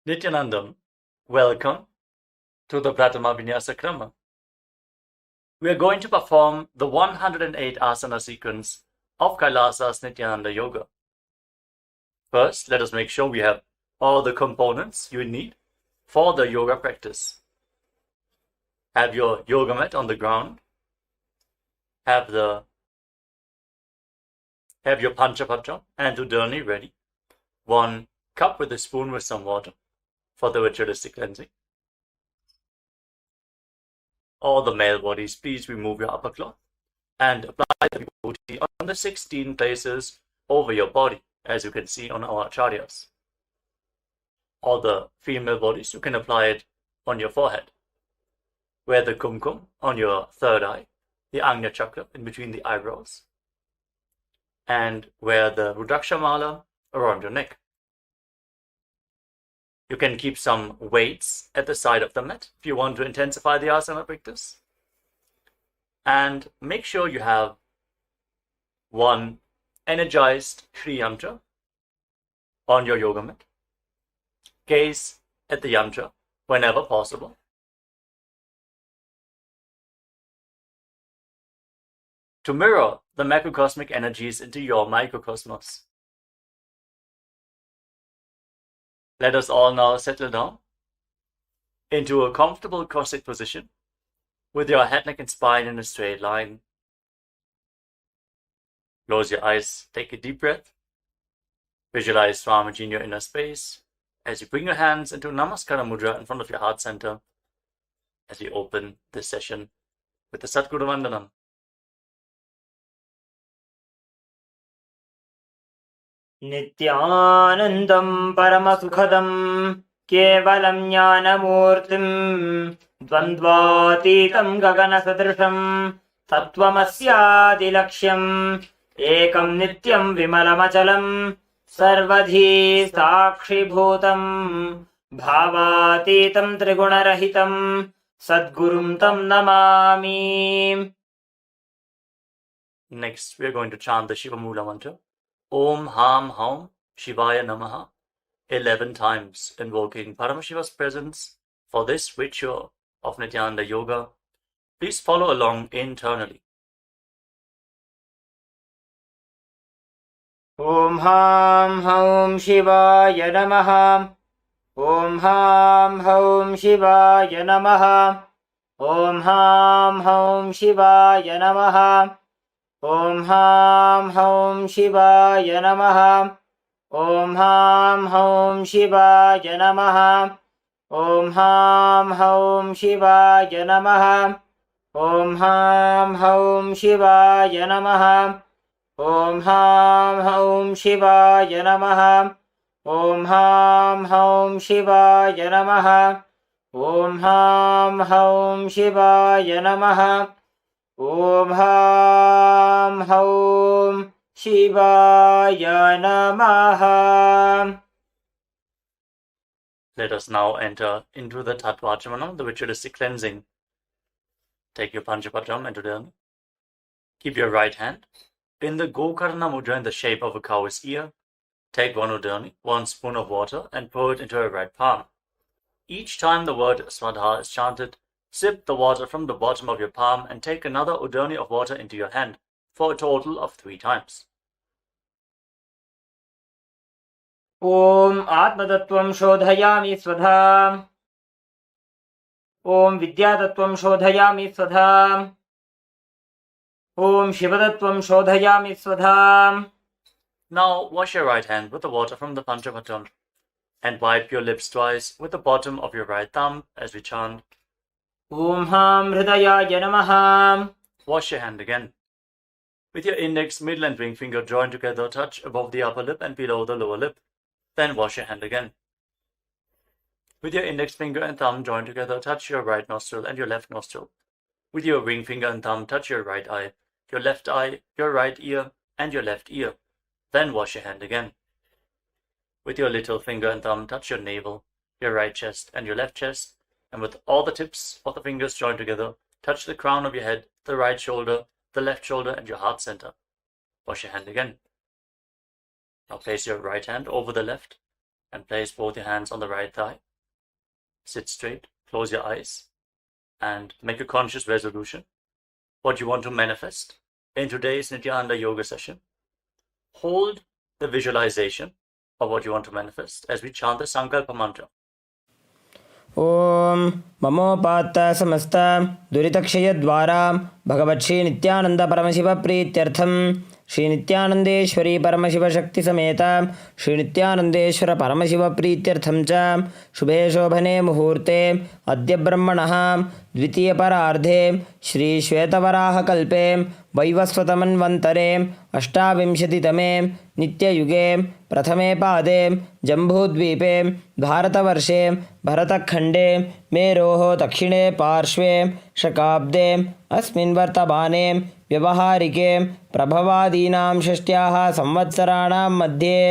Nityanandam, welcome to the Pratama Vinyasa Krama. We are going to perform the 108 asana sequence of Kailasa's Nityananda Yoga. First, let us make sure we have all the components you need for the yoga practice. Have your yoga mat on the ground. Have your Panchapatra and Udani ready. 1 cup with a spoon with some water for the ritualistic cleansing. All the male bodies, please remove your upper cloth and apply the vibhuti on the 16 places over your body, as you can see on our acharyas. All the female bodies, you can apply it on your forehead. Wear the kumkum on your third eye, the Agnya Chakra in between the eyebrows, and wear the Rudraksha Mala around your neck. You can keep some weights at the side of the mat if you want to intensify the asana practice. And make sure you have 1 energized Shri Yantra on your yoga mat. Gaze at the yantra whenever possible. To mirror the macrocosmic energies into your microcosmos. Let us all now settle down into a comfortable cross-legged position with your head, neck, and spine in a straight line. Close your eyes, take a deep breath. Visualize Swamiji in your inner space as you bring your hands into Namaskara Mudra in front of your heart center as we open this session with the Sadguru Vandanam. Nityanandam Paramasukhadam Kevalam Jnanamurtim Dvandvatitam Gaganasadrisham Tattvamasyadilaksham Ekam Nityam Vimalamachalam Sarvadhi Sakshibhutam Bhavatitam Trigunarahitam Sadgurum Tam Namami. Next, we are going to chant the Shiva Mula mantra. Om Ham Haum Shivaya Namaha 11 times, invoking Paramashiva's presence for this ritual of Nityananda Yoga. Please follow along internally. Om Ham Haum Shivaya Namaha. Om Ham Haum Shivaya Namaha. Om Ham Haum Shivaya Namaha. Om Ham Haum Shivaya Namaha. Om Ham Haum Shivaya Namaha. Om Ham Haum Shivaya Namaha. Om Ham Haum Shivaya Namaha. Om Ham Haum Shivaya Namaha. Om Ham Haum Shivaya Namaha. Om Ham Haum Shivaya Namaha. Om Ham Haum Shivaya Namaha. Let us now enter into the Tattvachamana, the ritualistic cleansing. Take your Panchapatram and Udani. Keep your right hand in the Gokarna Mudra in the shape of a cow's ear. Take 1 Udani, 1 spoon of water, and pour it into your right palm. Each time the word Swadha is chanted, sip the water from the bottom of your palm and take another Udani of water into your hand for a total of 3 times. Om Atmatattvam Shodhayami Swadha. Om Vidyatattvam Shodhayami Swadha. Om Shivatattvam Shodhayami Swadha. Now wash your right hand with the water from the Panchapatram and wipe your lips twice with the bottom of your right thumb as we chant. Om Ham Hridayaya Namaha. Wash your hand again. With your index, middle and ring finger joined together, touch above the upper lip and below the lower lip. Then wash your hand again. With your index finger and thumb joined together, touch your right nostril and your left nostril. With your ring finger and thumb, touch your right eye, your right ear, and your left ear. Then wash your hand again. With your little finger and thumb, touch your navel, your right chest, and your left chest. And with all the tips of the fingers joined together, touch the crown of your head, the right shoulder, the left shoulder, and your heart center. Wash your hand again. Now place your right hand over the left and place both your hands on the right thigh. Sit straight, close your eyes, and make a conscious resolution. What you want to manifest in today's Nityananda Yoga session. Hold the visualization of what you want to manifest as we chant the Sankalpa mantra. ॐ ममोपात्त समस्त दुरितक्षयद्वारां भगवत्श्री नित्यानंद परमशिव प्रीत्यर्थं श्री नित्यानंदेश्वरी परमशिव शक्ति समेत श्री नित्यानंदेश्वर परमशिव प्रीत्यर्थं च शुभे शोभने मुहूर्ते अद्य ब्रह्मणः द्वितीय परार्धे श्री श्वेतवराहकल्पे वैवस्वतमन्वन्तरे अष्टाविंशतितमे नित्ययुगे प्रथमे पादे जम्बूद्वीपे भारतवर्षे भरतखण्डे मेरोः दक्षिणे पार्श्वे शकाब्दे अस्मिन् वर्तमाने व्यवहारिके प्रभवादीनां षष्ट्याः संवत्सराणां मध्ये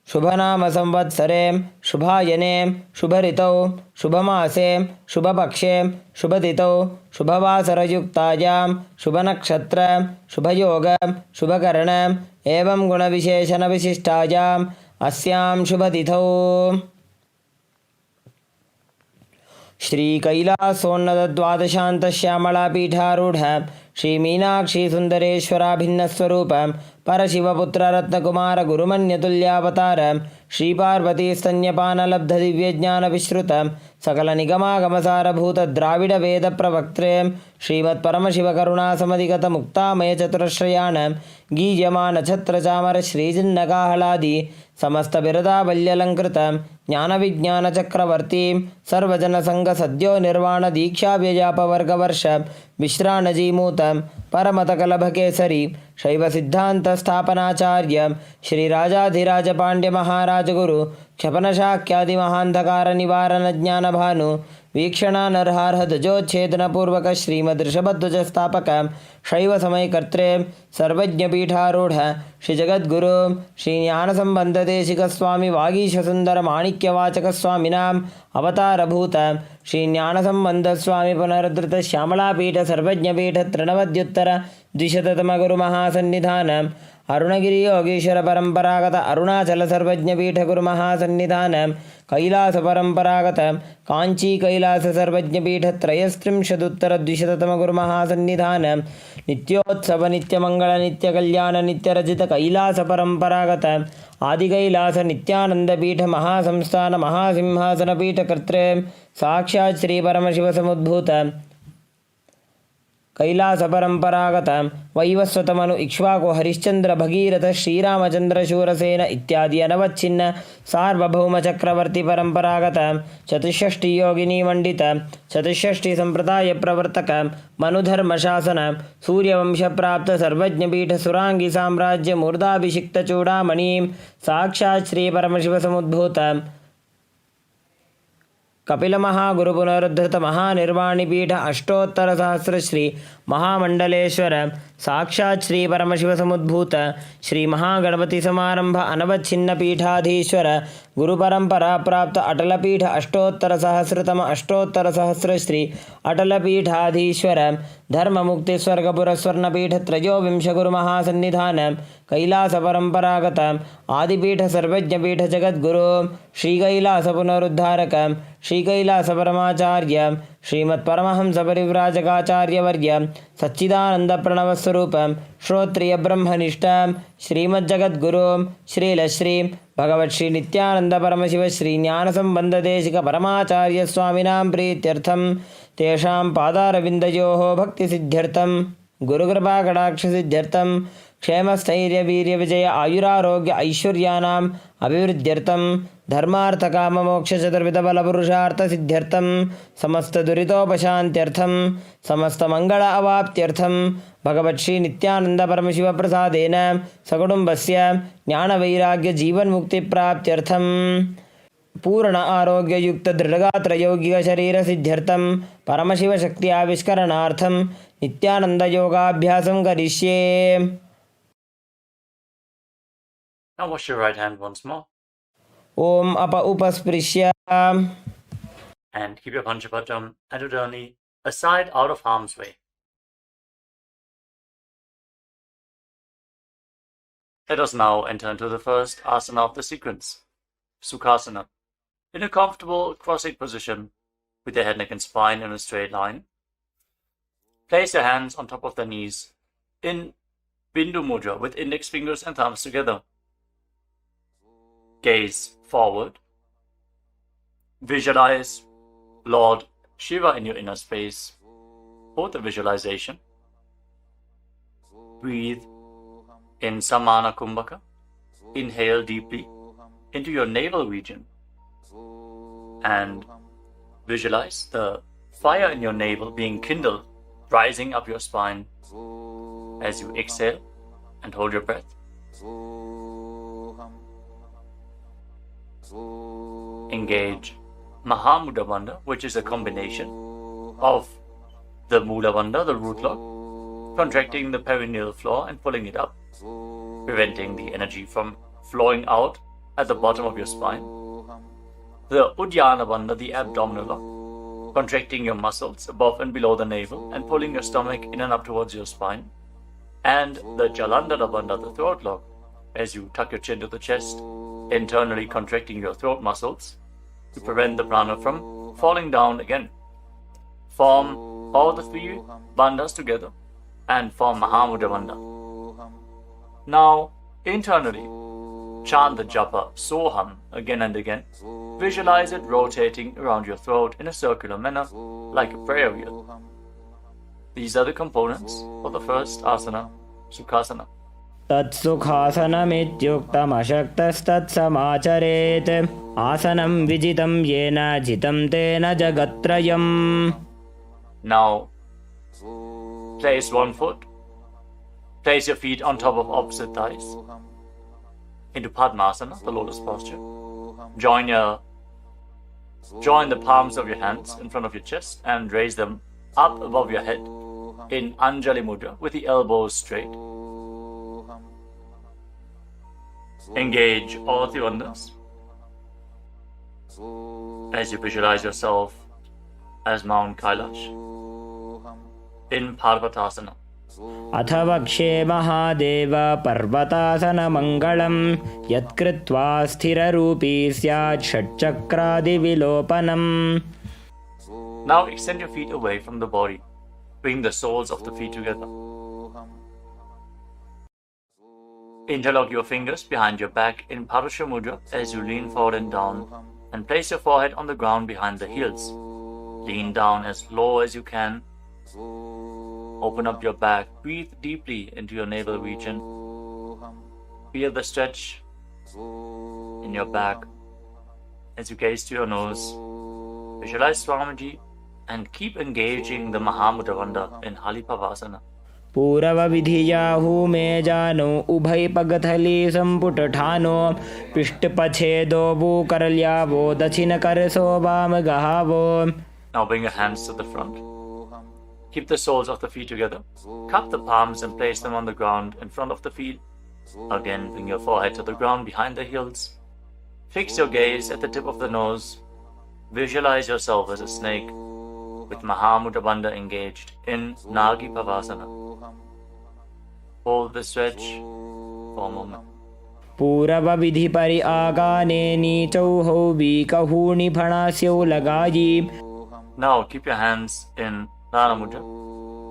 शुभनाम संवत्सरे शुभायने शुभऋतौ शुभमासे शुभपक्षे शुभतिथौ शुभवासरयुक्तायां शुभनक्षत्र शुभयोग शुभकर्ण एवं गुणविशेषणविशिष्टायाम् अस्यां शुभतिथौ श्री कैलासोन्नतद्वादशान्तश्यामलापीठारूढ श्री मीनाक्षी सुन्दरेश्वराभिन्नस्वरूप परशिवपुत्ररत्नकुमार गुरुमन्यतुल्यावतार श्रीपार्वतीस्तन्यपानलब्धदिव्यज्ञानविश्रुत सकलनिगमागमसारभूत द्राविडवेदप्रवक्त्रे श्रीमत्परमशिवकरुणासमधिगतमुक्तामयचतुरश्रयान् गीयमानछत्रचामर श्रीजिन्नकाहलादि समस्तबिरदावल्यलङ्कृत ज्ञानविज्ञानचक्रवर्ती सर्वजनसङ्गसद्यो निर्वाणदीक्षाव्यजापवर्गवर्ष विश्राणजीमूत परमतकलभकेसरी शैवसिद्धान्तस्थापनाचार्य श्रीराजाधिराजपाण्ड्यमहाराजगुरु क्षपनशाक्यादिमहान्धकारनिवारणज्ञानभानु वीक्षणानर्हार्हध्वजोच्छेदनपूर्वक श्रीमदृषभध्वजस्थापक शैवसमयकर्त्रे सर्वज्ञपीठारूढ श्रीजगद्गुरु श्रीज्ञानसम्बन्धदेशिकस्वामी वागीशसुन्दरमाणिक्यवाचकस्वामिनाम् अवतारभूत श्रीज्ञानसम्बन्धस्वामी पुनरुद्धृत श्यामलापीठ सर्वज्ञपीठ तृणवद्युत्तर द्विशततमगुरुमहासन्निधान अरुणगिरि योगीश्वर परंपरागत अरुणाचल सर्वज्ञपीठ गुरुमहासन्निधान कैलास परंपरागत कांची कैलास सर्वज्ञपीठ त्रयस्त्रिंशदुत्तर द्विशततम गुरुमहासन्निधान नित्योत्सव नित्यमंगल नित्यकल्याण नित्यरजित कैलास परंपरागत आदि कैलास नित्यानंदपीठ महासंस्थान महासिंहासन पीठ कर्त्रे साक्षात् श्री परमशिव समुद्भूत कैलास परंपरागत वैवस्वतमनु इक्ष्वाकु हरिश्चंद्र भगीरथ श्रीरामचंद्र शूरसेन इत्यादि अनवच्छिन्न सार्वभौम चक्रवर्ती परंपरागत चतुष्षष्टि योगिनी मंडित चतुष्षष्टि संप्रदाय प्रवर्तक मनुधर्म शासन सूर्यवंश प्राप्त सर्वज्ञपीठ सुरांगी साम्राज्य मूर्धाभिषिक्त चूड़ामणि साक्षात् श्री परमशिव समुद्भूत कपिल महागुरु पुनरुद्धृत महानिर्वाणिपीठ अष्टोत्तर सहस्र श्री महामंडलेश्वर साक्षात् श्री परमशिव समुद्भूत श्री महागणपति समारंभ अनवच्छिन्न पीठाधीश्वर गुरु परंपरा प्राप्त अटलपीठ अष्टोत्तर सहस्रतम अष्टोत्तर सहस्र श्री अटलपीठाधीश्वर धर्म मुक्ति स्वर्गपुर स्वर्णपीठ त्रयोविंश गुरु महासन्निधान कैलास परंपरागत आदिपीठ सर्वज्ञपीठ जगद्गुरु श्री कैलास पुनरुद्धारक श्री कैलास परमाचार्य श्रीमत्परमहंस परिव्राजकाचार्यवर्य सच्चिदानंद प्रणव स्वरूप श्रोत्रिय ब्रह्मनिष्ठ श्रीमज्जगद्गुरु श्रीलश्री भगवत् श्री नित्यानंद परमशिव श्री ज्ञानसंबंधदेशिक परमाचार्य स्वामिनां प्रीत्यर्थं तेषां पादारविन्दयोः भक्तिसिद्ध्यर्थं गुरुकृपाकटाक्षसिद्ध्यर्थं क्षेमस्थैर्यवीर्यविजय आयुरारोग्य ऐश्वर्याणाम् अभिवृद्ध्यर्थं धर्मार्थकाममोक्षचतुर्विधबलपुरुषार्थसिद्ध्यर्थं समस्तदुरितोपशान्त्यर्थं समस्तमङ्गल अवाप्त्यर्थं भगवत् श्री नित्यानंद परमशिव प्रसादेन सकुटुम्बस्य ज्ञानवैराग्यजीवन्मुक्तिप्राप्त्यर्थं पूर्ण आरोग्ययुक्त दृढगात्र यौगिक शरीर सिद्ध्यर्थं परमशिव शक्ति आविष्करणार्थं नित्यानंद योगाभ्यासं करिष्ये. Now wash your right hand once more. Om apa upasprishya. And keep your Panchapatam and Udani aside out of harm's way. Let us now enter into the first asana of the sequence, Sukhasana. In a comfortable cross-legged position, with your head, neck and spine in a straight line, place your hands on top of the knees in Bindu Mudra with index fingers and thumbs together. Gaze forward. Visualize Lord Shiva in your inner space. Hold the visualization. Breathe in Samana Kumbhaka. Inhale deeply into your navel region and visualize the fire in your navel being kindled, rising up your spine as you exhale and hold your breath. Engage Mahamudra Bandha, which is a combination of the Mula Bandha, the root lock, contracting the perineal floor and pulling it up, preventing the energy from flowing out at the bottom of your spine. The Uddiyana Bandha, the abdominal lock, contracting your muscles above and below the navel and pulling your stomach in and up towards your spine. And the Jalandhara Bandha, the throat lock, as you tuck your chin to the chest, internally contracting your throat muscles to prevent the prana from falling down again. Form all the three bandhas together and form Mahamudra Bandha. Now, internally, chant the japa Soham again and again. Visualize it rotating around your throat in a circular manner, like a prayer wheel. These are the components for the first asana, Sukhasana. तत्सुखासनमित्युक्तमशक्तस्तत्समाचरेत् आसनं विजितं येन जितं तेन जगत्त्रयम्. Now, place one foot. Place your feet on top of opposite thighs into Padmasana, the lotus posture. Join the palms of your hands in front of your chest and raise them up above your head in Anjali Mudra with the elbows straight. Engage all three bandhas as you visualize yourself as Mount Kailash in Parvatasana. अथ वक्षे महादेव पर्वतासनमङ्गलं यत्कृत्वा स्थिररूपी स्यात् षट्चक्रादिविलोपनम्. Now extend your feet away from the body. Bring the soles of the feet together. Interlock your fingers behind your back in Parusha Mudra as you lean forward and down, and place your forehead on the ground behind the heels. Lean down as low as you can. Open up your back. Breathe deeply into your navel region. Feel the stretch in your back as you gaze to your nose. Visualize Swamiji and keep engaging the Mahamudra Bandha in Halipavasana. पूरवविधियाहु मे जानो उभय पगथली संपुट ठानो पृष्ठपछेदो भूकरल्यावो दक्षिण करसो वाम गहावो. Now bring your hands to the front. Keep the soles of the feet together. Cup the palms and place them on the ground in front of the feet. Again, bring your forehead to the ground behind the heels. Fix your gaze at the tip of the nose. Visualize yourself as a snake with Mahamudra Bandha engaged in Nagi Pavasana. Hold the stretch for a moment. पूरवविधि परि आगाने नीचौहौ वीकहूणि फणास्यौ लगायि. Now keep your hands in Dana Mudra.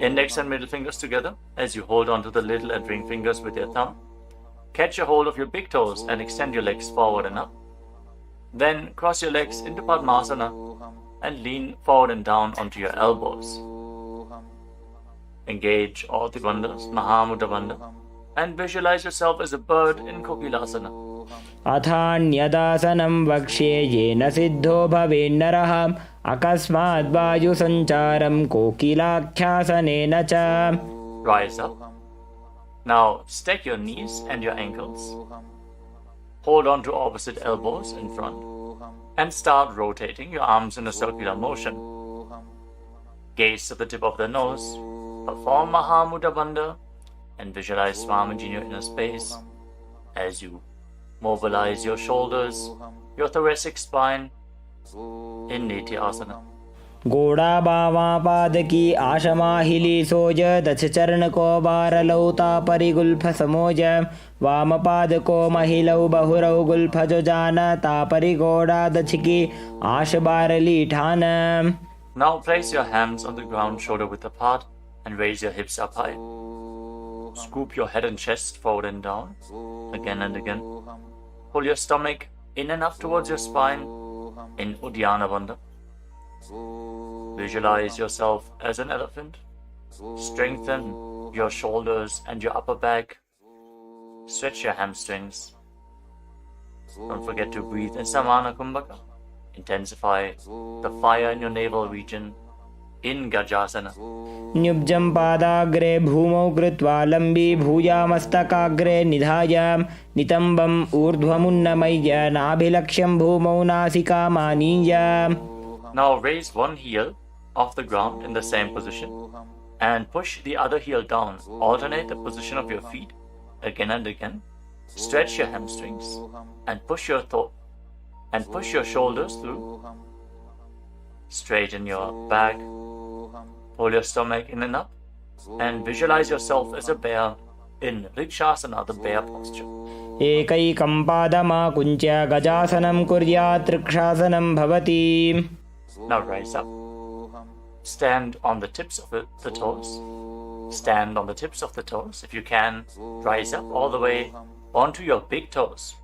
Index and middle fingers together as you hold on to the little and ring fingers with your thumb. Catch a hold of your big toes and extend your legs forward and up. Then cross your legs into Padmasana and lean forward and down onto your elbows. Engage all the bandhas, Mahamudra Bandha, and visualize yourself as a bird in Kokilasana. अथान्यदासनं वक्ष्ये येन सिद्धो भवेन्नरः अकस्मात् वायुसञ्चारं कोकिलाख्यासनेन च. Rise up. Now stack your knees and your ankles. Hold on to opposite elbows in front and start rotating your arms in a circular motion. Gaze to the tip of the nose. Perform Mahamudra Bandha and visualize Swamiji in your inner space as you mobilize your shoulders, your thoracic spine in Nitya Asana. गोड़ा बावा पाद की आशमाहिली सोज दछ चरण को बारलौता परिगुल्फ समोज वाम पाद को महिलौ बहुरौ Gulf जो जान तापरि गोड़ा दछ की आश बारली ठान. Now place your hands on the ground shoulder width apart and raise your hips up high. Scoop your head and chest forward and down, again and again. Pull your stomach in and up towards your spine in Uddiyana Bandha. Visualize yourself as an elephant. Strengthen your shoulders and your upper back. Stretch your hamstrings. Don't forget to breathe in Samana Kumbhaka. Intensify the fire in your navel region in Gajasana. न्युब्जं पादाग्रे भूमौ कृत्वा लम्बी भूयामस्तकाग्रे निधाय नितम्बम् ऊर्ध्वमुन्नमय्य नाभिलक्ष्यं भूमौ नासिकामानीय. Now raise one heel off the ground in the same position and push the other heel down. Alternate the position of your feet again and again. Stretch your hamstrings and push your shoulders through. Straighten your back. Pull your stomach in and up and visualize yourself as a bear in Rikshasana, the bear posture. एकैकं पादमाकुञ्च्य गजासनं कुर्यात् ऋक्षासनं भवति. Now rise up. Stand on the tips of the toes. Stand on the tips of the toes. If you can, rise up all the way onto your big toes.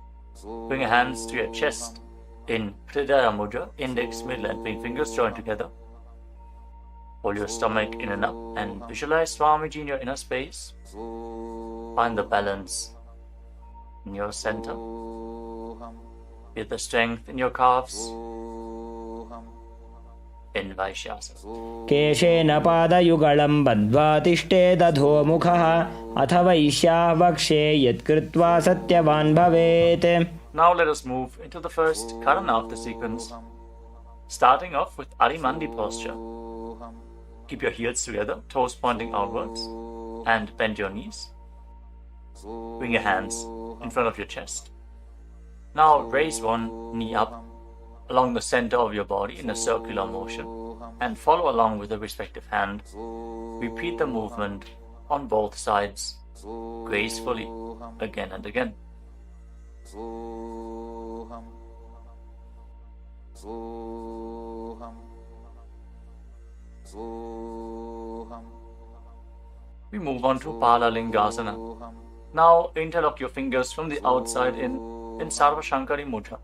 Bring your hands to your chest in Hridaya Mudra, index, middle and ring fingers joined together. Pull your stomach in and up and visualize Swamiji in your inner space. Find the balance in your center. Feel the strength in your calves. In Vaishyasana. केशेन पादयुगलं बद्ध्वा तिष्ठेदधोमुखः अथ वैश्याः वक्षे यत्कृत्वा सत्यवान् भवेत्. Now let us move into the first Karana of the sequence, starting off with Arimandi posture. Keep your heels together, toes pointing outwards, and bend your knees. Bring your hands in front of your chest. Now raise one knee up along the center of your body in a circular motion and follow along with the respective hand. Repeat the movement on both sides gracefully again and again. We move on to Palalingasana. Now interlock your fingers from the outside in Sarva Shankari Mudra.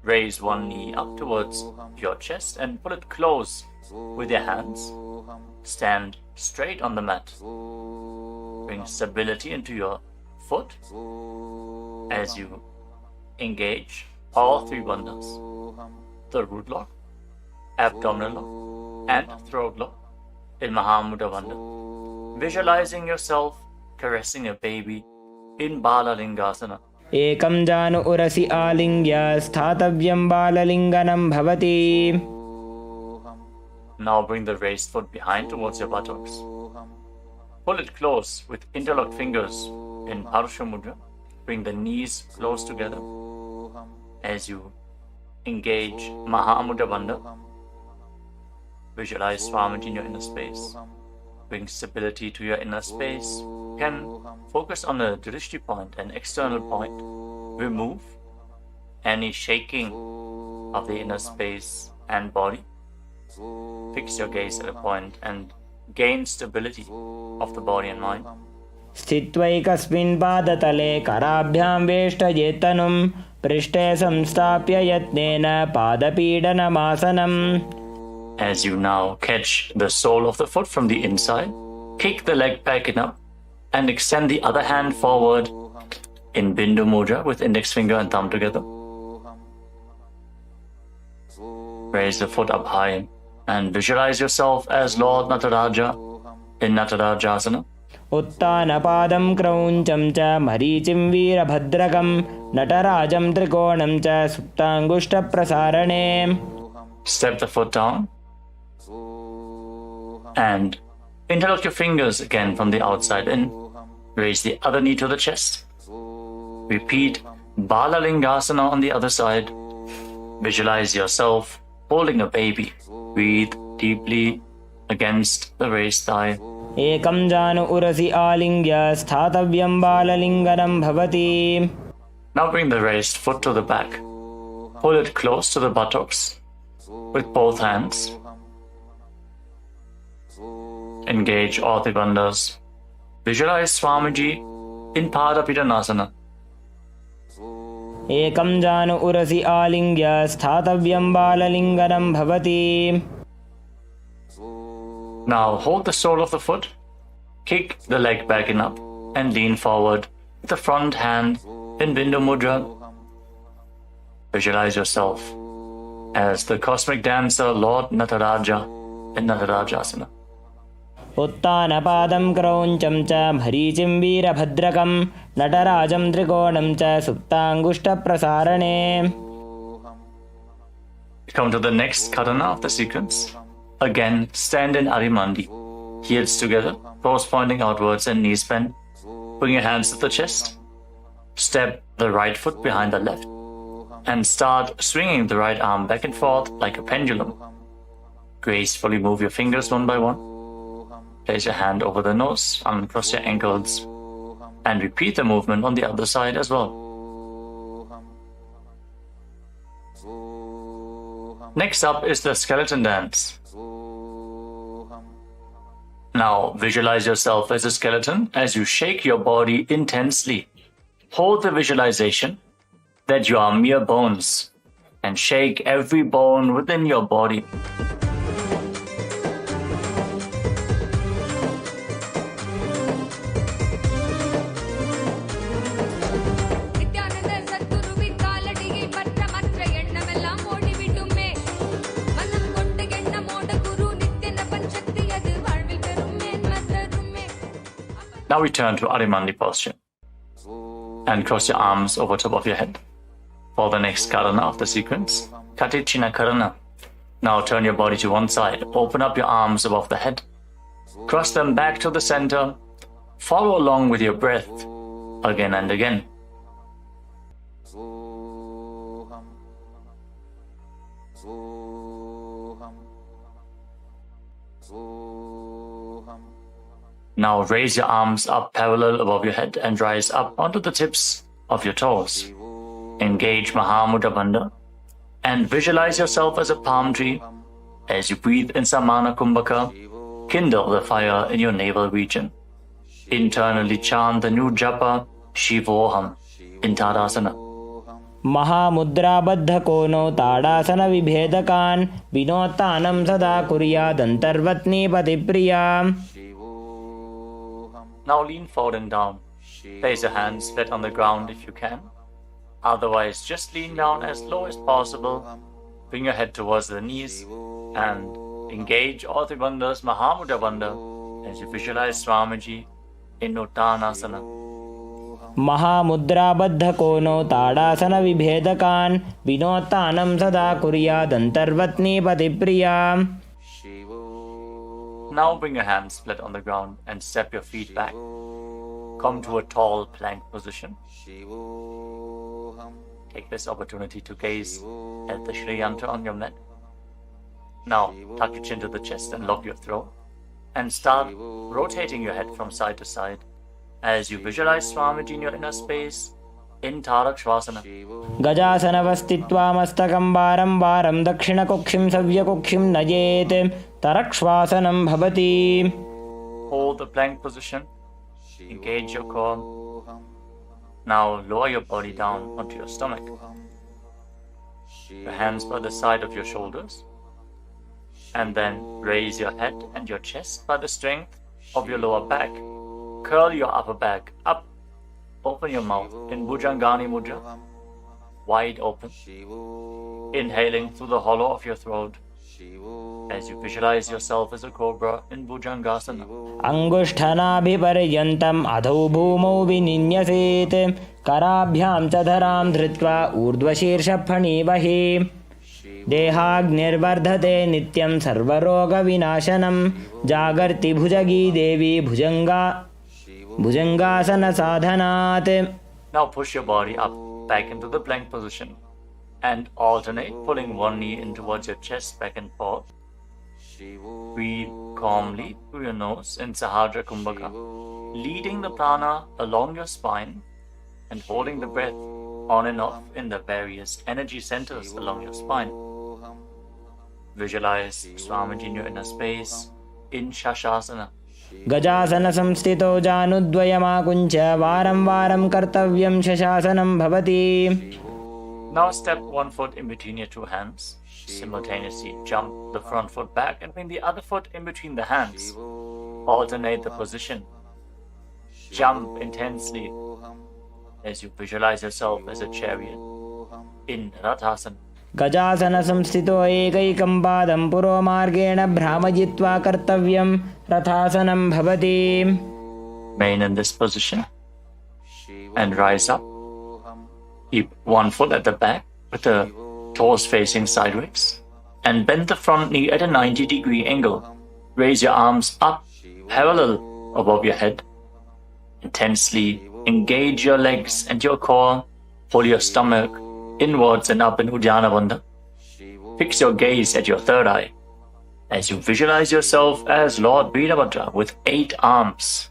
Raise one knee up towards your chest and pull it close with your hands. Stand straight on the mat. Bring stability into your foot as you engage all three bandhas: the root lock, abdominal lock, and throat lock in Mahamudra Bandha. Visualizing yourself caressing a baby in Balalingasana. एकं जानु उरसि आलिङ्ग्य स्थातव्यं बाललिङ्गनं भवति. Now bring the raised foot behind towards your buttocks. Pull it close with interlocked fingers in Parusha Mudra. Bring the knees close together as you engage Mahamudra Bandha. Visualize Swamiji in your inner space. Bring stability to your inner space. You can focus on the drishti point, an external point. Remove any shaking of the inner space and body. Fix your gaze at a point and gain stability of the body and mind. स्थित्वैकस्मिन् पादतले कराभ्यां वेष्टयेत्तनुं पृष्ठे संस्थाप्य यत्नेन पादपीडनमासनम्. As you now catch the sole of the foot from the inside, kick the leg back enough and extend the other hand forward in Bindu Mudra with index finger and thumb together. Raise the foot up high and visualize yourself as Lord Nataraja in Natarajasana. उत्तानपादं क्रौञ्चं च मरीचिं वीरभद्रकं नटराजं त्रिकोणं च सुप्ताङ्गुष्ठप्रसारणे. Step the foot down and interlock your fingers again from the outside in. Raise the other knee to the chest. Repeat Balalingasana on the other side. Visualize yourself holding a baby. Breathe deeply against the raised thigh. एकं जानु उरसि आलिङ्ग्य स्थातव्यं बाललिङ्गनं भवति. Now bring the raised foot to the back. Pull it close to the buttocks with both hands. Engage all the bandhas. Visualize Swamiji in Padapidanasana. एकं जानु उरसि आलिङ्ग्य स्थातव्यं बाललिङ्गनं भवति. Now hold the sole of the foot, kick the leg back and up, and lean forward with the front hand in Bindu Mudra. Visualize yourself as the cosmic dancer Lord Nataraja in Natarajasana. उत्तानपादं क्रौञ्चं च मरीचिं वीरभद्रकं नटराजं त्रिकोणं च सुप्ताङ्गुष्ठप्रसारणे. Come to the next katana of the sequence. Again, stand in Arimandi. Heels together, toes pointing outwards and knees bent. Bring your hands to the chest. Step the right foot behind the left. And start swinging the right arm back and forth like a pendulum. Gracefully move your fingers one by one. Place your hand over the nose, uncross your ankles, and repeat the movement on the other side as well. Next up is the skeleton dance. Now visualize yourself as a skeleton as you shake your body intensely. Hold the visualization that you are mere bones and shake every bone within your body. Now return to Arimandi posture and cross your arms over top of your head. For the next karana of the sequence, Katichina Karana. Now turn your body to one side, open up your arms above the head, cross them back to the center, follow along with your breath again and again. Now raise your arms up parallel above your head and rise up onto the tips of your toes. Engage Mahamudra Bandha and visualize yourself as a palm tree. As you breathe in Samana Kumbhaka, kindle the fire in your navel region. Internally chant the new japa Shivoham in Tadasana. महामुद्राबद्धकोनो ताडासनविभेदकान् विनोत्तानं सदा कुर्यादन्तर्वत्नीपतिप्रिया. Now lean forward and down. Place your hands flat on the ground if you can. Otherwise, just lean down as low as possible. Bring your head towards the knees and engage all the bandhas Mahamudra Bandha as you visualize Swamiji in Uttanasana. महामुद्राबद्धकोनो ताडासनविभेदकान् विनोत्तानं सदा कुर्यादन्तर्वत्नीपतिप्रिया. Now bring your hands flat on the ground and step your feet back. Come to a tall plank position. Take this opportunity to gaze at the Shri Yantra on your mat. Now tuck your chin to the chest and lock your throat. And start rotating your head from side to side as you visualize Swamiji in your inner space in Tarakshvasana. गजासनवस्थित्वा मस्तकं वारं वारं दक्षिणकुक्षिं सव्यकुक्षिं नयेत् तरक्ष्वासनं भवति. Hold the plank position. Engage your core. Now lower your body down onto your stomach. Your hands by the side of your shoulders. And then raise your head and your chest by the strength of your lower back. Curl your upper back up. Open your mouth in Bhujangani Mudra, wide open. Inhaling through the hollow of your throat as you visualize yourself as a cobra in Bhujangasana. अंगुष्ठनाभिपर्यन्तम् अधौ भूमौ विनिन्यसेत् कराभ्यां च धरां धृत्वा ऊर्ध्वशीर्षफणीवहि. देहाग्निर्वर्धते नित्यं सर्वरोगविनाशनं जागर्ति भुजगी देवी भुजंगासन साधनात्. Now push your body up back into the plank position and alternate pulling one knee in towards your chest back and forth Breathe calmly through your nose in Sahasrara Kumbhaka, leading the prana along your spine and holding the breath on and off in the various energy centers along your spine. Visualize Swamiji in your inner space in Shashasana. गजासन संस्थितो जानुद्वयमाकुञ्च वारं वारं कर्तव्यं शशासनं भवति. Now step one foot in between your two hands. Simultaneously jump the front foot back and bring the other foot in between the hands. Alternate the position. Jump intensely as you visualize yourself as a chariot in Rathasana. गजासन संस्थितो एकैकं पादं पुरोमार्गेण भ्रामयित्वा कर्तव्यं रथासनं भवति. Remain in this position and rise up. Keep one foot at the back with the toes facing sideways and bend the front knee at a 90-degree angle. Raise your arms up parallel above your head. Intensely engage your legs and your core. Pull your stomach inwards and up in Uddiyana Bandha. Fix your gaze at your third eye as you visualize yourself as Lord Veerabhadra with 8 arms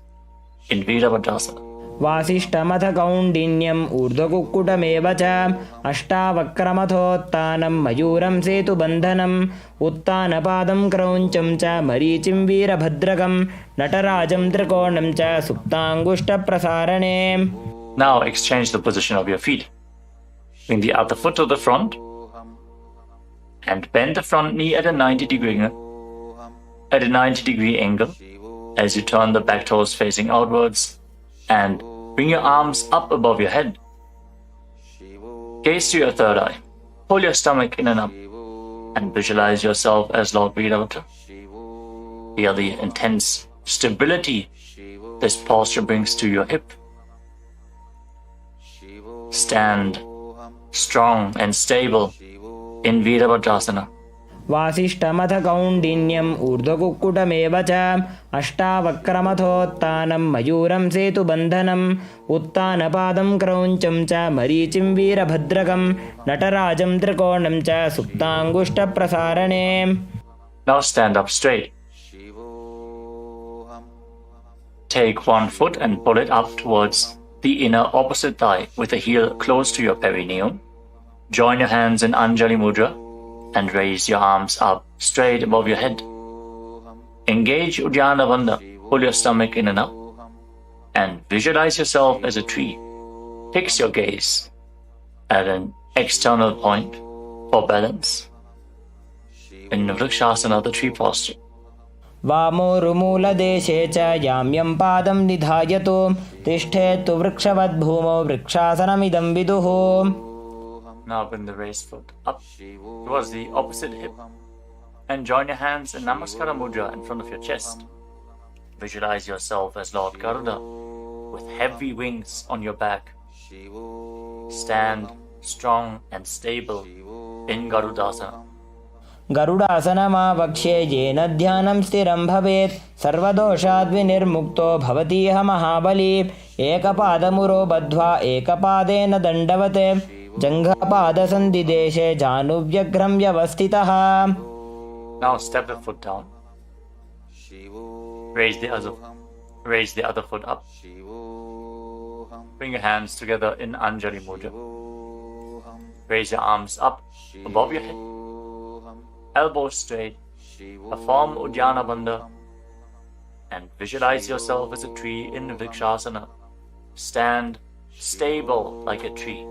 in Veerabhadrasana. वासिष्ठमथ कौण्डिन्यम् ऊर्ध्वकुक्कुटमेव च अष्टावक्रमथोत्तानं मयूरं सेतुबन्धनम् उत्तानपादं क्रौञ्चं च मरीचिं वीरभद्रकं नटराजं त्रिकोणं च सुप्ताङ्गुष्ठप्रसारणे. Now exchange the position of your feet. Bring the other foot to the front and bend the front knee at a 90-degree angle as you turn the back toes facing outwards and bring your arms up above your head. Gaze to your third eye. Pull your stomach in and up and visualize yourself as Lord Veerabhadra. Feel the intense stability this posture brings to your hip. Stand strong and stable in Veerabhadrasana. वासिष्ठमथ कौण्डिन्यम् ऊर्ध्वकुक्कुटमेव च अष्टावक्रमथोत्तानं मयूरं सेतुबन्धनम् उत्तानपादं क्रौञ्चं च मरीचिं वीरभद्रकं नटराजं त्रिकोणं च सुप्ताङ्गुष्ठप्रसारणे. Now stand up straight. Take one foot and pull it up towards the inner opposite thigh with the heel close to your perineum. Join your hands in Anjali Mudra and raise your arms up straight above your head. Engage Uddiyana Bandha. Pull your stomach in and up and visualize yourself as a tree. Fix your gaze at an external point for balance in Vrikshasana, the tree posture. वामोरुमूलदेशे च याम्यं पादं निधायतु तिष्ठेत्तु वृक्षवद्भूमौ वृक्षासनमिदं विदुः. Now bring the raised foot up towards the opposite hip and join your hands in Namaskara Mudra in front of your chest. Visualize yourself as Lord Garuda with heavy wings on your back. Stand strong and stable in Garudasana. गरुडासनमावक्ष्ये येन ध्यानं स्थिरं भवेत् सर्वदोषाद्विनिर्मुक्तो भवतीह महाबली. एकपादमुरो बद्ध्वा एकपादेन दण्डवत् जङ्घापादसन्धिदेशे जानुव्यग्रं व्यवस्थितः. Now step the foot down. Raise the other foot up. Bring your hands together in Anjali Mudra. Raise your arms up above your head. Elbows straight. Perform Uddiyana Bandha and visualize yourself as a tree in Vrikshasana. Stand stable like a tree.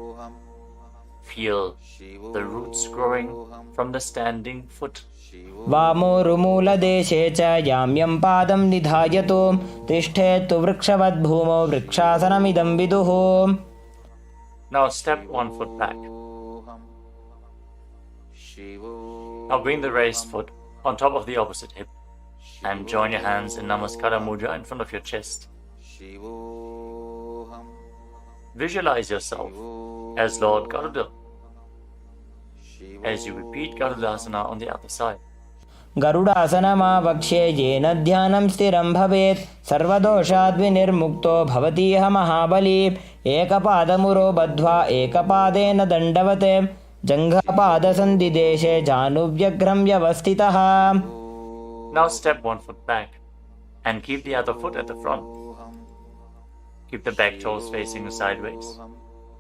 Feel the roots growing from the standing foot. वामोरुमूलदेशे च याम्यं पादं निधायतु तिष्ठेत्तु वृक्षवद्भूमौ वृक्षासनमिदं विदुः. Now step one foot back. Now bring the raised foot on top of the opposite hip and join your hands in Namaskara Mudra in front of your chest. Visualize yourself as Lord Garuda as you repeat Garudasana on the other side. गरुडासनमावक्ष्ये येन ध्यानं स्थिरं भवेत् सर्वदोषाद्विनिर्मुक्तो भवतीह महाबली. एकपादमुरो बद्ध्वा एकपादेन दण्डवत् जङ्घापादसन्धिदेशे जानुव्यग्रं व्यवस्थितः. Now step one foot back and keep the other foot at the front. Keep the back toes facing sideways.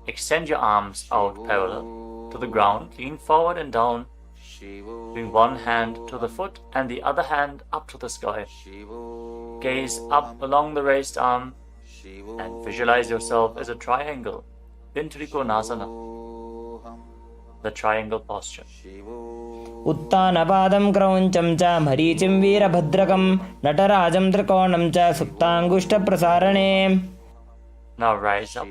Extend your arms out parallel to the ground, lean forward and down. Bring one hand to the foot and the other hand up to the sky. Gaze up along the raised arm and visualize yourself as a triangle in Trikonasana, the triangle posture. उत्तानपादं क्रौञ्चं च मरीचिं वीरभद्रकं नटराजं त्रिकोणं च सुप्ताङ्गुष्ठप्रसारणे. Now rise up.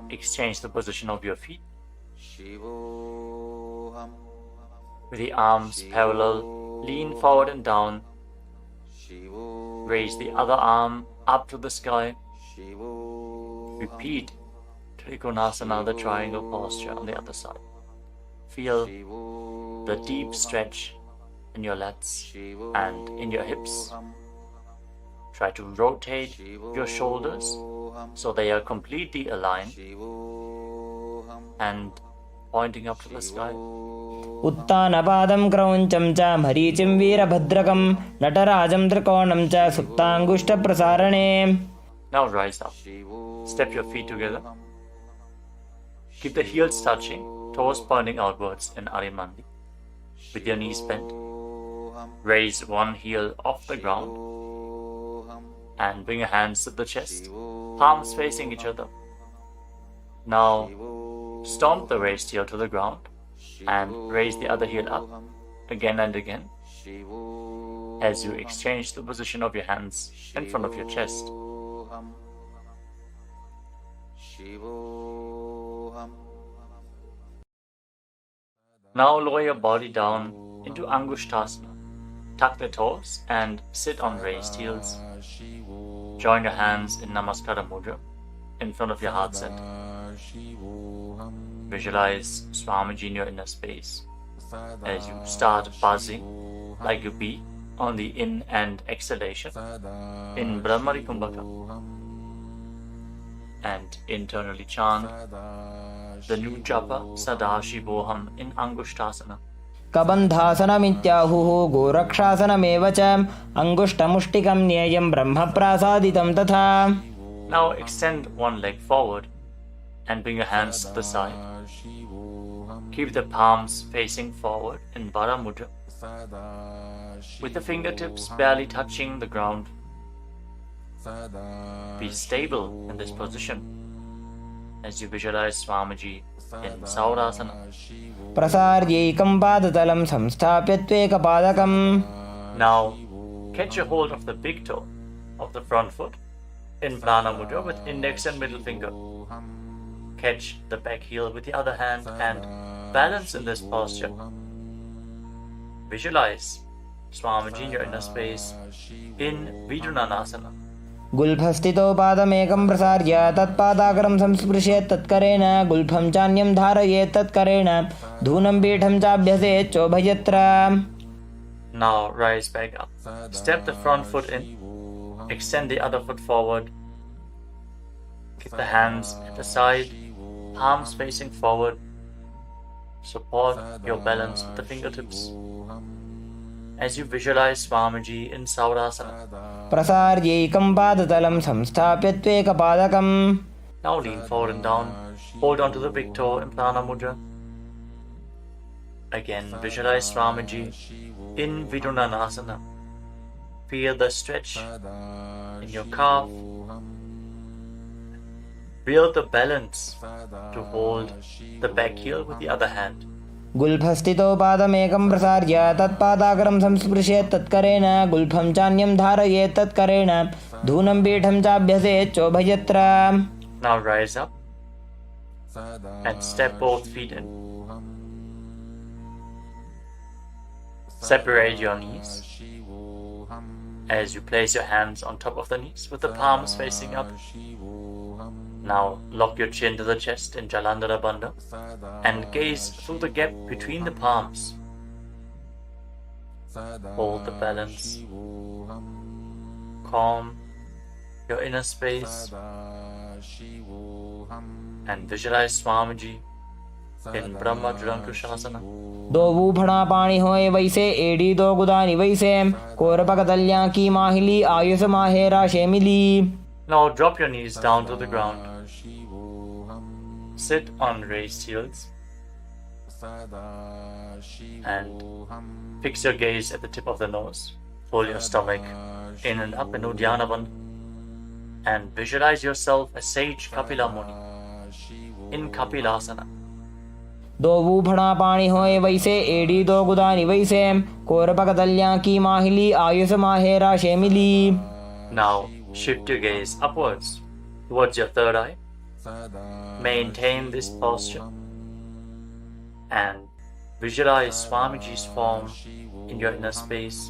Exchange the position of your feet. With the arms parallel, lean forward and down. Raise the other arm up to the sky. Repeat Trikonasana, the triangle posture on the other side. Feel the deep stretch in your lats and in your hips. Try to rotate your shoulders so they are completely aligned and pointing up to the sky. उत्तानपादं क्रौञ्चं च मरीचिं वीरभद्रकं नटराजं त्रिकोणं च सुप्ताङ्गुष्ठप्रसारणे. Now rise up. Step your feet together. Keep the heels touching, toes pointing outwards in Arimandi. With your knees bent, raise one heel off the ground and bring your hands to the chest, palms facing each other. Now stomp the raised heel to the ground and raise the other heel up again and again as you exchange the position of your hands in front of your chest. Now lower your body down into Angushtasana. Tuck the toes and sit on raised heels. Join your hands in Namaskara Mudra in front of your heart center. Visualize Swamiji in your inner space as you start buzzing like a bee on the in and exhalation in Brahmari Kumbhaka, and internally chant the new japa Sadashivoham in Angushtasana. कबन्धासनमित्याहुः गोरक्षासनमेव च अङ्गुष्ठमुष्टिकं न्येयं ब्रह्मप्रासादितं तथा. Now extend one leg forward and bring your hands to the side. Keep the palms facing forward in Vara Mudra, with the fingertips barely touching the ground. Be stable in this position as you visualize Swamiji in Saurasana. प्रसार्यैकं पादतलं संस्थाप्य त्वेकपादकम्. Now catch a hold of the big toe of the front foot in Prana Mudra with index and middle finger. Catch the back heel with the other hand and balance in this posture. Visualize Swamiji in your inner space in Vidunanasana. गुल्फस्थितो पादमेकं प्रसार्य तत्पादाग्रं संस्पृशेत् तत्करेण गुल्फं चान्यं धारयेत् तत्करेण धूनं पीठं चाभ्यसेत् चोभयत्र. Now rise back up. Step the front foot in. Extend the other foot forward. Keep the hands at the side, palms facing forward. Support your balance with the fingertips as you visualize Swamiji in Saurasana. प्रसार्यैकं पादतलं संस्थाप्य त्वेकपादकम्. Now lean forward and down. Hold on to the big toe in Prana Mudra. Again, visualize Swamiji in Vidunanasana. Feel the stretch in your calf. Build the balance to hold the back heel with the other hand. गुल्फस्थितो पादमेकं प्रसार्य तत्पादाग्रं संस्पृशेत् तत्करेण गुल्फं चान्यं धारयेत् तत्करेण धूनं पीठं चाभ्यसेत् चोभयत्र. Now rise up and step both feet in. Separate your knees as you place your hands on top of the knees with the palms facing up. Now lock your chin to the chest in Jalandhara Bandha and gaze through the gap between the palms. Hold the balance. Calm your inner space and visualize Swamiji in Brahma Julankushasana. दो फणा पानी होए वैसे AD दो गुदानी वैसे कोरपक दल्या की माहिली Ayush माहेरा शेमिली. Now drop your knees down to the ground. Sit on raised heels and fix your gaze at the tip of the nose. Pull your stomach in and up in Uddiyana Bandha and visualize yourself as sage Kapila Muni in Kapilasana. दो फणा पानी होए वैसे AD दो गुदानी वैसे कोरपक दल्या की माहिली Ayush माहेरा शेमिली. Now shift your gaze upwards towards your third eye. Maintain this posture and visualize Swamiji's form in your inner space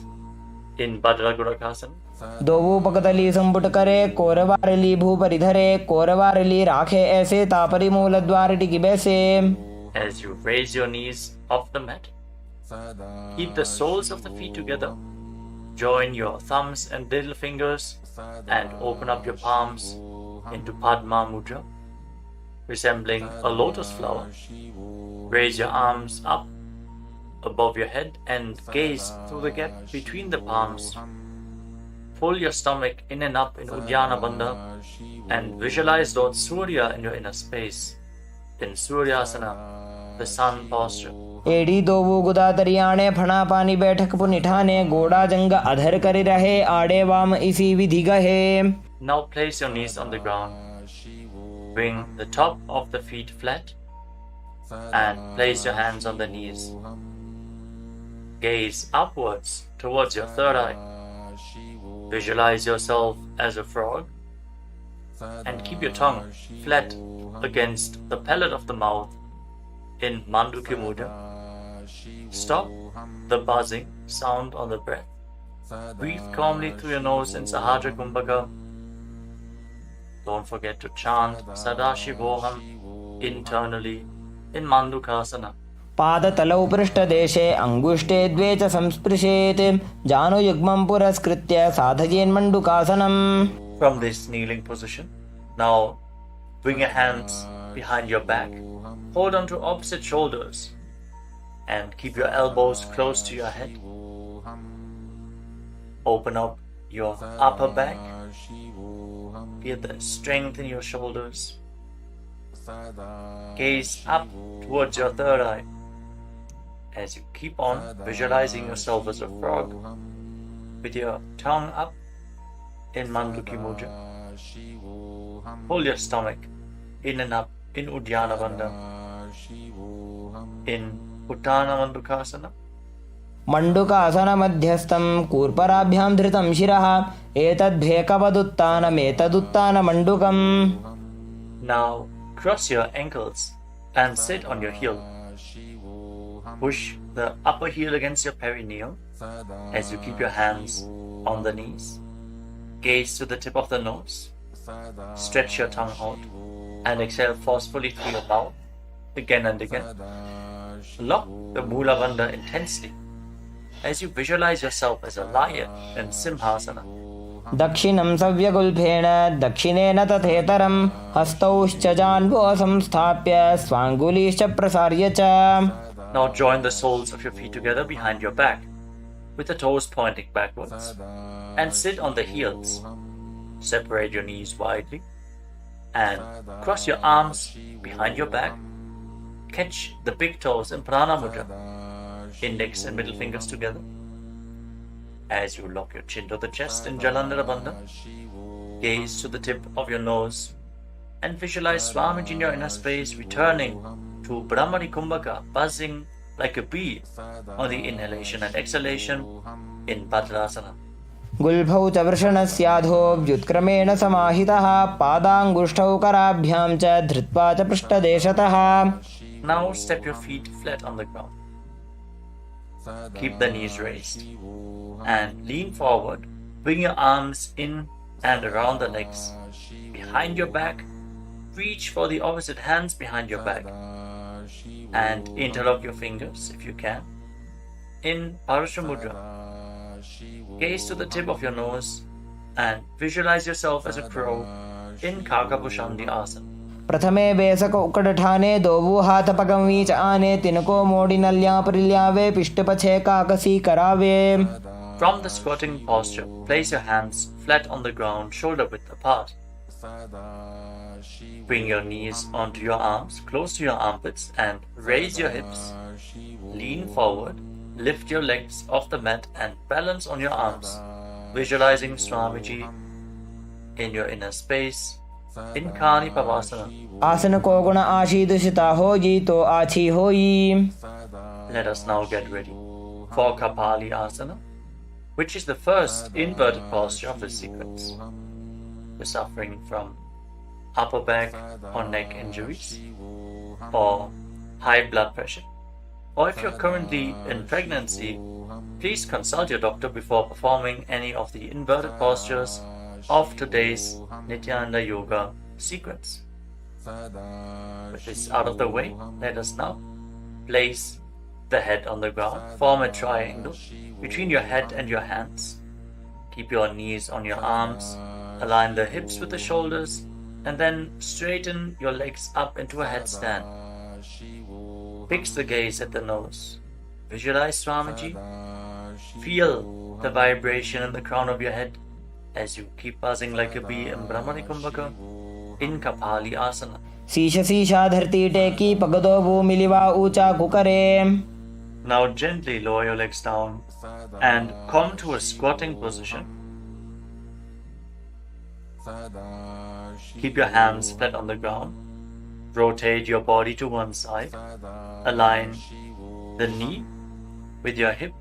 in Bhadragurakasana. दो पकतली संपुट करे कोरवारली भूपरिधरे कोरवारली राखे ऐसे तापरी मूल द्वार टिकी बैसे. As you raise your knees off the mat, keep the soles of the feet together. Join your thumbs and little fingers and open up your palms into Padma Mudra, resembling a lotus flower. Raise your arms up above your head and gaze through the gap between the palms. Pull your stomach in and up in Uddiyana Bandha and visualize Lord Surya in your inner space in Suryasana, the sun posture. एडी दो गुदा तरियाणे फणा पानी बैठक पुनिठाने गोड़ा जंग अधर करी रहे आड़े वाम इसी विधि गहे. Now place your knees on the ground. Bring the top of the feet flat and place your hands on the knees. Gaze upwards towards your third eye. Visualize yourself as a frog and keep your tongue flat against the palate of the mouth in Mandukya Mudra. Stop the buzzing sound on the breath. Breathe calmly through your nose in Sahajra Kumbhaka. Don't forget to chant Sadashivoham internally in Mandukasana. पाद तलौ पृष्ठ देशे अंगुष्ठे द्वे च संस्पृशेत् जानुयुग्मं पुरस्कृत्य साधयेन् मंडुकासनम्. From this kneeling position, now bring your hands behind your back. Hold on to opposite shoulders and keep your elbows close to your head. Open up your upper back. Feel the strength in your shoulders. Gaze up towards your third eye as you keep on visualizing yourself as a frog with your tongue up in Mandukya Mudra. Pull your stomach in and up in Uddiyana Bandha in Uttana Mandukasana. मंडुकासन मध्यस्थं कूर्पराभ्यां धृतं शिरः एतद्भेकवदुत्तानमेतदुत्तान मंडुकम्. Now cross your ankles and sit on your heel. Push the upper heel against your perineum as you keep your hands on the knees. Gaze to the tip of the nose. Stretch your tongue out and exhale forcefully through your mouth again and again. Lock the Mula Bandha intensely as you visualize yourself as a lion in Simhasana. दक्षिणं सव्यगुल्फेन दक्षिणेन तथेतरं हस्तौश्च जान्वो संस्थाप्य स्वाङ्गुलीश्च प्रसार्य च. Now join the soles of your feet together behind your back with the toes pointing backwards and sit on the heels. Separate your knees widely and cross your arms behind your back. Catch the big toes in Prana Mudra, index and middle fingers together. As you lock your chin to the chest in Jalandhara Bandha, gaze to the tip of your nose and visualize Swamiji in your inner space returning to Brahmani Kumbhaka, buzzing like a bee on the inhalation and exhalation in Bhadrasana. गुल्फौ च वृषणस्याधो व्युत्क्रमेण समाहितः पादाङ्गुष्ठौ कराभ्यां च धृत्वा च पृष्ठदेशतः. Now step your feet flat on the ground. Keep the knees raised and lean forward. Bring your arms in and around the legs. Behind your back, reach for the opposite hands behind your back and interlock your fingers if you can in Parasha Mudra. Gaze to the tip of your nose and visualize yourself as a crow in Kakabhushandi Asana. प्रथमे बेसक उकड़ ठाने दोवू हाथ पगम च आने तिनको मोड़ी नल्या परिल्यावे पिष्ट पछे काकसी करावे. From the squatting posture, place your hands flat on the ground, shoulder width apart. Bring your knees onto your arms, close to your armpits, and raise your hips. Lean forward, lift your legs off the mat and balance on your arms, visualizing Swamiji in your inner space, in Kani Pavasana. आसन को गुण आशीदुषिता होई तो आछी होई. Let us now get ready for Kapali Asana, which is the first inverted posture of this sequence. You're suffering from upper back or neck injuries, or high blood pressure, or if you're currently in pregnancy, please consult your doctor before performing any of the inverted postures of today's Nityananda Yoga sequence. With this out of the way, let us now place the head on the ground, form a triangle between your head and your hands. Keep your knees on your arms, align the hips with the shoulders, and then straighten your legs up into a headstand. Fix the gaze at the nose. Visualize Swamiji. Feel the vibration in the crown of your head as you keep buzzing like a bee in Brahmani Kumbhaka in Kapali Asana. शीश शीशा धरती टेकी पगदो भूमिलिवा ऊंचा कुकरे. Now gently lower your legs down and come to a squatting position. Keep your hands flat on the ground. Rotate your body to one side. Align the knee with your hip.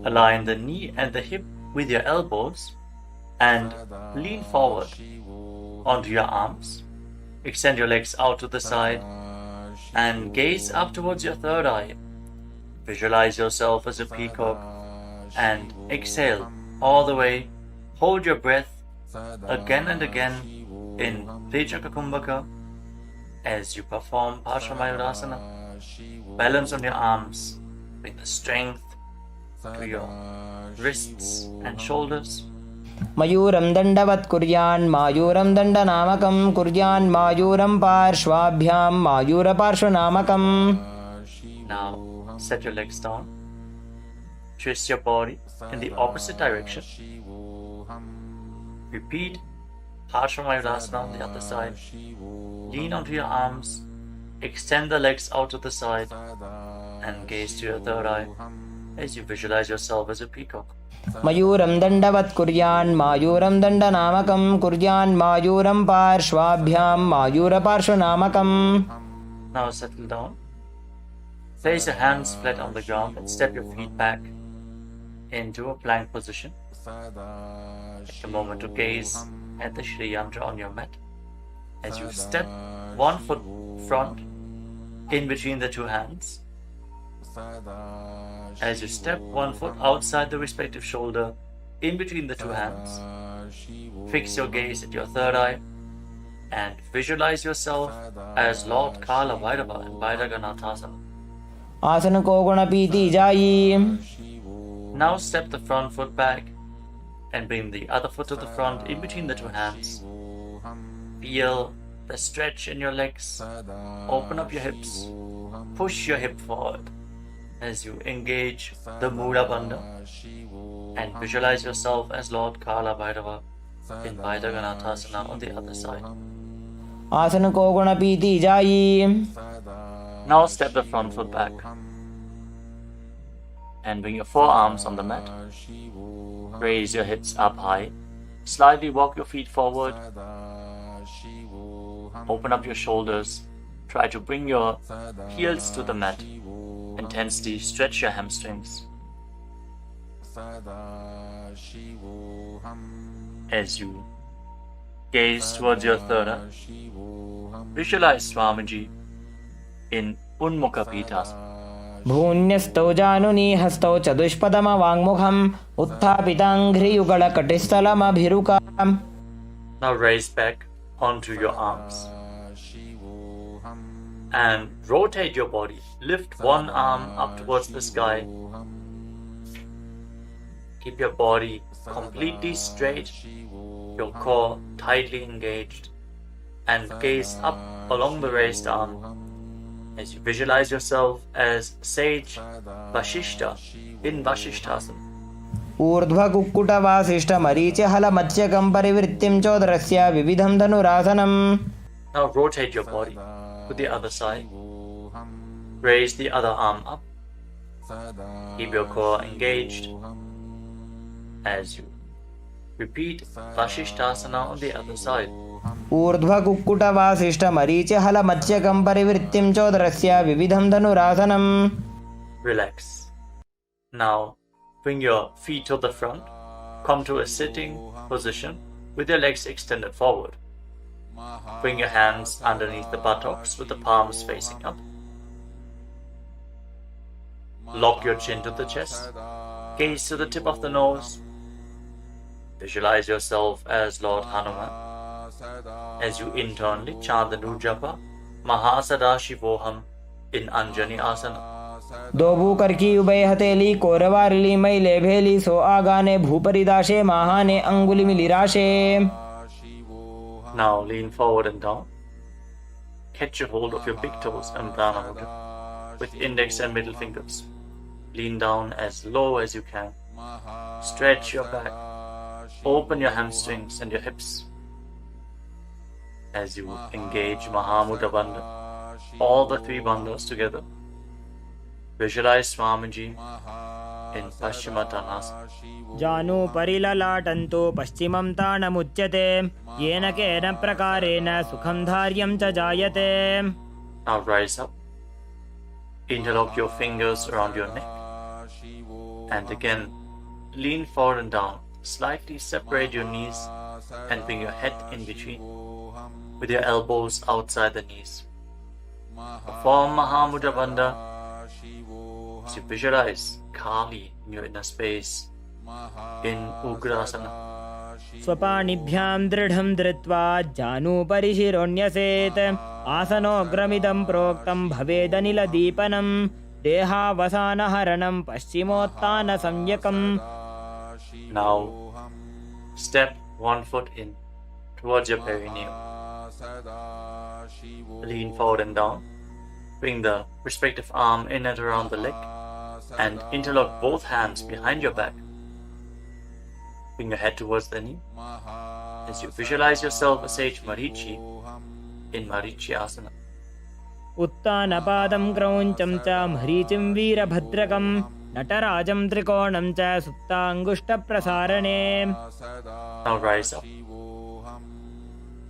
Align the knee and the hip with your elbows and lean forward onto your arms. Extend your legs out to the side and gaze up towards your third eye. Visualize yourself as a peacock and exhale all the way. Hold your breath again and again in Vijaka Kumbhaka as you perform Parsvamayurasana. Balance on your arms. Bring the strength to your wrists and shoulders. मयूरं दण्डवत् कुर्यान् मायूरं दण्डनामकं कुर्यान् मायूरं पार्श्वाभ्यां मायूरपार्श्वनामकम्. Now set your legs down. Twist your body in the opposite direction. Repeat Parsvamayurasana on the other side. Lean onto your arms. Extend the legs out to the side and gaze to your third eye as you visualize yourself as a peacock. मयूरं दण्डवत् कुर्यान् मायूरं दण्डनामकं कुर्यान् मायूरं पार्श्वाभ्यां मायूरपार्श्वनामकम्. Now settle down. Place your hands flat on the ground and step your feet back into a plank position. Take a moment to gaze at the Shri Yantra on your mat. As you step one foot front in between the two hands. As you step one foot outside the respective shoulder in between the two hands. Fix your gaze at your third eye and visualize yourself as Lord Kala Bhairava in Bhairaganathasana. आसन को गुण पीती जाई. Now step the front foot back and bring the other foot to the front in between the two hands. Feel the stretch in your legs. Open up your hips. Push your hip forward as you engage the Mula Bandha and visualize yourself as Lord Kala Bhairava in Bhairaganathasana on the other side. आसन को गुण पीती जाई. Now step the front foot back and bring your forearms on the mat. Raise your hips up high. Slightly walk your feet forward. Open up your shoulders. Try to bring your heels to the mat. Intensely stretch your hamstrings. As you gaze towards your third eye, visualize Swamiji in Unmukha Pitasana. भून्यस्तौ जानुनी हस्तौ चतुष्पदमवाङ्मुखम् उत्थापिताङ्घ्रियुगलकटिस्थलमभिरुकाम्. Now raise back onto your arms and rotate your body. Lift one arm up towards the sky. Keep your body completely straight your core tightly engaged, and gaze up along the raised arm as you visualize yourself as sage Vashishta in Vashishthasana. ऊर्ध्वकुक्कुटवासिष्ठमरीचिहलमत्स्यकं परिवृत्तिं चोदरस्य विविधं धनुरासनम्. Now rotate your body to the other side. Raise the other arm up. Keep your core engaged as you repeat Vashishthasana on the other side. ऊर्ध्वकुक्कुटवासिष्ठमरीचिहलमत्स्यकं परिवृत्तिं चोदरस्य विविधं धनुरासनम्. Relax. Now bring your feet to the front. Come to a sitting position with your legs extended forward. Bring your hands underneath the buttocks with the palms facing up. Lock your chin to the chest. Gaze to the tip of the nose. Visualize yourself as Lord Hanuman as you internally chant the Nujapa Mahasada Shivoham in Anjani Asana. दोबू करकी उभय हथेली कोरवारली मैले भेली सो आगाने भूपरिदाशे महाने अंगुली मिलिराशे. Now lean forward and down. Catch a hold of your big toes and Prana Mudra with index and middle fingers. Lean down as low as you can. Stretch your back. Open your hamstrings and your hips as you engage Mahamudra Bandha, all the three bandhas together. Visualize Swamiji in Paschimottanasana. जानु परिललाटन्तो पश्चिमं ताणमुच्यते येन केन प्रकारेण सुखं धार्यं च जायते. Now rise up. Interlock your fingers around your neck. And again, lean forward and down. Slightly separate your knees and bring your head in between with your elbows outside the knees. Perform Mahamudra Bandha. So visualize Kali in your inner space in Ugrasana. स्वपाणिभ्यां दृढं धृत्वा जानुपरि शिरोन्यसेत् आसनोग्रमिदं प्रोक्तं भवेदनिलदीपनं देहावसानहरणं पश्चिमोत्तानसंज्ञकम्. Now step one foot in towards your perineum. Lean forward and down. Bring the respective arm in and around the leg and interlock both hands behind your back. Bring your head towards the knee as you visualize yourself as sage Marichi in Marichi Asana. उत्तानपादं क्रौञ्चं च मरीचिं वीरभद्रकं नटराजं त्रिकोणं च सुप्ताङ्गुष्ठप्रसारणे. Now rise up.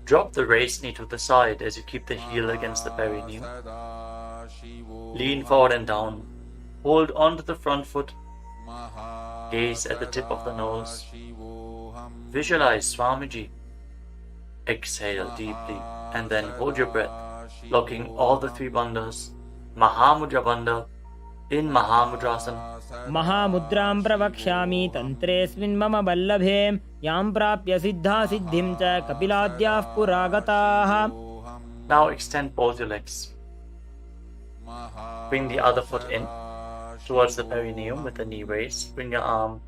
Drop the raised knee to the side as you keep the heel against the perineum. Lean forward and down. Hold on to the front foot. Gaze at the tip of the nose. Visualize Swamiji. Exhale deeply and then hold your breath, locking all the three bandhas. Mahamudra Bandha in Mahamudrasana. महामुद्रां प्रवक्ष्यामि तन्त्रेऽस्मिन् मम वल्लभे यां प्राप्य सिद्धा सिद्धिं च कपिलाद्याः पुरागताः. Now extend both your legs. Bring the other foot in towards the perineum with the knee raised. Bring your arm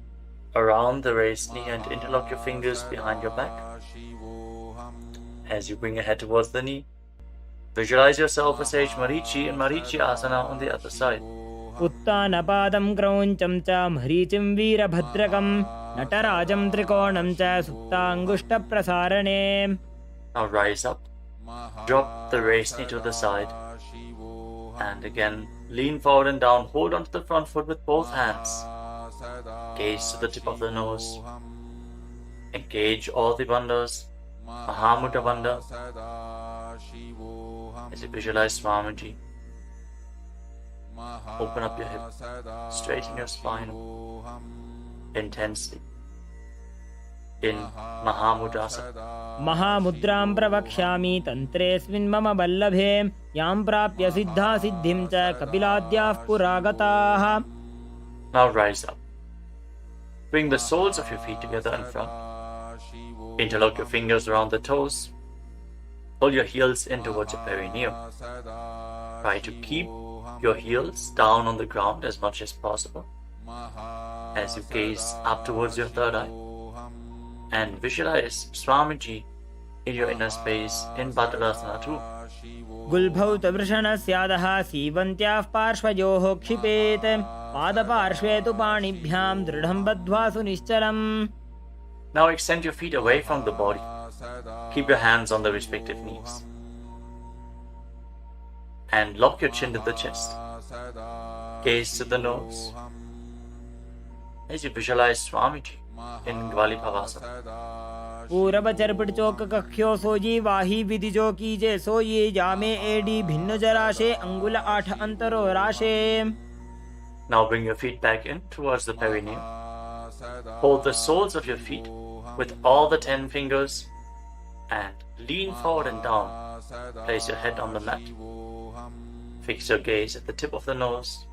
around the raised knee and interlock your fingers behind your back. As you bring your head towards the knee, visualize yourself as sage Marichi in Marichi Asana on the other side. उत्तानपादं क्रौञ्चं च मरीचिं वीरभद्रकं नटराजं त्रिकोणं च सुप्ताङ्गुष्ठप्रसारणे. Now rise up. Drop the raised knee to the side. And again, lean forward and down. Hold onto the front foot with both hands. Gaze to the tip of the nose. Engage all the bandhas. Mahamudra Bandha. As you visualize Swamiji. Open up your hip. Straighten your spine. Intensely. In Mahamudrasana. महामुद्रां प्रवक्ष्यामि तन्त्रेऽस्मिन् मम वल्लभे यां प्राप्य सिद्धा सिद्धिं च कपिलाद्याः पुरागताः. Now rise up. Bring the soles of your feet together in front. Interlock your fingers around the toes. Pull your heels in towards your perineum. Try to keep your heels down on the ground as much as possible. As you gaze up towards your third eye. and visualize Swamiji in your inner space in Padadasana too. गुल्भौ तवृषणस्यादः सीवन्त्याः पार्श्वयोः क्षिपेत् पादपार्श्वे तु पाणिभ्यां दृढं बद्ध्वा सुनिश्चलम्. Now extend your feet away from the body. Keep your hands on the respective knees. And lock your chin to the chest. Gaze to the nose. As you visualize Swamiji in Gvalibhavasana. पूरब चरपट चौक कख्यो सोजी वाही विधि जो कीजे सोई जामे AD भिन्न जराशे अंगुल 8 अंतरो राशे. Now bring your feet back in towards the perineum. Hold the soles of your feet with all the 10 fingers and lean forward and down. Place your head on the mat. Fix your gaze at the tip of the nose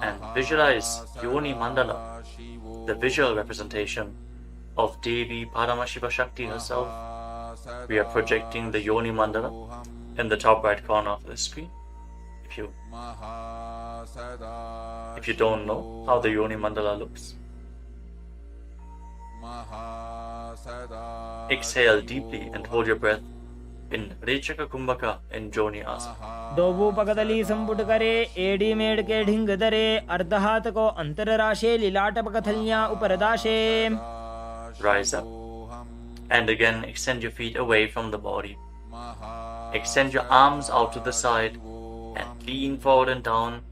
and visualize Yoni Mandala, the visual representation of Devi Paramashiva Shakti herself. We are projecting the Yoni Mandala in the top right corner of the screen. If you don't know how the Yoni Mandala looks, exhale deeply and hold your breath in Rechaka Kumbhaka in Joni Asana. दोबू पगदली संपुट करे AD made के ढिंग दरे अर्धहात को अंतर राशे लीलाट पकथलियां उपरदाशे. Rise up and again extend your feet away from the body. Extend your arms out to the side and lean forward and down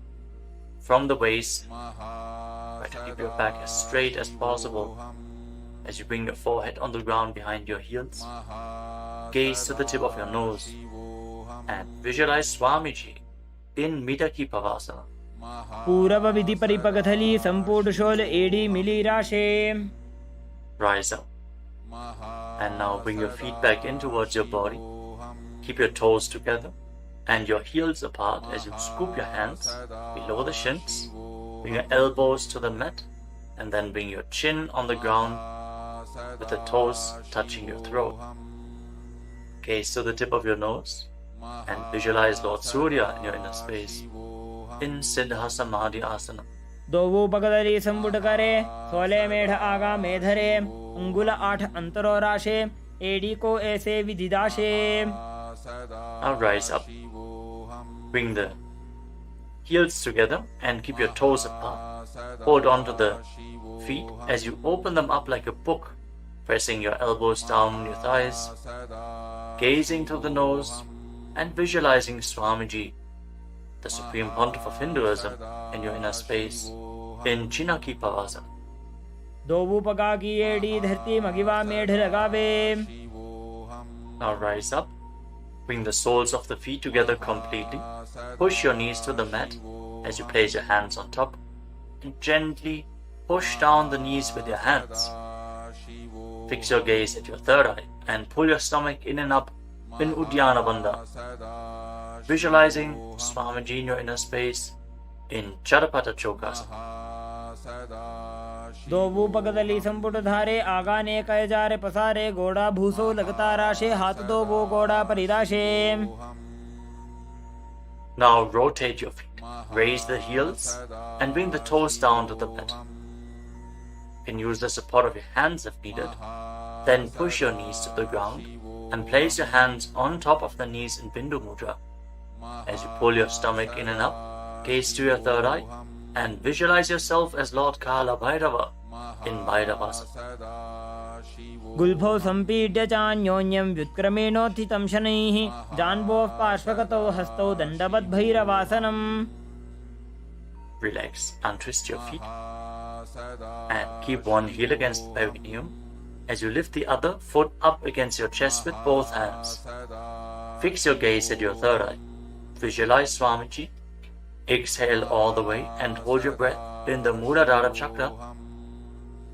from the waist. Try to keep your back as straight as possible as you bring your forehead on the ground behind your heels. Gaze to the tip of your nose and visualize Swamiji in Midaki Pavasana. पूरब विधि परिपगथली संपूर्ण शोल एडी मिली राशे. Rise up and now bring your feet back in towards your body. Keep your toes together and your heels apart as you scoop your hands below the shins. Bring your elbows to the mat and then bring your chin on the ground with the toes touching your throat. Gaze to the tip of your nose and visualize Lord Surya in your inner space in Siddha Samadhi Asana. दोवू पगदली संपुट करे 16 मेढ़ आगा मेधरे अंगुल 8 अंतरो राशे AD को ऐसे विधिदाशे. Now rise up. Bring the heels together and keep your toes apart. Hold on to the feet as you open them up like a book, pressing your elbows down on your thighs, gazing through the nose and visualizing Swamiji, the Supreme Pontiff of Hinduism, in your inner space in Chinaki Pavasana. दोवू पगा की AD धरती मगिवा मेढ़ लगावे. Now rise up. Bring the soles of the feet together completely. Push your knees to the mat as you place your hands on top and gently push down the knees with your hands. Fix your gaze at your third eye and pull your stomach in and up in Uddiyana Bandha. Visualizing Swamiji in your inner space in Charapata Chokasana. दोवू पगदली संपुट धारे आगा ने कय जारे पसारे गोड़ा भूसो लगता राशे हाथ दो वो गोड़ा परिदाशे. Now rotate your feet, raise the heels and bring the toes down to the mat. You can use the support of your hands if needed. Then push your knees to the ground and place your hands on top of the knees in Bindu Mudra. As you pull your stomach in and up, gaze to your third eye and visualize yourself as Lord Kala Bhairava in Bhairavasana. गुल्फौ संपीड्य चान्योन्यं व्युत्क्रमेणोत्थितं शनैः जान्वोः पार्श्वगतौ हस्तौ दण्डवद् भैरवासनम्. Relax, untwist your feet and keep one heel against the perineum as you lift the other foot up against your chest with both hands. Fix your gaze at your third eye. Visualize Swamiji. Exhale all the way and hold your breath in the Muladhara chakra.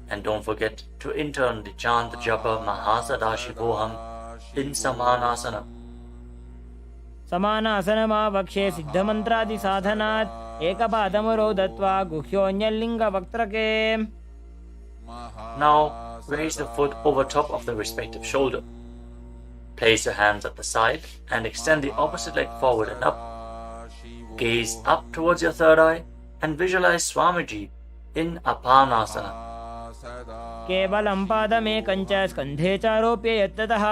And don't forget to intern the chant japa Mahasadashivoham in Samanasana. समानासनमा वक्षे सिद्धमन्त्रादि साधनात् एकपादमरो दत्वा गुह्योऽन्यलिङ्ग वक्त्रके. Now raise the foot over top of the respective shoulder. Place your hands at the side and extend the opposite leg forward and up. Gaze up towards your third eye and visualize Swamiji in Apanasana. केवलं पादमेकं च स्कन्धे च आरोप्य यत्ततः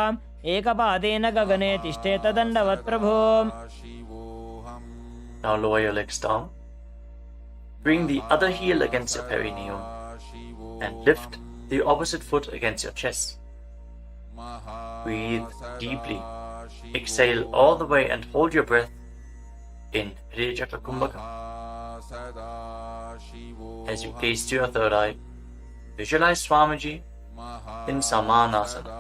एकपादेन गगने तिष्ठेत दण्डवत् प्रभो. Now lower your legs down. Bring the other heel against your perineum and lift the opposite foot against your chest. Breathe deeply. Exhale all the way and hold your breath in Hriya Chakra Kumbhaka. As you gaze to your third eye, visualize Swamiji in Samanasana.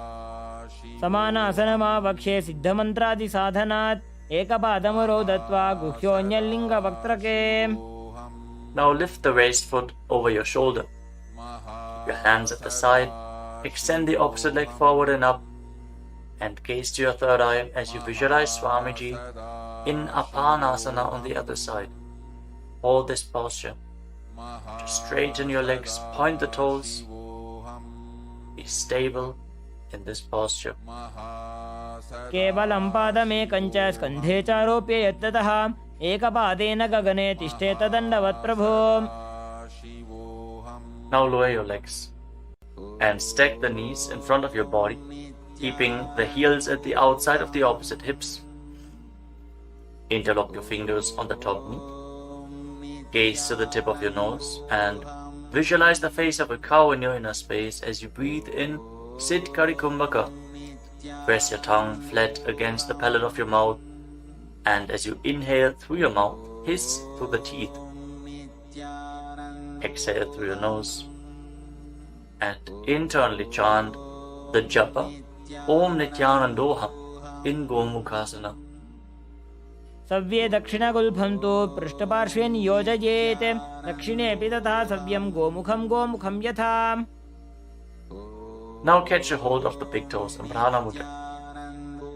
समानासनमावक्ष्ये सिद्धमन्त्रादिसाधनात् एकपादमरो दत्वा गुह्योऽन्यलिङ्गवक्त्रके. Now lift the raised foot over your shoulder. Your hands at the side. Extend the opposite leg forward and up. And gaze to your third eye as you visualize Swamiji in Apanasana on the other side. Hold this posture. Just straighten your legs, point the toes. Be stable in this posture. केवलं पादमेकं च स्कन्धे च आरोप्य यत्ततः एकपादेन गगने तिष्ठेत दण्डवत् प्रभो. Now lower your legs and stack the knees in front of your body, keeping the heels at the outside of the opposite hips. Interlock your fingers on the top knee. Gaze to the tip of your nose and visualize the face of a cow in your inner space as you breathe in Siddh Kari Kumbhaka. Press your tongue flat against the palate of your mouth, and as you inhale through your mouth, hiss through the teeth. Exhale through your nose and internally chant the japa Om Nityanandoham in Gomukhasana. सव्ये दक्षिणगुल्फं तु पृष्ठपार्श्वे नियोजयेत्. दक्षिणेऽपि तथा सव्यं गोमुखं गोमुखं यथा. Now catch a hold of the big toes in Prana Mudra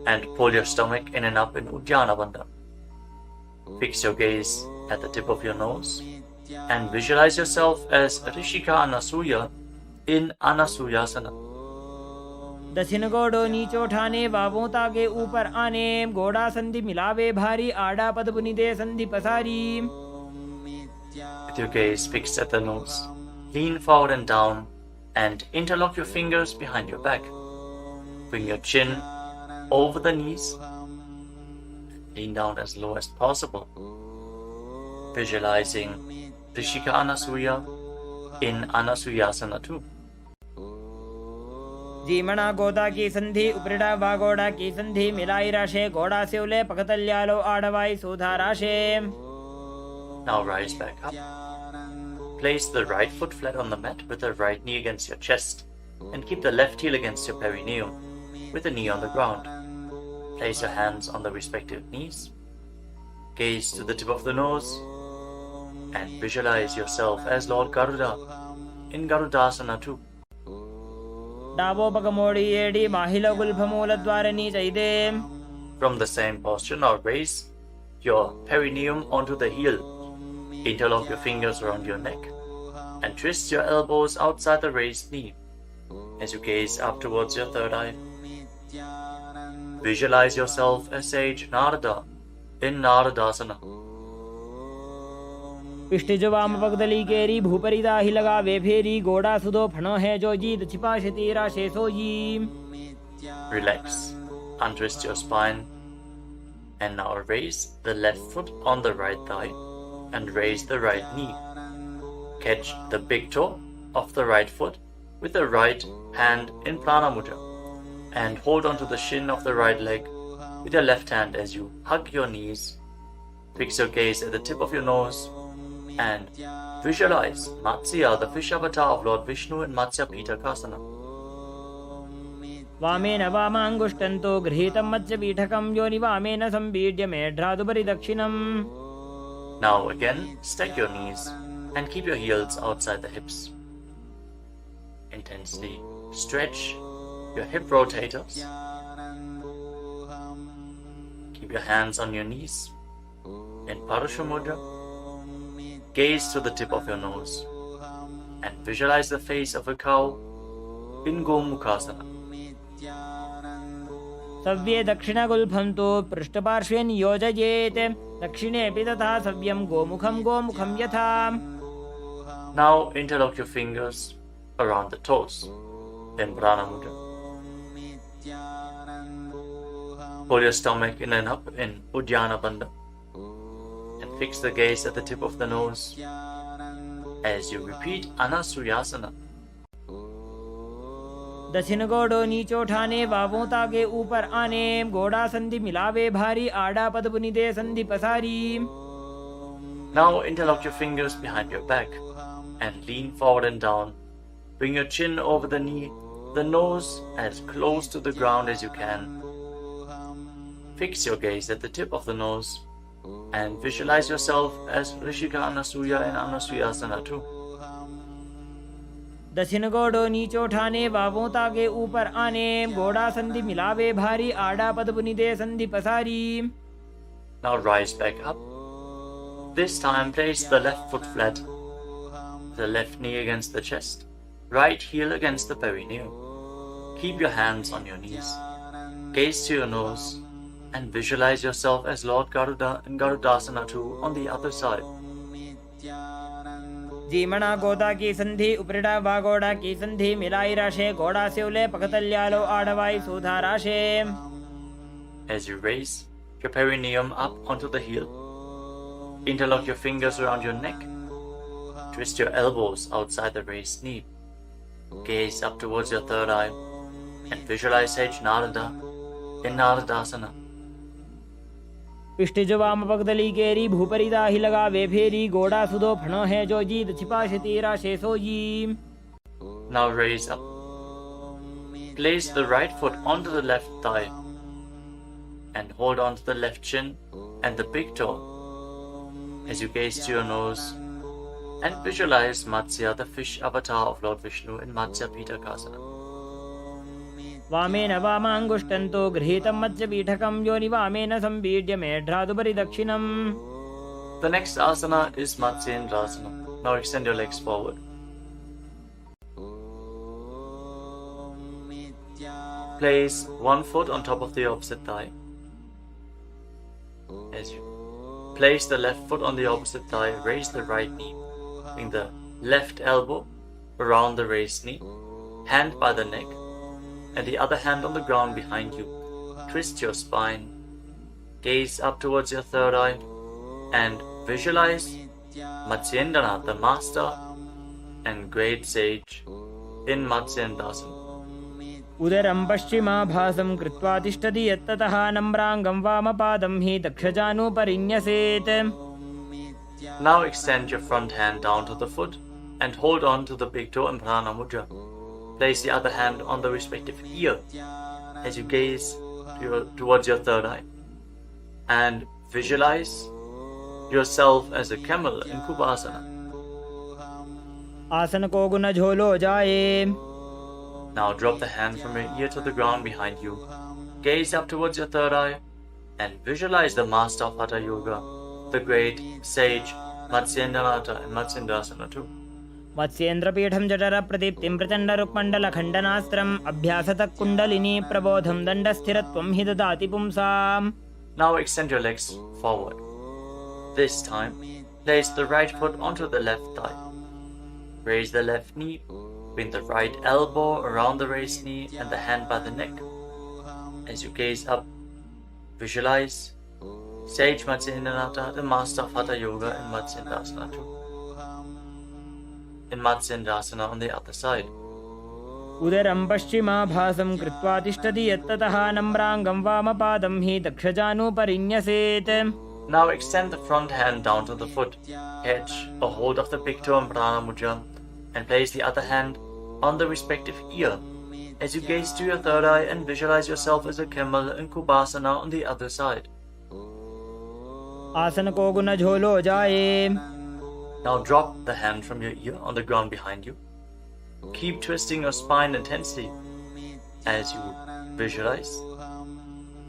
and pull your stomach in and up in Uddiyana Bandha. Fix your gaze at the tip of your nose and visualize yourself as Rishika Anasuya in Anasuyasana. दक्षिण गोड़ो नीचो ठाने बाबों ताके ऊपर आने. गोड़ा संधि मिलावे भारी आड़ा पद बुनिदे संधि पसारी. With your gaze fixed at the nose, lean forward and down and interlock your fingers behind your back. Bring your chin over the knees. Lean down as low as possible. Visualizing Rishika Anasuya in Anasuyasana too. जीमणा गोदा की संधि उपरिड़ा वागोड़ा की संधि मिलाई राशे. गोड़ा से उले पकतल्यालो आड़वाई सुधा राशे. Now rise back up. Place the right foot flat on the mat with the right knee against your chest and keep the left heel against your perineum with the knee on the ground. Place your hands on the respective knees. Gaze to the tip of the nose and visualize yourself as Lord Garuda in Garudasana too. डाबो पगमोड़ी एडी माहिल गुल्फमूल द्वारनी चैदे. From the same posture, now raise your perineum onto the heel. Interlock your fingers around your neck and twist your elbows outside the raised knee. As you gaze up towards your third eye, visualize yourself as sage Narada in Naradasana. पिष्टिज वाम पगदली केरी भूपरिदा ही लगा वे फेरी. गोड़ा सुदो फणो है जो जीत छिपा शतीरा शेषो जी. Relax, untwist your spine and now raise the left foot on the right thigh and raise the right knee. Catch the big toe of the right foot with the right hand in Prana Mudra and hold onto the shin of the right leg with your left hand as you hug your knees. Fix your gaze at the tip of your nose and visualize Matsya, the fish avatar of Lord Vishnu in Matsya Pitakasana. वामेन वामाङ्गुष्टन्तो गृहीतं मत्स्यपीठकं योनि वामेन संपीड्य मेढ्रादुपरि दक्षिणम्. Now again, stack your knees and keep your heels outside the hips. Intensely stretch your hip rotators. Keep your hands on your knees in Parusha Mudra. Gaze to the tip of your nose and visualize the face of a cow in Gomukhasana. सव्ये दक्षिणगुल्फं तु पृष्ठपार्श्वे नियोजयेत्. दक्षिणेऽपि तथा सव्यं गोमुखं गोमुखं यथा. Now interlock your fingers around the toes in Prana Mudra. Pull your stomach in and up in Uddiyana Bandha and fix the gaze at the tip of the nose as you repeat Anasuyasana. दक्षिण गोड़ो नीचो ठाने बाबों ताके ऊपर आने गोड़ा संधि मिलावे भारी आड़ा पद बुनी दे संधि पसारी. Now interlock your fingers behind your back and lean forward and down. Bring your chin over the knee, the nose as close to the ground as you can. Fix your gaze at the tip of the nose and visualize yourself as Rishika Anasuya in Anasuyasana too. दक्षिण गोड़ो नीचो ठाने बाबों ताके ऊपर आने गोड़ा संधि मिलावे भारी आड़ा पद बुनी दे संधि पसारी. Now rise back up. This time place the left foot flat, the left knee against the chest, right heel against the perineum. Keep your hands on your knees. Gaze to your nose and visualize yourself as Lord Garuda in Garudasana too on the other side. जीमणा गोदा की संधि उपरिड़ा बागोड़ा की संधि मिलाई राशे गोड़ा सेवले पकतल्यालो आड़वाई सोधा राशे. As you raise your perineum up onto the heel, interlock your fingers around your neck. Twist your elbows outside the raised knee. Gaze up towards your third eye and visualize Sage Narada in Naradasana. पिष्टिज वाम पगदली केरी भूपरिदा ही लगा वे फेरी गोड़ा सुदो फणो है जो जीत छिपा शतीरा शेषो जी. Now raise up. Place the right foot onto the left thigh and hold on to the left chin and the big toe as you gaze to your nose and visualize Matsya, the fish avatar of Lord Vishnu in Matsya Pitakasana. वामेन वामांगुष्टन्तो गृहीतं मत्स्य पीठकं योनि वामेन संपीड्य मेढ्रादुपरि दक्षिणम्. The next asana is Matsyendrasana. Now extend your legs forward. Place one foot on top of the opposite thigh. As you place the left foot on the opposite thigh, raise the right knee. Bring the left elbow around the raised knee, hand by the neck, and the other hand on the ground behind you. Twist your spine. Gaze up towards your third eye and visualize Matsyendranath, the master and great sage in Matsyendrasana. उदरं पश्चिमाभासं कृत्वा तिष्ठति यत्ततः नम्राङ्गं वामपादं हि दक्षजानुपरिन्यसेत्. Now extend your front hand down to the foot and hold on to the big toe in Prana Mudra. Place the other hand on the respective ear as you gaze towards your third eye and visualize yourself as a camel in Kubasana. आसन को गुण झोलो जाए. Now drop the hand from your ear to the ground behind you. Gaze up towards your third eye and visualize the master of Hatha Yoga, the great sage Matsyendranath in Matsyendrasana too. मत्स्येन्द्रपीठं जठर प्रदीप्तिं प्रचण्ड रुक्मण्डल खण्डनास्त्रम् अभ्यासतः कुण्डलिनी प्रबोधं दण्डस्थिरत्वं हि ददाति पुंसाम्. Now extend your legs forward. This time, place the right foot onto the left thigh. Raise the left knee, bring the right elbow around the raised knee and the hand by the neck. As you gaze up, visualize Sage Matsyendranath, the master of Hatha Yoga in Matsyendrasana too. In Matsyendrasana on the other side. उदरं पश्चिमाभासं कृत्वा तिष्ठति यत्ततः नम्राङ्गं वामपादं हि दक्षजानुपरिन्यसेत्. Now extend the front hand down to the foot, catch a hold of the big toe in Prana Mudra, and place the other hand on the respective ear as you gaze to your third eye and visualize yourself as a camel in Kubasana on the other side. आसन को गुण झोलो जाए. Now drop the hand from your ear on the ground behind you. Keep twisting your spine intensely as you visualize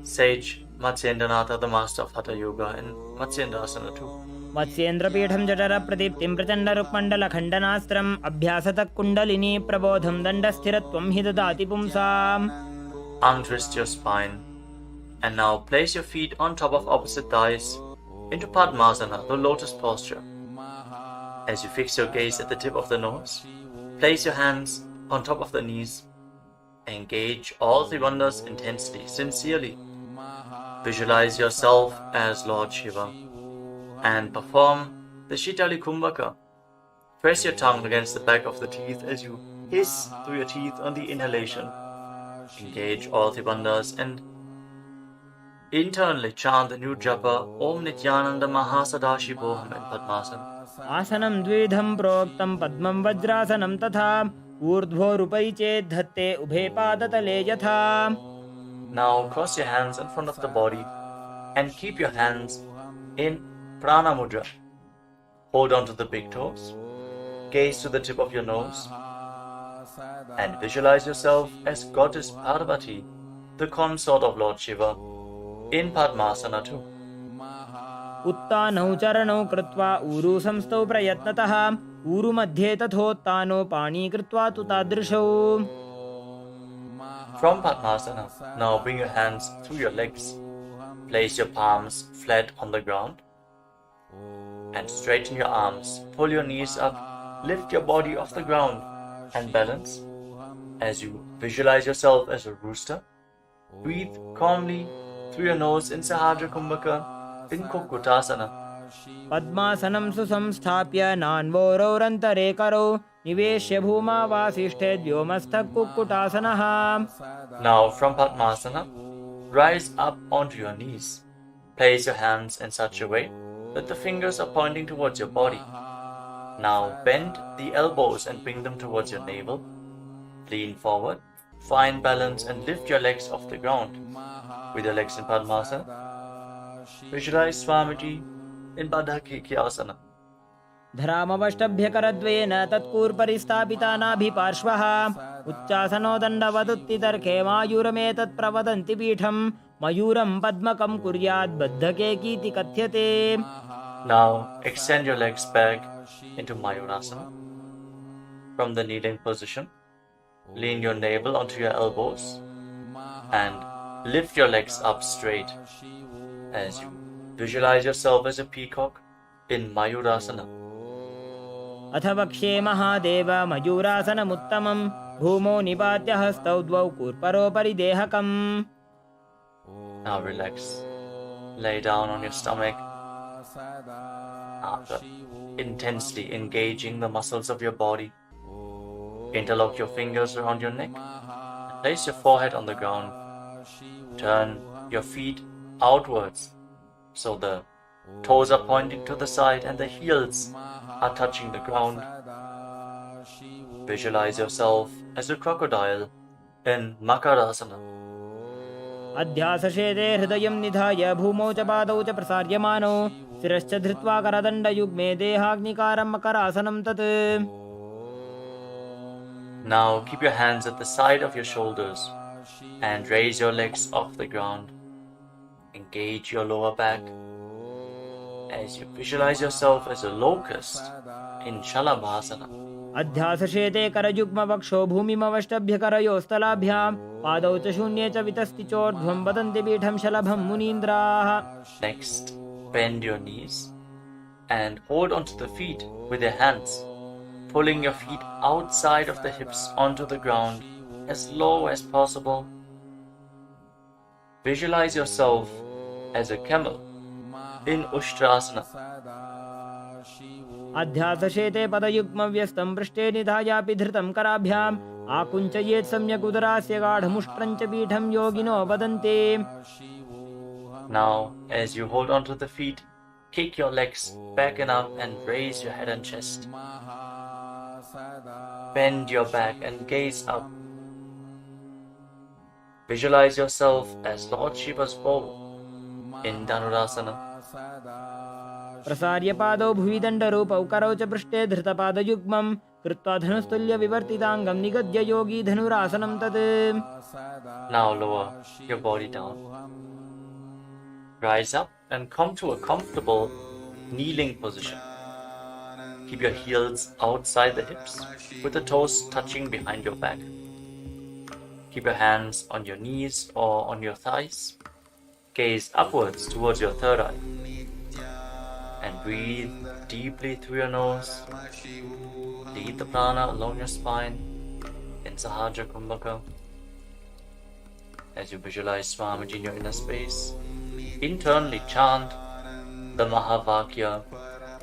Sage Matsyendranath, the master of Hatha Yoga in Matsyendrasana too. मत्स्येन्द्रपीठं जठर प्रदीप्तिं प्रचण्ड रुक्मण्डल खण्डनास्त्रम् अभ्यासतः कुण्डलिनी प्रबोधं दण्डस्थिरत्वं हि ददाति पुंसाम्. Untwist your spine and now place your feet on top of opposite thighs into Padmasana, the lotus posture. As you fix your gaze at the tip of the nose, Place your hands on top of the knees. Engage all three wonders intensely, sincerely. Visualize yourself as Lord Shiva and perform the Shitali Kumbhaka. Press your tongue against the back of the teeth as you hiss through your teeth on the inhalation. Engage all three bandhas and internally chant the new japa Om Nityananda Mahasadashivoham in Padmasana. आसनं द्विधं प्रोक्तं पद्मं वज्रासनं तथा ऊर्ध्वोरुपै चेद्धत्ते उभे पादतले यथा. Now cross your hands in front of the body and keep your hands in Prana Mudra. Hold on to the big toes. Gaze to the tip of your nose and visualize yourself as Goddess Parvati, the consort of Lord Shiva, in Padmasana too. उत्तानौ चरणौ कृत्वा ऊरु संस्थौ प्रयत्नतः ऊरु मध्ये तथोत्तानो पाणी कृत्वा तु तादृशौ. From Padmasana, now bring your hands through your legs. Place your palms flat on the ground and straighten your arms. Pull your knees up, lift your body off the ground and balance as you visualize yourself as a rooster. Breathe calmly through your nose in Sahadra Kumbhaka in Kukutasana. पद्मासनं सुसंस्थाप्य नान्वोरौरन्तरे करौ निवेश्य भूमा वासिष्ठे व्योमस्थः कुक्कुटासनः. Now from Padmasana, rise up onto your knees. Place your hands in such a way that the fingers are pointing towards your body. Now bend the elbows and bring them towards your navel. Lean forward, find balance and lift your legs off the ground. With your legs in Padmasana, visualize Swamiji in Baddhakikyasana. धरामवष्टभ्यकरद्वयेन तत्कूर्परिस्थापिता नाभिपार्श्वः उच्चासनो दण्डवदुत्तितर्के मायूरमेतत् प्रवदन्ति पीठं मयूरं पद्मकं कुर्याद् बद्धकेकीति कथ्यते. Now extend your legs back into Mayurasana. From the kneeling position, lean your navel onto your elbows and lift your legs up straight as you visualize yourself as a peacock in Mayurasana. अथ वक्ष्ये महादेव मयूरासनमुत्तमं भूमौ निपात्य हस्तौ द्वौ कूर्परोपरि देहकम्. Now relax. Lay down on your stomach after intensely engaging the muscles of your body. Interlock your fingers around your neck. Place your forehead on the ground. Turn your feet outwards so the toes are pointing to the side and the heels are touching the ground. Visualize yourself as a crocodile in Makarasana. अध्यासशेते हृदयं निधाय भूमौ च पादौ च प्रसार्यमानौ शिरश्च धृत्वा करदण्डयुग्मे देहाग्निकारं मकरासनं तत्. Now keep your hands at the side of your shoulders and raise your legs off the ground. Engage your lower back as you visualize yourself as a locust in Shalabhasana. अध्यासशेते करयुग्मवक्षो भूमिमवष्टभ्यकरयोस्तलाभ्यां पादौ च शून्ये च वितस्ति चोर्ध्वं वदन्ति पीठं शलभं मुनीन्द्राः. Next, bend your knees and hold onto the feet with your hands, pulling your feet outside of the hips onto the ground as low as possible. Visualize yourself as a camel in Ushtrasana. अध्यासशेते पदयुग्मव्यस्तं पृष्ठे निधायापि धृतं कराभ्याम् आकुञ्चयेत् सम्यक् उदरास्य गाढमुष्ट्रं च पीठं योगिनो वदन्ति. Now, as you hold onto the feet, kick your legs back and up and raise your head and chest. Bend your back and gaze up. Visualize yourself as Lord Shiva's bow in Dhanurasana. प्रसार्य पादौ भुवि दण्डरूपौ करौ च पृष्ठे धृतपादयुग्मं कृत्वा धनुस्तुल्य विवर्तिताङ्गं निगद्य योगी धनुरासनं तत्. Now lower your body down. Rise up and come to a comfortable kneeling position. Keep your heels outside the hips with the toes touching behind your back. Keep your hands on your knees or on your thighs. Gaze upwards towards your third eye and Breathe deeply through your nose. Lead the prana along your spine in Sahaja Kumbhaka. As you visualize Swamiji in your inner space, internally chant the Mahavakya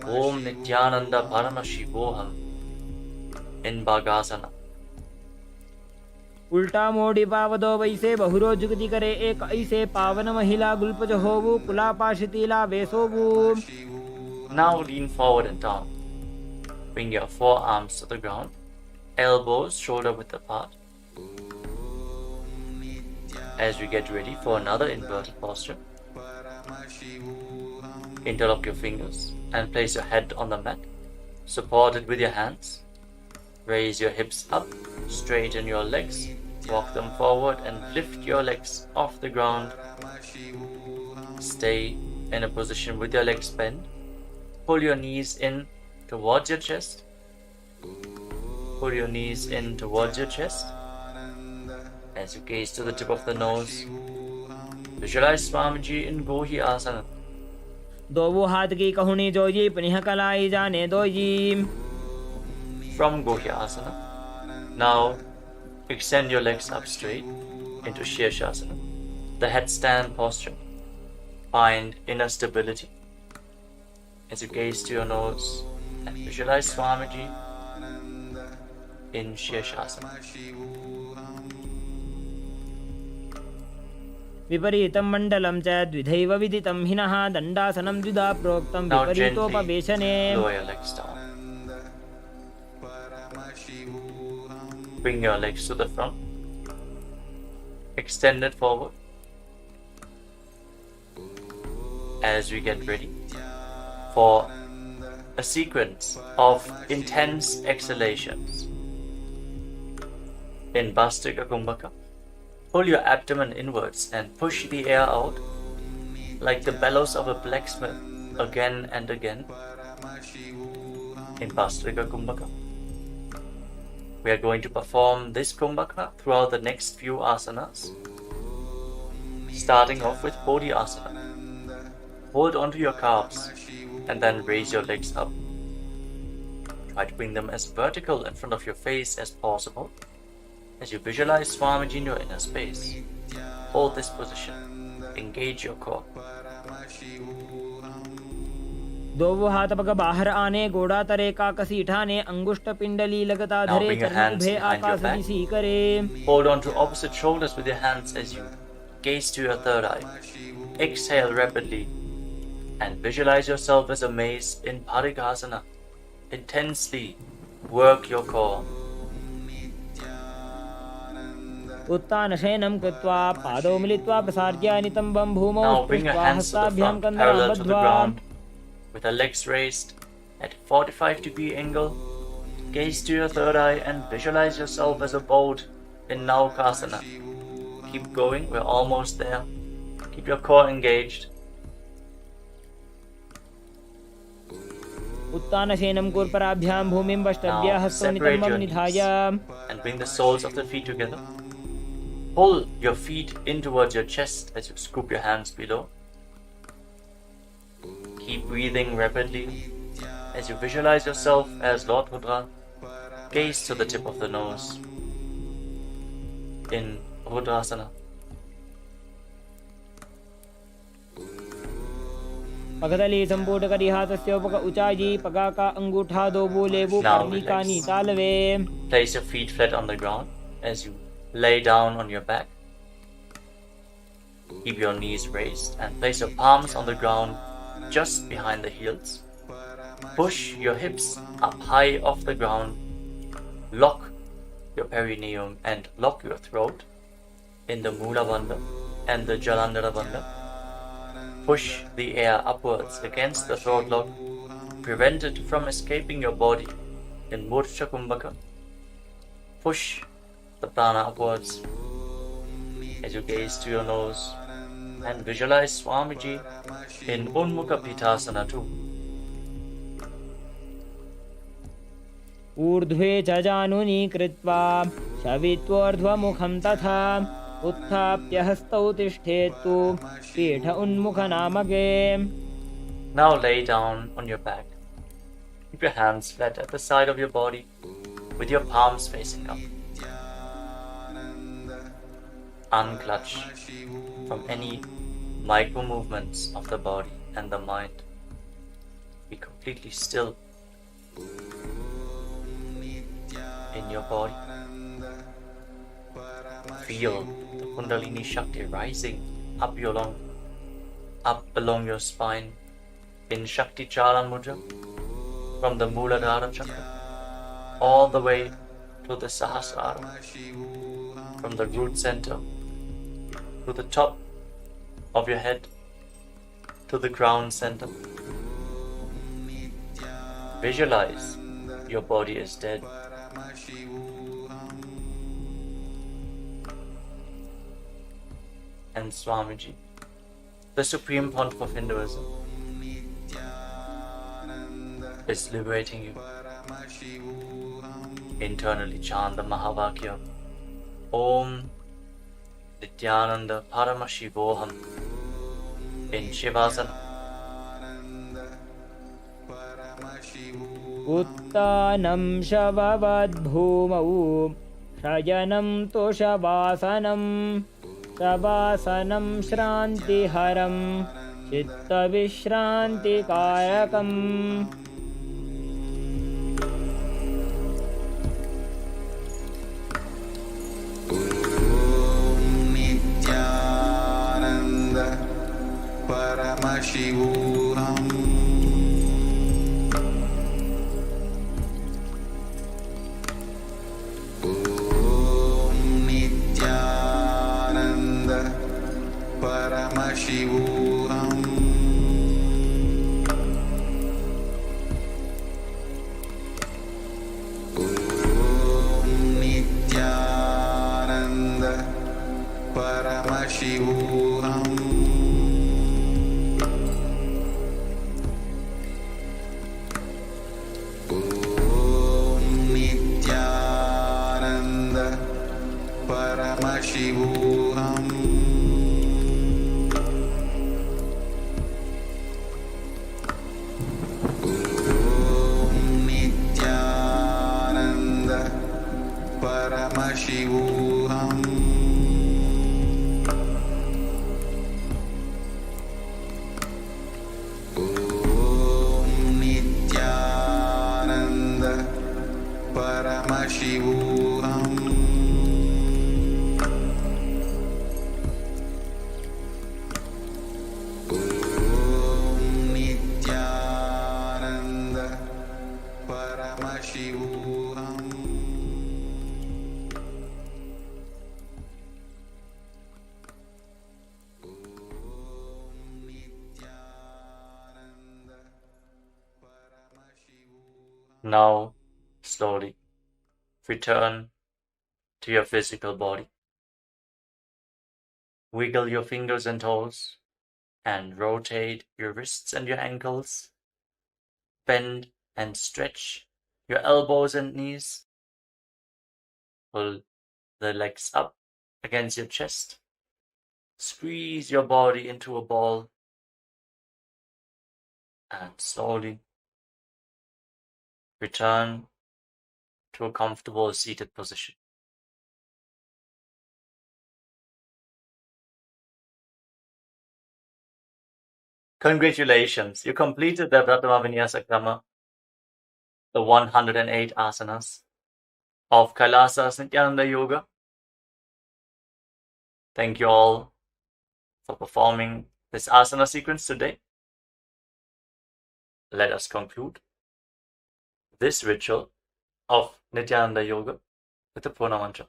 Om Nityananda Paramashivoham in Bhagasana. उल्टा मोड़ी पावदो वैसे बहुरो जुगति करे एक ऐसे पावन महिला गुल्पज होवु कुला पाशितीला वेसोवु. Now lean forward and down. Bring your forearms to the ground, elbows shoulder width apart. As we get ready for another inverted posture, interlock your fingers and place your head on the mat, supported with your hands. Raise your hips up, straighten your legs, walk them forward and lift your legs off the ground. Stay in a position with your legs bent. Pull your knees in towards your chest. Pull your knees in towards your chest. As you gaze to the tip of the nose, visualize Swamiji in Gohi Asana. दोवो हाथ की कहुनी जोजी पुनः कलाई जाने doji. From Gohi Asana, now extend your legs up straight into Shirshasana, the headstand posture. Find inner stability. As you gaze to your nose and visualize Swamiji in Shirshasana. विपरीतं मण्डलं च द्विधैव विदितं हिनः दण्डासनं द्विधा प्रोक्तं Now विपरीतोपवेशने. gently lower your legs down. Bring your legs to the front. Extend it forward. As we get ready for a sequence of intense exhalations. In Bhastrika Kumbhaka, pull your abdomen inwards and push the air out like the bellows of a blacksmith again and again. In Bhastrika Kumbhaka, we are going to perform this Kumbhaka throughout the next few asanas, starting off with Bodhiasana. Hold onto your calves and then raise your legs up. Try to bring them as vertical in front of your face as possible. As you visualize Swamiji in your inner space, hold this position. Engage your core. दोवो हाथ पग बाहर आने गोड़ा तरे काकसी ठाने अंगुष्ठ पिंडली लगता Now धरे bring your चरण hands उभे behind your आकाश back. दिसी करे. Hold on to opposite shoulders with your hands as you gaze to your third eye. Exhale rapidly and visualize yourself as a mace in Parikasana. Intensely work your core. उत्तान शयनं कृत्वा पादौ मिलित्वा प्रसार्य नितम्बं भूमौ Now bring your स्पृष्ट्वा hands to the हस्ताभ्यां front, कन्दरां parallel to the बद्ध्वा. ground, with the legs raised at 45-degree angle. Gaze to your third eye and visualize yourself as a boat in Naukasana. Keep going, we're almost there. Keep your core engaged. उत्तान शयनं कूर्पराभ्यां भूमिं वष्टभ्य Now हस्तौ separate नितम्बं your निधाय. knees and bring the soles of the feet together. Pull your feet in towards your chest as you scoop your hands below. Keep breathing rapidly as you visualize yourself as Lord Rudra. Gaze to the tip of the nose in Rudrasana. पगदली संपूट करी हाथस्य उपक उचाजी पगाका अंगूठा दोबू लेबू Now कर्णिका relax. नीतालवे. Place your feet flat on the ground as you lay down on your back. Keep your knees raised and place your palms on the ground just behind the heels. Push your hips up high off the ground. Lock your perineum and lock your throat in the Mula Bandha and the Jalandhara Bandha. Push the air upwards against the throat lock. Prevent it from escaping your body in Murcha Kumbhaka. Push the prana upwards as you gaze to your nose and visualize Swamiji in Unmukha Pitasana too. ऊर्ध्वे च जानुनी कृत्वा शवित्वोर्ध्वमुखं तथा उत्थाप्य हस्तौ तिष्ठेत्तु पीठ उन्मुखनामके. Now lay down on your back. Keep your hands flat at the side of your body with your palms facing up. Unclutch from any micro movements of the body and the mind. Be completely still in your body. Feel the Kundalini Shakti rising up along your spine in Shakti Chala Mudra from the Muladhara Chakra all the way to the Sahasrara, from the root center to the top of your head to the ground center. Visualize your body is dead. And Swamiji, the Supreme Pontiff of Hinduism, is liberating you. Internally chant the Mahavakya, Om Nityananda Paramashivoham in Shivasana. Uttanam Shavavadbhumau Shayanam Toshabasanam Savasanam Shrantiharam Chitta Vishrantikayakam. Nityananda Paramashivoham. Paramashivoham. Om Nityananda Paramashivoham. Om Nityananda Paramashivoham. Paramashivoham. Om Nityananda Paramashivoham. Om Nityananda Paramashivoham. Now, slowly, return to your physical body. Wiggle your fingers and toes and rotate your wrists and your ankles. Bend and stretch your elbows and knees. Pull the legs up against your chest. Squeeze your body into a ball. And slowly return to a comfortable seated position. Congratulations, you completed the Pratama Vinyasa Krama, the 108 asanas of Kailasas Nityananda Yoga. Thank you all for performing this asana sequence today. Let us conclude this ritual of Nityananda Yoga with the Purna Mantra.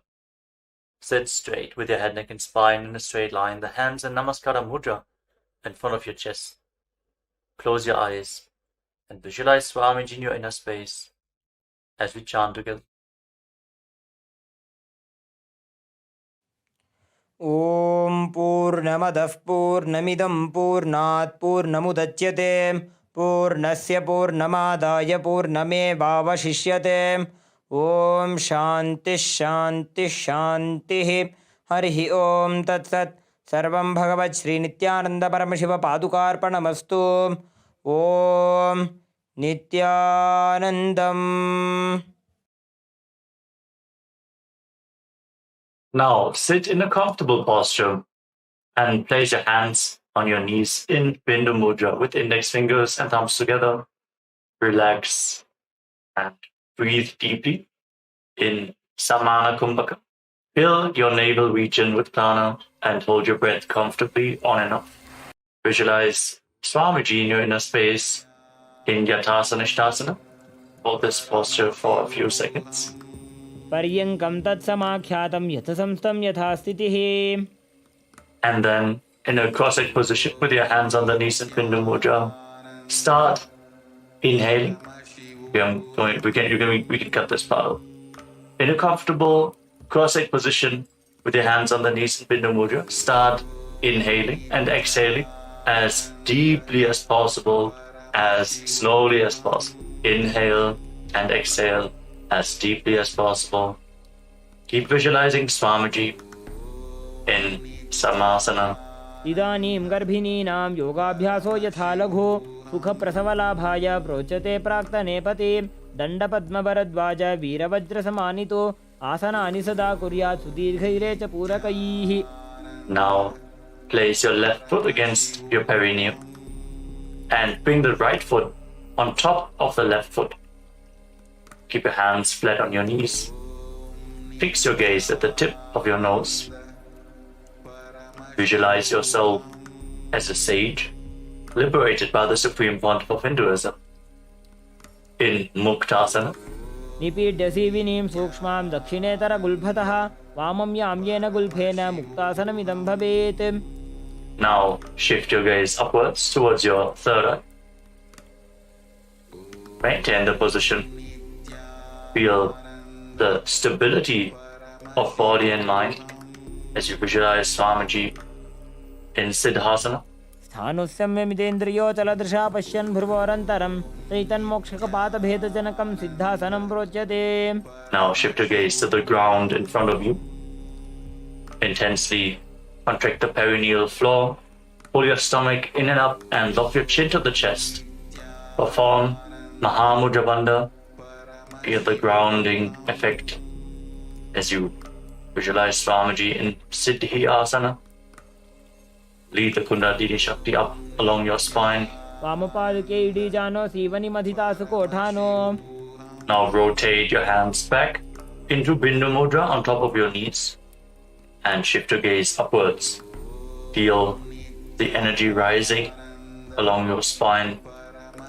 Sit straight with your head, neck and spine in a straight line, the hands in Namaskara Mudra in front of your chest. Close your eyes and visualize Swamiji in your inner space as we chant together. Om Purnamadah Purnamidam Purnat Purnamudachyate Purnasya Purnamadaya Purnamevavashishyate. Om Shanti Shanti Shanti. Harihi Om Tat Sat. Sarvam Bhagavat Shri Nityananda Paramashiva Padukarpanamastu. Om नित्यानन्दम्। Now sit in a comfortable posture and place your hands on your knees in Bindu Mudra with index fingers and thumbs together. Relax and breathe deeply in Samana Kumbhaka. Fill your navel region with prana and hold your breath comfortably on and off. Visualize Swamiji in your inner space in Yatasana Ishtasana. Hold this posture for a few seconds. पर्यङ्कं तत्समाख्यातं यथसंस्थं यथा स्थितिः. And then in a cross-legged position with your hands on the knees in Bindu Mudra, start inhaling. We can cut this part out. In a comfortable cross-legged position with your hands on the knees in Bindu Mudra, start inhaling and exhaling as deeply as possible, as slowly as possible. Inhale and exhale as deeply as possible. Keep visualizing Swamiji in Samasana. इदानीं गर्भिणीनां योगाभ्यासो यथा लघु सुखप्रसवलाभाय प्रोच्यते प्राक्तनेपति दण्डपद्मभरद्वाज वीरवज्रसमानितो आसनानि सदा कुर्यात् सुदीर्घैरे च पूरकैः. Now place your left foot against your perineum and bring the right foot on top of the left foot. Keep your hands flat on your knees. Fix your gaze at the tip of your nose. Visualize yourself as a sage, liberated by the Supreme Pontiff of Hinduism. In Muktasana. निपीड्यसि विनीं सूक्ष्मां दक्षिणेतरगुल्फतः वामं याम्येन गुल्फेन मुक्तासनमिदं भवेत्. Now shift your gaze upwards towards your third eye. Maintain the position. Feel the stability of body and mind as you visualize Swamiji in Siddhasana. स्थानुस्यम्यमितेन्द्रियोचलदृशा पश्यन् भ्रुवोरन्तरं तैतन्मोक्षकपातभेदजनकं सिद्धासनं प्रोच्यते. Now shift your gaze to the ground in front of you. Intensely contract the perineal floor. Pull your stomach in and up and lock your chin to the chest. Perform Mahamudra Bandha. Feel the grounding effect as you visualize Swamiji in Siddhi Asana. Lead the Kundalini Shakti up along your spine. वामपादके इडीजानो सीवनिमधितासु कोठानो. Now rotate your hands back into Bindu Mudra on top of your knees and shift your gaze upwards. Feel the energy rising along your spine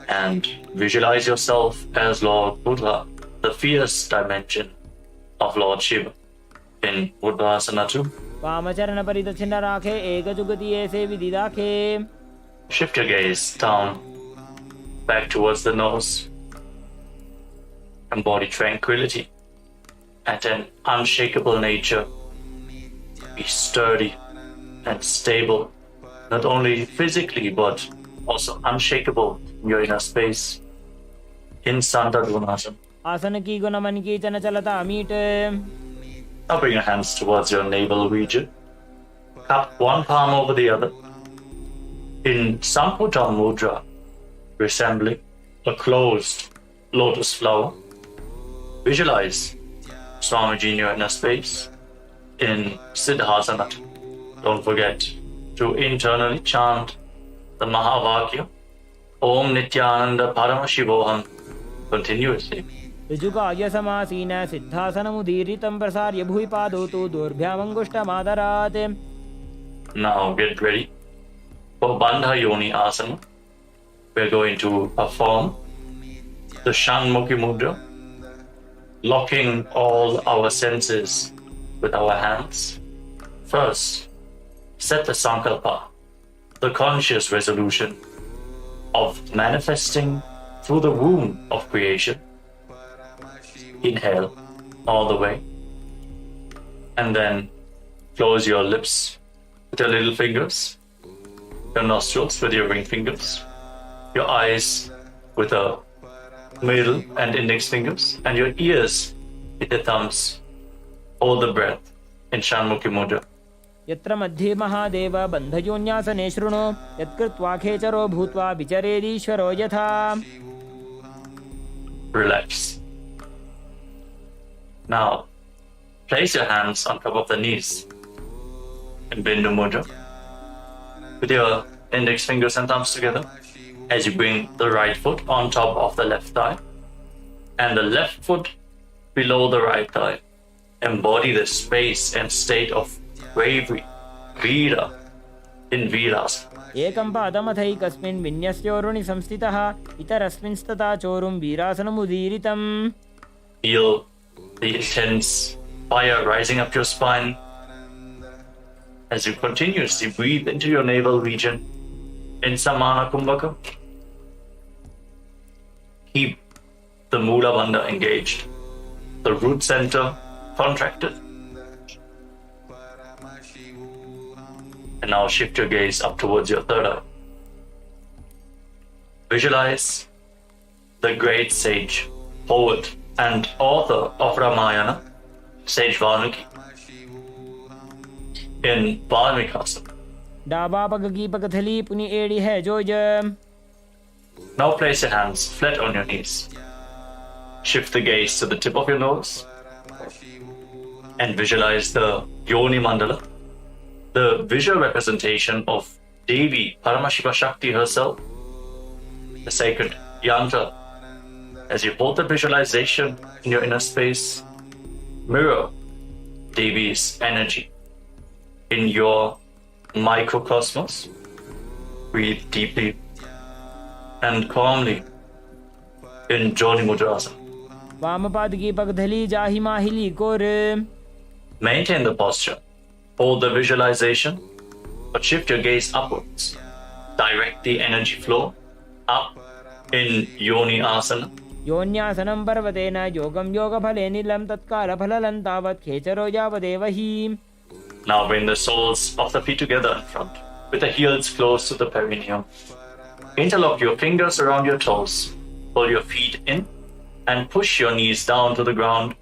and visualize yourself as Lord Buddha, the fierce dimension of Lord Shiva in Buddhasana 2. वामचरण परिदक्षिण राखे एकजुगति ऐसे विधि राखे. Shift your gaze down, back towards the nose. Embody tranquility and an unshakable nature. Be sturdy and stable, not only physically but also unshakable in your inner space. In Sandadvanasana. आसन की गुण मन की चन चलता meet. Now bring your hands towards your navel region. Cup one palm over the other. In Samputa Mudra, resembling a closed lotus flower. Visualize Swamiji in your inner space in Siddhasana. Don't forget to internally chant the Mahavakya Om Nityananda Paramashivoham continuously. ऋजुकाय समासीन सिद्धासनमुदीरितं प्रसार्य भुवि पादौ तु दोर्भ्यामङ्गुष्ठमादरात्. Now get ready for Bandha Yoni Asana. We're going to perform the Shanmukhi Mudra, locking all our senses with our hands. First, set the Sankalpa, the conscious resolution of manifesting through the womb of creation. Inhale all the way. And then close your lips with your little fingers, your nostrils with your ring fingers, your eyes with the middle and index fingers, and your ears with your thumbs. Hold the breath in Shanmukhi Mudra. यत्र मध्ये महादेव बन्धयोन्यासने शृणु यत्कृत्वा खेचरो भूत्वा विचरेदीश्वरो यथा. Relax. Now, place your hands on top of the knees in Bindu Mudra with your index fingers and thumbs together as you bring the right foot on top of the left thigh and the left foot below the right thigh. Embody the space and state of bravery, Veera, in Virasana. एकं पादमथैकस्मिन् विन्यस्योरुणि संस्थितः इतरस्मिंस्तथा चोरुं वीरासनमुदीरितम्. Feel the intense fire rising up your spine as you continuously breathe into your navel region in Samana Kumbhaka. Keep the Mula Bandha engaged, the root center contracted. And now shift your gaze up towards your third eye. Visualize the great sage, poet, and author of Ramayana, Sage Valmiki, in Valmikasana. डाबापगीपकथली पुनि एड़ी है जोज. Now place your hands flat on your knees. Shift the gaze to the tip of your nose and visualize the Yoni Mandala, the visual representation of Devi Paramashiva Shakti herself, the sacred yantra. As you hold the visualization in your inner space, mirror Devi's energy in your microcosmos. Breathe deeply and calmly in Joni Mudrasana. वामपादगीपकथली जाहि माहिली core. Maintain the posture. Hold the visualization, but shift your gaze upwards. Direct the energy flow up in Yoni Asana. योन्यासनं पर्वतेन योगं योगफले निलं तत्कालफललं तावत् खेचरो यावदेव हि. Now bring the soles of the feet together in front, with the heels close to the perineum. Interlock your fingers around your toes. Pull your feet in and push your knees down to the ground.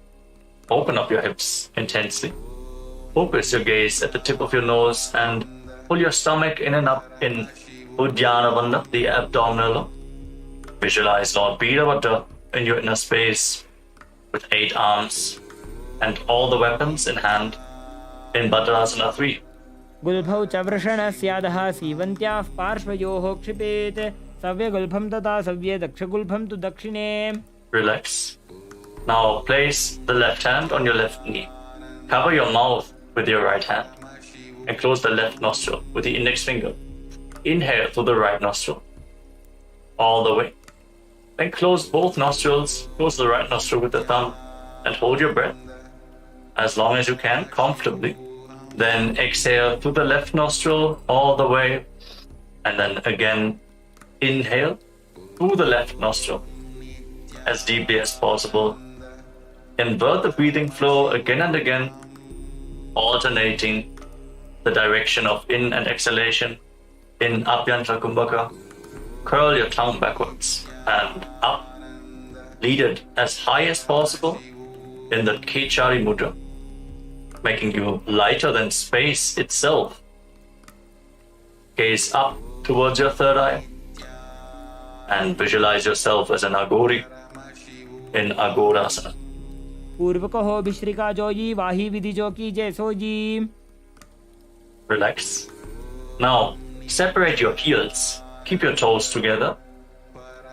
Open up your hips intensely. Focus your gaze at the tip of your nose and pull your stomach in and up in Uddiyana Bandha, the abdominal lock. Visualize Lord Birabhadra in your inner space with 8 arms and all the weapons in hand in Bhadrasana 3. गुल्फौ च वृषणस्यादः सीवन्त्याः पार्श्वयोः क्षिपेत् सव्यगुल्फं तथा सव्यदक्षगुल्फं तु दक्षिणे. Relax. Now place the left hand on your left knee. Cover your mouth with your right hand and close the left nostril with the index finger. Inhale through the right nostril all the way. Then close both nostrils, close the right nostril with the thumb and hold your breath as long as you can comfortably. Then exhale through the left nostril all the way and then again inhale through the left nostril as deeply as possible. Invert the breathing flow again and again, alternating the direction of in and exhalation. In Abhyantara Kumbhaka, curl your tongue backwards and up. Lead it as high as possible in the Khechari Mudra, making you lighter than space itself. Gaze up towards your third eye and visualize yourself as an Agori in Agorasana. पूर्व कहो भिश्रिका जोजी वाही विधि जो की जैसो जी. Relax. Now, separate your heels. Keep your toes together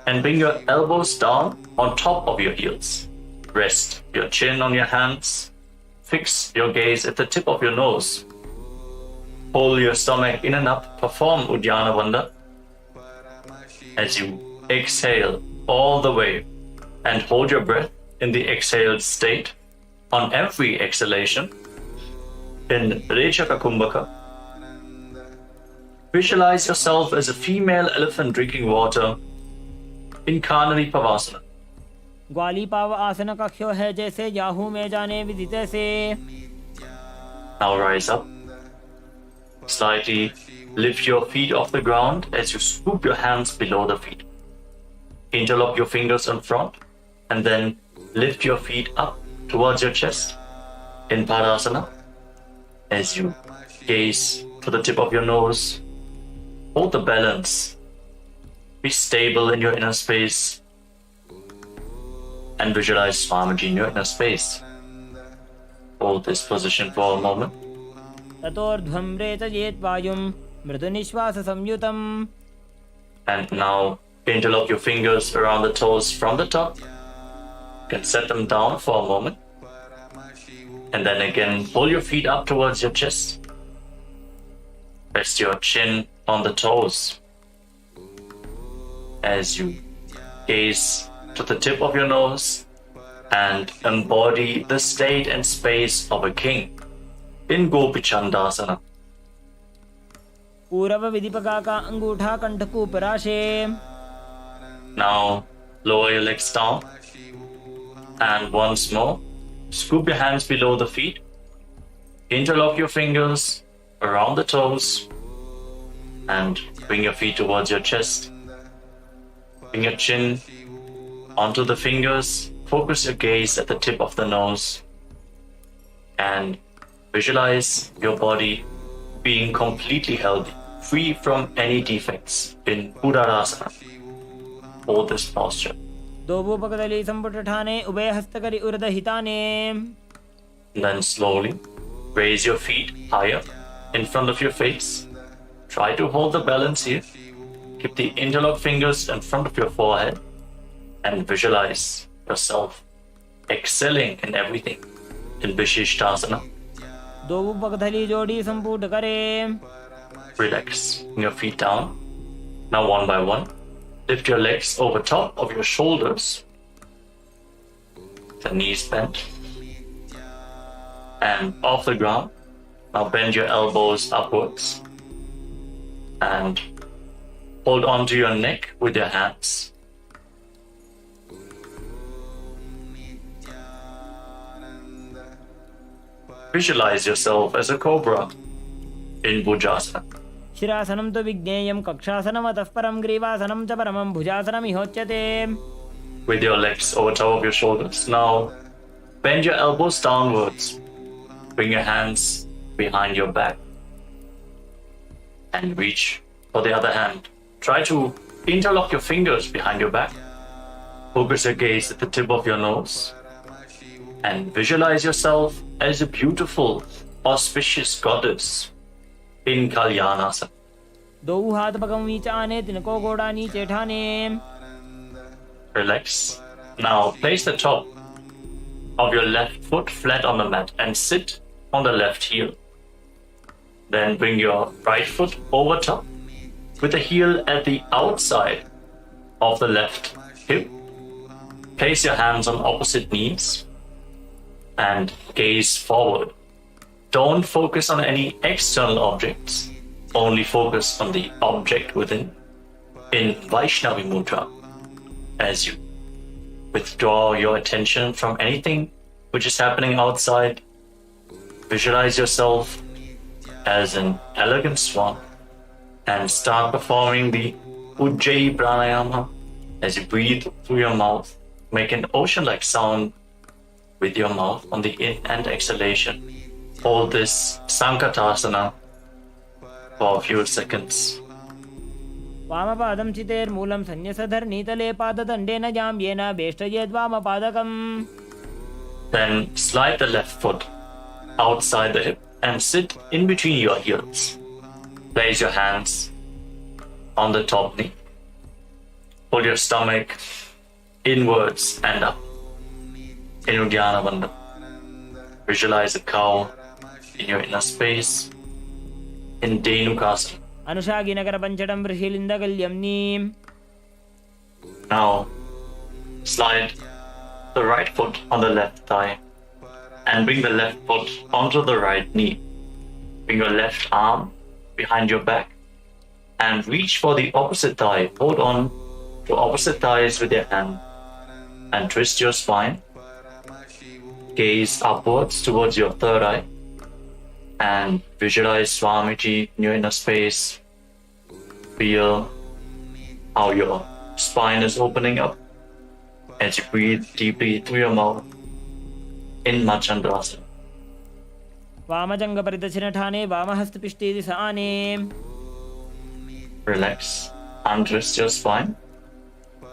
and bring your elbows down on top of your heels. Rest your chin on your hands. Fix your gaze at the tip of your nose. Pull your stomach in and up. Perform Uddiyana Bandha as you exhale all the way and hold your breath in the exhaled state on every exhalation in Rechaka Kumbhaka. Visualize yourself as a female elephant drinking water in Kanari Pavasana. ग्वाली पाव आसन कक्ष्यो है जैसे Yahoo में जाने विदित से. Now rise up. Slightly lift your feet off the ground as you scoop your hands below the feet. Interlock your fingers in front and then lift your feet up towards your chest in Padasana as you gaze to the tip of your nose. Hold the balance. Be stable in your inner space. And visualize Swamiji in your inner space. Hold this position for a moment. ततोर्ध्वं रेचयेत् वायुं मृदुनिश्वाससंयुतम्. And now interlock your fingers around the toes from the top. You can set them down for a moment. And then again, pull your feet up towards your chest. Rest your chin on the toes. As you gaze to the tip of your nose and embody the state and space of a king in Gopi Chandasana. पूरव विधिपका का अंगूठा कंठकूपराशे. Now lower your legs down and once more scoop your hands below the feet. Interlock your fingers around the toes and bring your feet towards your chest. Bring your chin onto the fingers. Focus your gaze at the tip of the nose and visualize your body being completely healthy, free from any defects in Buddhasana. Hold this posture. दोबूपकदली संपुट ठाने उभय हस्तकरी उरद हिताने. Then slowly raise your feet higher in front of your face. Try to hold the balance here. Keep the interlocked fingers in front of your forehead and visualize yourself excelling in everything in Vishishtasana. दोबूपकदली जोड़ी संपुट करे. Relax. Bring your feet down. Now one by one, lift your legs over top of your shoulders. The knees bent. And off the ground. Now bend your elbows upwards. And hold onto your neck with your hands. Visualize yourself as a cobra in Bhujasana. शिरासनं तु विज्ञेयं कक्षासनमतः परं ग्रीवासनं च परमं भुजासनमिहोच्यते. With your legs over top of your shoulders. Now bend your elbows downwards. Bring your hands behind your back. And reach for the other hand. Try to interlock your fingers behind your back. Focus your gaze at the tip of your nose. And visualize yourself as a beautiful, auspicious goddess in Kalyanasana. दो हाथ पगम नीचे आने तिनको गोड़ा नीचे ठाने. Relax. Now place the top of your left foot flat on the mat and sit on the left heel. Then bring your right foot over top with the heel at the outside of the left hip. Place your hands on opposite knees and gaze forward. Don't focus on any external objects. Only focus on the object within in Vaishnavi Mudra. As you withdraw your attention from anything which is happening outside, visualize yourself as an elegant swan and start performing the Ujjayi Pranayama. As you breathe through your mouth, make an ocean-like sound with your mouth on the in and exhalation. Hold this Sankatasana for a few seconds. वामपादं चितेर्मूलं संन्यसधर नीतले पाददण्डेन जाम्येन वेष्टयेद् वामपादकम्. Then slide the left foot outside the hip and sit in between your heels. Place your hands on the top knee. Pull your stomach inwards and up in Uddiyana Bandha. Visualize a cow in your inner space in Dhenukasana. अनुषागिनकर पंचडं बृहिलिन्दगल्यम्नीम्. Now slide the right foot on the left thigh and bring the left foot onto the right knee. Bring your left arm behind your back and reach for the opposite thigh. Hold on to opposite thighs with your hand and twist your spine. Gaze upwards towards your third eye and visualize Swamiji in your inner space. Feel how your spine is opening up as you breathe deeply through your mouth in Machandrasana. वामजङ्गपरिदक्षिणठाने वामहस्तपिष्टेति स आने Relax. Untwist your spine.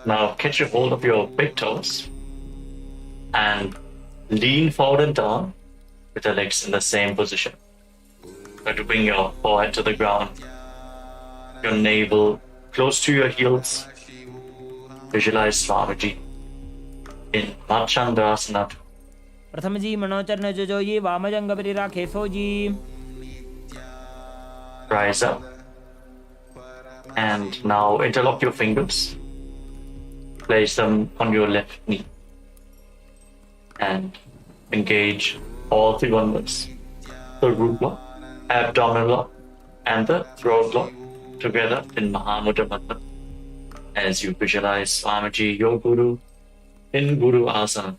Now catch a hold of your big toes and lean forward and down with your legs in the same position. Try to bring your forehead to the ground, your navel close to your heels. Visualize Swamiji in Machandrasana. प्रथमजी मनोचरण जोजोयी वामजङ्गपरिराखे sooji Rise up. And now interlock your fingers. Place them on your left knee. And engage all three wonders. The root lock, abdominal lock, and the throat lock together in Mahamudra Bandha. As you visualize Swamiji, your Guru, in Guru Asana.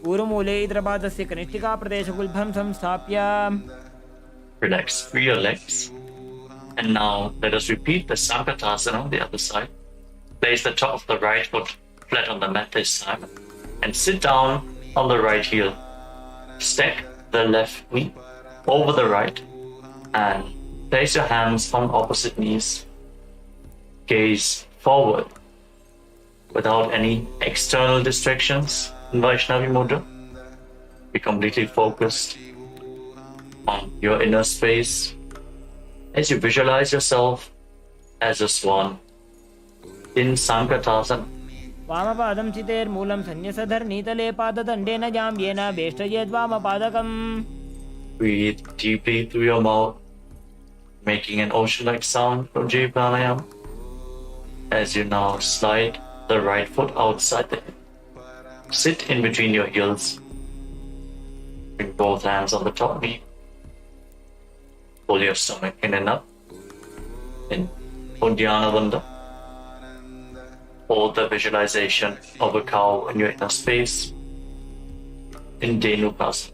ऊरुमूले इतरपादस्य कनिष्ठिकाप्रदेशगुल्भं संस्थाप्य Relax, free your legs. And now let us repeat the Sankatasana on the other side. Place the top of the right foot flat on the mat this time. And sit down on the right heel. Stack the left knee over the right. And place your hands on opposite knees. Gaze forward without any external distractions in Vaishnavi Mudra. Be completely focused on your inner space as you visualize yourself as a swan in Sankatasana. वामपादं चितेर्मूलं सन्न्यसधर्नीतले पाददण्डेन जाम्येन वेष्टयेद्वामपादकम् Breathe deeply through your mouth, making an ocean-like sound from Jai Pranayama. As you now slide the right foot outside the hip. Sit in between your heels. Bring both hands on the top knee. Pull your stomach in and up in Uddiyana Bandha. Hold the visualization of a cow in your inner space in Dhenukasana.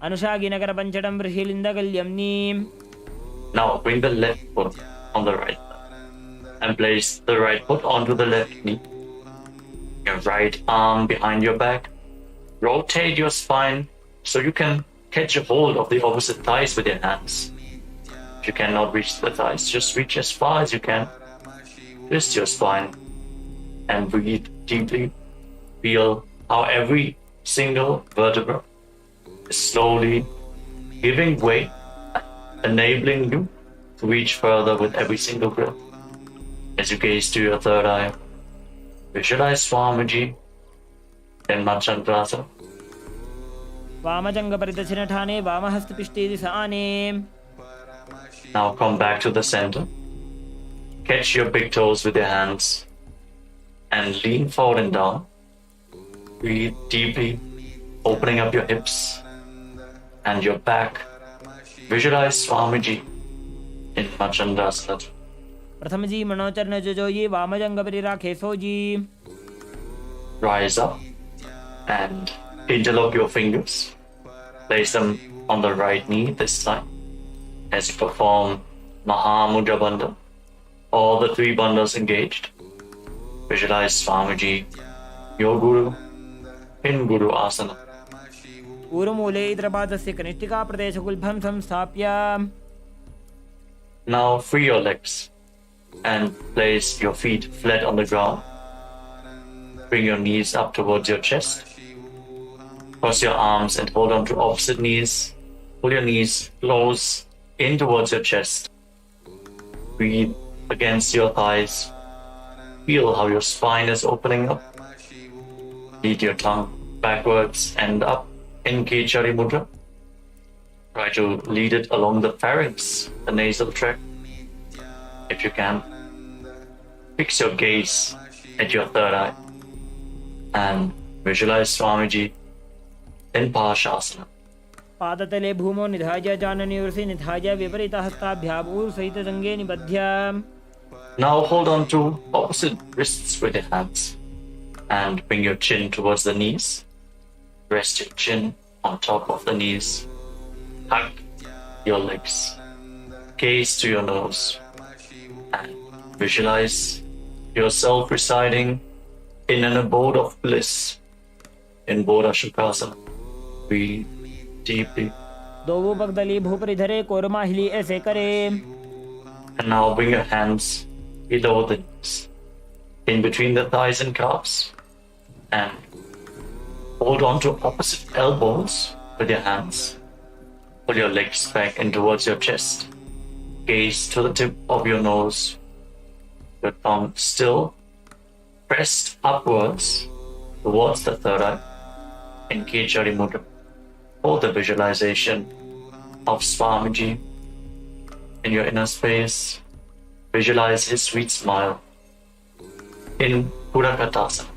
अनुषागिनकरपञ्चडं बृहिलिन्दगल्यम्नीम् Now bring the left foot on the right and place the right foot onto the left knee. Your right arm behind your back. Rotate your spine so you can catch a hold of the opposite thighs with your hands. If you cannot reach the thighs, just reach as far as you can. Twist your spine and breathe deeply. Feel how every single vertebra is slowly giving way, enabling you to reach further with every single breath. As you gaze to your third eye, visualize Swamiji in Machandrasana. वामजङ्गपरिदक्षिणठाने वामहस्तपिष्टेति स आने Now come back to the center. Catch your big toes with your hands and lean forward and down. Breathe deeply, opening up your hips and your back. Visualize Swamiji in Machandrasana. प्रथमजी मनोचरण जोजोयी वामजङ्गपरिराखे sooji Rise up and interlock your fingers. Place them on the right knee this time as you perform Mahamudra Bandha. All the three bandhas engaged. Visualize Swamiji, your Guru, in Guru Asana. ऊरुमूले इतरपादस्य कनिष्ठिकाप्रदेशगुल्भं संस्थाप्य Now free your legs and place your feet flat on the ground. Bring your knees up towards your chest. Cross your arms and hold on to opposite knees. Pull your knees close in towards your chest. Breathe against your thighs. Feel how your spine is opening up. Lead your tongue backwards and up in Kechari Mudra. Try to lead it along the pharynx, the nasal tract. If you can, fix your gaze at your third eye and visualize Swamiji in Parshasana. पादतले भूमौ निधाय जानन्यूर्षि निधाय विपरीतहस्ताभ्याम् ऊर्सहितजङ्गे निबध्य Now hold on to opposite wrists with your hands and bring your chin towards the knees. Rest your chin on top of the knees. Hug your legs. Gaze to your nose and visualize yourself residing in an abode of bliss in Bodha Shukasana. Breathe deeply. दोवु पगदली भूपरि धरे कोरमाहिली ऐसे करे. And now bring your hands below the knees, in between the thighs and calves, and hold on to opposite elbows with your hands. Pull your legs back and towards your chest. Gaze to the tip of your nose. Your tongue still pressed upwards towards the third eye. Engage your mudra. Hold the visualization of Swamiji in your inner space. Visualize his sweet smile in Purakatasana.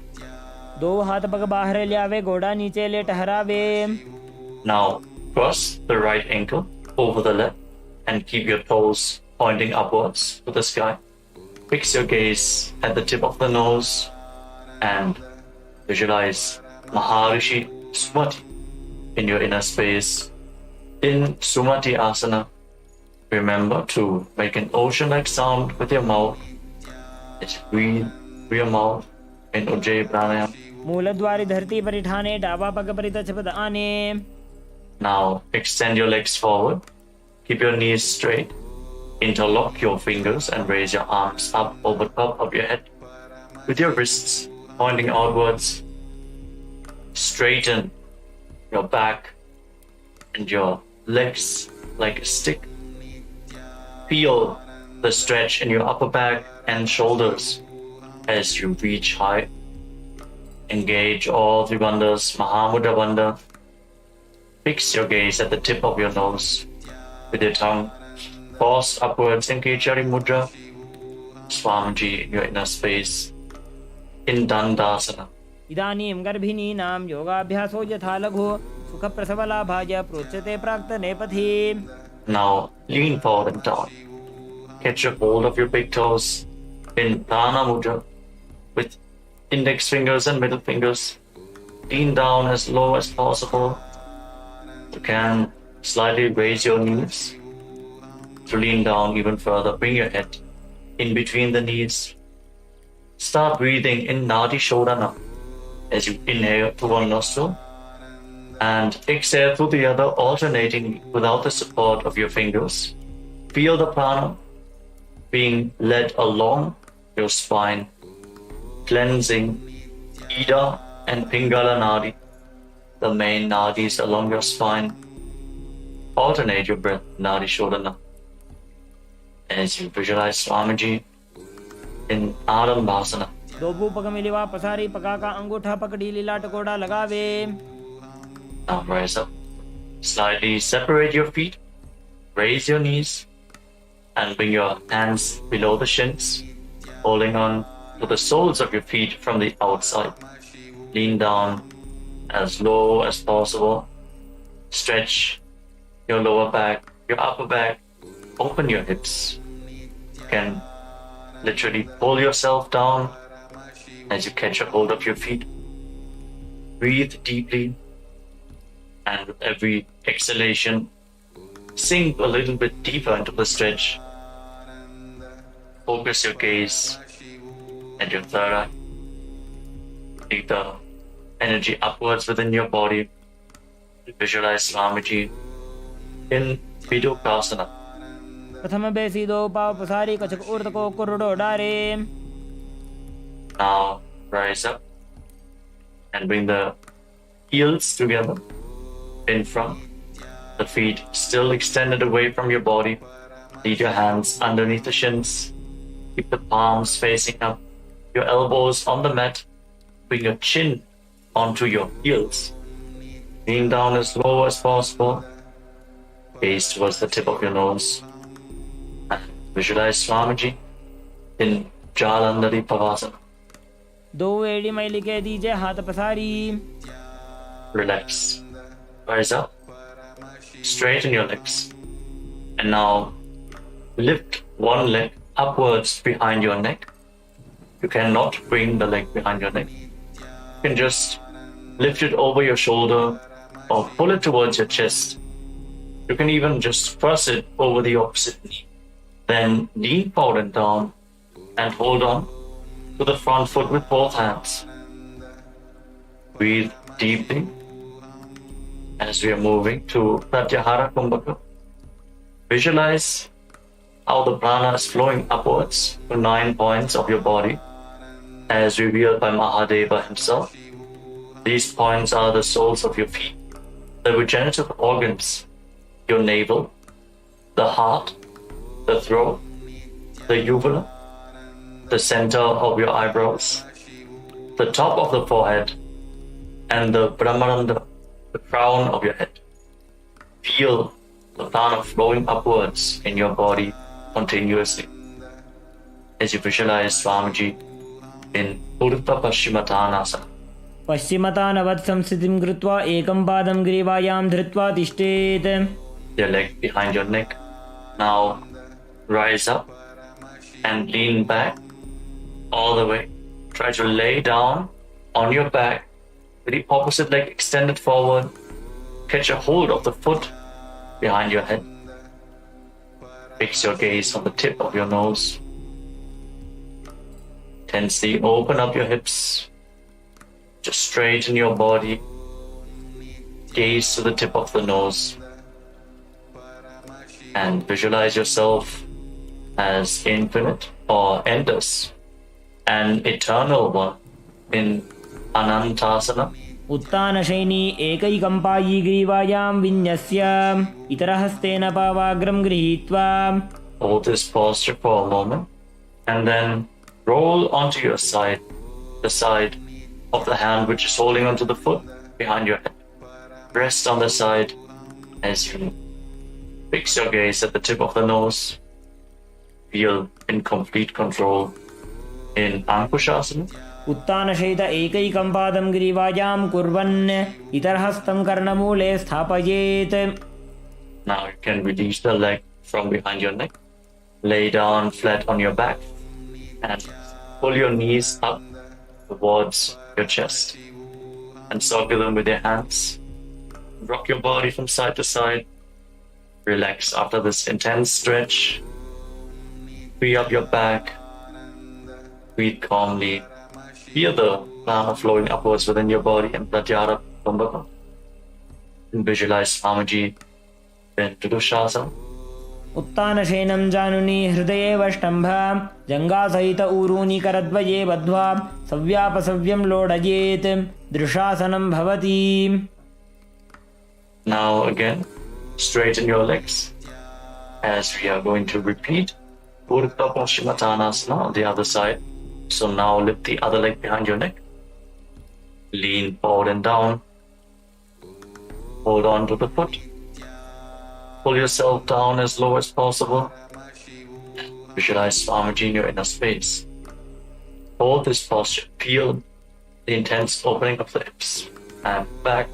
दो हाथ पग बाहर ले आवे, घोड़ा नीचे ले ठहरावे. Now cross the right ankle over the left and keep your toes pointing upwards to the sky. Fix your gaze at the tip of the nose and visualize Maharishi Sumati in your inner space. In Sumati Asana, remember to make an ocean-like sound with your mouth. It's breathe through your mouth in Ujjayi Pranayama. मूलद्वारी धरती पर ठाने, डाबा पग पर तछपद आने. Now extend your legs forward. Keep your knees straight. Interlock your fingers and raise your arms up over top of your head. With your wrists pointing outwards, straighten your back and your legs like a stick. Feel the stretch in your upper back and shoulders as you reach high. Engage all the bandhas, Mahamudra Bandha. Fix your gaze at the tip of your nose. With your tongue forced upwards, engage your mudra. Swamiji in your inner space. In Dandasana. इदानीं गर्भिणीनां योगाभ्यासो यथा लघु सुखप्रसवलाभाय प्रोच्यते प्राक्तनेपथि. Now lean forward and down. Catch a hold of your big toes in Dana Mudra with index fingers and middle fingers. Lean down as low as possible. You can slightly raise your knees to lean down even further. Bring your head in between the knees. Start breathing in Nadi Shodhana as you inhale through one nostril and exhale through the other, alternating without the support of your fingers. Feel the prana being led along your spine, cleansing Ida and Pingala Nadi, the main nadis along your spine. Alternate your breath, Nadi Shodhana, as you visualize Swamiji in Adambhasana. दोबू पग मिलिवा पसारी पका का अंगूठा पकड़ी लीला टकोड़ा लगावे. Now rise up. Slightly separate your feet. Raise your knees and bring your hands below the shins, holding on to the soles of your feet from the outside. Lean down as low as possible. Stretch your lower back, your upper back. Open your hips. You can literally pull yourself down as you catch a hold of your feet. Breathe deeply, and with every exhalation, sink a little bit deeper into the stretch. Focus your gaze at your third eye. Take the energy upwards within your body. Visualize Swamiji in Vidokasana. प्रथम बेसी दो पाव पसारी कछक ऊर्ध को कुर्डो डारे. Now rise up and bring the heels together in front. The feet still extended away from your body. Lead your hands underneath the shins. Keep the palms facing up. Your elbows on the mat. Bring your chin onto your heels. Lean down as low as possible. Gaze towards the tip of your nose. And visualize Swamiji in Jalandhari Pavasana. दो एड़ी मैली के दीजिए हाथ पसारी. Relax. Rise up. Straighten your legs. And now lift one leg upwards behind your neck. You cannot bring the leg behind your neck. You can just lift it over your shoulder or pull it towards your chest. You can even just press it over the opposite knee. Then lean forward and down and hold on to the front foot with both hands. Breathe deeply As we are moving to Pratyahara Kumbhaka, visualize how the prana is flowing upwards to 9 points of your body, as revealed by Mahadeva himself. These points are the soles of your feet, the regenerative organs, your navel, the heart, the throat, the uvula, the center of your eyebrows, the top of the forehead, and the Brahmarandha, the crown of your head. Feel the prana flowing upwards in your body continuously as you visualize Swamiji in Urdhva Paschimottanasana. पश्चिमतानवत् संस्थितिं कृत्वा एकं पादं ग्रीवायां धृत्वा तिष्ठेत्. Your leg behind your neck. Now rise up and lean back all the way. Try to lay down on your back with the opposite leg extended forward. Catch a hold of the foot behind your head. Fix your gaze on the tip of your nose. Tensely open up your hips. Just straighten your body. Gaze to the tip of the nose. And visualize yourself as infinite or endless, an eternal one in Anantasana. उत्तानशयनी एकैकम्पायी ग्रीवायां विन्यस्य इतरहस्तेन पावाग्रं गृहीत्वा. Hold this posture for a moment and then roll onto your side, the side of the hand which is holding onto the foot behind your head. Rest on the side as you fix your gaze at the tip of the nose. Feel in complete control in Ankushasana. उत्तानशयित एकैकं पादं ग्रीवायां कुर्वन् इतरहस्तं कर्णमूले स्थापयेत्. Now you can release the leg from behind your neck. Lay down flat on your back and pull your knees up towards your chest and circle them with your hands. Rock your body from side to side. Relax after this intense stretch. Free up your back. Breathe calmly. Feel the prana flowing upwards within your body and Pratyahara Kumbhaka. And visualize Swamiji in Dudushasana. उत्तानशयनं जानुनी हृदये वष्टम्भ जङ्घासहित ऊरूनि करद्वये बद्ध्वा सव्यापसव्यं लोडयेत्. दृशासनं भवति. Now again, straighten your legs as we are going to repeat Urdhva Paschimottanasana on the other side. So now lift the other leg behind your neck. Lean forward and down. Hold on to the foot. Pull yourself down as low as possible. Visualize Swamiji in your inner space. Hold this posture. Feel the intense opening of the hips and back.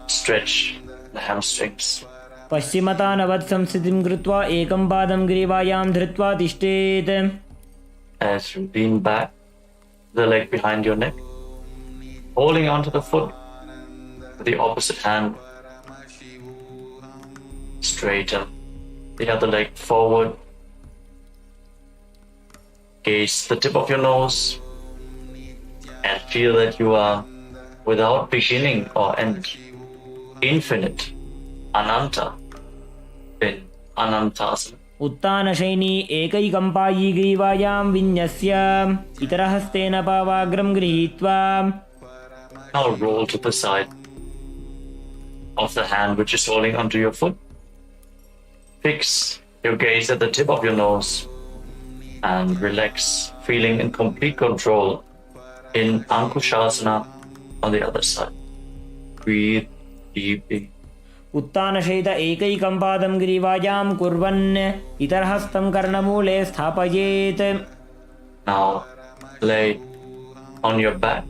Stretch the hamstrings. पश्चिमतानवत् संस्थितिं कृत्वा एकं पादं ग्रीवायां धृत्वा तिष्ठेत्. As you lean back, the leg behind your neck, holding onto the foot with the opposite hand. Straighten the other leg forward. Gaze the tip of your nose and feel that you are without beginning or end, infinite, Ananta, in Anantasana. उत्तानशयनी एकैकम्पायी ग्रीवायां विन्यस्य इतरहस्तेन पावाग्रं गृहीत्वा. Now roll to the side of the hand which is holding onto your foot. Fix your gaze at the tip of your nose and relax, feeling in complete control in Ankushasana on the other side. Breathe deeply. उत्तानशयित एकैकं पादं ग्रीवायां कुर्वन् इतरहस्तं कर्णमूले स्थापयेत्. Now lay on your back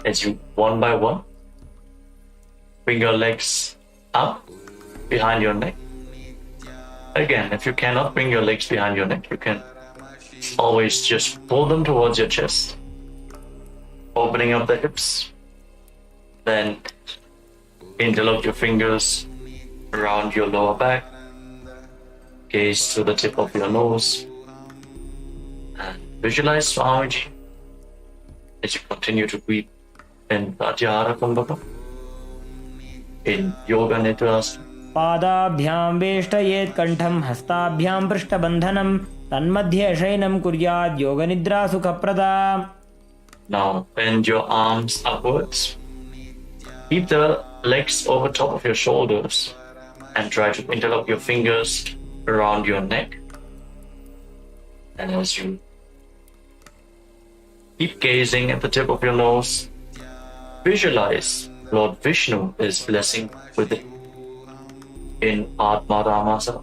as you one by one bring your legs up behind your neck. Again, if you cannot bring your legs behind your neck, you can always just pull them towards your chest, opening up the hips. Then interlock your fingers around your lower back. Gaze to the tip of your nose. And visualize Swamiji as you continue to breathe in Pratyahara Kumbhaka. in Yoga Nidra. पादाभ्यां वेष्टयेत् कण्ठं हस्ताभ्यां पृष्ठबन्धनं तन्मध्ये शयनं कुर्यात् योगनिद्रा सुखप्रदा. Now bend your arms upwards. Keep the legs over top of your shoulders and try to interlock your fingers around your neck. And as you keep gazing at the tip of your nose, visualize Lord Vishnu is blessing with it in Atma Ramasana.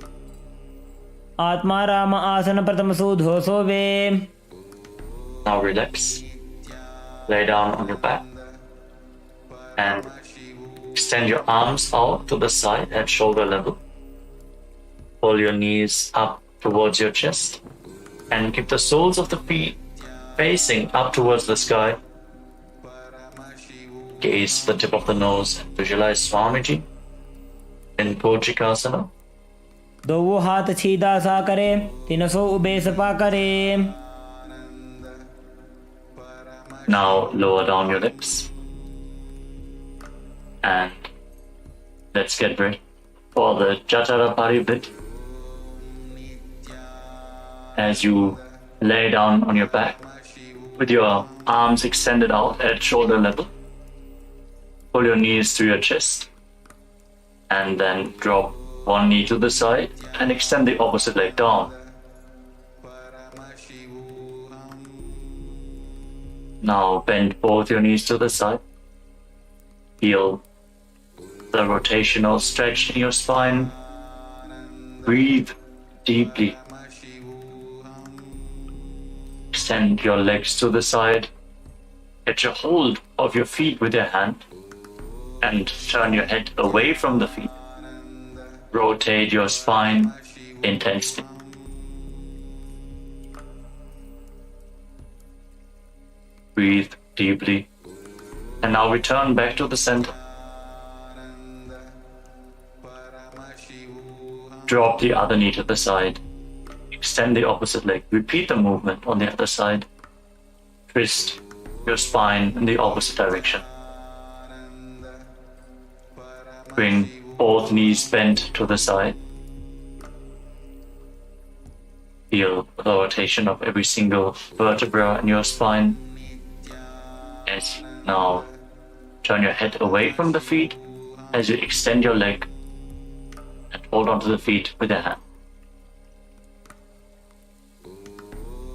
आत्मा राम आसन प्रथम सुधोसो वे. Now relax. Lay down on your back and extend your arms out to the side at shoulder level. Pull your knees up towards your chest and keep the soles of the feet facing up towards the sky. Gaze the tip of the nose and visualize Swamiji in Bhojikasana. दो हाथ छीदा सा करे तिनसो ube Sapa करे. Now lower down your lips and let's get ready for the Jatara Paribit. As you lay down on your back with your arms extended out at shoulder level, pull your knees to your chest and then drop one knee to the side and extend the opposite leg down. Now bend both your knees to the side. Feel the rotational stretch in your spine. Breathe deeply. Extend your legs to the side. Get a hold of your feet with your hand and turn your head away from the feet. Rotate your spine intensely. Breathe deeply. And now return back to the center. Drop the other knee to the side. Extend the opposite leg. Repeat the movement on the other side. Twist your spine in the opposite direction. Bring both knees bent to the side. Feel the rotation of every single vertebra in your spine. As you now turn your head away from the feet as you extend your leg and hold onto the feet with your hand.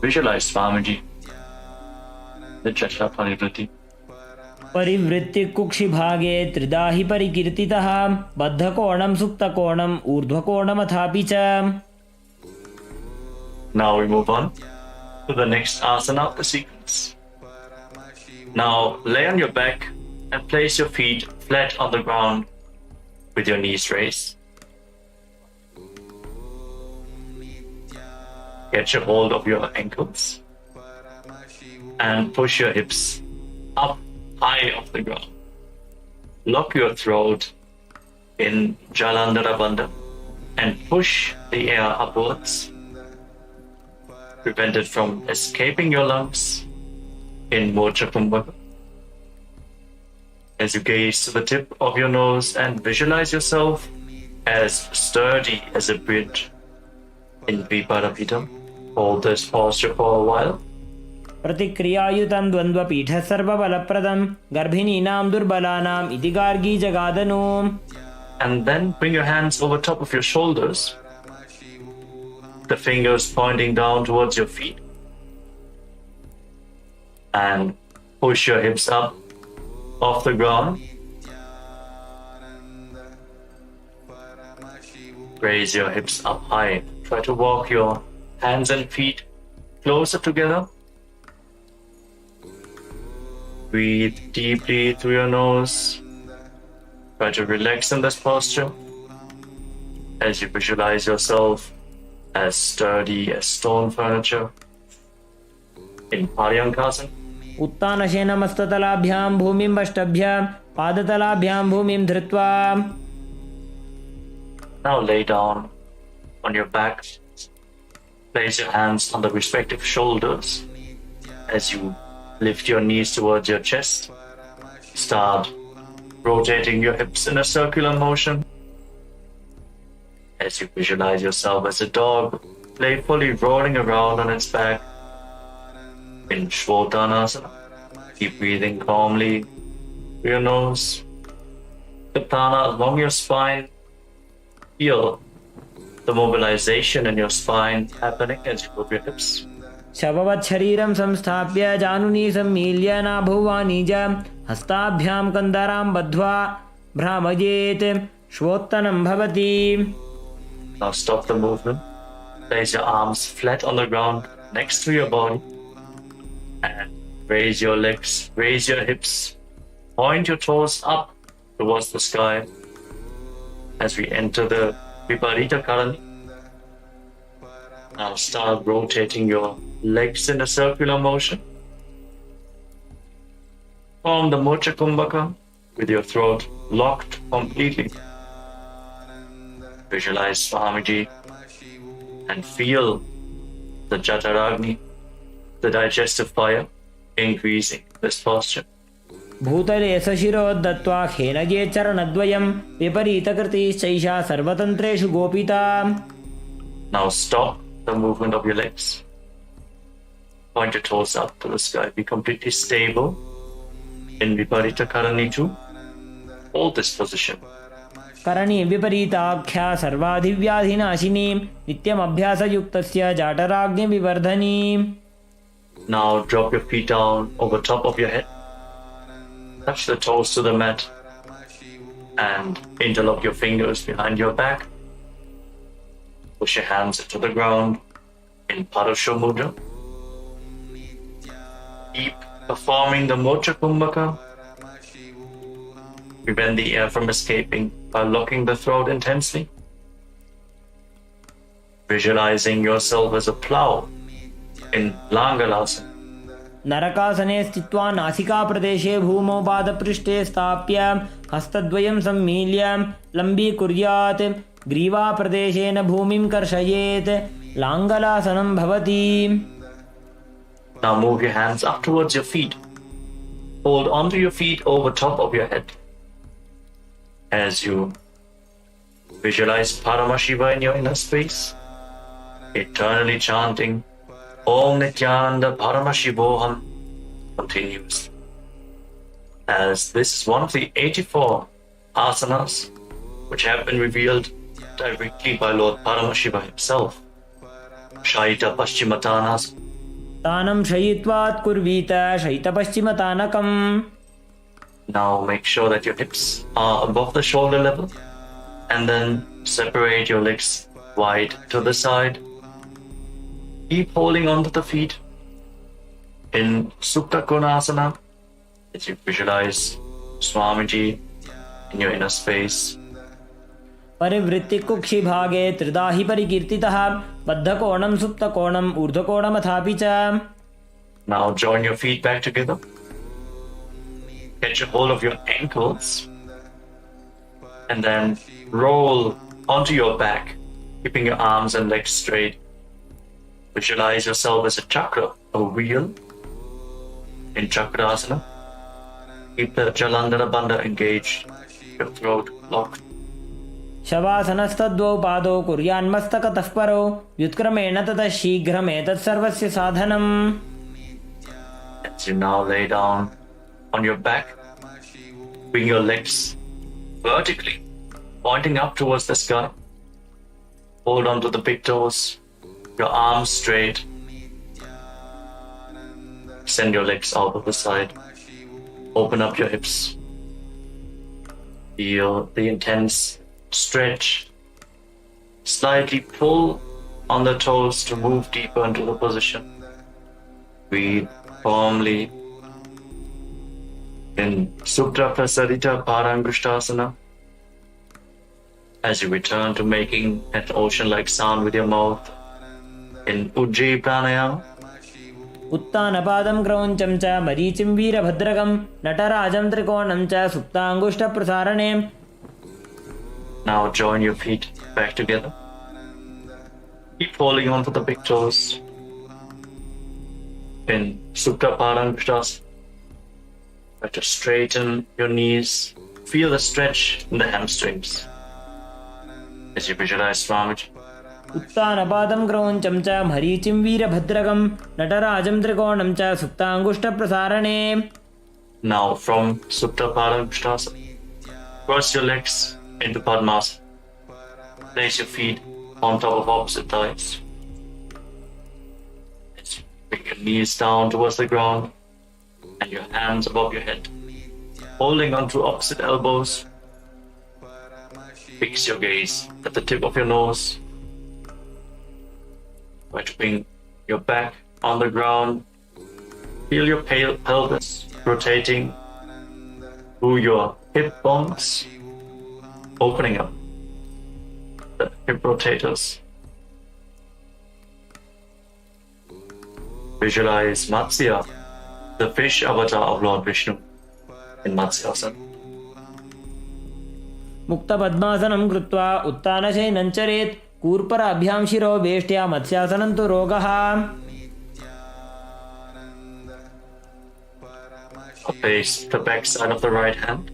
Visualize Swamiji, the Jatara Parivritti. परिवृत्ति कुक्षि भागे त्रिदाहि परिकीर्तितः बद्धकोणं सुप्तकोणं ऊर्ध्वकोणमथापि च. Now we move on to the next asana of the sequence. Now lay on your back and place your feet flat on the ground with your knees raised. Get your hold of your ankles and push your hips up high off the ground. Lock your throat in Jalandhara Bandha and push the air upwards. Prevent it from escaping your lungs in Mocha Kumbhaka. As you gaze to the tip of your nose and visualize yourself as sturdy as a bridge in Viparapitham, hold this posture for a while. प्रतिक्रियायुतं द्वन्द्वपीठः सर्वबलप्रदं गर्भिणीनां दुर्बलानाम् इति Gargi जगादनु. And then bring your hands over top of your shoulders, the fingers pointing down towards your feet, and push your hips up off the ground. Raise your hips up high. Try to walk your hands and feet closer together. Breathe deeply through your nose. Try to relax in this posture as you visualize yourself as sturdy as stone furniture in Paryankasana. उत्तानशयनमस्ततलाभ्यां भूमिं वष्टभ्य पादतलाभ्यां भूमिं धृत्वा. Now lay down on your back. Place your hands on the respective shoulders as you lift your knees towards your chest. Start rotating your hips in a circular motion as you visualize yourself as a dog playfully rolling around on its back in Shodhanasana. Keep breathing calmly through your nose. Katana along your spine. Feel the mobilization in your spine happening as you move your hips. शववत् शरीरं संस्थाप्य जानुनी सम्मील्य नाभुवानी च हस्ताभ्यां कन्दरां बद्ध्वा भ्रामयेत् श्वोत्तनं भवति. Now stop the movement. Place your arms flat on the ground next to your body and raise your legs, raise your hips, point your toes up towards the sky as we enter the Viparita Karani. Now start rotating your legs in a circular motion. Form the Mocha Kumbhaka with your throat locked completely. Visualize Swamiji and feel the Jataragni, the digestive fire, increasing this posture. भूतले सशिरोद्धत्वा खेनगे चरणद्वयं विपरीतकृतिश्चैषा सर्वतन्त्रेषु गोपिता. Now stop the movement of your legs. Point your toes up to the sky. Be completely stable in Viparita Karani 2. Hold this position. Karni विपरीताख्या सर्वाधिव्याधिनाशिनी नित्यमभ्यासयुक्तस्य जाटराग्निविवर्धनी. Now drop your feet down over top of your head. Touch the toes to the mat and interlock your fingers behind your back. Push your hands into the ground in Parasho Mudra. Keep performing the Mocha Kumbhaka. Prevent the air from escaping by locking the throat intensely. Visualizing yourself as a plow in Langalasana. नरकासने स्थित्वा नासिकाप्रदेशे भूमौ पादपृष्ठे स्थाप्य हस्तद्वयं सम्मील्य लम्बीकुर्यात् ग्रीवाप्रदेशेन भूमिं कर्षयेत् लाङ्गलासनं भवति. Now move your hands up towards your feet. Hold onto your feet over top of your head. As you visualize Paramashiva in your inner space, eternally chanting Om Nityanda Paramashivoham continues. As this is one of the 84 asanas which have been revealed directly by Lord Paramashiva himself. Shaita Paschimatanas. तानं शयित्वात् कुर्वीत शयितपश्चिमतानकम्. Now make sure that your hips are above the shoulder level and then separate your legs wide to the side. Keep holding onto the feet in Supta Konasana as you visualize Swamiji in your inner space. परिवृत्ति कुक्षि भागे त्रिदाहि परिकीर्तितः बद्धकोणं सुप्तकोणं ऊर्ध्वकोणमथापि च. Now join your feet back together. Catch a hold of your ankles and then roll onto your back, keeping your arms and legs straight. Visualize yourself as a chakra, a wheel in Chakrasana. Keep the Jalandhara Bandha engaged, your throat locked. शवासनस्तद्वौ पादौ कुर्यान्मस्तकतः परौ व्युत्क्रमेण ततः शीघ्रमेतत् सर्वस्य साधनम्. As you now lay down on your back, bring your legs vertically, pointing up towards the sky. Hold on to the big toes, your arms straight. Send your legs out of the side. Open up your hips. Feel the intense stretch. Slightly pull on the toes to move deeper into the position. Breathe firmly in Supta Prasarita Parangushtasana. As you return to making an ocean-like sound with your mouth in Ujjayi Pranayama. उत्तानपादं क्रौञ्चं च मरीचिं वीरभद्रकं नटराजं त्रिकोणं च सुप्ताङ्गुष्ठप्रसारणे. Now join your feet back together. Keep holding on to the big toes in Supta Parangushtasana. Try to straighten your knees, feel the stretch in the hamstrings as you visualize Swamiji. उत्तानपादं क्रौञ्चं च मरीचिं वीरभद्रकं नटराजं त्रिकोणं च सुप्ताङ्गुष्ठप्रसारणे. Now from Supta Padangusthasana, cross your legs into Padmasana. Place your feet on top of opposite thighs. As you bring your knees down towards the ground and your hands above your head. Holding onto opposite elbows, fix your gaze at the tip of your nose. Try to bring your back on the ground. Feel your pelvis rotating through your hip bones, opening up the hip rotators. Visualize Matsya, the fish avatar of Lord Vishnu in Matsyasana. मुक्तपद्मासनं कृत्वा उत्तानशयनं चरेत् कूर्पराभ्यां शिरो वेष्ट्या मत्स्यासनं तु रोगः. Place the back side of the right hand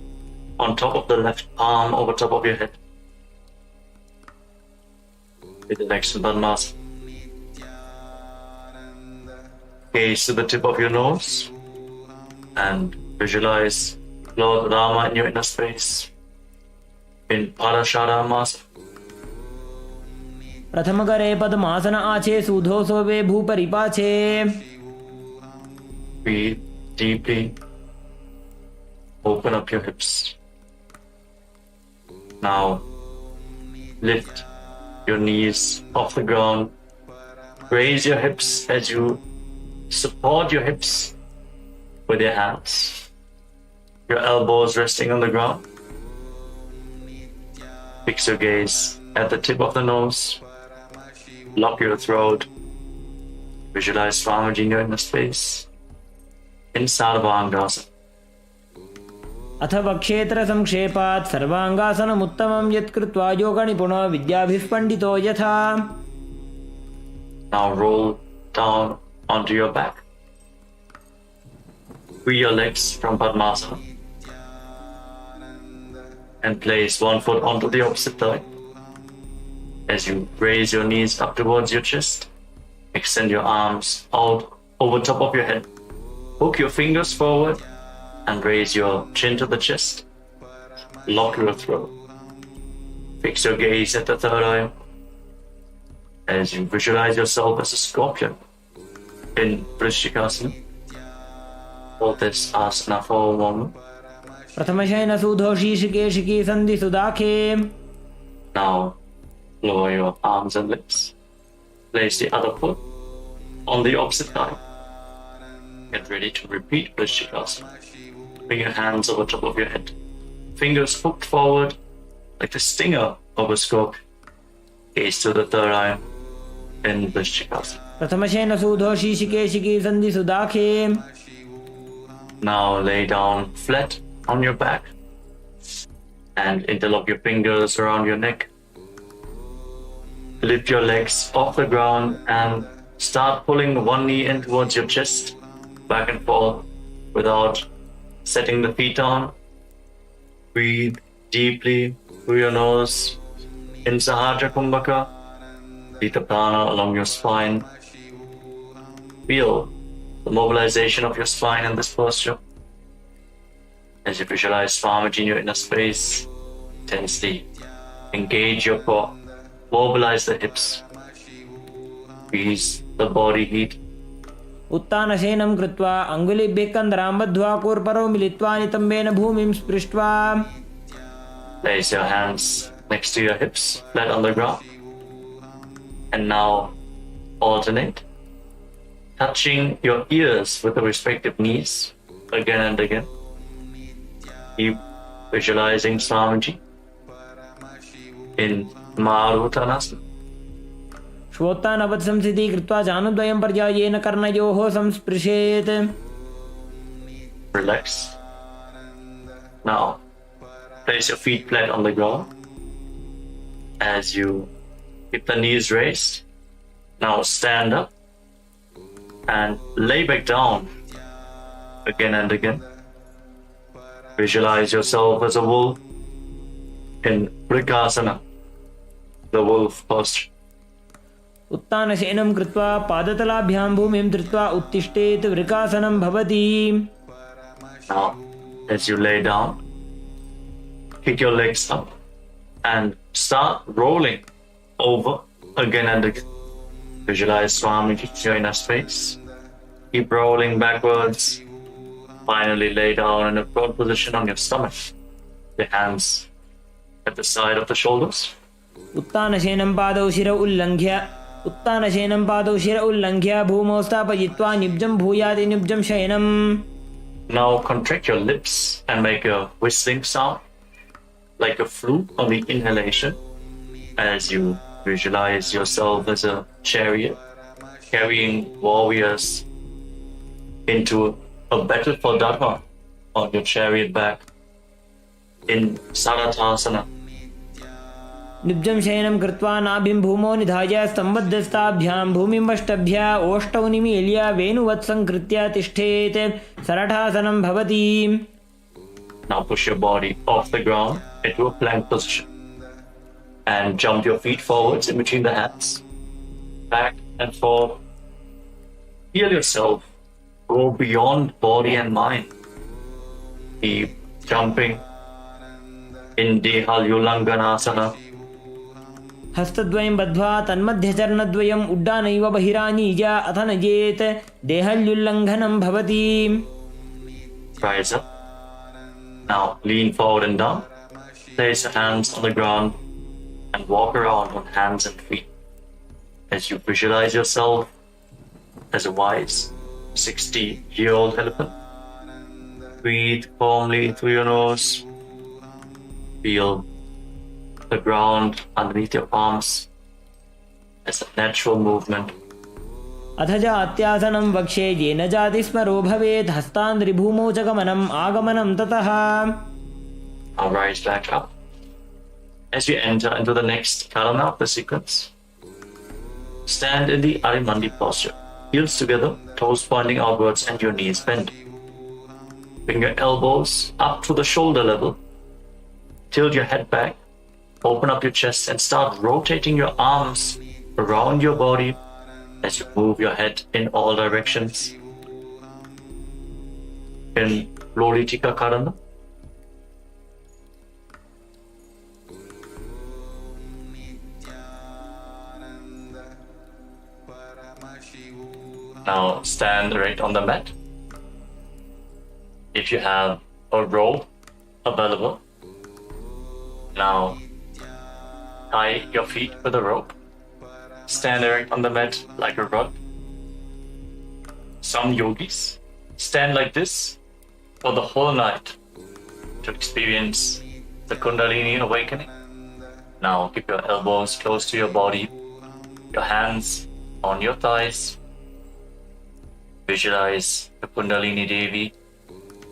on top of the left palm over top of your head. With the legs in Padmasana. Gaze to the tip of your nose and visualize Lord Rama in your inner space in Parasharamasana. प्रथमकरे पद्मासन आचे सुधोसोवे भूपरिपाचे. Breathe deeply. Open up your hips. Now lift your knees off the ground. Raise your hips as you support your hips with your hands. Your elbows resting on the ground. Fix your gaze at the tip of the nose. Lock your throat. Visualize Swamiji in your inner space. In Sarvangasana. अथ वक्षेत्र संक्षेपात् सर्वांगासनमुत्तमं यत्कृत्वा योगनिपुणो विद्याभिः पण्डितो यथा. Now roll down onto your back. Free your legs from Padmasana. And place one foot onto the opposite thigh. As you raise your knees up towards your chest, extend your arms out over top of your head. Hook your fingers forward and raise your chin to the chest. Lock your throat. Fix your gaze at the third eye as you visualize yourself as a scorpion in Vrishchikasana. Hold this asana for a moment. प्रथमशयन सुधोषीशिके शिखी सन्धि सुदाखे. Now lower your arms and legs. Place the other foot on the opposite thigh. Get ready to repeat Vrishchikasana. Bring your hands over top of your head. Fingers hooked forward like the stinger of a scorpion. Gaze to the third eye in Vrishchikasana. प्रथमशयन सुधोषीशिके शिखी सन्धि सुदाखे. Now lay down flat on your back and interlock your fingers around your neck. Lift your legs off the ground and start pulling one knee in towards your chest, back and forth without setting the feet down. Breathe deeply through your nose in Sahasrara Kumbhaka. Breathe the prana along your spine. Feel the mobilization of your spine in this posture. As you visualize Swamiji in your inner space, intensely engage your core, mobilize the hips, ease the body heat. उत्तानशयनं कृत्वा अङ्गुलिभ्यः कन्दरां बद्ध्वा कूर्परौ मिलित्वा नितम्बेन भूमिं स्पृष्ट्वा. Place your hands next to your hips, flat on the ground. And now alternate, touching your ears with the respective knees again and again. Keep visualizing Swamiji in Maruttanasana. श्वोत्तानवत् संस्थिति कृत्वा जानुद्वयं पर्यायेन कर्णयोः संस्पृशेत्. Relax. Now, place your feet flat on the ground as you keep the knees raised. Now stand up and lay back down again and again. Visualize yourself as a wolf in Vrikasana, the wolf posture. उत्तानशयनं कृत्वा पादतलाभ्यां भूमिं धृत्वा उत्तिष्ठेत् वृकासनं भवति. Now, as you lay down, kick your legs up and start rolling over again and again. Visualize Swamiji in a space. Keep rolling backwards. Finally lay down in a prone position on your stomach. The hands at the side of the shoulders. उत्तानशयनं पादौ शिर उल्लङ्घ्य उत्तानशयनं पादौ शिर उल्लङ्घ्य भूमौ स्थापयित्वा निब्जं भूयादि निब्जं शयनम्. Now contract your lips and make a whistling sound like a flute on the inhalation as you visualize yourself as a chariot carrying warriors into a battle for Dharma on your chariot back in Sarathasana. निब्जं शयनं कृत्वा नाभिं भूमौ निधाय स्तम्भद्धस्ताभ्यां भूमिमष्टभ्य ओष्ठौ निमील्य वेणुवत्संकृत्य तिष्ठेत् सरठासनं भवति. Now push your body off the ground into a plank position and jump your feet forwards in between the hands, back and forth. Feel yourself go beyond body and mind. Keep jumping in Dehalyulanganasana. हस्तद्वयं बद्ध्वा तन्मध्यचरणद्वयम् उड्डानैव बहिरानीय अथ नयेत् देहल्युल्लङ्घनं भवति. Rise up. Now lean forward and down. Place your hands on the ground and walk around on hands and feet as you visualize yourself as a wise 60-year-old elephant. Breathe calmly through your nose. Feel the ground underneath your palms as a natural movement. अथ जात्यासनं वक्षे येन जाति स्मरो भवेत् हस्तान्द्रिभूमौ च गमनम् आगमनं ततः. Now rise back up. As you enter into the next karana of the sequence, stand in the Arimandi posture. Heels together, toes pointing outwards and your knees bent. Bring your elbows up to the shoulder level. Tilt your head back. Open up your chest and start rotating your arms around your body as you move your head in all directions. In Lolitika Karana. Now stand right on the mat. If you have a rope available, now tie your feet with a rope. Stand erect on the mat like a rod. Some yogis stand like this for the whole night to experience the Kundalini awakening. Now keep your elbows close to your body, your hands on your thighs. Visualize the Kundalini Devi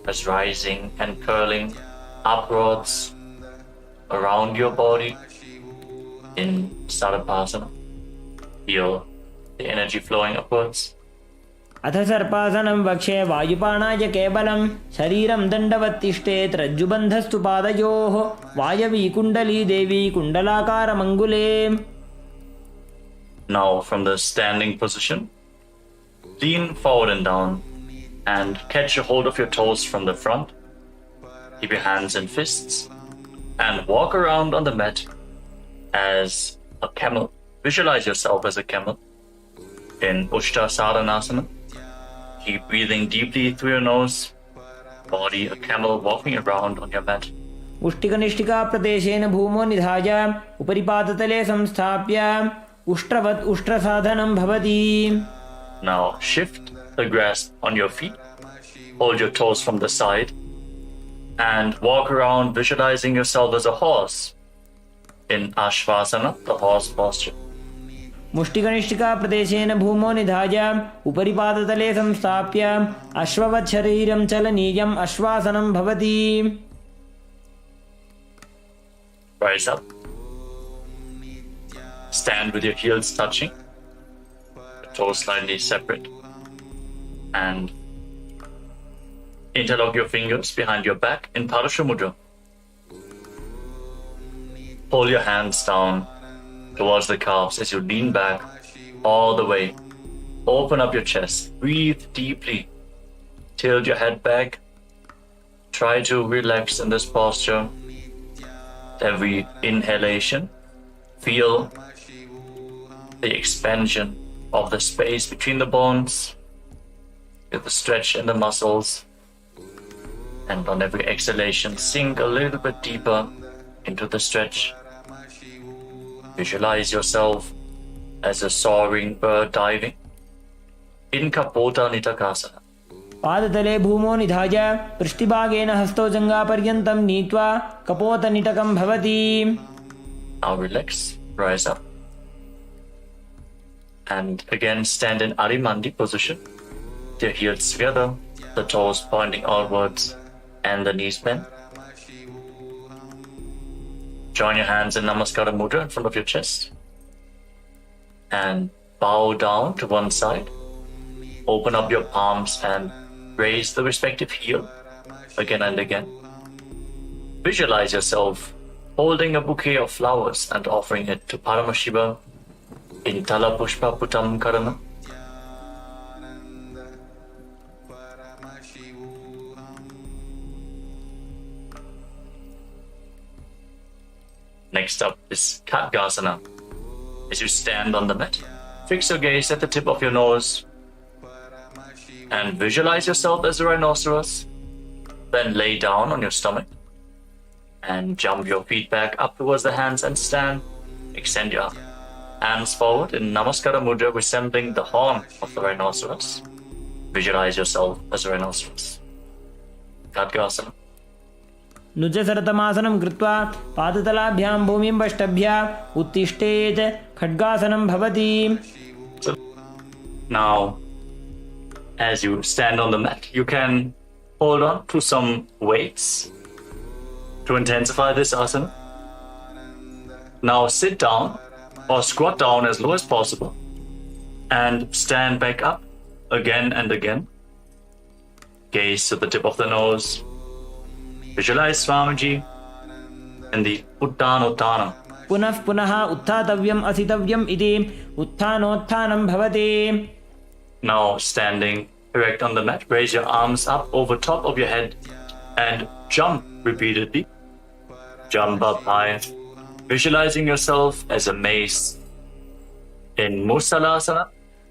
as rising and curling upwards around your body in Sarabhasana. Feel the energy flowing upwards. अथ सर्पासनं वक्षे वायुपाणाय केवलं शरीरं दण्डवत्तिष्ठेत् रज्जुबन्धस्तु पादयोः वायवी कुण्डली देवी कुण्डलाकारमङ्गुले. Now from the standing position, lean forward and down and catch a hold of your toes from the front. Keep your hands in fists and walk around on the mat as a camel. Visualize yourself as a camel in Ushta Sadhanasana. Keep breathing deeply through your nose. Body a camel walking around on your mat. उष्टिकनिष्ठिका प्रदेशेन भूमौ निधाय उपरिपादतले संस्थाप्य उष्ट्रवत् उष्ट्रसाधनं भवति. Now shift the grasp on your feet. Hold your toes from the side and walk around visualizing yourself as a horse in Ashvasana, the horse posture. मुष्टिकनिष्ठिका प्रदेशेन भूमौ निधाय उपरिपादतले संस्थाप्य अश्ववत् शरीरं चलनीयम् अश्वासनं भवति. Rise up. Stand with your heels touching, your toes slightly separate, and Interlock your fingers behind your back in Parashu Mudra. Pull your hands down towards the calves as you lean back all the way. Open up your chest. Breathe deeply. Tilt your head back. Try to relax in this posture. Every inhalation, feel the expansion of the space between the bones, with the stretch in the muscles. And on every exhalation, sink a little bit deeper into the stretch. Visualize yourself as a soaring bird diving in Kapota Nitakasana. पादतले भूमो निधाय पृष्ठभागेन हस्तौ जङ्घापर्यन्तं नीत्वा कपोतनिटकं भवति. Now relax, rise up. And again stand in Arimandi position. Your heels together, the toes pointing outwards and the knees bent. Join your hands in Namaskara Mudra in front of your chest. And bow down to one side. Open up your palms and raise the respective heel again and again. Visualize yourself holding a bouquet of flowers and offering it to Paramashiva in Tala Pushpa Putam Karana. Next up is Khadgasana. As you stand on the mat, fix your gaze at the tip of your nose and visualize yourself as a rhinoceros. Then lay down on your stomach and jump your feet back up towards the hands and stand. Extend your arms forward in Namaskara Mudra, resembling the horn of the rhinoceros. Visualize yourself as a rhinoceros. Khadgasana. नुजसरतमासनं कृत्वा पादतलाभ्यां भूमिं पष्टभ्या उत्तिष्ठेत् खड्गासनं भवति. Now, as you stand on the mat, you can hold on to some weights to intensify this asana. Now sit down or squat down as low as possible and stand back up again and again. Gaze to the tip of the nose. Visualize Swamiji in the Uttanottana. पुनः पुनः उत्थातव्यम् अस्थितव्यम् इति उत्थानोत्थानं भवति. Now standing erect on the mat, raise your arms up over top of your head and jump repeatedly. Jump up high, visualizing yourself as a mace in Musalasana.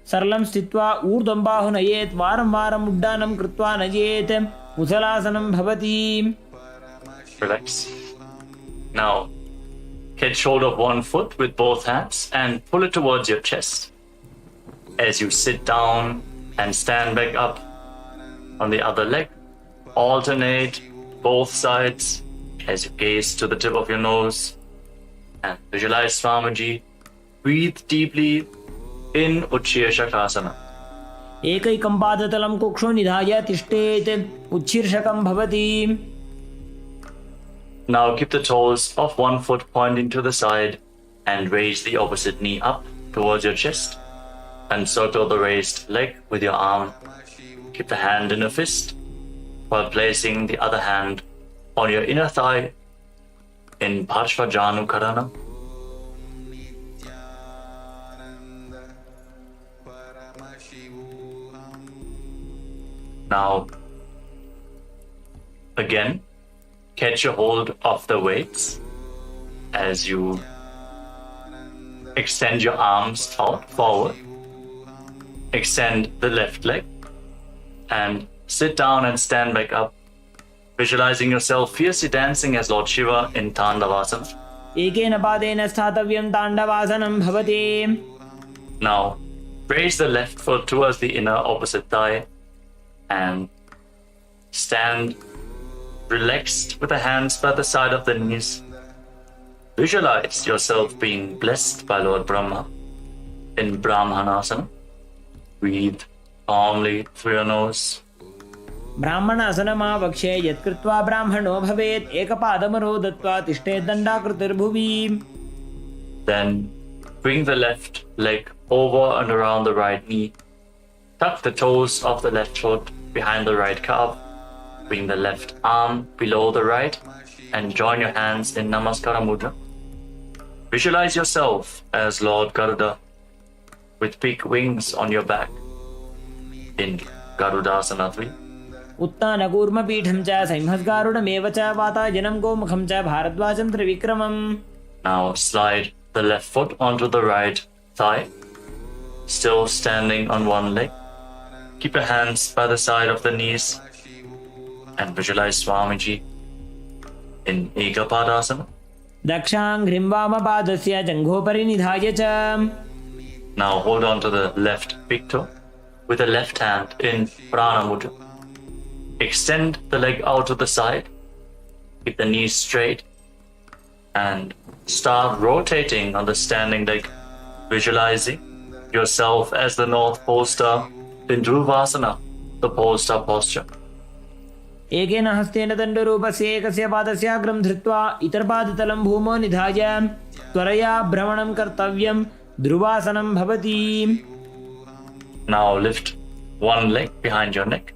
सरलं स्थित्वा ऊर्ध्वं बाहु नयेत् वारं वारम् उड्डानं कृत्वा नयेत् मुसलासनं भवति. Relax. Now, catch hold of one foot with both hands and pull it towards your chest. As you sit down and stand back up on the other leg, alternate both sides as you gaze to the tip of your nose and visualize Swamiji. Breathe deeply in Uchchir Shakasana. एकैकं पादतलं कुक्षौ निधाय तिष्ठेत् उच्छीर्षकं भवति. Now keep the toes of one foot pointing to the side and raise the opposite knee up towards your chest. And circle the raised leg with your arm. Keep the hand in a fist while placing the other hand on your inner thigh in Parshvajanu Karana. Now, again, catch a hold of the weights as you extend your arms out forward. Extend the left leg and sit down and stand back up, visualizing yourself fiercely dancing as Lord Shiva in Tandavasana. एकेन पादेन स्थातव्यं ताण्डवासनं भवति. Now, raise the left foot towards the inner opposite thigh and stand relaxed with the hands by the side of the knees. Visualize yourself being blessed by Lord Brahma in Brahmanasana. Breathe calmly through your nose. ब्राह्मणासनमावक्ष्ये यत्कृत्वा ब्राह्मणो भवेत् एकपादमरो दत्त्वा तिष्ठेत् दण्डाकृतिर्भुवि. Then bring the left leg over and around the right knee. Tuck the toes of the left foot behind the right calf Bring the left arm below the right and join your hands in Namaskara Mudra. Visualize yourself as Lord Garuda with big wings on your back in Garudasana 3. उत्तानकूर्मपीठं च संहस्गारुडमेव च वातायनं गोमुखं च भारद्वाजं त्रिविक्रमम्. Now slide the left foot onto the right thigh, still standing on one leg. Keep your hands by the side of the knees and visualize Swamiji in Ekapadasana. दक्षाङ्घ्रिं वामपादस्य जङ्घोपरि निधाय च. Now hold on to the left big toe with the left hand in Prana Mudra. Extend the leg out to the side, keep the knees straight, and start rotating on the standing leg, visualizing yourself as the North Pole Star in Dhruvasana, the Pole Star posture. एकेन हस्तेन दण्डरूपस्य एकस्य पादस्याग्रं धृत्वा इतरपादतलं भूमौ निधाय त्वरया भ्रमणं कर्तव्यं. ध्रुवासनं भवति. Now lift one leg behind your neck.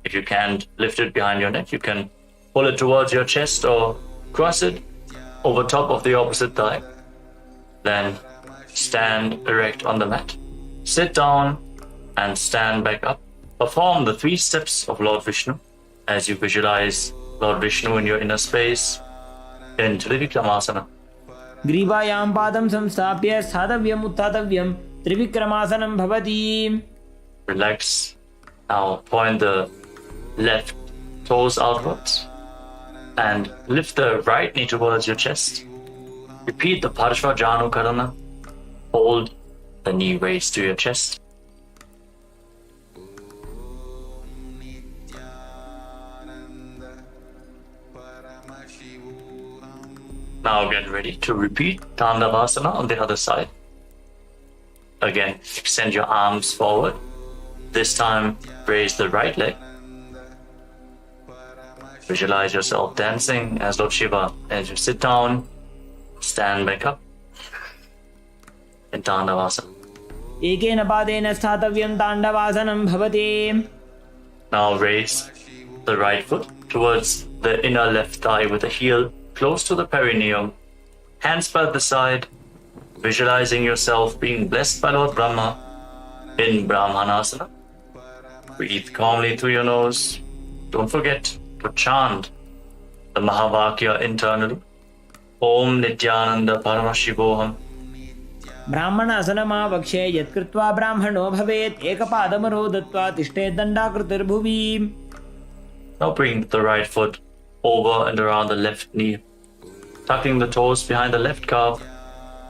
If you can't lift it behind your neck, you can pull it towards your chest or cross it over top of the opposite thigh. Then stand erect on the mat. Sit down and stand back up. Perform the 3 steps of Lord Vishnu as you visualize Lord Vishnu in your inner space in Trivikramasana. ग्रीवायां पादं संस्थाप्य स्थातव्यम् उत्थातव्यं. त्रिविक्रमासनं भवति. Relax. Now point the left toes outwards and lift the right knee towards your chest. Repeat the Parshva Janu Karana. Hold the knee raised to your chest. Now get ready to repeat Tandavasana on the other side. Again, extend your arms forward. This time, raise the right leg. Visualize yourself dancing as Lord Shiva as you sit down, stand back up in Tandavasana. एकेन पादेन स्थातव्यं ताण्डवासनं भवति. Now raise the right foot towards the inner left thigh with the heel close to the perineum, hands by the side, visualizing yourself being blessed by Lord Brahma in Brahmanasana. Breathe calmly through your nose. Don't forget to chant the Mahavakya internally. Om Nityananda Paramashivoham. ब्राह्मणासनमावक्षे यत्कृत्वा ब्राह्मणो भवेत्. एकपादमरो दत्त्वा तिष्ठेत् दण्डाकृतिर्भुवि. Now bring the right foot over and around the left knee, tucking the toes behind the left calf.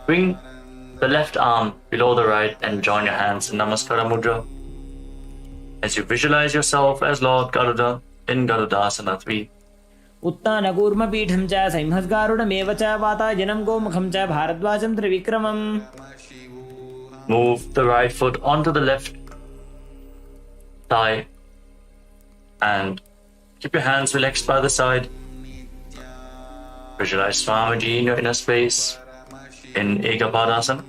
Bring the left arm below the right and join your hands in Namaskara Mudra as you visualize yourself as Lord Garuda in Garudasana 3. उत्तानकूर्मपीठं च संहस्गारुडमेव च वातायनं गोमुखं च भारद्वाजं त्रिविक्रमम्. Move the right foot onto the left thigh and keep your hands relaxed by the side. Visualize Swamiji in your inner space in Ekapadasana.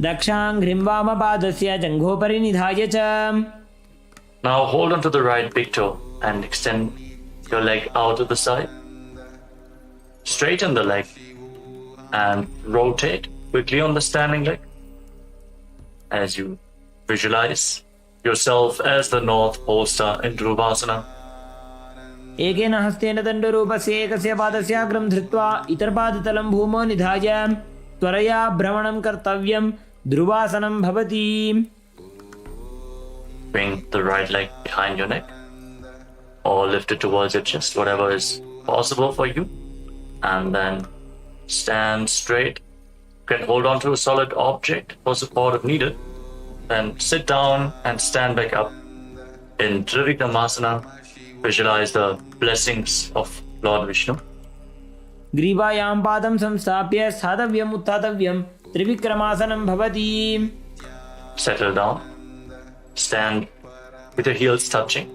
दक्षाङ्घ्रिं वामपादस्य जङ्घोपरि निधाय च. Now hold on to the right big toe and extend your leg out to the side. Straighten the leg and rotate quickly on the standing leg as you visualize yourself as the North Pole Star in Dhruvasana. एकेन हस्तेन दण्डरूपस्य एकस्य पादस्याग्रं धृत्वा इतरपादतलं भूमौ निधाय त्वरया भ्रमणं कर्तव्यं. ध्रुवासनं भवति. Bring the right leg behind your neck or lift it towards your chest, whatever is possible for you. And then stand straight. You can hold on to a solid object for support if needed. Then sit down and stand back up in Trivikramasana. Visualize the blessings of Lord Vishnu. ग्रीवायां पादं संस्थाप्य स्थातव्यम् उत्थातव्यं. त्रिविक्रमासनं भवति. Settle down. Stand with your heels touching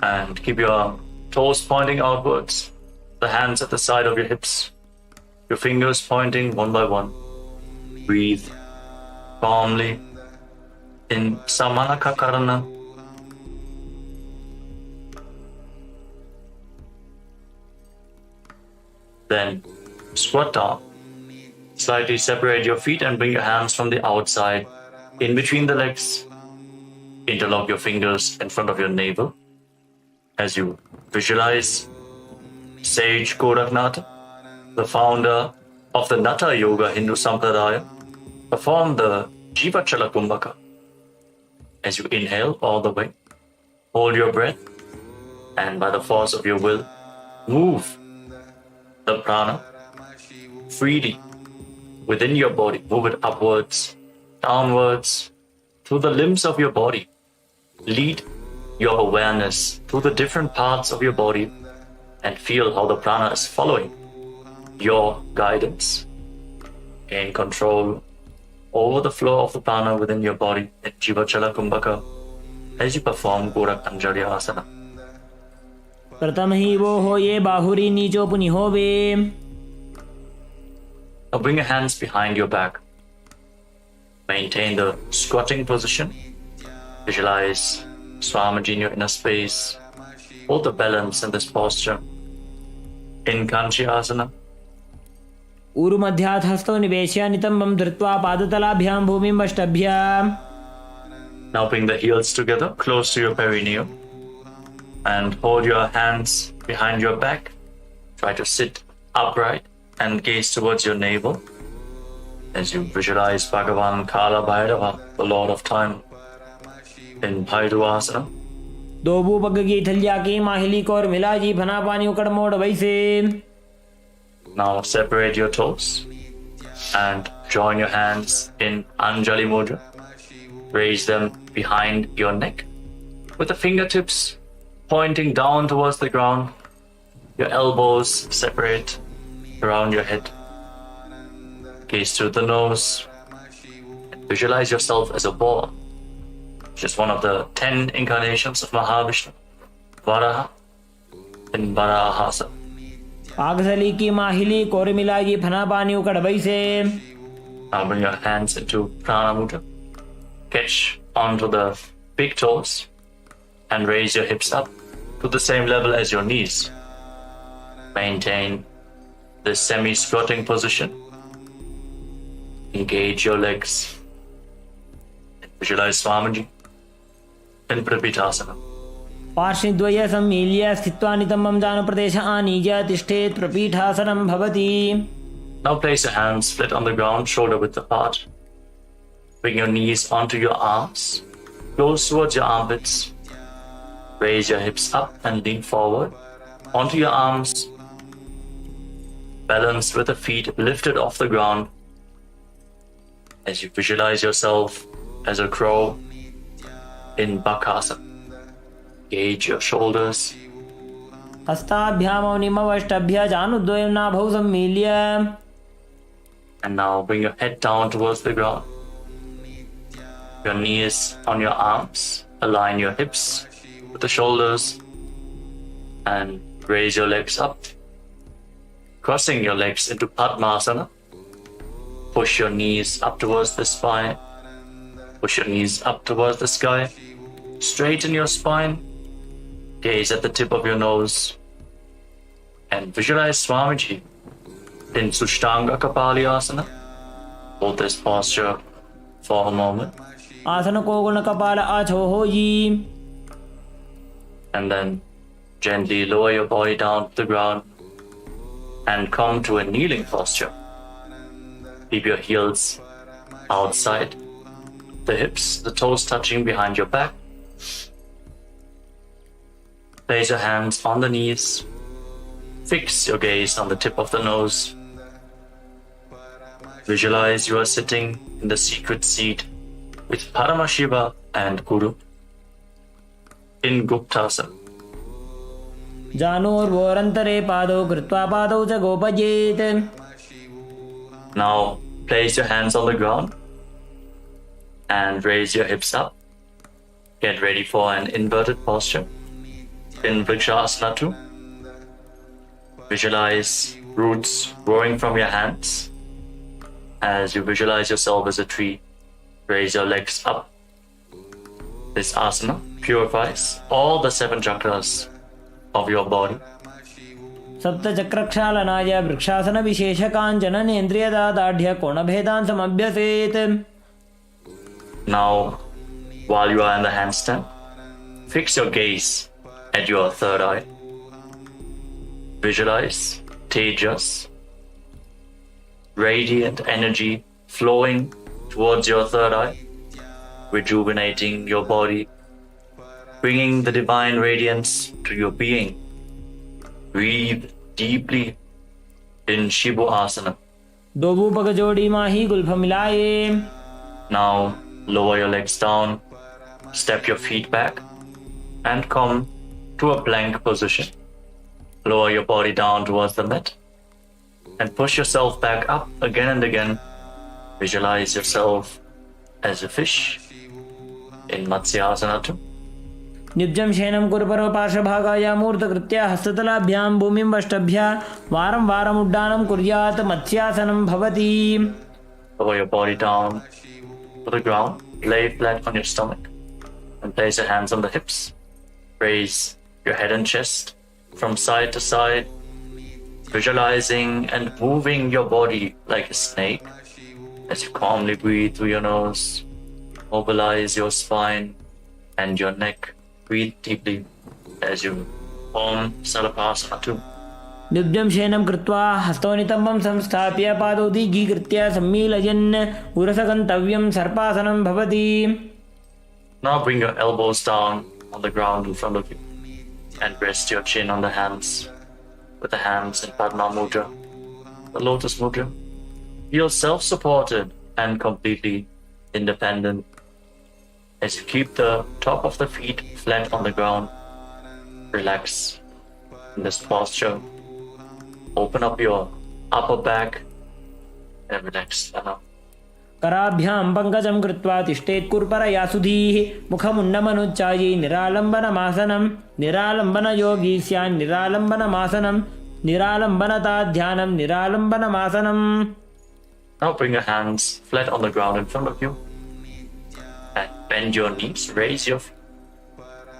and keep your toes pointing outwards. The hands at the side of your hips. Your fingers pointing one by one. Breathe calmly in Samanaka Karana. Then squat down. Slightly separate your feet and bring your hands from the outside in between the legs. Interlock your fingers in front of your navel as you visualize Sage Goraknath, the founder of the Natha Yoga Hindu Sampradaya, perform the Jivachala Kumbhaka. As you inhale all the way, hold your breath, and by the force of your will, move the prana freely within your body. Move it upwards, downwards, through the limbs of your body. Lead your awareness through the different parts of your body and feel how the prana is following your guidance. Gain control over the flow of the prana within your body in Jivachala Kumbhaka as you perform Gorak Anjali Asana. प्रथम ही वो हो ये बाहुरी नीचो पुनि होवे. Now bring your hands behind your back. Maintain the squatting position. Visualize Swamiji in your inner space. Hold the balance in this posture. In Kanchi Asana. ऊरु मध्यात् हस्तो निवेश्य नितंबं धृत्वा पादतलाभ्यां भूमिं अष्टभ्य. Now bring the heels together close to your perineum and hold your hands behind your back. Try to sit upright and gaze towards your navel as you visualize Bhagavan Kala Bhairava, the Lord of Time, in Bhairuvasana. दोबू पग की थलिया की माहिली core मिला जी भना पानी उकड़ मोड़ वैसे. Now separate your toes and join your hands in Anjali Mudra. Raise them behind your neck with the fingertips pointing down towards the ground. Your elbows separate around your head. Gaze through the nose. Visualize yourself as a ball, which is one of the 10 incarnations of Mahavishnu, Varaha in Varahasa. आगसली की माहिली core मिला जी भना पानी उकड़ वैसे. Now bring your hands into Prana Mudra. Catch onto the big toes and raise your hips up to the same level as your knees. Maintain this semi-squatting position. Engage your legs. Visualize Swamiji in Prapitasana. पार्श्वद्वय सम्मील्य स्थित्वा नितंबं जानप्रदेश आनीय तिष्ठेत् प्रपीठासनं भवति. Now place your hands flat on the ground, shoulder width apart. Bring your knees onto your arms, close towards your armpits. Raise your hips up and lean forward onto your arms. Balance with the feet lifted off the ground as you visualize yourself as a crow in Bakasana. Gauge your shoulders. हस्ताभ्याम निमवष्टभ्य जानुद्वयं नाभौ सम्मील्य. And now bring your head down towards the ground. Your knees on your arms. Align your hips with the shoulders and raise your legs up. Crossing your legs into Padmasana. Push your knees up towards the spine. Push your knees up towards the sky. Straighten your spine. Gaze at the tip of your nose. And visualize Swamiji in Sushtanga Kapalyasana. Hold this posture for a moment. आसन को गुण कपाल आछो हो जी. And then gently lower your body down to the ground and come to a kneeling posture. Keep your heels outside the hips, the toes touching behind your back. Place your hands on the knees. Fix your gaze on the tip of the nose. Visualize you are sitting in the secret seat with Paramashiva and Guru in Guptasana. जानोर्वोरन्तरे पादौ कृत्वा पादौ च गोपयेत्. Now place your hands on the ground and raise your hips up. Get ready for an inverted posture in Vrikshasana 2. Visualize roots growing from your hands. As you visualize yourself as a tree, raise your legs up. This asana purifies all the 7 chakras of your body. सप्तचक्रक्षालनाय वृक्षासनविशेषकाञ्चननेन्द्रियदार्ढ्य कोणभेदान् समभ्यसेत्. Now, while you are in the handstand, fix your gaze at your third eye. Visualize Tejas, radiant energy flowing towards your third eye, rejuvenating your body, bringing the divine radiance to your being. Breathe deeply in Shibu Asana. दोबू पग जोड़ी माही Gulf मिलाए. Now lower your legs down, step your feet back, and come to a plank position. Lower your body down towards the mat and push yourself back up again and again. Visualize yourself as a fish in Matsyasana 2. निब्जं शयनं कुरुपरो पार्श्वभागाय मूर्तकृत्य हस्ततलाभ्यां भूमिं वष्टभ्य वारं वारम् उड्डानं कुर्यात्. मत्स्यासनं भवति. Lower your body down to the ground, lay flat on your stomach, and place your hands on the hips. Raise your head and chest from side to side, visualizing and moving your body like a snake as you calmly breathe through your nose. Mobilize your spine and your neck. Breathe deeply as you form Salapasana 2. निब्जं शयनं कृत्वा हस्तोनितम्बं संस्थाप्य पादौ दीर्घीकृत्य सम्मीलयन् उरसगन्तव्यं सर्पासनं भवति. Now bring your elbows down on the ground in front of you and rest your chin on the hands with the hands in Padma Mudra, the Lotus Mudra. Feel self-supported and completely independent as you keep the top of the feet flat on the ground. Relax in this posture. Open up your upper back and relax. कराभ्यां पङ्कजं कृत्वा तिष्ठेत् कुर्परया सुधीः. मुखमुन्नमनुच्चायि निरालम्बनमासनं. निरालम्बनयोगी स्यान् निरालम्बनमासनं. निरालम्बनताध्यानं निरालम्बनमासनं. Now bring your hands flat on the ground in front of you and bend your knees, raise your feet.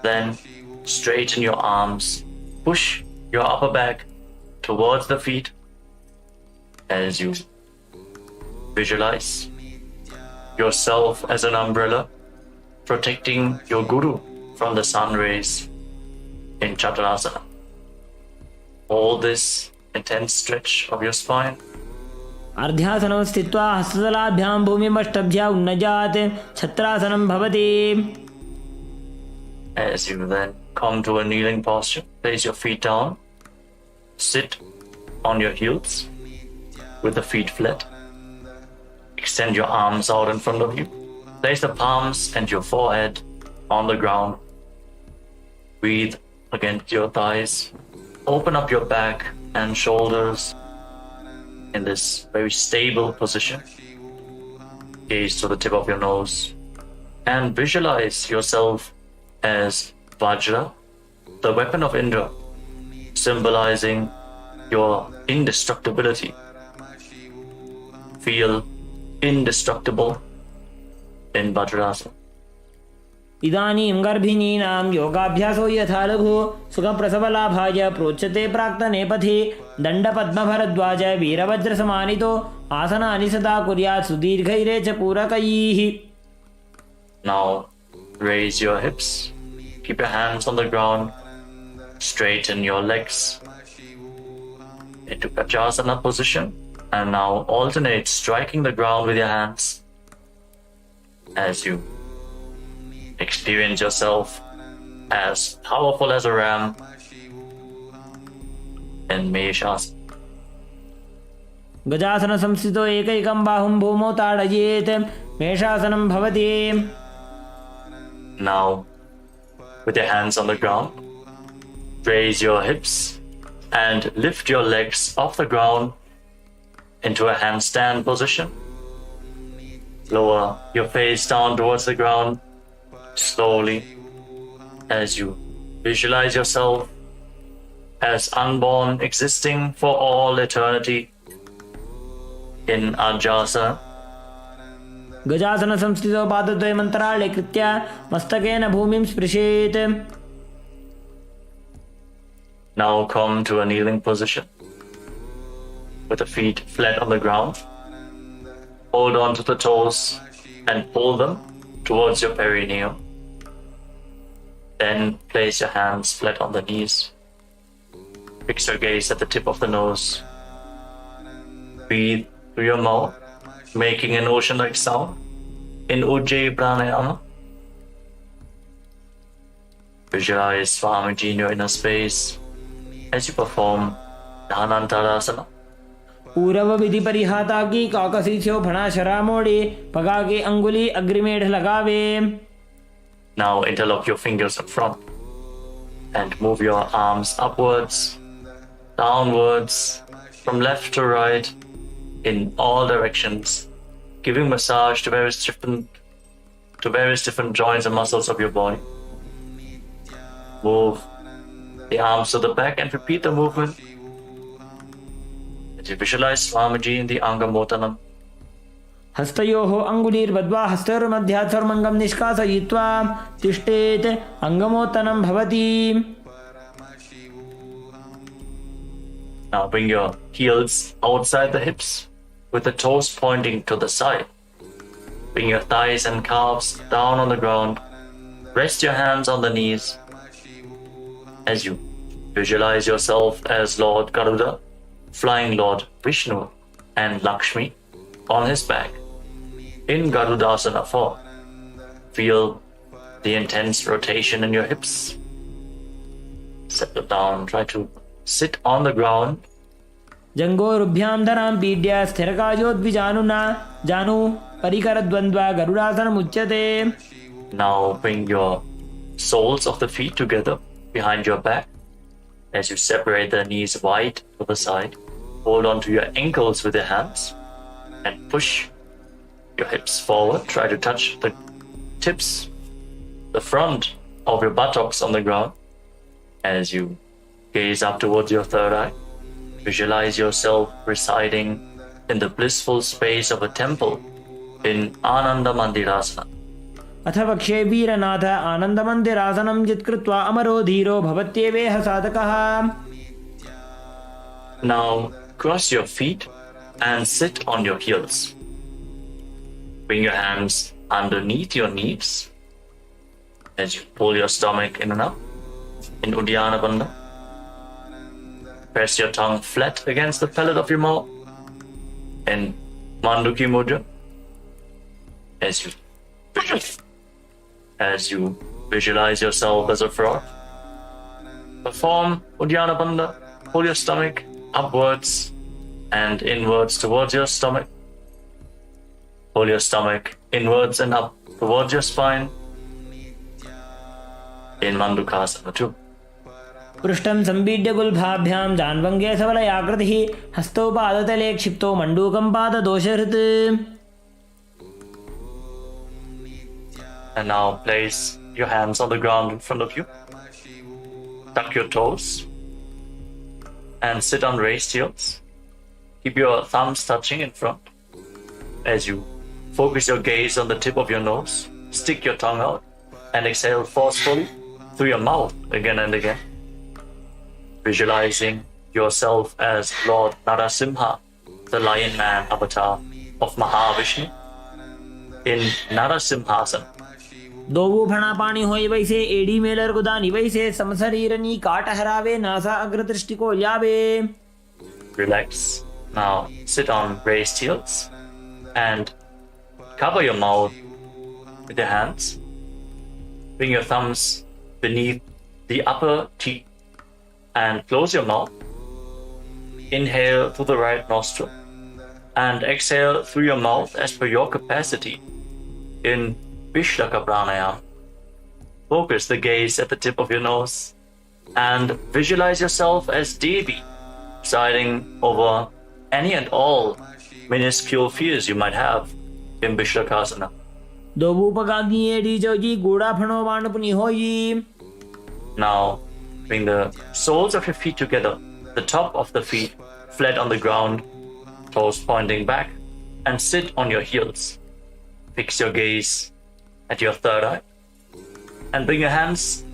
Then straighten your arms, push your upper back towards the feet as you visualize yourself as an umbrella protecting your guru from the sun rays in Chaturasana. Hold this intense stretch of your spine. अर्ध्यासनं स्थित्वा हस्ततलाभ्यां भूमिमष्टभ्य उन्नजात्. छत्रासनं भवति. As you then come to a kneeling posture, place your feet down, sit on your heels with the feet flat. Extend your arms out in front of you. Place the palms and your forehead on the ground. Breathe against your thighs. Open up your back and shoulders in this very stable position. Gaze to the tip of your nose and visualize yourself as Vajra, the weapon of Indra, symbolizing your indestructibility. Feel indestructible in Vajrasana. इदानीं गर्भिणीनां योगाभ्यासो यथा लघु सुखप्रसवलाभाय प्रोच्यते प्राक्तनेपथि. दण्डपद्मभरद्वाज वीरवज्रसमानितो आसनानि सदा कुर्यात् सुदीर्घैरे च पूरकैः. Now raise your hips, keep your hands on the ground, straighten your legs into Kajasana position, and now alternate striking the ground with your hands as you experience yourself as powerful as a ram in Meshasana. गजासन संस्थितो एकैकं बाहुं भूमौ ताडयेत्. मेषासनं भवति. Now, with your hands on the ground, raise your hips and lift your legs off the ground into a handstand position. Lower your face down towards the ground slowly as you visualize yourself as unborn, existing for all eternity in Ajasana. गजासन संस्थितो पादद्वयमन्तराळे कृत्य मस्तकेन भूमिं स्पृशेत्. Now come to a kneeling position with the feet flat on the ground. Hold on to the toes and pull them towards your perineum. Then place your hands flat on the knees. Fix your gaze at the tip of the nose. Breathe through your mouth, making an ocean-like sound in Ujjayi Pranayama. Visualize Swamiji in your inner space as you perform Dhanantarasana. पूरव विधि परिहाता की काकसीथ्यो फणा शरा मोड़े पगा के अंगुली अग्रिमेढ़ लगावे. Now interlock your fingers up front and move your arms upwards, downwards, from left to right, in all directions, giving massage to various different joints and muscles of your body. Move the arms to the back and repeat the movement as you visualize Swamiji in the Angamotanam. हस्तयोः अंगुलीर्बद्ध्वा हस्तयोर्मध्यात्सर्वमङ्गं निष्कासयित्वा तिष्ठेत् अंगमोत्तनं भवति. Now bring your heels outside the hips with the toes pointing to the side. Bring your thighs and calves down on the ground. Rest your hands on the knees as you visualize yourself as Lord Garuda, flying Lord Vishnu and Lakshmi on his back in Garudasana form. Feel the intense rotation in your hips. Settle down, try to sit on the ground. जंगोरुभ्यां धरां पीड्य स्थिरकायोद्विजानुना जानु परिकरद्वन्द्वा गरुडासनमुच्यते. Now bring your soles of the feet together behind your back as you separate the knees wide to the side. Hold on to your ankles with your hands and push your hips forward. Try to touch the tips, the front of your buttocks on the ground as you gaze up towards your third eye. Visualize yourself residing in the blissful space of a temple in Ananda Mandirasana. अथ वक्षे वीरनाथ आनन्दमन्दिरासनं यत्कृत्वा अमरो धीरो भवत्येवेह साधकः. Now cross your feet and sit on your heels. Bring your hands underneath your knees as you pull your stomach in and up in Uddiyana Bandha. Press your tongue flat against the palate of your mouth in Manduki Mudra as you visualize yourself as a frog. Perform Uddiyana Bandha. Pull your stomach upwards and inwards towards your stomach. Pull your stomach inwards and up towards your spine in Mandukasana 2. पृष्ठं सम्पीड्य गुल्फाभ्यां जान्वङ्गे सबलयाकृतिः हस्तौ पादतले क्षिप्तो मण्डूकं पाददोषहृत्. And now place your hands on the ground in front of you. Tuck your toes and sit on raised heels. Keep your thumbs touching in front as you focus your gaze on the tip of your nose. Stick your tongue out and exhale forcefully through your mouth again and again. Visualizing yourself as Lord Narasimha, the Lion Man avatar of Mahavishnu in Narasimhasana. दोवो फणा पाणी होई वैसे AD Mailer गुदानी वैसे समशरीरनी काट हरावे NASA अग्रदृष्टि को ल्यावे. Relax. Now sit on raised heels and cover your mouth with your hands. Bring your thumbs beneath the upper teeth and close your mouth. Inhale through the right nostril and exhale through your mouth as per your capacity in Vishlaka Pranayama. Focus the gaze at the tip of your nose and visualize yourself as Devi, presiding over any and all minuscule fears you might have in Vishlakasana. दोवो पगागी एडी जोजी गोड़ा फणो वाणपुनी होई. Now bring the soles of your feet together, the top of the feet flat on the ground, toes pointing back, and sit on your heels. Fix your gaze at your third eye and bring your hands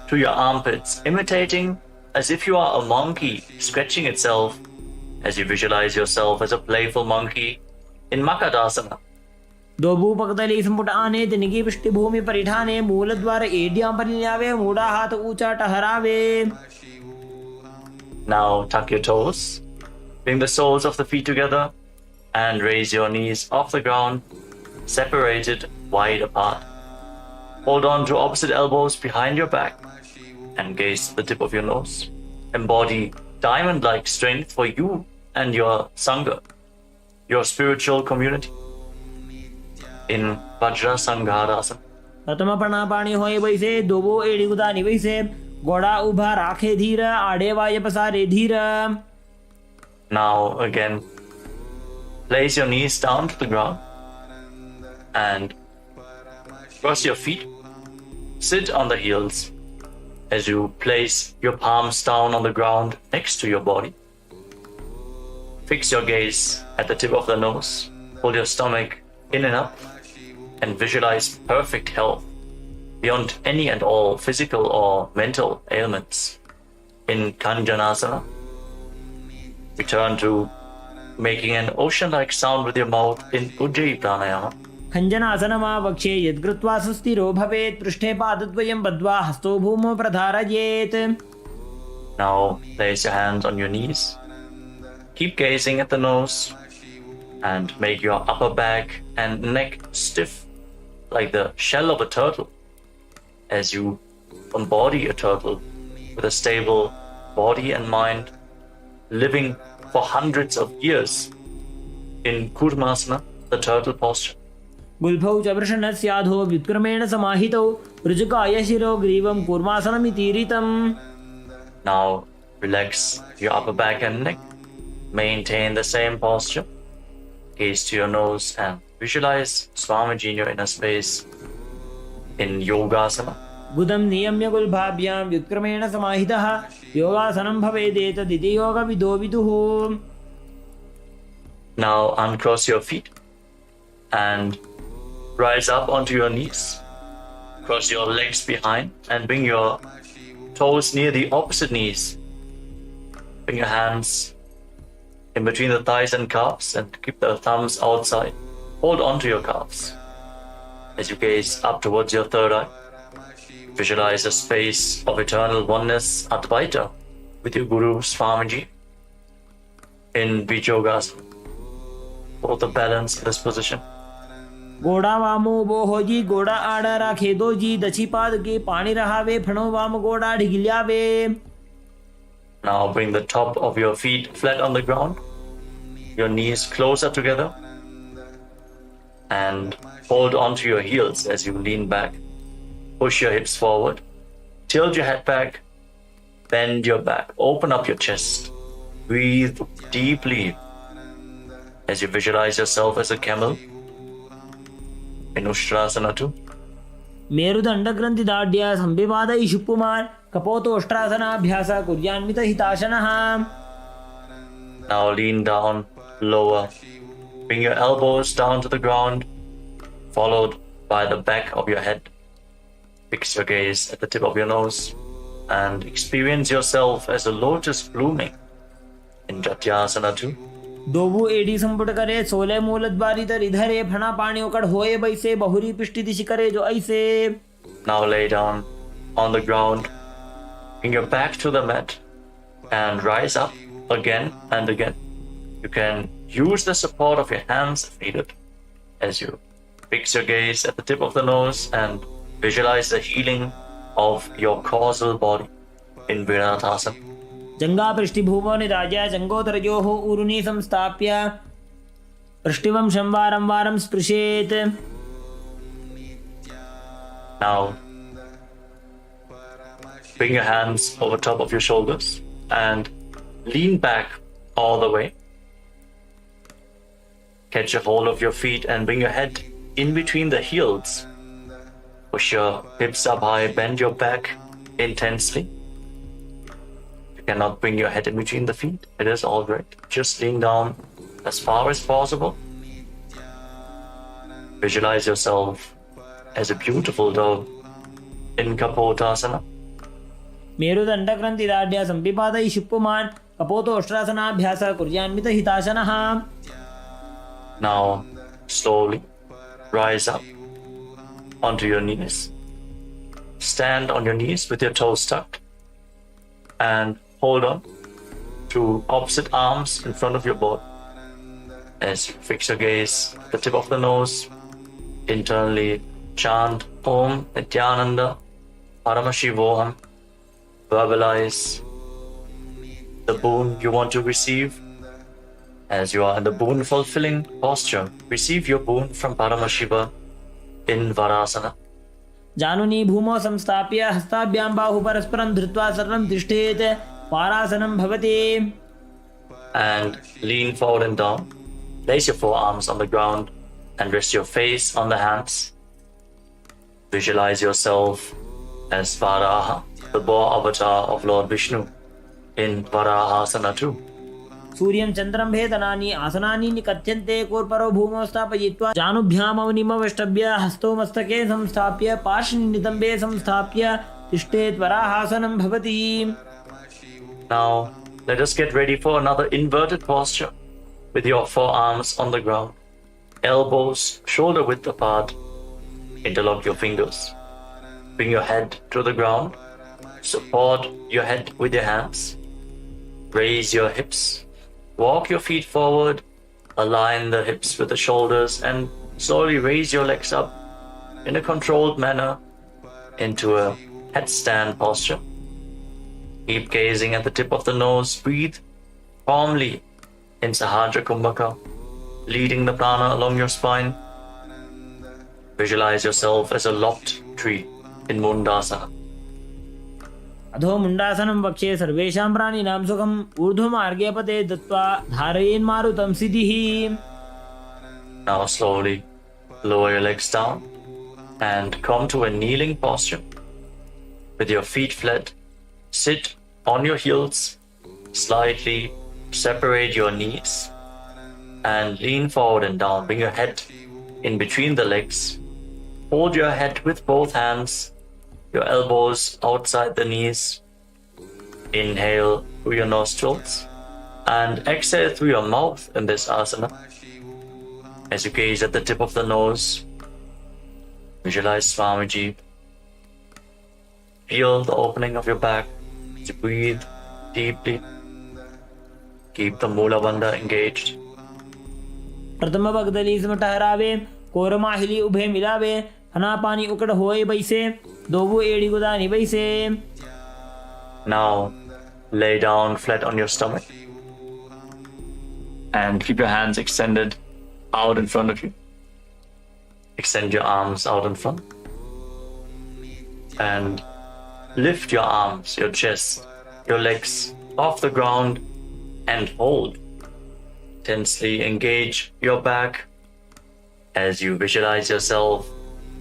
to your armpits, imitating as if you are a monkey scratching itself as you visualize yourself as a playful monkey in Makadasana. दोभूपकतली संपुट आने तिनकी पृष्ठभूमि परिठाने मूलद्वार एडियां परिल्यावे मूढ़ा हाथ ऊंचा टहरावे. Now tuck your toes, bring the soles of the feet together, and raise your knees off the ground, separated wide apart. Hold on to opposite elbows behind your back and gaze at the tip of your nose. Embody diamond-like strength for you and your Sangha, your spiritual community, in Vajra Sanghadasana. प्रथम प्रणापाणी होय वैसे दोबो AD उदानी वैसे गोड़ा उभा राखे धीर आड़े वाय पसारे धीर. Now again, place your knees down to the ground and cross your feet. Sit on the heels as you place your palms down on the ground next to your body. Fix your gaze at the tip of the nose. Pull your stomach in and up and visualize perfect health beyond any and all physical or mental ailments. In Kanjanasana, return to making an ocean-like sound with your mouth in Ujjayi Pranayama. खञ्जनासनमा वक्षे यद्कृत्वा सुस्थिरो भवेत् पृष्ठे पादद्वयं बद्ध्वा हस्तो भूमौ प्रधारयेत्. Now place your hands on your knees. Keep gazing at the nose and make your upper back and neck stiff like the shell of a turtle as you embody a turtle with a stable body and mind, living for hundreds of years in Kurmasana, the turtle posture. गुल्फौ च वृषणस्याधो व्युत्क्रमेण समाहितौ ऋजुकाय शिरो ग्रीवं कूर्मासनमितीरितम्. Now relax your upper back and neck. Maintain the same posture. Gaze to your nose and visualize Swamiji in your inner space in Yogasana. गुदं नियम्य गुल्फाभ्यां व्युत्क्रमेण समाहितः योगासनं भवेदेतदिति योगविदो विदुः. Now uncross your feet and rise up onto your knees. Cross your legs behind and bring your toes near the opposite knees. Bring your hands in between the thighs and calves and keep the thumbs outside. Hold onto your calves as you gaze up towards your third eye. Visualize a space of eternal oneness, Advaita, with your Guru Swamiji in Vijogasana. Hold the balance in this position. गोड़ा वामो बोहो जी गोड़ा आड़ा राखे दो जी दक्षी पाद के पानी रहावे फणो वाम गोड़ा ढिगल्यावे. Now bring the top of your feet flat on the ground, your knees closer together, and hold onto your heels as you lean back. Push your hips forward, tilt your head back, bend your back, open up your chest. Breathe deeply as you visualize yourself as a camel in Ustrasana 2. मेरुदंड ग्रंथि दाढ्य संविवाद इषुपुमार कपोतोष्ट्रासनाभ्यास कुर्यान्वित हिताशनः. Now lean down, lower. Bring your elbows down to the ground, followed by the back of your head. Fix your gaze at the tip of your nose and experience yourself as a lotus blooming in Jatyasana 2. दोबू AD संपुट करे सोले मूलद्वारी तर इधरे फणा पानी उकड़ होए बैसे बहुरी पिष्टि दिशि करे जो ऐसे. Now lay down on the ground, bring your back to the mat and rise up again and again. You can use the support of your hands if needed as you fix your gaze at the tip of the nose and visualize the healing of your causal body in Viratasana. जंगा पृष्ठिभूमो निराज्य जंगोदरयोः ऊरुनी संस्थाप्य पृष्ठिवं शंवारं वारं स्पृशेत्. Now bring your hands over top of your shoulders and lean back all the way. Catch a hold of your feet and bring your head in between the heels. Push your hips up high, bend your back intensely. You cannot bring your head in between the feet. It is all right. Just lean down as far as possible. Visualize yourself as a beautiful dove in Kapotasana. मेरुदण्डग्रन्थिदाढ्य सम्पिपातैः शिपुमान् कपोतोष्ट्रासनाभ्यासः कुर्यान्वितहिताशनः. Now, slowly rise up onto your knees. Stand on your knees with your toes tucked and hold on to opposite arms in front of your body. As you fix your gaze, the tip of the nose, internally chant Om Nityananda Paramashivoham. Verbalize the boon you want to receive. As you are in the boon fulfilling posture, receive your boon from Paramashiva in Varasana. जानुनी भूमौ संस्थाप्य हस्ताभ्यां बाहु परस्परं धृत्वा सरलं तिष्ठेत्. वारासनं भवति. And lean forward and down. Place your forearms on the ground and rest your face on the hands. Visualize yourself as Varaha, the boar avatar of Lord Vishnu, in Varahasana too. सूर्यं चन्द्रं भेदनानि आसनानि निकथ्यन्ते. कोर्परो भूमौ स्थापयित्वा जानुभ्यामवनिमवेष्टभ्य हस्तौ मस्तके संस्थाप्य पार्श्वनितम्बे संस्थाप्य तिष्ठेत्. वराहासनं भवति. Now, let us get ready for another inverted posture with your forearms on the ground, elbows shoulder width apart. Interlock your fingers. Bring your head to the ground. Support your head with your hands. Raise your hips. Walk your feet forward. Align the hips with the shoulders and slowly raise your legs up in a controlled manner into a headstand posture. Keep gazing at the tip of the nose. Breathe calmly in Sahajra Kumbhaka, leading the prana along your spine. Visualize yourself as a lopped tree in Mundasana. अधो मुण्डासनं वक्षे सर्वेषां प्राणिनां सुखम्. ऊर्ध्वमार्गे पते दत्त्वा धारयेन्मारुतं सिद्धिः. Now slowly lower your legs down and come to a kneeling posture. With your feet flat, sit on your heels, slightly separate your knees and lean forward and down. Bring your head in between the legs. Hold your head with both hands, your elbows outside the knees. Inhale through your nostrils and exhale through your mouth in this asana. As you gaze at the tip of the nose, visualize Swamiji. Feel the opening of your back as you breathe deeply. Keep the Mula Bandha engaged. प्रथम भगदली सिमट हरावे. कोरमाहिली उभे मिलावे. हना पानी उकड़ होए बैसे. दोबू एड़ी गुदानी बैसे. Now lay down flat on your stomach and keep your hands extended out in front of you. Extend your arms out in front and lift your arms, your chest, your legs off the ground and hold. Tensely engage your back as you visualize yourself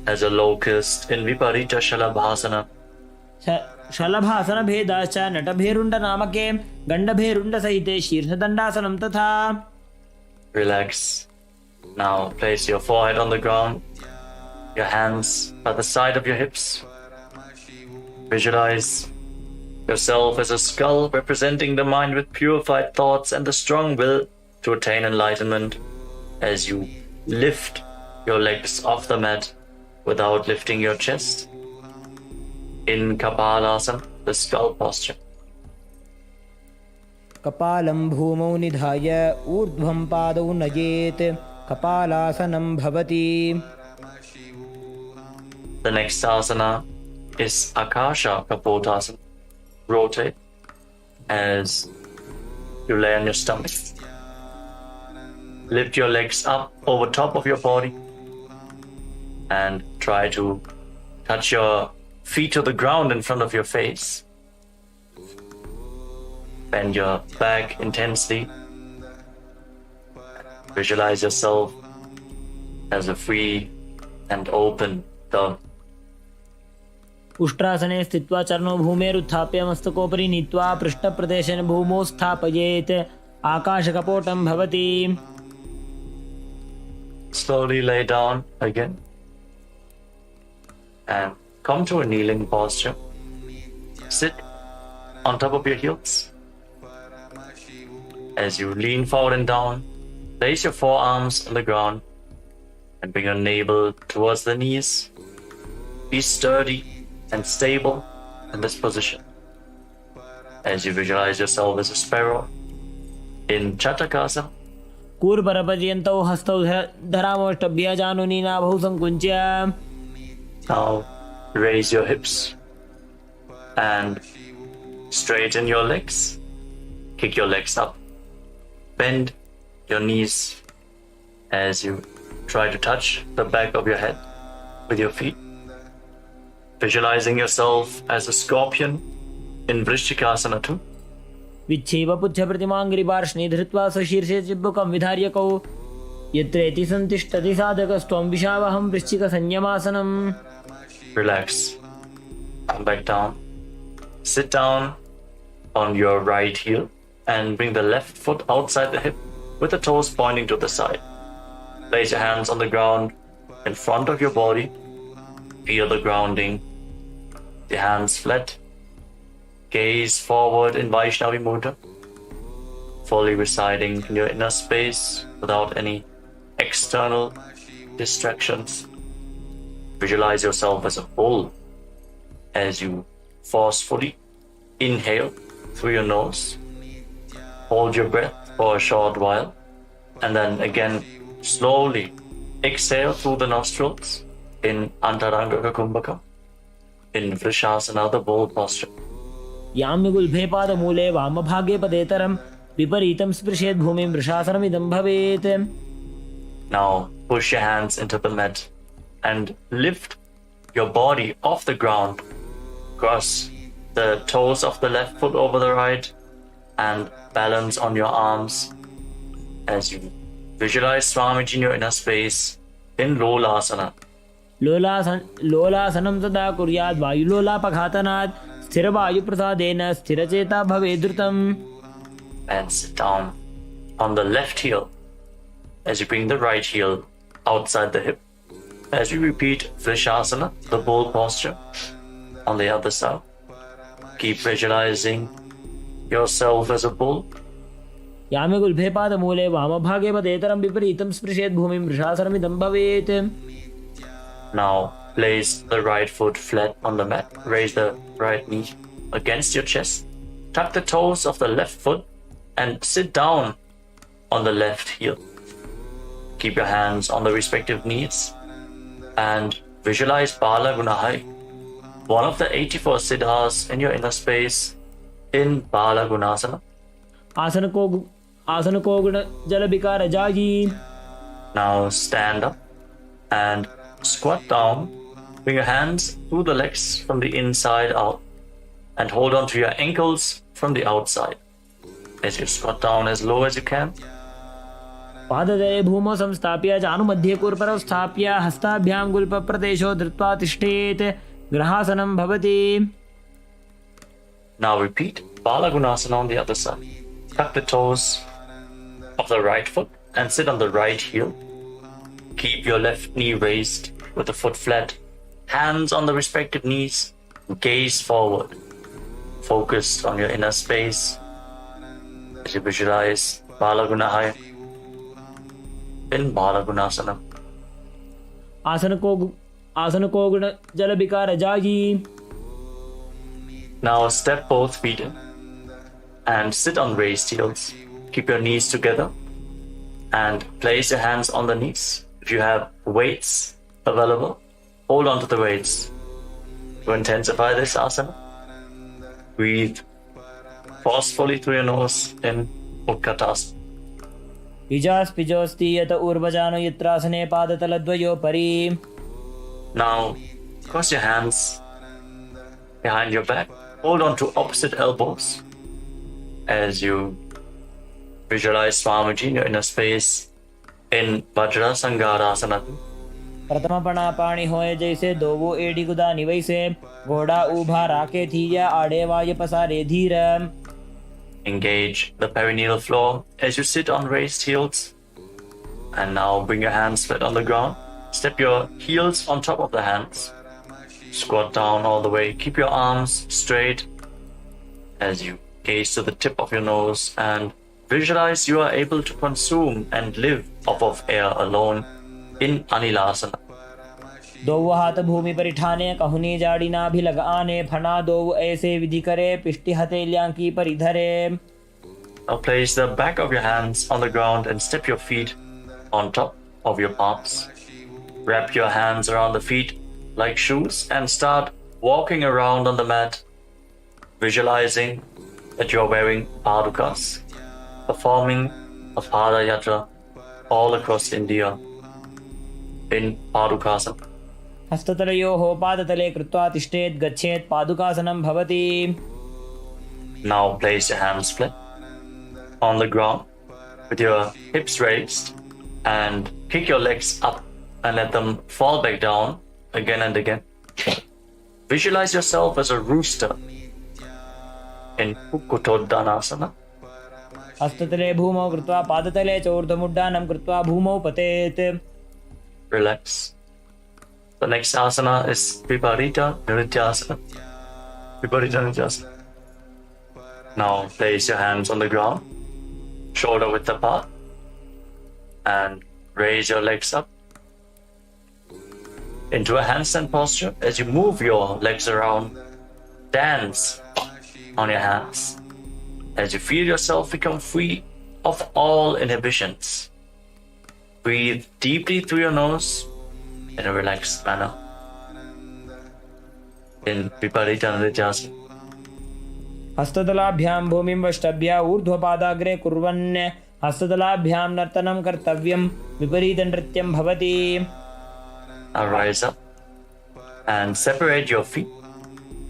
as a locust in Viparita Shalabhasana. शलभासन भेदाश्च नटभेरुण्ड नामके गण्डभेरुण्ड सहिते शीर्षदण्डासनं तथा. Relax. Now place your forehead on the ground, your hands by the side of your hips. Visualize yourself as a skull representing the mind with purified thoughts and the strong will to attain enlightenment. As you lift your legs off the mat without lifting your chest. In Kapalasana, the skull posture. कपालं भूमौ निधाय ऊर्ध्वं पादौ नयेत्. कपालासनं भवति. The next asana is Akasha Kapotasana. Rotate as you lay on your stomach. Lift your legs up over top of your body and try to touch your feet to the ground in front of your face. Bend your back intensely. Visualize yourself as a free and open dove. उष्ट्रासने स्थित्वा चरणौ भूमेरुत्थाप्य मस्तकोपरि नीत्वा पृष्ठप्रदेशेन भूमौ स्थापयेत्. आकाशकपोटं भवति. Slowly lay down again and come to a kneeling posture. Sit on top of your heels. As you lean forward and down, place your forearms on the ground and bring your navel towards the knees. Be sturdy and stable in this position. As you visualize yourself as a sparrow in Chatakasana. कूर्परपर्यन्तौ हस्तौ धरामोष्टभ्य जानुनी नाभौ संकुच्य. Now raise your hips and straighten your legs. Kick your legs up. Bend your knees as you try to touch the back of your head with your feet. Visualizing yourself as a scorpion in Vrishchikasana too. विच्छेव पुच्छ प्रतिमाङ्गिरिपार्ष्णि धृत्वा स्वशीर्षे चिब्बुकं विधार्यकौ यत्रेति सन्तिष्ठति साधकस्त्वं विशावहं वृश्चिकसंयमासनम्. Relax. Come back down. Sit down on your right heel and bring the left foot outside the hip with the toes pointing to the side. Place your hands on the ground in front of your body. Feel the grounding. The hands flat. Gaze forward in Vaishnavi Mudra. Fully residing in your inner space without any external distractions. Visualize yourself as a whole as you forcefully inhale through your nose. Hold your breath for a short while and then again slowly exhale through the nostrils in Antaranga Kumbhaka, in Vrishasana, the bull posture. याम्यगुल्फे पादमूले वामभागे पदेतरं विपरीतं स्पृशेत् भूमिं वृषासनमिदं भवेत्. Now push your hands into the mat and lift your body off the ground. Cross the toes of the left foot over the right and balance on your arms as you visualize Swamiji in your inner space in Lolasana. लोलासनं तदा कुर्याद् वायुलोलापघातनात् स्थिरवायुप्रसादेन स्थिरचेता भवेत् द्रुतम्. And sit down on the left heel as you bring the right heel outside the hip. As you repeat Vrishasana, the bull posture, on the other side. Keep visualizing yourself as a bull. याम्यगुल्फे पादमूले वामभागे पदेतरं विपरीतं स्पृशेत् भूमिं वृषासनमिदं भवेत्. Now place the right foot flat on the mat. Raise the right knee against your chest. Tuck the toes of the left foot and sit down on the left heel. Keep your hands on the respective knees and visualize Bala Gunahai, one of the 84 siddhas in your inner space in Bala Gunasana. आसन को गुण जल विकार जागी. Now stand up and squat down. Bring your hands through the legs from the inside out and hold on to your ankles from the outside. As you squat down as low as you can. पाददये भूमौ संस्थाप्य जानुमध्ये कूर्परौ स्थाप्य हस्ताभ्यां गुल्पप्रदेशो धृत्वा तिष्ठेत् ग्रहासनं भवति. Now repeat Bala Gunasana on the other side. Tuck the toes of the right foot and sit on the right heel. Keep your left knee raised with the foot flat. Hands on the respective knees. Gaze forward. Focused on your inner space. As you visualize Bala Gunahai in Bala Gunasana. आसन को गुण जल विकार जागी. Now step both feet in and sit on raised heels. Keep your knees together and place your hands on the knees. If you have weights available, hold on to the weights. To intensify this asana, breathe forcefully through your nose in Utkatasana. इजास्पिजोस्ति यत ऊर्वजानो यत्रासने पादतलद्वयोपरि. Now cross your hands behind your back. Hold on to opposite elbows as you visualize Swamiji in your inner space in Vajra Sangarasana. प्रथम पणा पाणी होए जैसे दोवो AD गुदा निवैसे घोड़ा ऊभा राके थीया आड़े वाय पसारे धीर. Engage the perineal floor as you sit on raised heels. And now bring your hands flat on the ground. Step your heels on top of the hands. Squat down all the way. Keep your arms straight as you gaze to the tip of your nose and visualize you are able to consume and live off of air alone in Anilasana. दोव हाथ भूमि परिठाने कहुनी जाड़ी नाभि लग आने फना दोव ऐसे विधि करे पिष्टि हथेलियां की परिधरे. Now place the back of your hands on the ground and step your feet on top of your palms. Wrap your hands around the feet like shoes and start walking around on the mat, visualizing that you are wearing padukas, performing a pada yatra all across India in padukasana. हस्ततलयोः पादतले कृत्वा तिष्ठेत् गच्छेत् पादुकासनं भवति. Now place your hands flat on the ground with your hips raised and kick your legs up and let them fall back down again and again. Visualize yourself as a rooster in Kukutoddanasana. हस्ततले भूमौ कृत्वा पादतले च ऊर्ध्वमुड्डानं कृत्वा भूमौ पतेत्. Relax. The next asana is Viparita Nrityasana. Viparita Nrityasana. Now place your hands on the ground, shoulder width apart, and raise your legs up into a handstand posture. As you move your legs around, dance on your hands as you feel yourself become free of all inhibitions. Breathe deeply through your nose in a relaxed manner in Viparita Nrityasana. हस्ततलाभ्यां भूमिं वष्टभ्य ऊर्ध्वपादाग्रे कुर्वन् हस्ततलाभ्यां नर्तनं कर्तव्यं विपरीतनृत्यं भवति. Now rise up and separate your feet.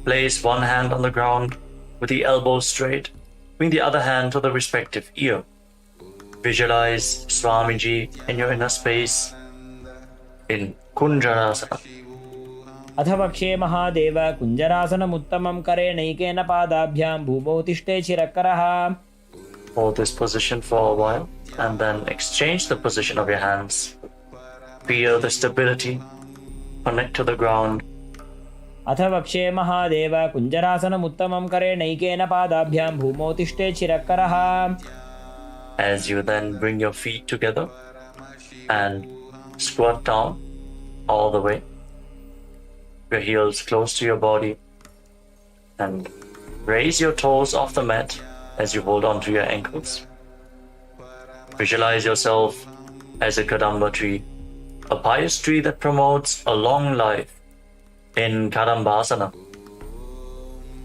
Place one hand on the ground with the elbow straight. Bring the other hand to the respective ear. Visualize Swamiji in your inner space in Kunjarasana. अथ वक्षे महादेव कुञ्जरासनमुत्तमं करेणैकेन पादाभ्यां भूमौ तिष्ठे चिरकरः. Hold this position for a while and then exchange the position of your hands. Feel the stability. Connect to the ground. अथ वक्षे महादेव कुञ्जरासनमुत्तमं करेणैकेन पादाभ्यां भूमौ तिष्ठे चिरकरः. As you then bring your feet together and squat down all the way. Your heels close to your body and raise your toes off the mat as you hold on to your ankles. Visualize yourself as a Kadamba tree, a pious tree that promotes a long life in Kadambasana.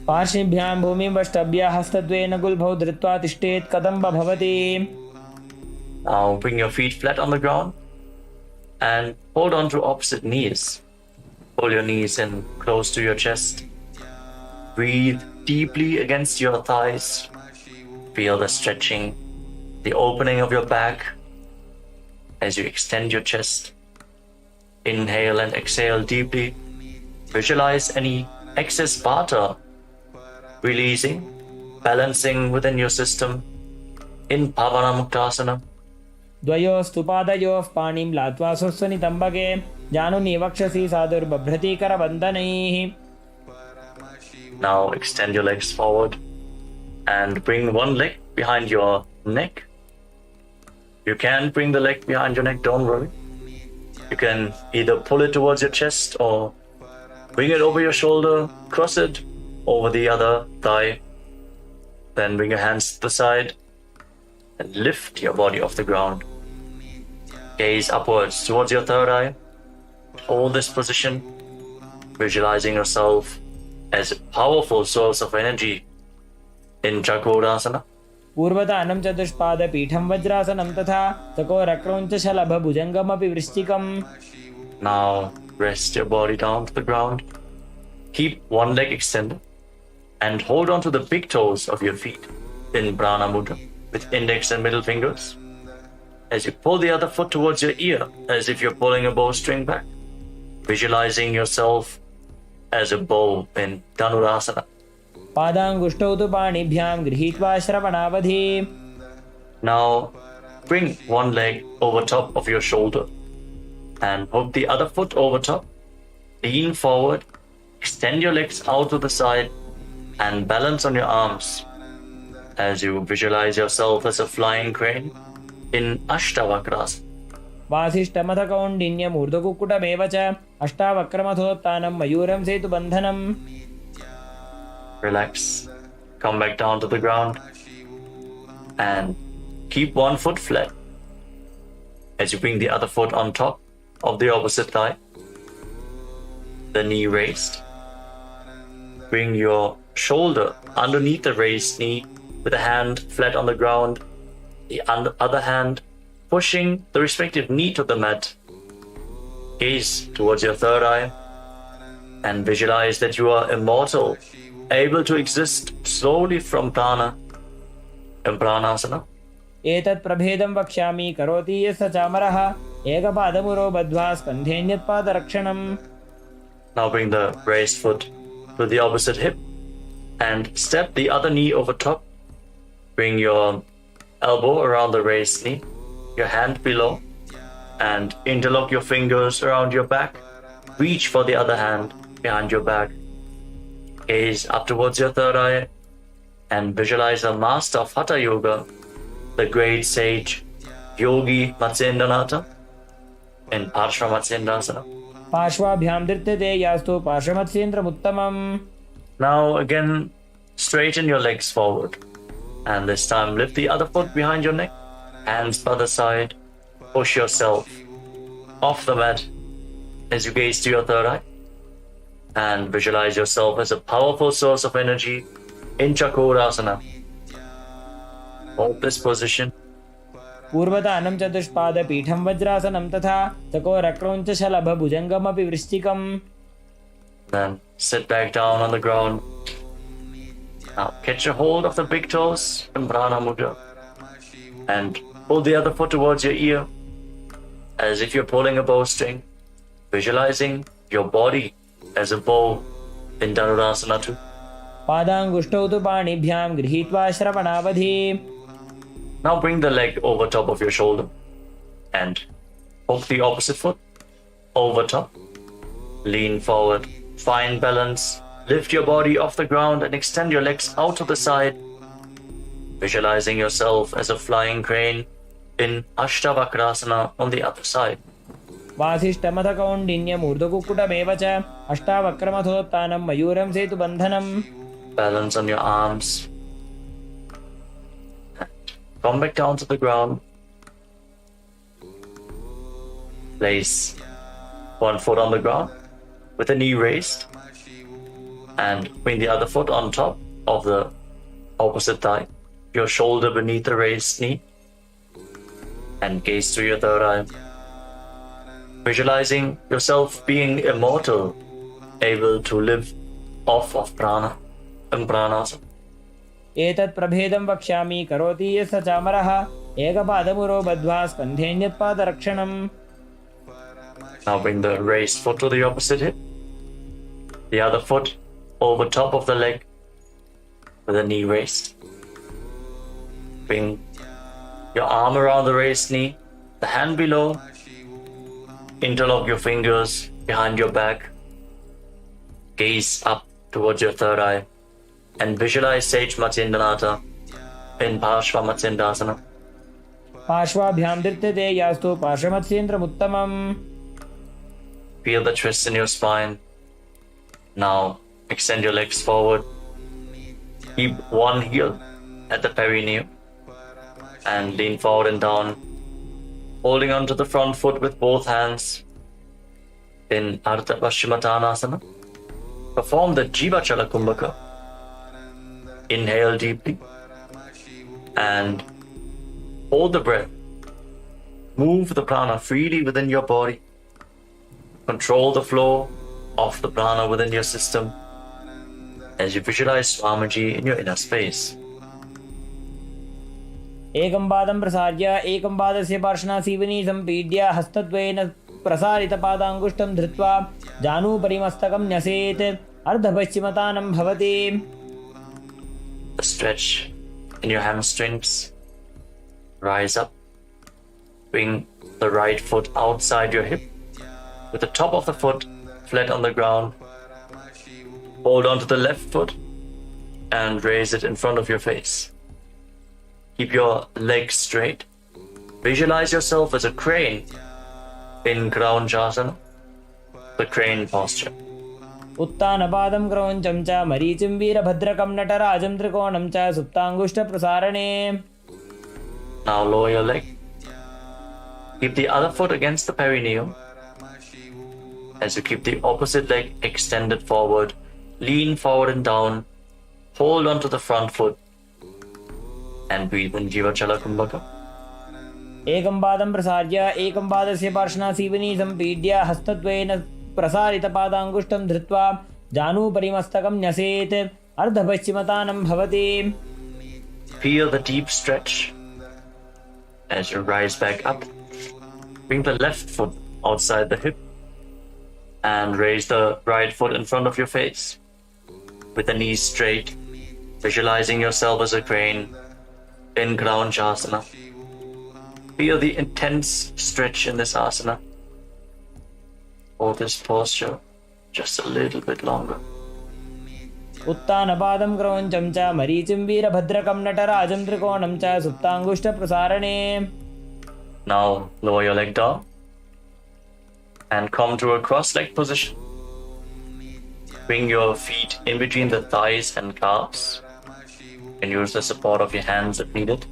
पार्श्वभ्यां भूमिं वष्टभ्य हस्तद्वयेन गुल्भौ धृत्वा तिष्ठेत् कदम्ब भवति. Now bring your feet flat on the ground and hold on to opposite knees. Pull your knees in close to your chest. Breathe deeply against your thighs. Feel the stretching, the opening of your back as you extend your chest. Inhale and exhale deeply. Visualize any excess vata releasing, balancing within your system in Pavana Muktasana. द्वयोस्तु पादयोः पाणिं लात्वा स्वस्वनितम्बके जानुनि वक्षसि साधुर्बभ्रति करबन्धनैः. Now extend your legs forward and bring one leg behind your neck. You can bring the leg behind your neck, don't worry. You can either pull it towards your chest or bring it over your shoulder, cross it over the other thigh. Then bring your hands to the side and lift your body off the ground. Gaze upwards towards your third eye. Hold this position, visualizing yourself as a powerful source of energy in Chakrasana. पूर्वतानं चतुष्पादपीठं वज्रासनं तथा चकोरक्रौञ्चशलभभुजङ्गमपि वृश्चिकम्. Now rest your body down to the ground. Keep one leg extended and hold on to the big toes of your feet in Prana Mudra with index and middle fingers. As you pull the other foot towards your ear as if you're pulling a bowstring back, visualizing yourself as a bow in Dhanurasana. पादाङ्गुष्ठौ तु पाणिभ्यां गृहीत्वा श्रवणावधि. Now bring one leg over top of your shoulder and hook the other foot over top. Lean forward, extend your legs out to the side and balance on your arms as you visualize yourself as a flying crane in Ashtavakrasana. वासिष्ठमथ कौण्डिन्यमूर्धकुक्कुटमेव च अष्टावक्रमथोत्थानं मयूरं सेतुबन्धनम्. Relax. Come back down to the ground and keep one foot flat as you bring the other foot on top of the opposite thigh, the knee raised. Bring your shoulder underneath the raised knee with a hand flat on the ground, the other hand pushing the respective knee to the mat. Gaze towards your third eye and visualize that you are immortal, able to exist slowly from prana in pranasana. एतत् प्रभेदं वक्ष्यामि करोति यस्य चामरः एकपादमुरो बद्ध्वा स्कन्धेऽन्यत्पादरक्षणम्. Now bring the raised foot to the opposite hip and step the other knee over top. Bring your elbow around the raised knee, your hand below, and interlock your fingers around your back. Reach for the other hand behind your back. Gaze up towards your third eye and visualize the master of Hatha Yoga, the great sage Yogi Matsyendranath in Parshva Matsyendrasana. पार्श्वाभ्यां धृत्यते यास्तु पार्श्वमत्स्येन्द्रमुत्तमम्. Now again, straighten your legs forward. And this time lift the other foot behind your neck, hands by the side, push yourself off the mat as you gaze to your third eye. And visualize yourself as a powerful source of energy in Chakrasana. Hold this position. पूर्वतानं चतुष्पादपीठं वज्रासनं तथा चकोरक्रौञ्चशलभभुजङ्गमपि वृश्चिकम्. Then sit back down on the ground. Now catch a hold of the big toes in Prana Mudra and pull the other foot towards your ear as if you're pulling a bowstring, visualizing your body as a bow in Dhanurasana too. पादाङ्गुष्ठौ तु पाणिभ्यां गृहीत्वा श्रवणावधि. Now bring the leg over top of your shoulder and hook the opposite foot over top. Lean forward, find balance, lift your body off the ground and extend your legs out to the side, visualizing yourself as a flying crane in Ashtavakrasana on the other side. वासिष्ठमथ कौण्डिन्यमूर्धकुक्कुटमेव च अष्टावक्रमथोत्थानं मयूरं सेतुबन्धनम्. Balance on your arms. Come back down to the ground. Place one foot on the ground with the knee raised and bring the other foot on top of the opposite thigh, your shoulder beneath the raised knee, and gaze through your third eye. Visualizing yourself being immortal, able to live off of prana and pranas. एतत् प्रभेदं वक्ष्यामि करोति यस्य चामरः एकपादमुरो बद्ध्वा स्कन्धेऽन्यत्पादरक्षणम्. Now bring the raised foot to the opposite hip, the other foot over top of the leg with the knee raised. Bring your arm around the raised knee, the hand below, interlock your fingers behind your back, gaze up towards your third eye, and visualize Sage Matsyendranath in Parshva Matsyendrasana. पार्श्वाभ्यां धृत्यते यास्तु पार्श्वमत्स्येन्द्रमुत्तमम्. Feel the twist in your spine. Now extend your legs forward. Keep one heel at the perineum and lean forward and down, holding onto the front foot with both hands in Ardha Paschimottanasana. Perform the Jivachala Kumbhaka. Inhale deeply and hold the breath. Move the prana freely within your body. Control the flow of the prana within your system as you visualize Swamiji in your inner space. एकं पादं प्रसार्य एकं पादस्य पार्श्वनासीवनी सम्पीड्य हस्तद्वयेन प्रसारितपादाङ्गुष्ठं धृत्वा जानुपरिमस्तकं न्यसेत् अर्धपश्चिमतानं भवति. Stretch in your hamstrings. Rise up. Bring the right foot outside your hip with the top of the foot flat on the ground. Hold on to the left foot and raise it in front of your face. Keep your legs straight. Visualize yourself as a crane in Kraunchasana, the crane posture. उत्तानपादं क्रौञ्चं च मरीचिं वीरभद्रकं नटराजं त्रिकोणं च सुप्ताङ्गुष्ठप्रसारणे. Now lower your leg. Keep the other foot against the perineum as you keep the opposite leg extended forward. Lean forward and down. Hold onto the front foot and breathe in Jivachala Kumbhaka. एकं पादं प्रसार्य एकं पादस्य पार्श्वनासीवनी सम्पीड्य हस्तद्वयेन प्रसारितपादाङ्गुष्ठं धृत्वा जानुभरिमस्तकं न्यसेत्. अर्धपश्चिमतानं भवति. Feel the deep stretch as you rise back up. Bring the left foot outside the hip and raise the right foot in front of your face with the knees straight, visualizing yourself as a crane in Kraunchasana. Feel the intense stretch in this asana. Hold this posture just a little bit longer. उत्तानपादं क्रौञ्चं च मरीचिं वीरभद्रकं नटराजं त्रिकोणं च सुप्ताङ्गुष्ठप्रसारणे. Now lower your leg down and come to a cross-legged position. Bring your feet in between the thighs and calves and use the support of your hands if needed.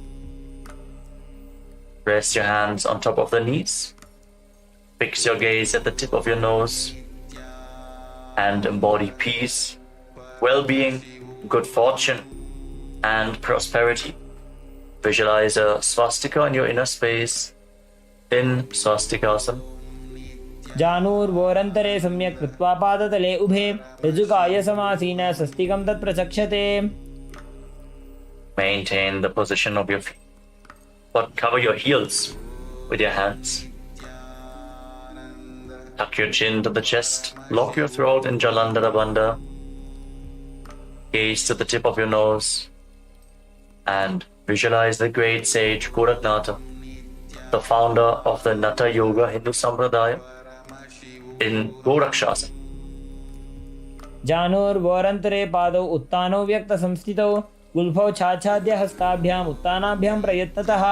Rest your hands on top of the knees. Fix your gaze at the tip of your nose and embody peace, well-being, good fortune, and prosperity. Visualize a swastika in your inner space in Swastikasana. जानुर्वोरन्तरे सम्यक् कृत्वा पादतले उभे ऋजुकाय समासीन स्वस्तिकं तत्प्रचक्षते. Maintain the position of your feet, but cover your heels with your hands. Tuck your chin to the chest, lock your throat in Jalandhara Bandha. Gaze to the tip of your nose and visualize the great sage Goraknath, the founder of the Natha Yoga Hindu Sampradaya, in Gorakshasana. जानुर्वोरन्तरे पादौ उत्तानौ व्यक्तसंस्थितौ गुल्फौ छाछाद्य हस्ताभ्याम् उत्तानाभ्यां प्रयत्नतः.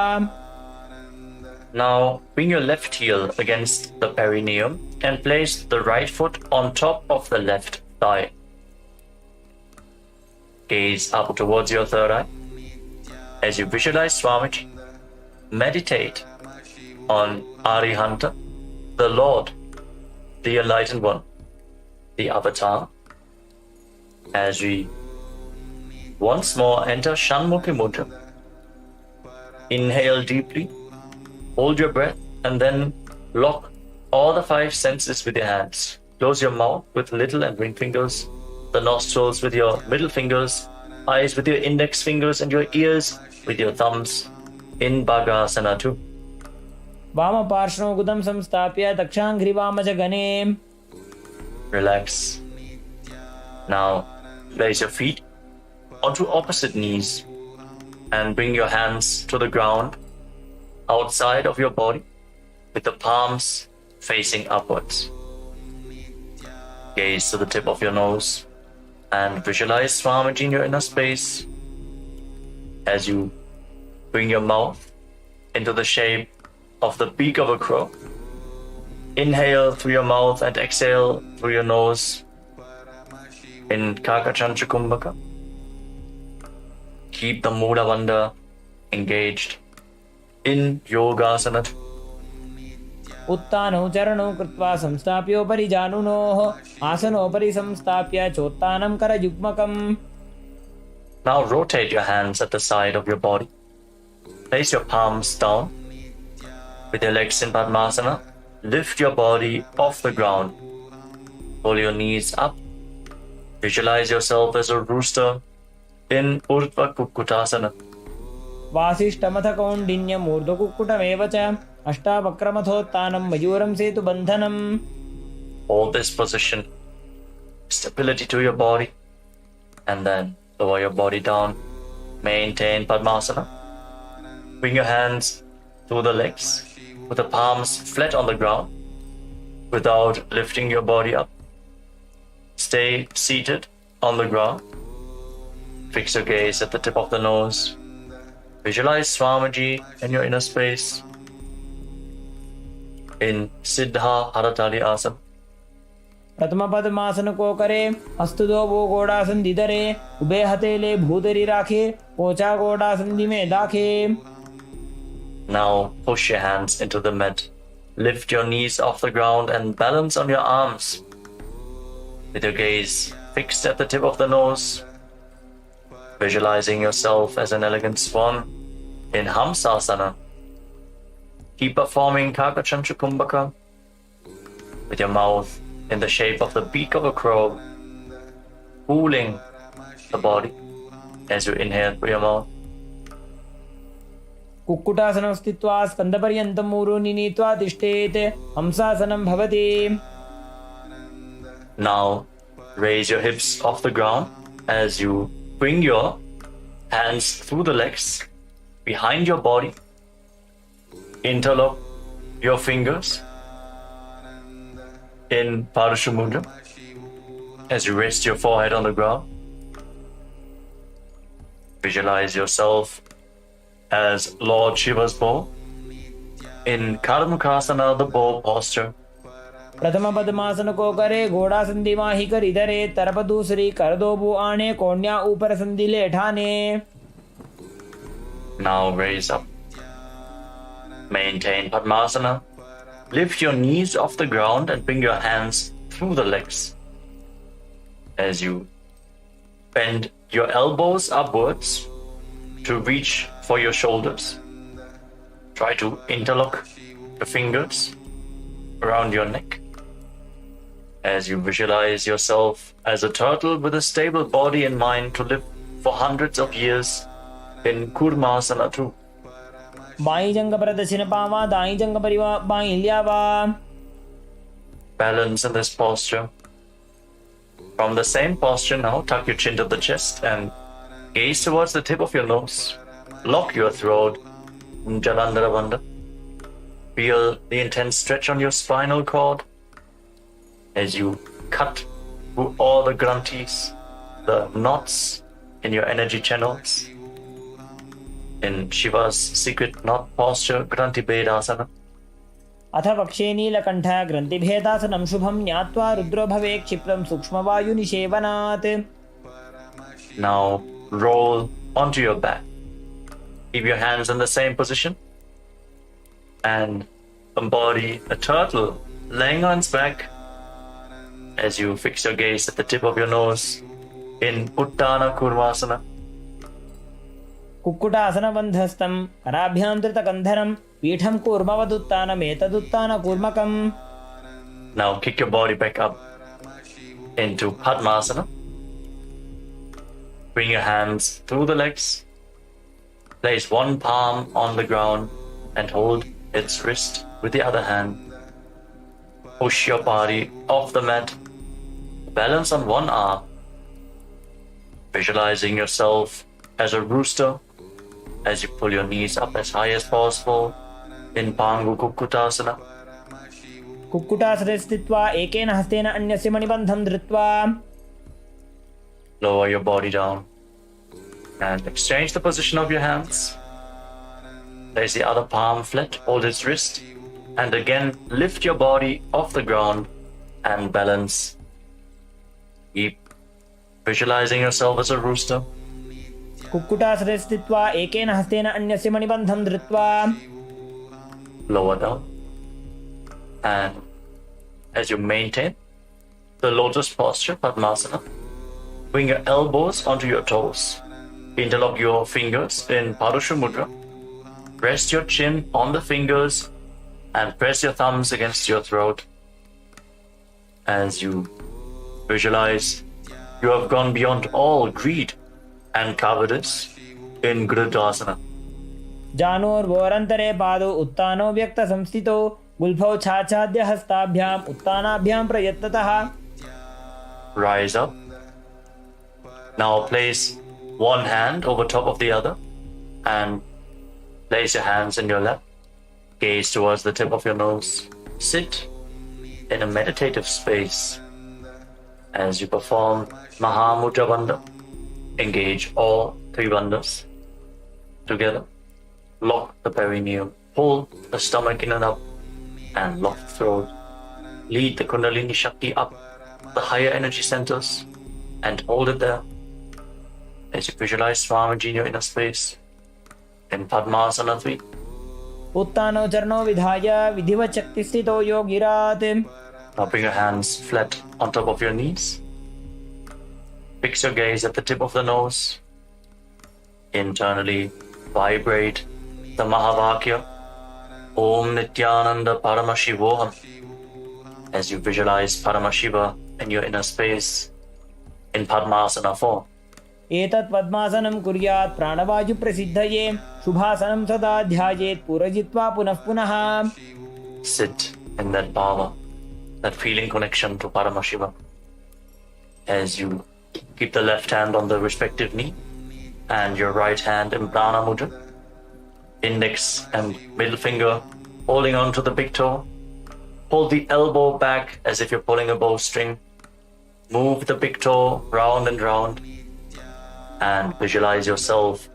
Now bring your left heel against the perineum and place the right foot on top of the left thigh. Gaze up towards your third eye. As you visualize Swamiji, meditate on Arihanta, the Lord, the Enlightened One, the Avatar, as we once more enter Shanmukhi Mudra. Inhale deeply, hold your breath, and then lock all the five senses with your hands. Close your mouth with little and ring fingers, the nostrils with your middle fingers, eyes with your index fingers, and your ears with your thumbs in Bhagasana 2. वामपार्श्वं गुदं संस्थाप्य दक्षाङ्घ्रिवामजगणे. Relax. Now place your feet onto opposite knees and bring your hands to the ground outside of your body with the palms facing upwards. Gaze to the tip of your nose and visualize Swamiji in your inner space as you bring your mouth into the shape of the beak of a crow. Inhale through your mouth and exhale through your nose in Kakachancha Kumbhaka. Keep the Mula Bandha engaged in Yogasana. उत्तानौ चरणौ कृत्वा संस्थाप्योपरि जानुनोः आसनोपरि संस्थाप्य चोत्तानं करयुग्मकम्. Now rotate your hands at the side of your body. Place your palms down. With your legs in Padmasana, lift your body off the ground. Pull your knees up. Visualize yourself as a rooster in Urdhva Kukkutasana. वासिष्ठमथ कौण्डिन्यम् ऊर्ध्वकुक्कुटमेव च अष्टावक्रमथोत्तानं मयूरं सेतुबन्धनम्. Hold this position. Stability to your body. And then lower your body down. Maintain Padmasana. Bring your hands through the legs with the palms flat on the ground without lifting your body up. Stay seated on the ground. Fix your gaze at the tip of the nose. Visualize Swamiji in your inner space in Siddha Haratali Asana. प्रथम पद्मासन को करे, हस्तुदो वो गोड़ासन दिधरे, ube हथेले भूतरी राखे, पोचा गोड़ासन दी में दाखे. Now push your hands into the mat. Lift your knees off the ground and balance on your arms. With your gaze fixed at the tip of the nose, visualizing yourself as an elegant swan in Hamsasana. Keep performing Kakachancha Kumbhaka with your mouth in the shape of the beak of a crow, cooling the body as you inhale through your mouth. कुक्कुटासनं स्थित्वा स्कन्धपर्यन्तं ऊरुनि नीत्वा तिष्ठेत् हंसासनं भवति. Now raise your hips off the ground as you bring your hands through the legs behind your body. Interlock your fingers in Parusha Mudra as you rest your forehead on the ground. Visualize yourself as Lord Shiva's bow in Karmukasana, the bow posture. प्रथम पद्मासन को करे, घोड़ा संधि माही कर इधरे, तरफ दूसरी कर दो बू आने, कोन्या ऊपर संधि ले ठाने. Now raise up. Maintain Padmasana. Lift your knees off the ground and bring your hands through the legs. As you bend your elbows upwards to reach for your shoulders. Try to interlock the fingers around your neck. As you visualize yourself as a turtle with a stable body and mind to live for hundreds of years in Kurmasana too. By जंग पर दक्षिण पावा, दाई जंग परिवा by ल्यावा. Balance in this posture. From the same posture now, tuck your chin to the chest and gaze towards the tip of your nose. Lock your throat, Jalandhara Bandha. Feel the intense stretch on your spinal cord as you cut through all the granthis, the knots in your energy channels. In Shiva's secret knot posture, Granthi Bedasana. अथ वक्षे नीलकण्ठ ग्रन्थिभेदासनं शुभं ज्ञात्वा रुद्रो भवे क्षिप्रं सूक्ष्मवायुनिषेवनात्. Now roll onto your back. Keep your hands in the same position and embody a turtle laying on its back as you fix your gaze at the tip of your nose in Uttana Kurmasana. कुक्कुटासनबन्धस्थं कराभ्यां धृतकन्धरं पीठं कूर्मवदुत्तानमेतदुत्तानकूर्मकम्. Now kick your body back up into Padmasana. Bring your hands through the legs. Place one palm on the ground and hold its wrist with the other hand. Push your body off the mat. Balance on one arm. Visualizing yourself as a rooster as you pull your knees up as high as possible in Pangu Kukkutasana. कुक्कुटासने स्थित्वा एकेन हस्तेन अन्यस्य मणिबन्धं धृत्वा. Lower your body down and exchange the position of your hands. Place the other palm flat, hold its wrist, and again lift your body off the ground and balance. Keep visualizing yourself as a rooster. कुक्कुटासने स्थित्वा एकेन हस्तेन अन्यस्य मणिबन्धं धृत्वा. Lower down. And as you maintain the lotus posture, Padmasana, bring your elbows onto your toes. Interlock your fingers in Parusha Mudra. Rest your chin on the fingers and press your thumbs against your throat. As you visualize, you have gone beyond all greed and cowardice in Grudasana. जानोर्वोरन्तरे पादौ उत्तानो व्यक्तसंस्थितौ गुल्फौ छाछाद्य हस्ताभ्याम् उत्तानाभ्यां प्रयत्नतः. Rise up. Now place one hand over top of the other and place your hands in your lap. Gaze towards the tip of your nose. Sit in a meditative space as you perform Mahamudra Bandha engage all three bandhas together. Lock the perineum, pull the stomach in and up, and lock the throat. Lead the Kundalini Shakti up the higher energy centers and hold it there as you visualize Swamiji in your inner space in Padmasana 3. उत्तानो चरणो विधाय विधिवत् शक्तिस्थितो योगिरात्. Now bring your hands flat on top of your knees. Fix your gaze at the tip of the nose. Internally vibrate the Mahavakya Om Nityananda Paramashivoham as you visualize Paramashiva in your inner space in Padmasana 4. एतत् पद्मासनं कुर्यात् प्राणवायु प्रसिद्धये शुभासनं सदा ध्यायेत् पुरजित्वा पुनः पुनः. Sit in that bhava, that feeling connection to Paramashiva as you keep the left hand on the respective knee and your right hand in Prana Mudra. Index and middle finger holding on to the big toe. Hold the elbow back as if you're pulling a bowstring. Move the big toe round and round and visualize yourself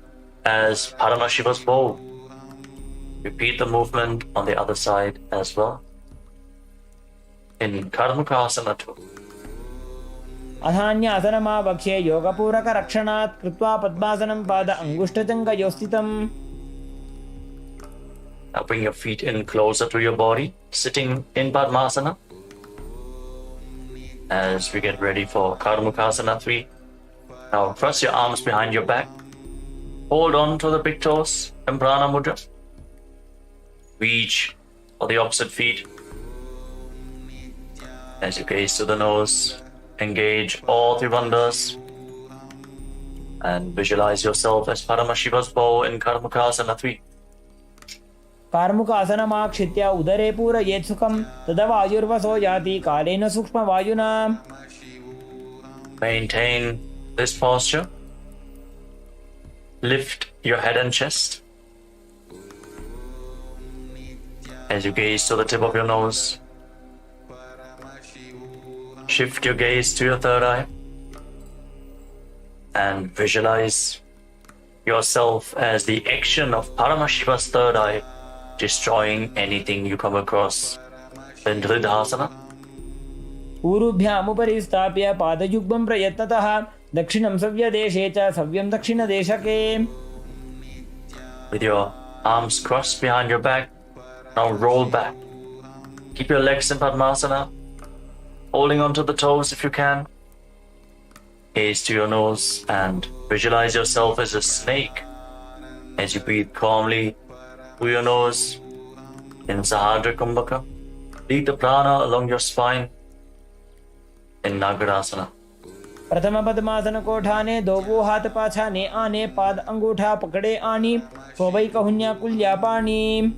as Paramashiva's bow. Repeat the movement on the other side as well. In Karmukasana 2. अथान्यासनमावक्ष्ये योगपूरकरक्षणात् कृत्वा पद्मासनं पाद अङ्गुष्ठचङ्गयोस्थितम्. Now bring your feet in closer to your body, sitting in Padmasana. As we get ready for Karmukasana 3. Now cross your arms behind your back. Hold on to the big toes in Prana Mudra. Reach for the opposite feet. As you gaze to the nose, engage all three bandhas. And visualize yourself as Paramashiva's bow in Karmukasana 3. कार्मुकासनमाक्षित्य उदरे पूरयेत् सुखं तदा वायुर्वसो याति कालेन सूक्ष्मवायुना. Maintain this posture. Lift your head and chest as you gaze to the tip of your nose. Shift your gaze to your third eye and visualize yourself as the action of Paramashiva's third eye, destroying anything you come across in Dridhasana. ऊरुभ्यामुपरि स्थाप्य पादयुग्मं प्रयत्नतः दक्षिणं सव्यदेशे च सव्यं दक्षिणदेशके. With your arms crossed behind your back, now roll back. Keep your legs in Padmasana, holding onto the toes if you can. Gaze to your nose and visualize yourself as a snake as you breathe calmly through your nose in Sahadra Kumbhaka. Lead the prana along your spine in Nagarasana. प्रथम पद्मासन कोठाने दोवो हाथ पाछाने आने पाद अंगूठा पकड़े आनी सोबई कहुन्या कुल्या पानी.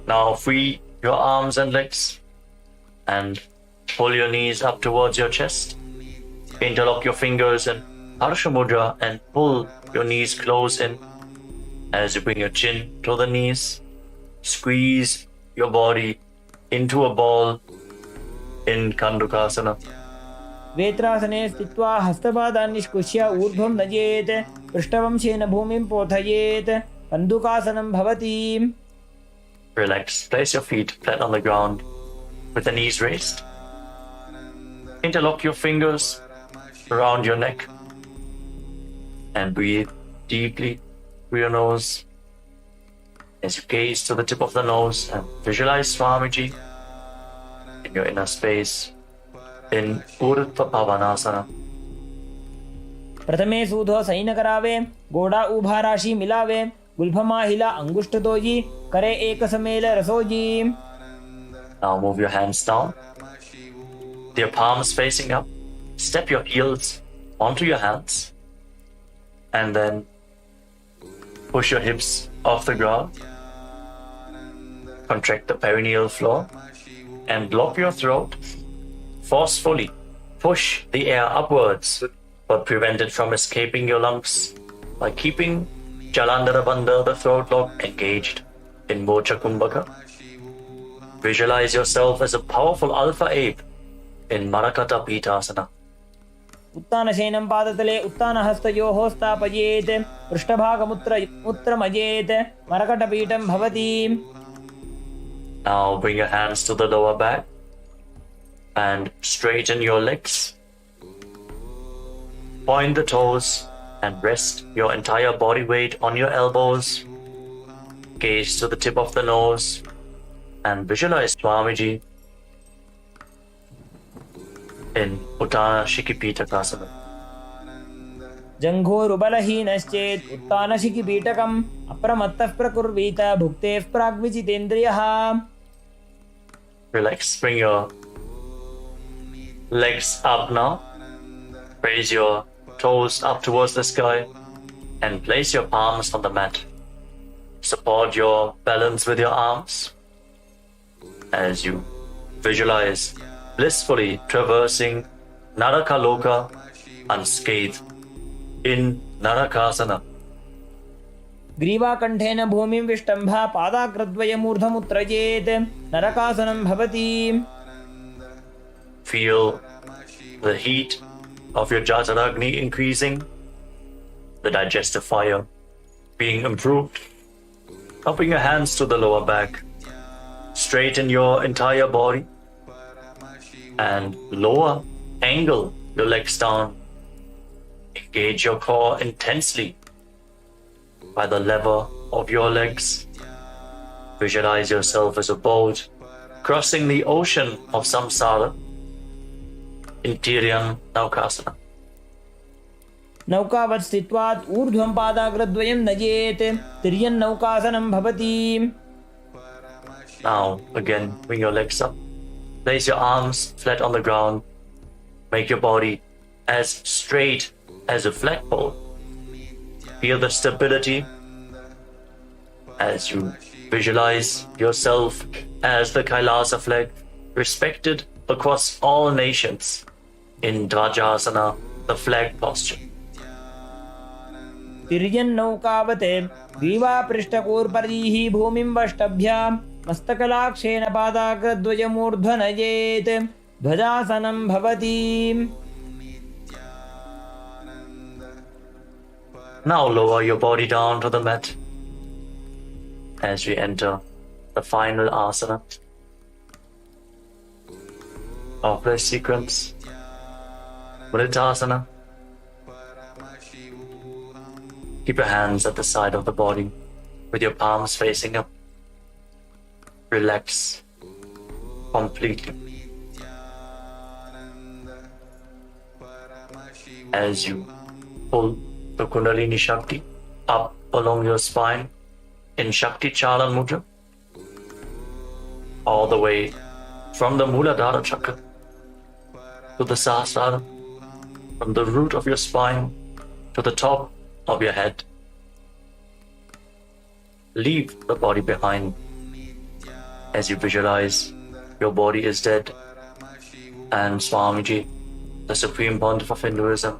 Now free your arms and legs and pull your knees up towards your chest. Interlock your fingers in Harsha Mudra and pull your knees close in as you bring your chin to the knees. Squeeze your body into a ball in Kandukasana. वेत्रासने स्थित्वा हस्तपादान् निष्कुष्य ऊर्ध्वं नयेत् पृष्ठवंशेन भूमिं पोथयेत् कन्दुकासनं भवति. Relax. Place your feet flat on the ground with the knees raised. Interlock your fingers around your neck and breathe deeply through your nose as you gaze to the tip of the nose and visualize Swamiji in your inner space in Urdhva Pavanasana. प्रथमे सूधो San करावे गोड़ा उभा राशि मिलावे गुल्फमा हिला अंगुष्ठ doji करे एक समेल रसोजी. Now move your hands down, your palms facing up. Step your heels onto your hands and then push your hips off the ground. Contract the perineal floor and block your throat. Forcefully push the air upwards but prevent it from escaping your lungs by keeping Jalandhara Bandha, the throat lock, engaged in Mocha Kumbhaka. Visualize yourself as a powerful alpha ape in Marakata Pitasana. उत्तानशयनं पादतले उत्तानहस्तयोः स्थापयेत् पृष्ठभागमुत्रमजेत् मरकटपीठं भवति. Now bring your hands to the lower back and straighten your legs. Point the toes and rest your entire body weight on your elbows. Gaze to the tip of the nose and visualize Swamiji in Uttana Shikipitaka. जङ्घोरुबलहीनश्चेत् उत्तानशिखिपीठकम् अप्रमत्तः प्रकुर्वीत भुक्तेः प्राग्विजितेन्द्रियः. Relax, bring your legs up now. Raise your toes up towards the sky and place your palms on the mat. Support your balance with your arms as you visualize blissfully traversing Narakaloka unscathed in Narakasana. ग्रीवाकण्ठेन भूमिं विष्टम्भ पादाग्रद्वयमूर्धमुत्रयेत् नरकासनं भवति. Feel the heat of your Jataragni increasing, the digestive fire being improved. Now bring your hands to the lower back. Straighten your entire body and lower angle your legs down. Engage your core intensely by the lever of your legs. Visualize yourself as a boat crossing the ocean of samsara in Tiryam Naukasana. नौकावत् स्थित्वात् ऊर्ध्वं पादाग्रद्वयं नयेत् तिर्यन्नौकासनं भवति. Now again bring your legs up. Place your arms flat on the ground. Make your body as straight as a flagpole. Feel the stability as you visualize yourself as the Kailasa flag, respected across all nations in Dvajasana, the flag posture. तिर्यन्नौकावत् ग्रीवापृष्ठकूर्परीः भूमिं वष्टभ्य मस्तकलाक्षेण पादाग्रद्वयमूर्ध्वनयेत् ध्वजासनं भवति. Now lower your body down to the mat as we enter the final asana of this sequence, Vriddhasana. Keep your hands at the side of the body with your palms facing up. Relax completely as you pull the Kundalini Shakti up along your spine in Shakti Chalan Mudra, all the way from the Muladhara Chakra to the Sahasrara, from the root of your spine to the top of your head. Leave the body behind as you visualize your body is dead and Swamiji, the Supreme Pontiff of Hinduism,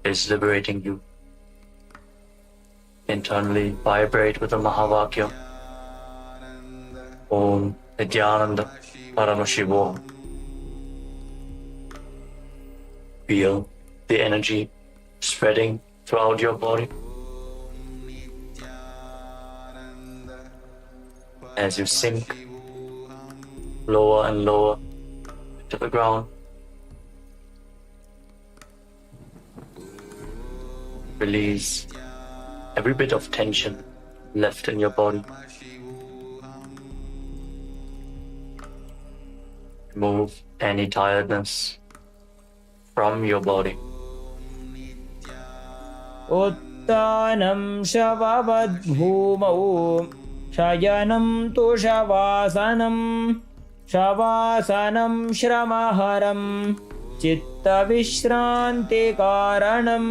is liberating you. Internally vibrate with the Mahavakya Om Nityananda Paramashivo. Feel the energy spreading throughout your body as you sink lower and lower to the ground. Release every bit of tension left in your body. Remove any tiredness from your body. उत्तानं शववद्भूमौ शयनं तु शवासनं शवासनं श्रमहरं चित्तविश्रान्तिकारणम्.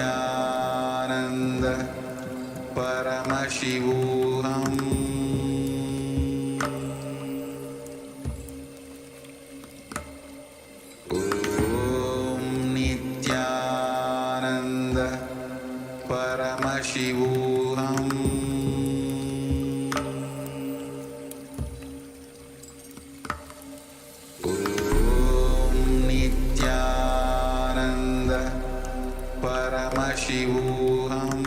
Nityananda Paramashivoham. Paramashivoham.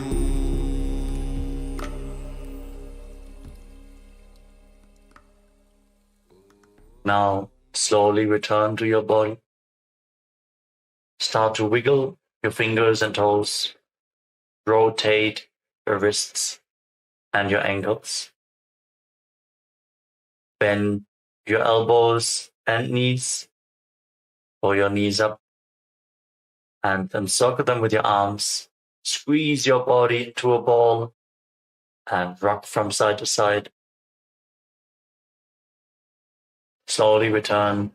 Now, slowly return to your body. Start to wiggle your fingers and toes. Rotate your wrists and your ankles. Bend your elbows and knees, pull your knees up, and encircle them with your arms. Squeeze your body into a ball and rock from side to side. Slowly return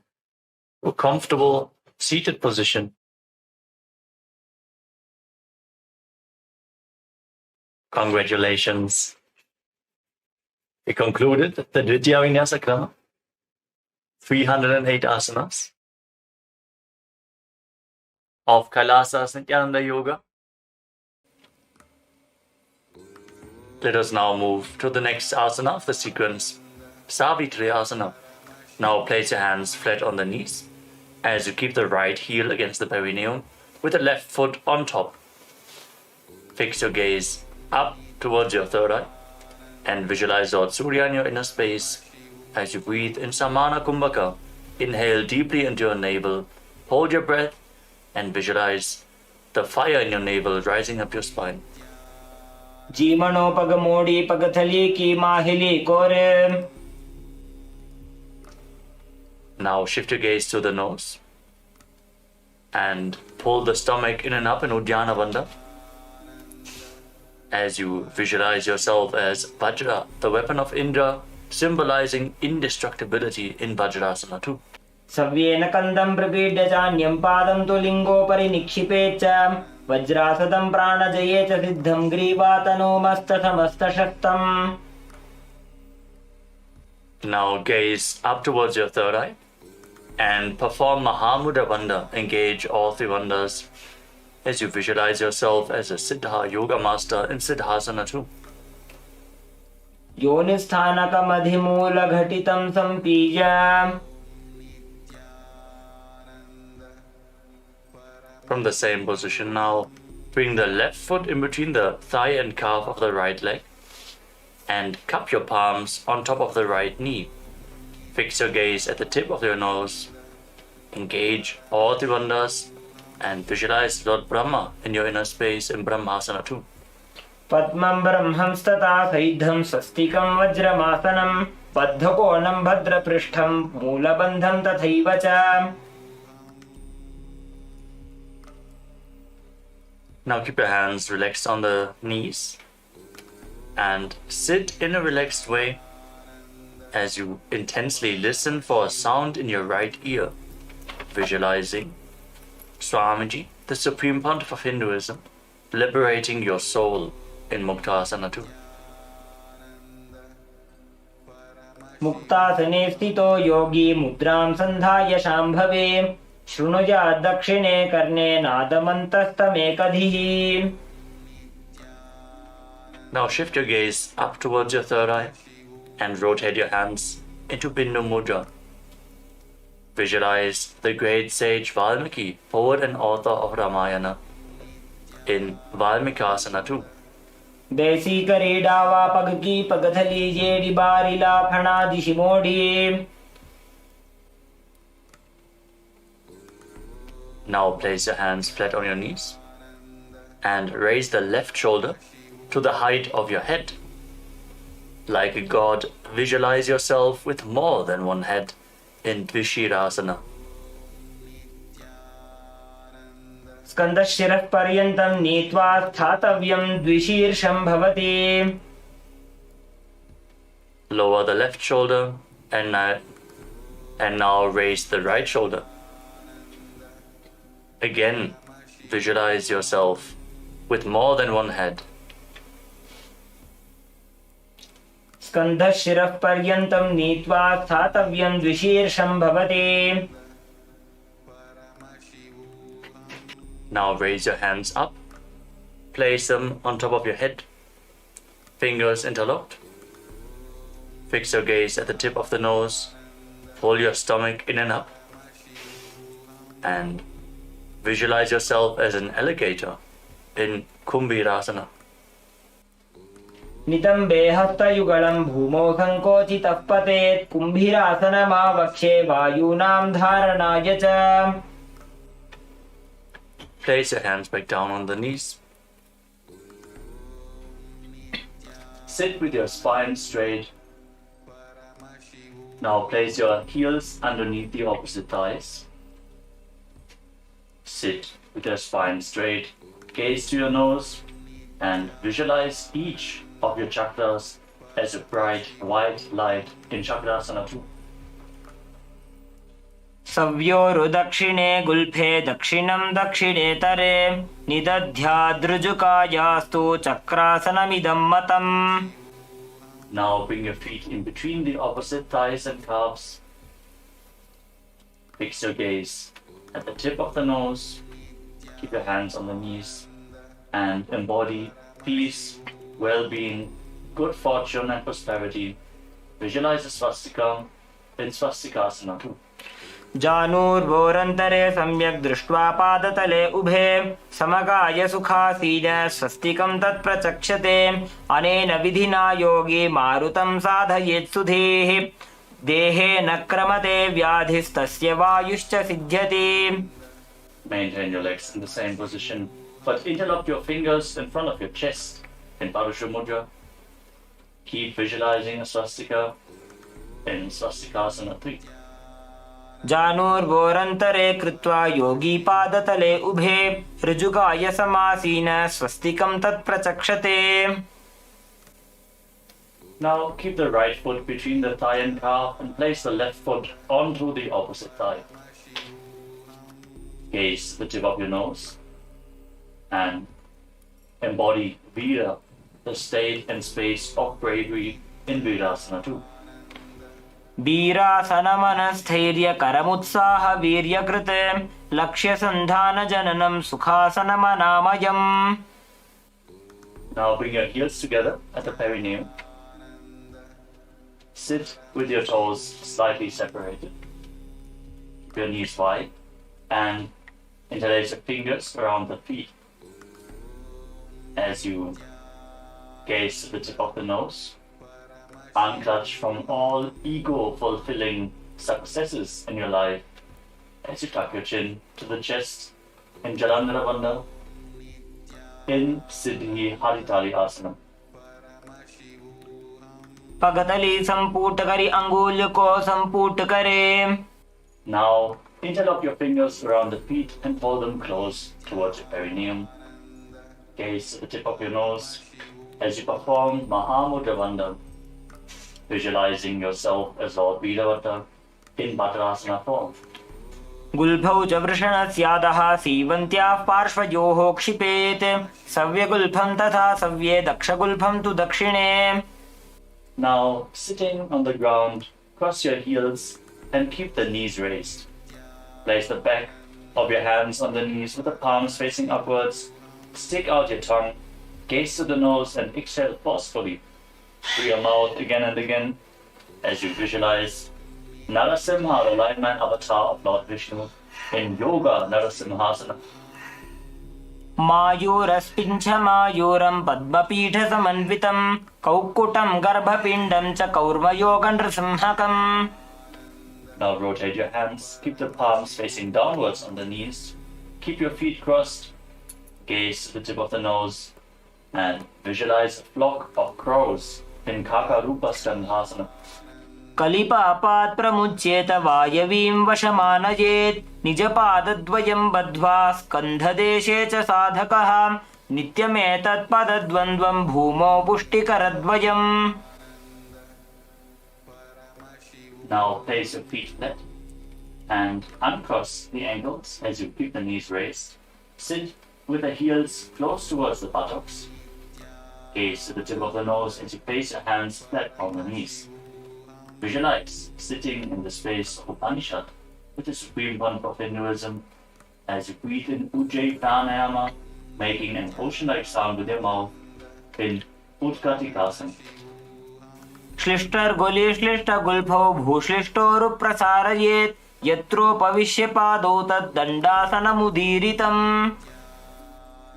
to a comfortable seated position. Congratulations. We concluded the Dvitiya Vinyasa Krama, 308 asanas of Kailasa Nityananda Yoga. Let us now move to the next asana of the sequence, Savitri Asana. Now place your hands flat on the knees as you keep the right heel against the perineum with the left foot on top. Fix your gaze up towards your third eye and visualize Lord Surya in your inner space as you breathe in Samana Kumbhaka. Inhale deeply into your navel, hold your breath and visualize the fire in your navel rising up your spine. जीमणो पग मोड़ी पगथली की माहिली कोरे. Now shift your gaze to the nose and pull the stomach in and up in Uddiyana Bandha as you visualize yourself as Vajra, the weapon of Indra, symbolizing indestructibility in Vajrasana too. सव्येन कन्दं प्रपीड्य चान्यं पादं तु लिङ्गोपरि निक्षिपेत् च वज्रासदं प्राणजये च सिद्धं ग्रीवातनोमस्तसमस्तशक्तम्. Now gaze up towards your third eye and perform Mahamudra Bandha. Engage all three bandhas as you visualize yourself as a Siddha Yoga Master in Siddhasana too. योनिस्थानकमधिमूलघटितं सम्पीज्य. From the same position now, bring the left foot in between the thigh and calf of the right leg and cup your palms on top of the right knee. Fix your gaze at the tip of your nose. Engage all three bandhas and visualize Lord Brahma in your inner space in Brahmasana too. पद्मं ब्रह्मंस्तथा सैद्धं स्वस्तिकं वज्रमासनं बद्धकोणं भद्रपृष्ठं मूलबन्धं तथैव च. Now keep your hands relaxed on the knees and sit in a relaxed way as you intensely listen for a sound in your right ear, visualizing Swamiji, the Supreme Pontiff of Hinduism, liberating your soul in Muktasana too. मुक्तासने स्थितो योगी मुद्रां सन्धाय शाम्भवे शृणुयात् दक्षिणे कर्णे नादमन्तस्तमेकधिः. Now shift your gaze up towards your third eye and rotate your hands into Bindu Mudra. Visualize the great sage Valmiki, poet and author of Ramayana, in Valmikasana too. देसी करीडावा पग की पगथली JD बारिला फणा दिशि मोड़ी. Now place your hands flat on your knees and raise the left shoulder to the height of your head. Like a god, visualize yourself with more than one head in Dvishirasana. स्कन्दशिरः पर्यन्तं नीत्वा स्थातव्यं द्विशीर्षं भवति. Lower the left shoulder and now raise the right shoulder. Again, visualize yourself with more than one head. स्कन्दशिरः पर्यन्तं नीत्वा स्थातव्यं द्विशीर्षं भवति. Now raise your hands up, place them on top of your head, fingers interlocked. Fix your gaze at the tip of the nose, pull your stomach in and up, and Visualize yourself as an alligator in Kumbhirasana. नितम्बे हस्तयुगलं भूमौ सङ्कोचितः पतेत् कुम्भीरासनमावक्षे वायूनां धारणाय च. Place your hands back down on the knees. Sit with your spine straight. Now place your heels underneath the opposite thighs. Sit with your spine straight, gaze to your nose, and visualize each of your chakras as a bright white light in Chakrasana 2. सव्योरुदक्षिणे गुल्फे दक्षिणं दक्षिणेतरे निदध्यादृजुकायास्तु चक्रासनमिदं मतम्. Now bring your feet in between the opposite thighs and calves. Fix your gaze at the tip of the nose. Keep your hands on the knees and embody peace, well-being, good fortune and prosperity. Visualize the swastika in Swastikasana 2. जानुर्भोरन्तरे सम्यक् दृष्ट्वा पादतले उभे समकाय सुखासीन स्वस्तिकं तत्प्रचक्षते. अनेन विधिना योगी मारुतं साधयेत् सुधीः. देहे न क्रमते व्याधिस्तस्य वायुश्च सिद्ध्यति. Maintain your legs in the same position, but interlock your fingers in front of your chest in Parusha Mudra. Keep visualizing a swastika in Swastikasana 3. जानुर्भोरन्तरे कृत्वा योगी पादतले उभे ऋजुकाय समासीन स्वस्तिकं तत्प्रचक्षते. Now keep the right foot between the thigh and calf and place the left foot onto the opposite thigh. Gaze the tip of your nose and embody Vira, the state and space of bravery in Virasana 2. वीरासनमनस्थैर्यकरमुत्साह वीर्यकृत लक्ष्यसन्धानजननं सुखासनमनामयम्. Now bring your heels together at the perineum. Sit with your toes slightly separated. Keep your knees wide and interlace your fingers around the feet. As you gaze to the tip of the nose, unclutch from all ego-fulfilling successes in your life as you tuck your chin to the chest in Jalandhara Bandha in Siddhi Haritali Asana. पगतली संपूट करी अंगुल को संपूट करे. Now interlock your fingers around the feet and pull them close towards your perineum. Gaze at the tip of your nose as you perform Mahamudra Bandha, visualizing yourself as Lord Veeravata in Bhadrasana form. गुल्फौ च वृषणस्यादः सीवन्त्याः पार्श्वयोः क्षिपेत् सव्यगुल्फं तथा सव्ये दक्षगुल्फं तु दक्षिणे. Now sitting on the ground, cross your heels and keep the knees raised. Place the back of your hands on the knees with the palms facing upwards. Stick out your tongue, gaze to the nose and exhale forcefully through your mouth again and again as you visualize Narasimha, the light-man avatar of Lord Vishnu in Yoga Narasimhasana. मायूरस्पिञ्छ मायूरं पद्मपीठसमन्वितं कौक्कुटं गर्भपिण्डं च कौर्मयोगनृसिंहकम्. Now rotate your hands, keep the palms facing downwards on the knees, keep your feet crossed, gaze to the tip of the nose and visualize a flock of crows in Kakarupa Skandhasana. कलिपापात् प्रमुच्येत वायवीं वशमानयेत् निजपादद्वयं बद्ध्वा स्कन्धदेशे च साधकः नित्यमेतत्पदद्वन्द्वं भूमौ पुष्टिकरद्वयम्. Now place your feet flat and uncross the ankles as you keep the knees raised. Sit with the heels close towards the buttocks. Gaze to the tip of the nose as you place your hands flat on the knees. Visualize sitting in the space of Upanishad with the supreme one of Hinduism as you breathe in Ujjayi Pranayama, making an ocean-like sound with your mouth in Utkatikasana. श्लिष्टर्गुलिश्लिष्टगुल्फौ भूश्लिष्टोरुप्रसारयेत् यत्रोपविश्य पादौ तद्दण्डासनमुदीरितम्.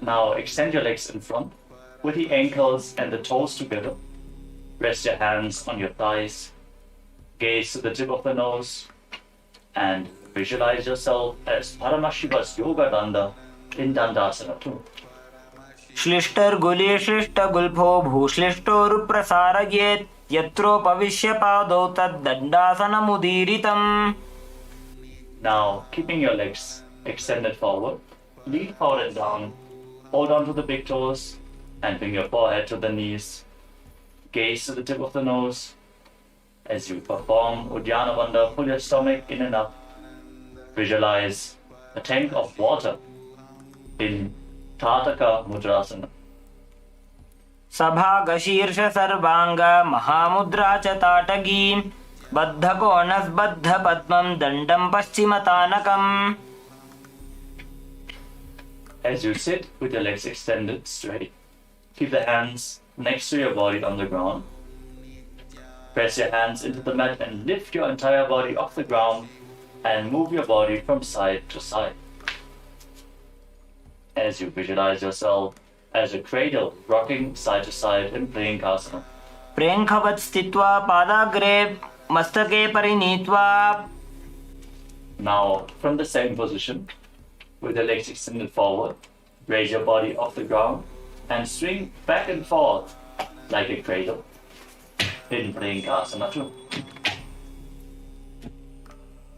Now extend your legs in front with the ankles and the toes together. Rest your hands on your thighs. Gaze to the tip of the nose and visualize yourself as Paramashiva's Yoga Danda in Dandasana 2. श्लिष्टर्गुली श्लिष्टगुल्फो भूश्लिष्टोरुप्रसारयेत् यत्रोपविश्य पादौ तद्दण्डासनमुदीरितम्. Now, keeping your legs extended forward, lean forward and down, hold on to the big toes and bring your forehead to the knees. Gaze to the tip of the nose. As you perform Uddiyana Bandha, pull your stomach in and up. Visualize a tank of water in Tataka Mudrasana. सभागशीर्ष सर्वांग महामुद्रा च ताटगी बद्धकोणस्बद्ध पद्मं दण्डं पश्चिमतानकम्. As you sit with your legs extended straight, keep the hands next to your body on the ground. Press your hands into the mat and lift your entire body off the ground and move your body from side to side. As you visualize yourself as a cradle rocking side to side in Priyankasana. प्रेङ्खवत् स्थित्वा पादाग्रे मस्तके परिनीत्वा. Now, from the same position, with your legs extended forward, raise your body off the ground and swing back and forth like a cradle in Priyankasana 2.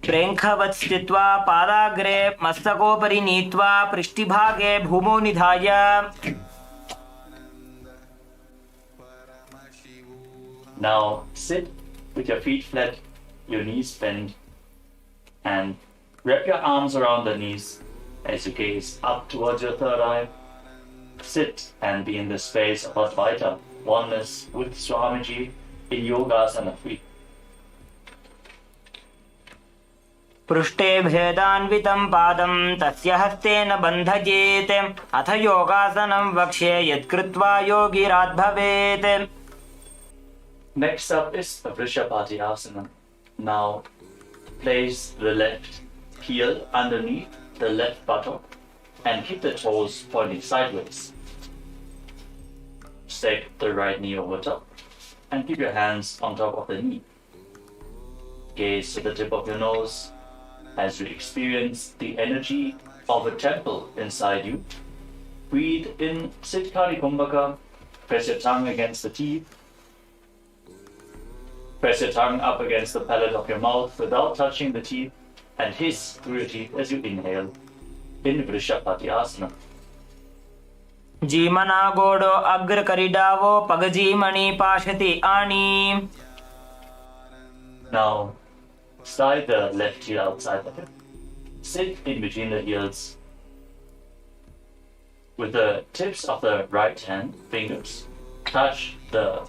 प्रेङ्खवत् स्थित्वा पादाग्रे मस्तकोपरि नीत्वा पृष्ठभागे भूमौ निधाय. Now sit with your feet flat, your knees bent, and wrap your arms around the knees as you gaze up towards your third eye. Sit and be in the space of Advaita, oneness with Swamiji in Yogasana 3. पृष्ठे भेदान्वितं पादं तस्य हस्तेन बन्धयेत् अथ योगासनं वक्ष्ये यत्कृत्वा योगिराद्भवेत्. Next up is Vrishabhadyasana. Now place the left heel underneath the left buttock and keep the toes pointing sideways. Stake the right knee over top and keep your hands on top of the knee. Gaze to the tip of your nose as you experience the energy of a temple inside you. Breathe in Siddhkari Kumbhaka. Press your tongue against the teeth. Press your tongue up against the palate of your mouth without touching the teeth and hiss through your teeth as you inhale in Vrishabhadyasana. जीमना गोडो अग्र करिडावो पगजीमणि पाशति आणी. Now, slide the left heel outside the hip. Sit in between the heels with the tips of the right hand fingers. Touch the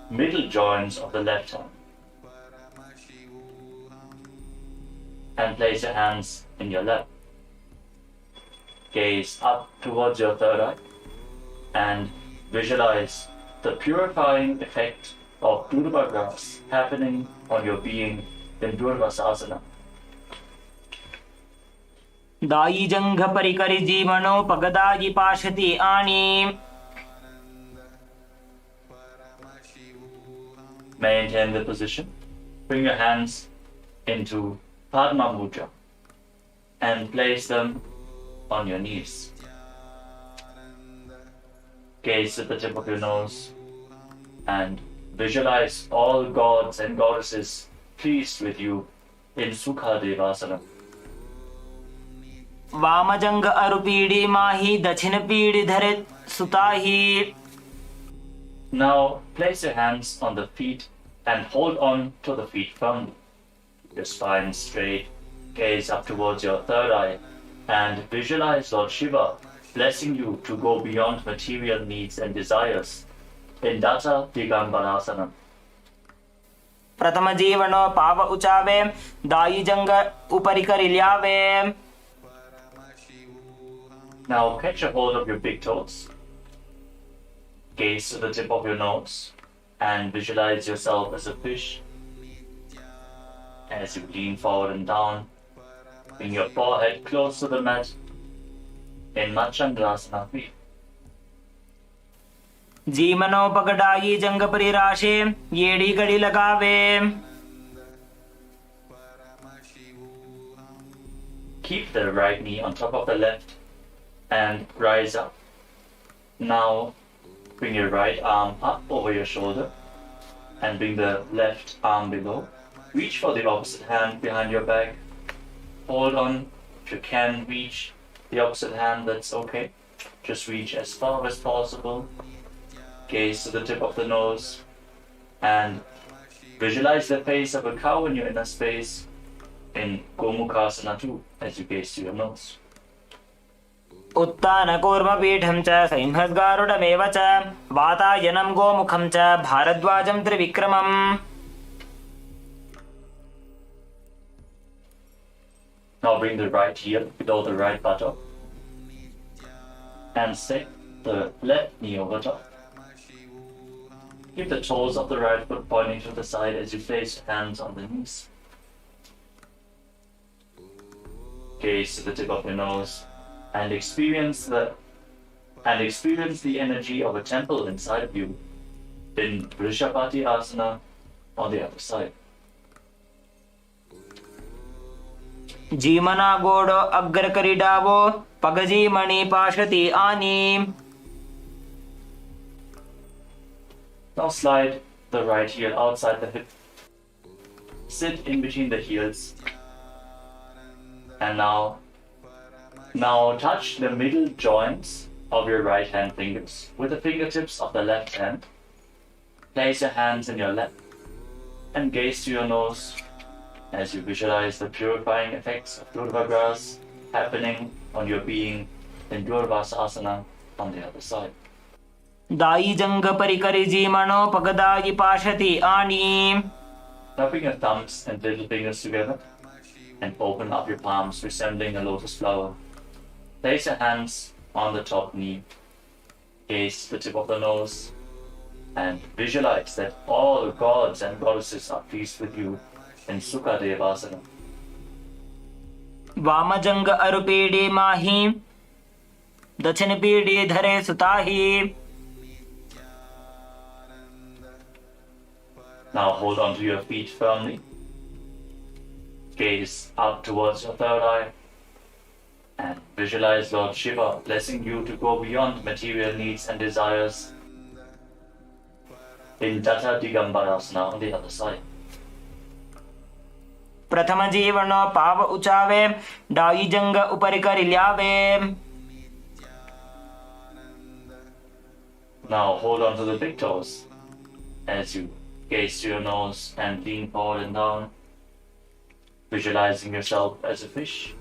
middle joints of the left hand. And place your hands in your lap. Gaze up towards your third eye and visualize the purifying effect of Durva grass happening on your being in Durvasasana. दायी जंघ परिकरि जीवनो पगदायि पाशति आणी. Maintain the position. Bring your hands into Padma Mudra and place them on your knees. Gaze at the tip of your nose and visualize all gods and goddesses pleased with you in Sukha Devasana. वामजंग अरुपीडी माही दक्षिण PD धरे सुताही. Now place your hands on the feet and hold on to the feet firmly. Your spine straight, gaze up towards your third eye and visualize Lord Shiva blessing you to go beyond material needs and desires in Datta Digambarasana. प्रथम जीवनो पाव उचावे दायी जंग उपरि करि ल्यावे. Now catch a hold of your big toes. Gaze to the tip of your nose and visualize yourself as a fish. As you lean forward and down, bring your forehead close to the mat in Machandrasana 3. जी मनो पगड़ाई जंग परिराशे येड़ी कड़ी लगावे. Keep the right knee on top of the left and rise up. Now bring your right arm up over your shoulder and bring the left arm below. Reach for the opposite hand behind your back. Hold on. If you can reach the opposite hand, that's okay. Just reach as far as possible. Gaze to the tip of the nose and visualize the face of a cow in your inner space in Gomukhasana 2 as you gaze to your nose. उत्तान कूर्मपीठं च सिंहद्गारुडमेव च वातायनं गोमुखं च भारद्वाजं त्रिविक्रमम्. Now bring the right heel below the right buttock and stick the left knee over top. Keep the toes of the right foot pointing to the side as you place your hands on the knees. Gaze to the tip of your nose and experience the energy of a temple inside of you in Vrishabhati Asana on the other side. जीमना गोड़ो अग्र करिडावो पगजी मणि पाशति आनी. Now slide the right heel outside the hip. Sit in between the heels. And now touch the middle joints of your right hand fingers with the fingertips of the left hand. Place your hands in your lap and gaze to your nose as you visualize the purifying effects of Durva grass happening on your being in Durvasasana on the other side. दाई जंग परिकरि जीमनो पगदाई पाशति आनी. Now bring your thumbs and little fingers together and open up your palms, resembling a lotus flower. Place your hands on the top knee. Gaze the tip of the nose and visualize that all gods and goddesses are pleased with you in Sukha Devasana. वाम जंग अरुपीडी माही दक्षिण PD धरे सुताही. Now hold on to your feet firmly. Gaze up towards your third eye and visualize Lord Shiva blessing you to go beyond material needs and desires in Jata Digambarasana on the other side. प्रथम जीवनो पाव उचावे die जंग उपरि करि ल्यावे. Now hold on to the big toes as you gaze to your nose and lean forward and down, visualizing yourself as a fish.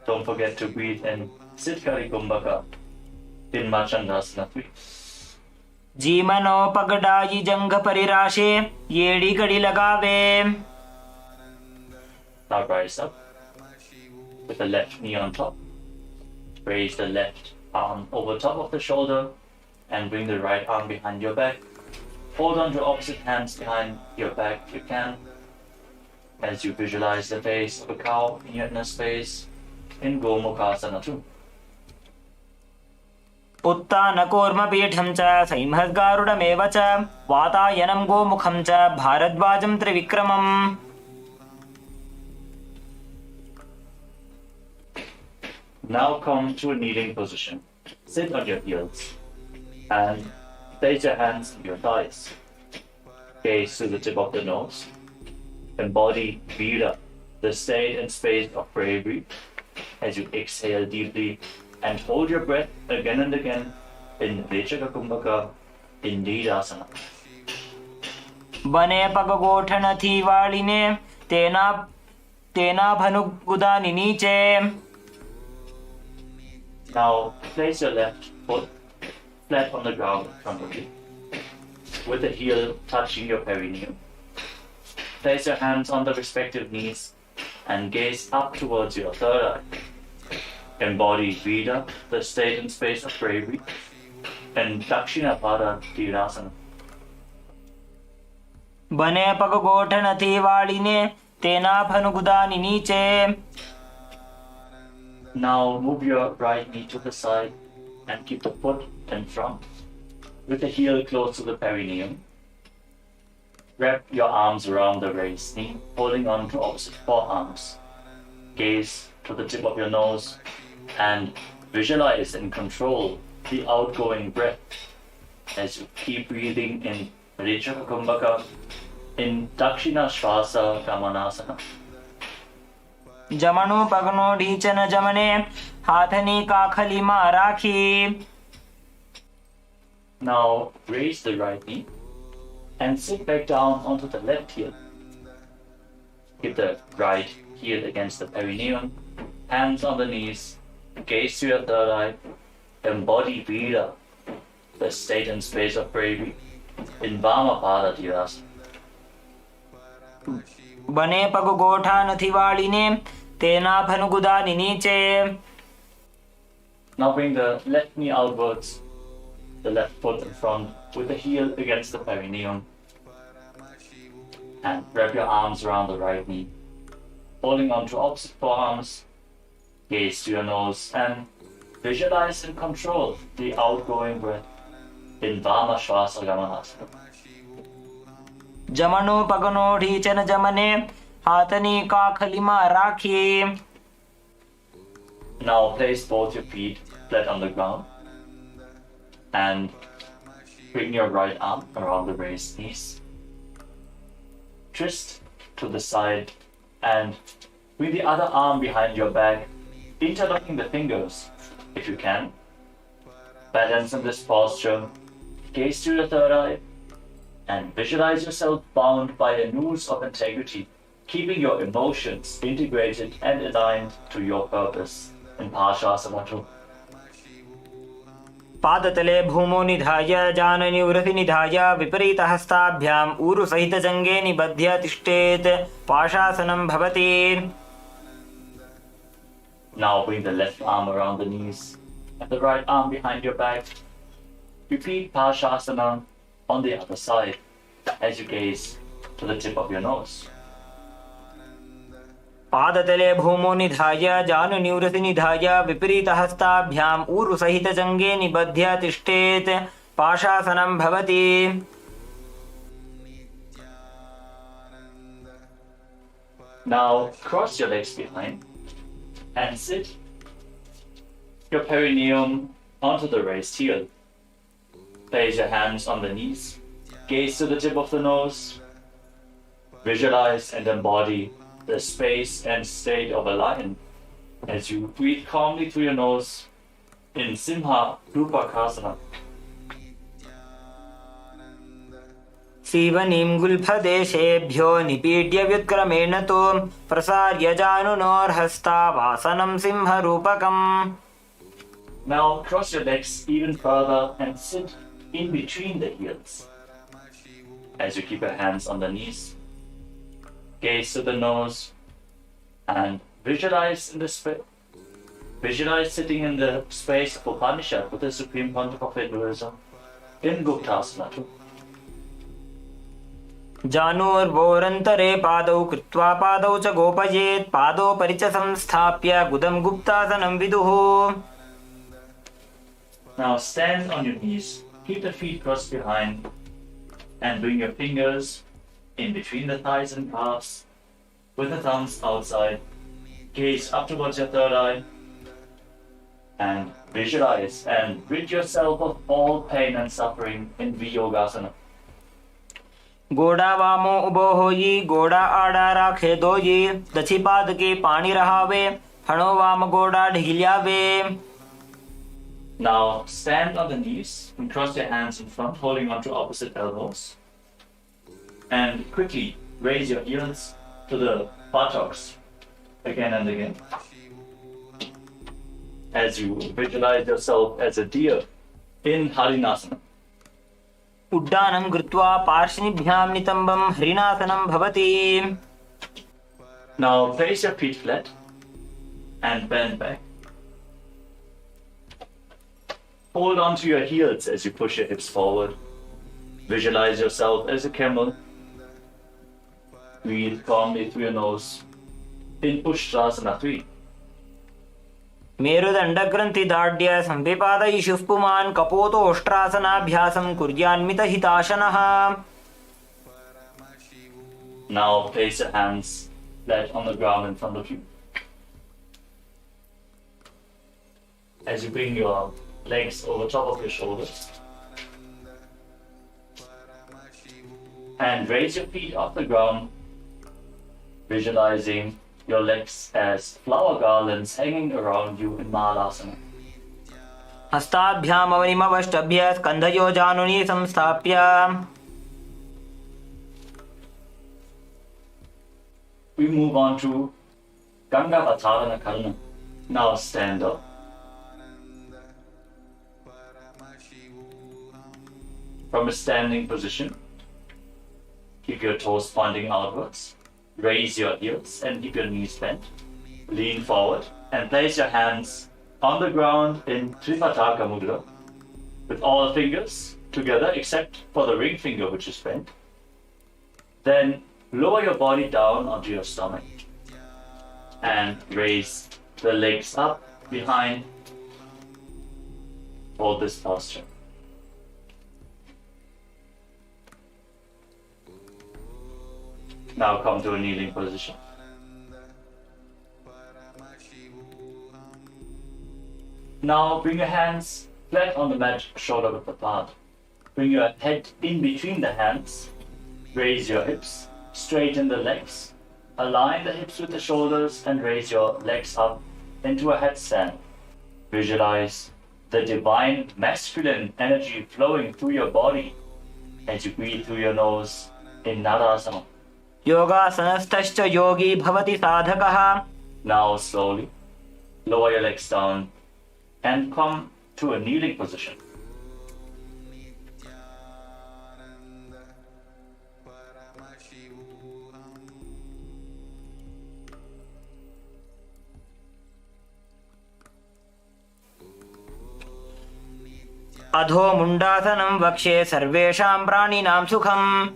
Don't forget to breathe in Siddhkari Kumbhaka in Machandrasana 3. जीमनो पगडाई जंग परिराशे येड़ी कड़ी लगावे. Now rise up with the left knee on top. Raise the left arm over top of the shoulder and bring the right arm behind your back. Hold on to opposite hands behind your back if you can as you visualize the face of a cow in your inner space in Gomukhasana 2. उत्तान कूर्मपीठं च सिंहद्गारुडमेव च वातायनं गोमुखं च भारद्वाजं त्रिविक्रमम्. Now come to a kneeling position. Sit on your heels and place your hands on your thighs. Gaze to the tip of the nose. Embody Vira, the state and space of bravery as you exhale deeply and hold your breath again and again in Vechaka Kumbhaka in Nidasana. बने पग गोठन थी वालिने तेना भनुगुदानि नीचे. Now place your left foot flat on the ground in front of you, with the heel touching your perineum. Place your hands on the respective knees and gaze up towards your third eye. Embody Vida, the state and space of bravery, and Dakshinapada Tirasana. બને પગ ગોઠ નથી વાળીને તેના ફનુગુદાની નીચે. Now move your right knee to the side and keep the foot in front with the heel close to the perineum. Wrap your arms around the raised knee, holding on to opposite forearms. Gaze to the tip of your nose and visualize and control the outgoing breath as you keep breathing in Richa Kumbhaka in Dakshina Shvasa Gamanasana. જમણું પગનો ઢીંચન જમણે હાથની કાખલીમાં રાખી. Now raise the right knee and sit back down onto the left heel. Keep the right heel against the perineum, hands on the knees, gaze to your third eye, embody Vida, the state and space of bravery, in Vamapada Dhyasana. બને પગ ગોઠા નથી વાળીને તેના ફનુગુદાની નીચે. Now bring the left knee outwards, the left foot in front with the heel against the perineum, and wrap your arms around the right knee, holding on to opposite forearms. Gaze to your nose and visualize and control the outgoing breath in Vama Shvasa Gamanasana. જમણું પગનો ઢીંચન જમણે હાથની કાખલીમાં રાખી. Now place both your feet flat on the ground and bring your right arm around the raised knees. Twist to the side and bring the other arm behind your back, interlocking the fingers if you can. Balance in this posture, gaze to your third eye and visualize yourself bound by a noose of integrity, keeping your emotions integrated and aligned to your purpose in Parshasana 2. पादतले भूमो निधाय जाननिवृति निधाय विपरीतहस्ताभ्याम् ऊरुसहितजङ्गे निबध्य तिष्ठेत् पाशासनं भवति. Now bring the left arm around the knees and the right arm behind your back. Repeat Parshasana on the other side as you gaze to the tip of your nose. पादतले भूमो निधाय जानुनिवृति निधाय विपरीतहस्ताभ्याम् ऊरुसहितजङ्गे निबध्य तिष्ठेत् पाशासनं भवति. Now cross your legs behind and sit your perineum onto the raised heel. Place your hands on the knees, gaze to the tip of the nose, visualize and embody the space and state of a lion as you breathe calmly through your nose in Simha Rupakasana. सीवनीं गुल्फदेशेभ्यो निपीड्य व्युत्क्रमेण तु प्रसार्य जानुनोर्हस्तावासनं सिंहरूपकम्. Now cross your legs even further and sit in between the heels as you keep your hands on the knees. Gaze to the nose and visualize sitting in the space of Upanishad with the Supreme Pontiff of Hinduism in Guptasana 2. जानूर्वोरन्तरे पादौ कृत्वा पादौ च गोपयेत् पादोपरि च संस्थाप्य गुदं गुप्तासनं विदुः. Now stand on your knees, keep the feet crossed behind and bring your fingers in between the thighs and calves with the thumbs outside. Gaze up towards your third eye and visualize and rid yourself of all pain and suffering in Viyogasana. गोड़ा वामो उबो होई गोड़ा आड़ा राखे दोई दक्षी पाद के पानी रहावे फणो वाम गोड़ा ढील्यावे. Now stand on the knees and cross your hands in front, holding onto opposite elbows. And quickly raise your heels to the buttocks again and again. As you visualize yourself as a deer in Harinasana. उड्डानं कृत्वा पार्श्वनिभ्यां नितम्बं हरिणासनं भवति. Now place your feet flat and bend back. Hold on to your heels as you push your hips forward. Visualize yourself as a camel Breathe calmly through your nose in Ushtrasana 3. मेरुदण्डग्रन्थिदाढ्य संविपादयिषुः पुमान् कपोतोष्ट्रासनाभ्यासं कुर्यान्मितहिताशनः. Now place your hands flat on the ground in front of you. As you bring your legs over top of your shoulders and raise your feet off the ground, visualizing your legs as flower garlands hanging around you in Mahalasana. हस्ताभ्यामवनिमवष्टभ्य स्कन्धयोजानुनि संस्थाप्य. We move on to Ganga Vattarana Karna. Now stand up. From a standing position, keep your toes pointing outwards. Raise your heels and keep your knees bent. Lean forward and place your hands on the ground in Tripataka Mudra with all fingers together except for the ring finger which is bent. Then lower your body down onto your stomach and raise the legs up behind. Hold this posture. Now come to a kneeling position. Now bring your hands flat on the mat, shoulder width apart. Bring your head in between the hands. Raise your hips, straighten the legs. Align the hips with the shoulders and raise your legs up into a headstand. Visualize the divine masculine energy flowing through your body as you breathe through your nose in Narasana. योगासनस्थश्च योगी भवति साधकः. Now slowly lower your legs down and come to a kneeling position. अधो मुण्डासनं वक्ष्ये सर्वेषां प्राणिनां सुखम्.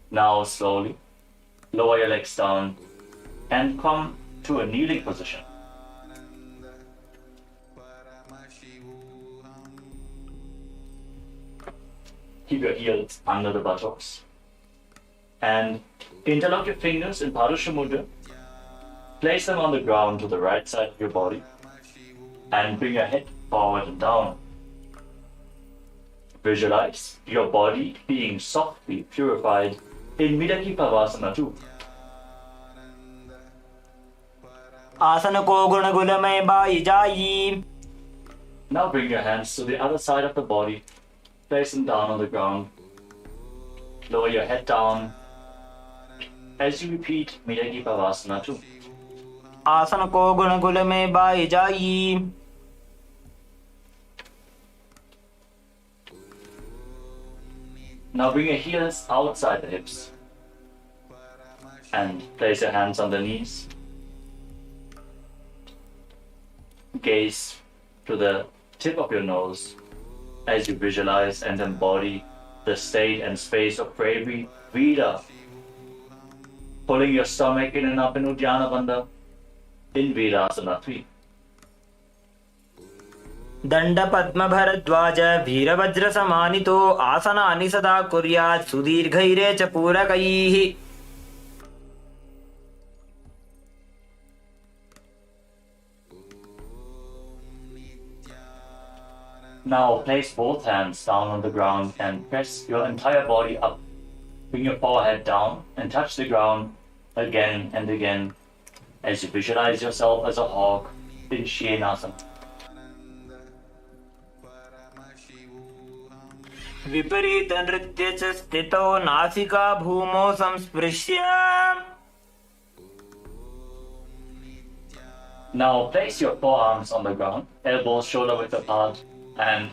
Now slowly lower your legs down and come to a kneeling position. Keep your heels under the buttocks and interlock your fingers in Purusha Mudra. Place them on the ground to the right side of your body and bring your head forward and down. Visualize your body being softly purified in Midaki Pavasana 2. आसन को गुणगुलमय by जाई. Now bring your hands to the other side of the body. Place them down on the ground. Lower your head down as you repeat Midaki Pavasana 2. आसन को गुणगुलमय by जाई. Now bring your heels outside the hips and place your hands on the knees. Gaze to the tip of your nose as you visualize and embody the state and space of bravery, Vida. Pulling your stomach in and up in Uddiyana Bandha in Virasana 3. दंड पद्म भरद्वाज वीरवज्र समानितो आसनानि सदा कुर्यात् सुदीर्घैरे च पूरकैः. Now place both hands down on the ground and press your entire body up. Bring your forehead down and touch the ground again and again as you visualize yourself as a hawk in Shenasana. विपरीत नृत्य च स्थितो नासिका भूमौ संस्पृश्य. Now place your forearms on the ground, elbows shoulder width apart, and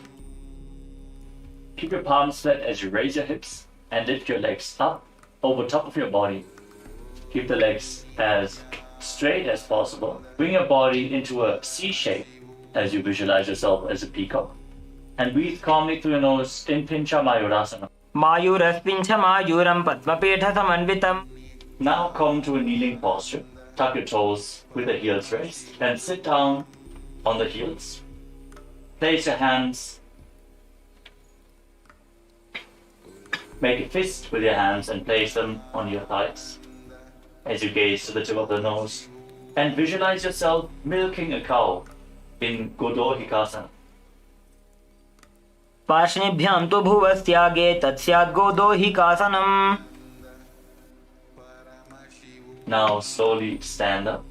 keep your palms flat as you raise your hips and lift your legs up over top of your body. Keep the legs as straight as possible. Bring your body into a C shape as you visualize yourself as a peacock. And breathe calmly through your nose in Pincha Mayurasana. मायूरस्पिञ्छमायूरं पद्मपीठसमन्वितम्. Now come to a kneeling posture. Tuck your toes with the heels raised and sit down on the heels. Place your hands. Make a fist with your hands and place them on your thighs as you gaze to the tip of the nose and visualize yourself milking a cow in Godorhikasana. पार्ष्णिभ्यां तु भुवस्त्यागे तत्स्यात् गोदोहिकासनम्. Now slowly stand up.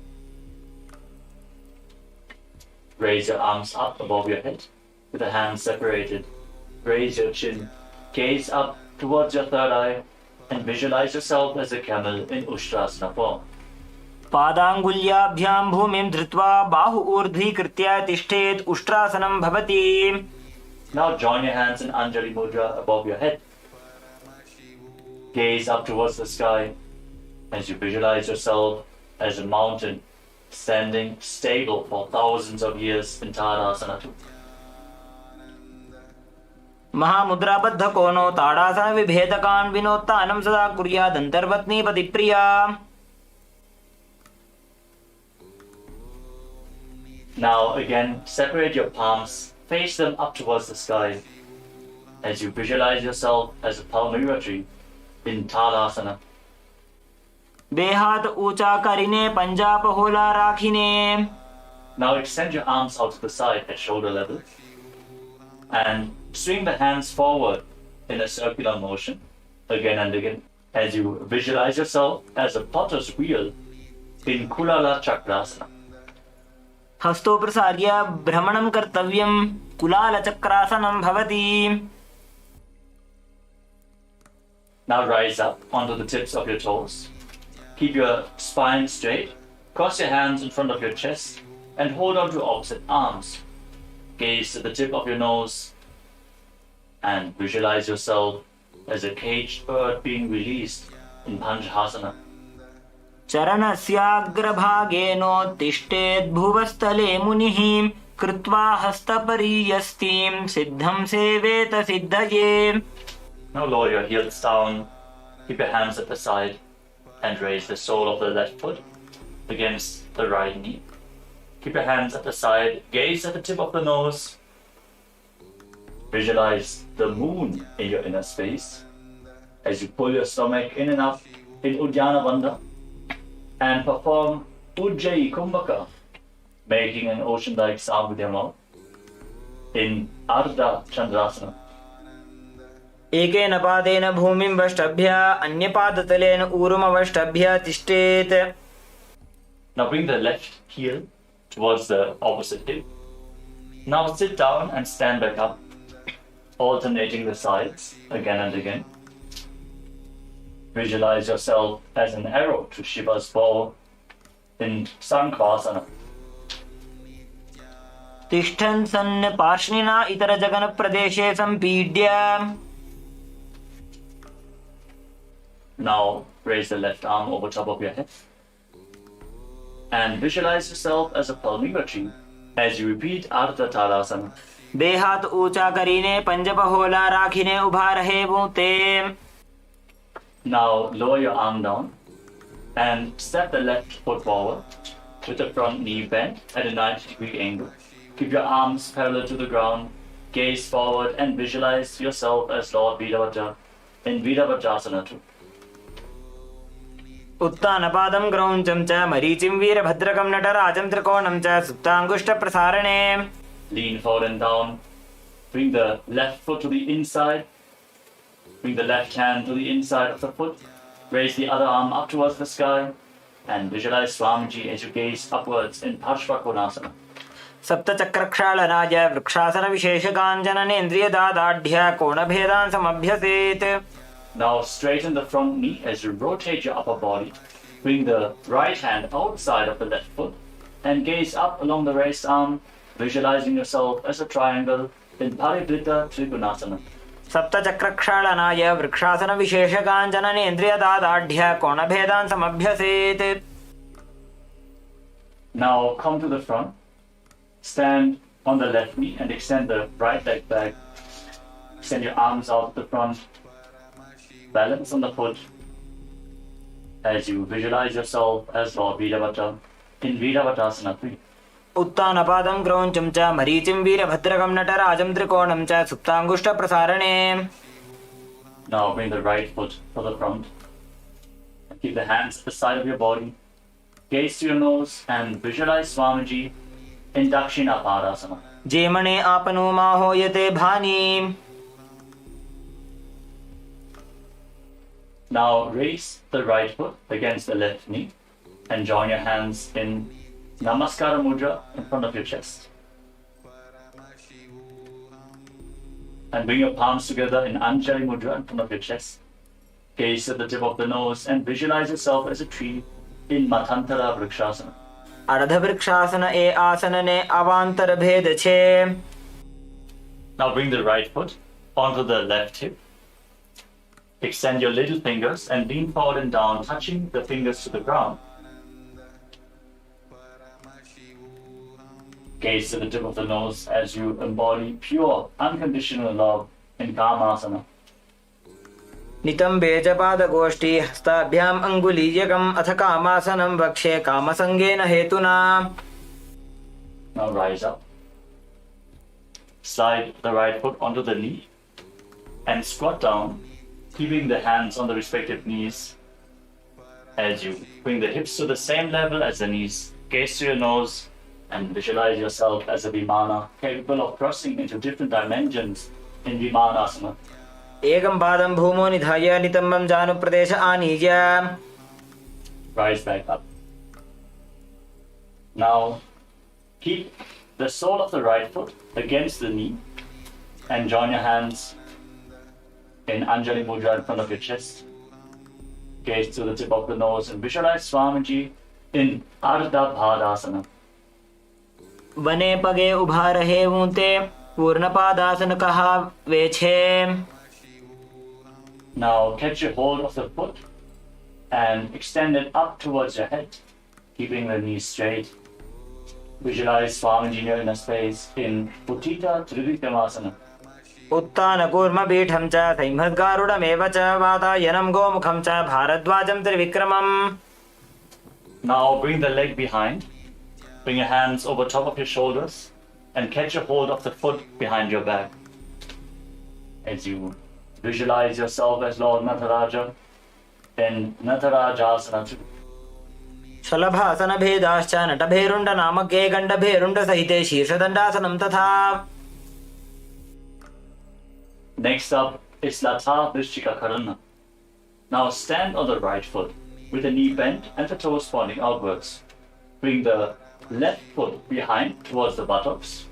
Raise your arms up above your head with the hands separated. Raise your chin. Gaze up towards your third eye and visualize yourself as a camel in Ustrasana form. पादाङ्गुल्याभ्यां भूमिं धृत्वा बाहु ऊर्ध्वीकृत्य तिष्ठेत् उष्ट्रासनं भवति. Now join your hands in Anjali Mudra above your head. Gaze up towards the sky as you visualize yourself as a mountain standing stable for thousands of years in Tadasana. महामुद्राबद्धकोनो ताडासनविभेदकान् विनोत्तानं सदा कुर्यादन्तर्पत्नीपतिप्रिया. Now again, separate your palms, face them up towards the sky as you visualize yourself as a palmyra tree in Talasana. બે હાથ ઊંચા કરીને પંજા પહોળા રાખીને. Now extend your arms out to the side at shoulder level and swing the hands forward in a circular motion again and again as you visualize yourself as a potter's wheel in Kulala Chakrasana. हस्तो प्रसार्य भ्रमणं कर्तव्यं. कुलालचक्रासनं भवति. Now rise up onto the tips of your toes. Keep your spine straight. Cross your hands in front of your chest and hold on to opposite arms. Gaze to the tip of your nose and visualize yourself as a caged bird being released in Panchasana. चरणस्याग्रभागेनोत्तिष्ठेत् भुवस्थले मुनिः कृत्वा हस्तपरीयस्तीं सिद्धं सेवेत सिद्धये. Now lower your heels down. Keep your hands at the side and raise the sole of the left foot against the right knee. Keep your hands at the side. Gaze at the tip of the nose. Visualize the moon in your inner space as you pull your stomach in and up in Uddiyana Bandha and perform Ujjayi Kumbhaka, making an ocean-like sound with your mouth in Ardha Chandrasana. एकेन पादेन भूमिं वष्टभ्य अन्यपादतलेन ऊरुमवष्टभ्य तिष्ठेत्. Now bring the left heel towards the opposite hip. Now sit down and stand back up, alternating the sides again and again. Visualize yourself as an arrow to Shiva's bow in Sankhasana. तिष्ठन् सन् पार्ष्णिना इतरजगनप्रदेशे सम्पीड्य. Now raise the left arm over top of your head and visualize yourself as a palmyra tree as you repeat Ardha Talasana. બે હાથ ઊંચા કરીને પંજ પહોળા રાખીને ઊભા રહેવું તે. Now lower your arm down and step the left foot forward with the front knee bent at a 90-degree angle. Keep your arms parallel to the ground, gaze forward and visualize yourself as Lord Virabhaja in Virabhajasana too. उत्तानपादं क्रौञ्चं च मरीचिं वीरभद्रकं नटराजं त्रिकोणं च सुप्ताङ्गुष्ठप्रसारणे. Lean forward and down. Bring the left foot to the inside. Bring the left hand to the inside of the foot. Raise the other arm up towards the sky and visualize Swamiji as you gaze upwards in Parshva सप्तचक्रक्षालनाय वृक्षासनविशेषकाञ्चननेन्द्रियदादाढ्य कोणभेदान् समभ्यसेत्. Now straighten the front knee as you rotate your upper body. Bring the right hand outside of the left foot and gaze up along the raised arm, visualizing yourself as a triangle in Parivrita Trigunasana. सप्तचक्रक्षालनाय वृक्षासनविशेषकाञ्चननेन्द्रियदादाढ्य कोणभेदान् समभ्यसेत्. Now come to the front. Stand on the left knee and extend the right leg back. Extend your arms out to the front balance on the foot as you visualize yourself as Lord Virabhadra in Virabhadrasana 3. उत्तानपादं क्रौञ्चं च मरीचिं वीरभद्रकं नटराजं त्रिकोणं च सुप्ताङ्गुष्ठप्रसारणे. Now bring the right foot to the front. Keep the hands at the side of your body. Gaze to your nose and visualize Swamiji in Dakshina Padasana. जेमणे आपनो माहोयते भानी. Now raise the right foot against the left knee and join your hands in Namaskara Mudra in front of your chest. And bring your palms together in Anjali Mudra in front of your chest. Gaze at the tip of the nose and visualize yourself as a tree in Matantara Vrikshasana. अर्धवृक्षासन ए आसनने अवान्तर भेद छे. Now bring the right foot onto the left hip. Extend your little fingers and lean forward and down, touching the fingers to the ground. Gaze to the tip of the nose as you embody pure, unconditional love in Kamasana. नितम्बे च पादगोष्ठी हस्ताभ्याम् अङ्गुलीयकम् अथ कामासनं वक्षे कामसङ्गेन हेतुना. Now rise up. Slide the right foot onto the knee and squat down, keeping the hands on the respective knees as you bring the hips to the same level as the knees. Gaze to your nose and visualize yourself as a Vimana capable of crossing into different dimensions in Vimanasana. एकं पादं भूमौ निधाय नितम्बं जानुप्रदेश आनीय. Rise back up. Now keep the sole of the right foot against the knee and join your hands in Anjali Mudra in front of your chest. Gaze to the tip of the nose and visualize Swamiji in Ardha Bhadasana. वने पगे उभा रहे ऊंते पूर्णपादासन कहा वे छे. Now catch a hold of the foot and extend it up towards your head, keeping the knees straight. Visualize Swamiji near in a space in Uttita Trivikramasana. उत्तानकूर्मपीठं च सैंहद्गारुडमेव च वातायनं गोमुखं च भारद्वाजं त्रिविक्रमम्. Now bring the leg behind. Bring your hands over top of your shoulders and catch a hold of the foot behind your back. As you visualize yourself as Lord Nataraja in Natarajasana 2. शलभासन भेदाश्च नटभेरुण्ड नामके गण्डभेरुण्ड सहिते शीर्षदण्डासनं तथा. Next up is Latha Vrishchika Karana. Now stand on the right foot with the knee bent and the toes pointing outwards. Bring the left foot behind towards the buttocks.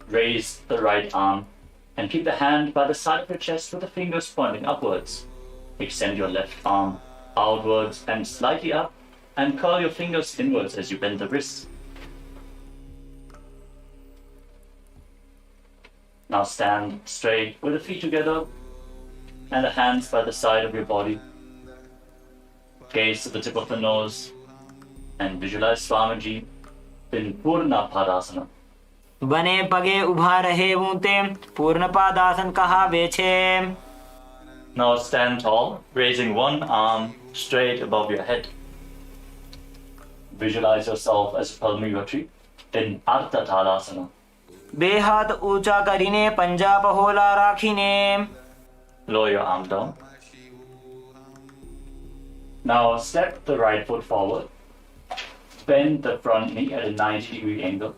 Raise the right arm and keep the hand by the side of your chest with the fingers pointing upwards. Extend your left arm outwards and slightly up and curl your fingers inwards as you bend the wrists. Now stand straight with the feet together and the hands by the side of your body. Gaze to the tip of the nose and visualize Swamiji in Purna Padasana. वने पगे उभा रहे ऊंते पूर्णपादासन कहा वे छे. Now stand tall, raising one arm straight above your head. Visualize yourself as a Palmyra tree in Ardha Thalasana. બે હાથ ઊંચા કરીને પંજા પહોળા રાખીને. Lower your arm down. Now step the right foot forward. Bend the front knee at a 90-degree angle.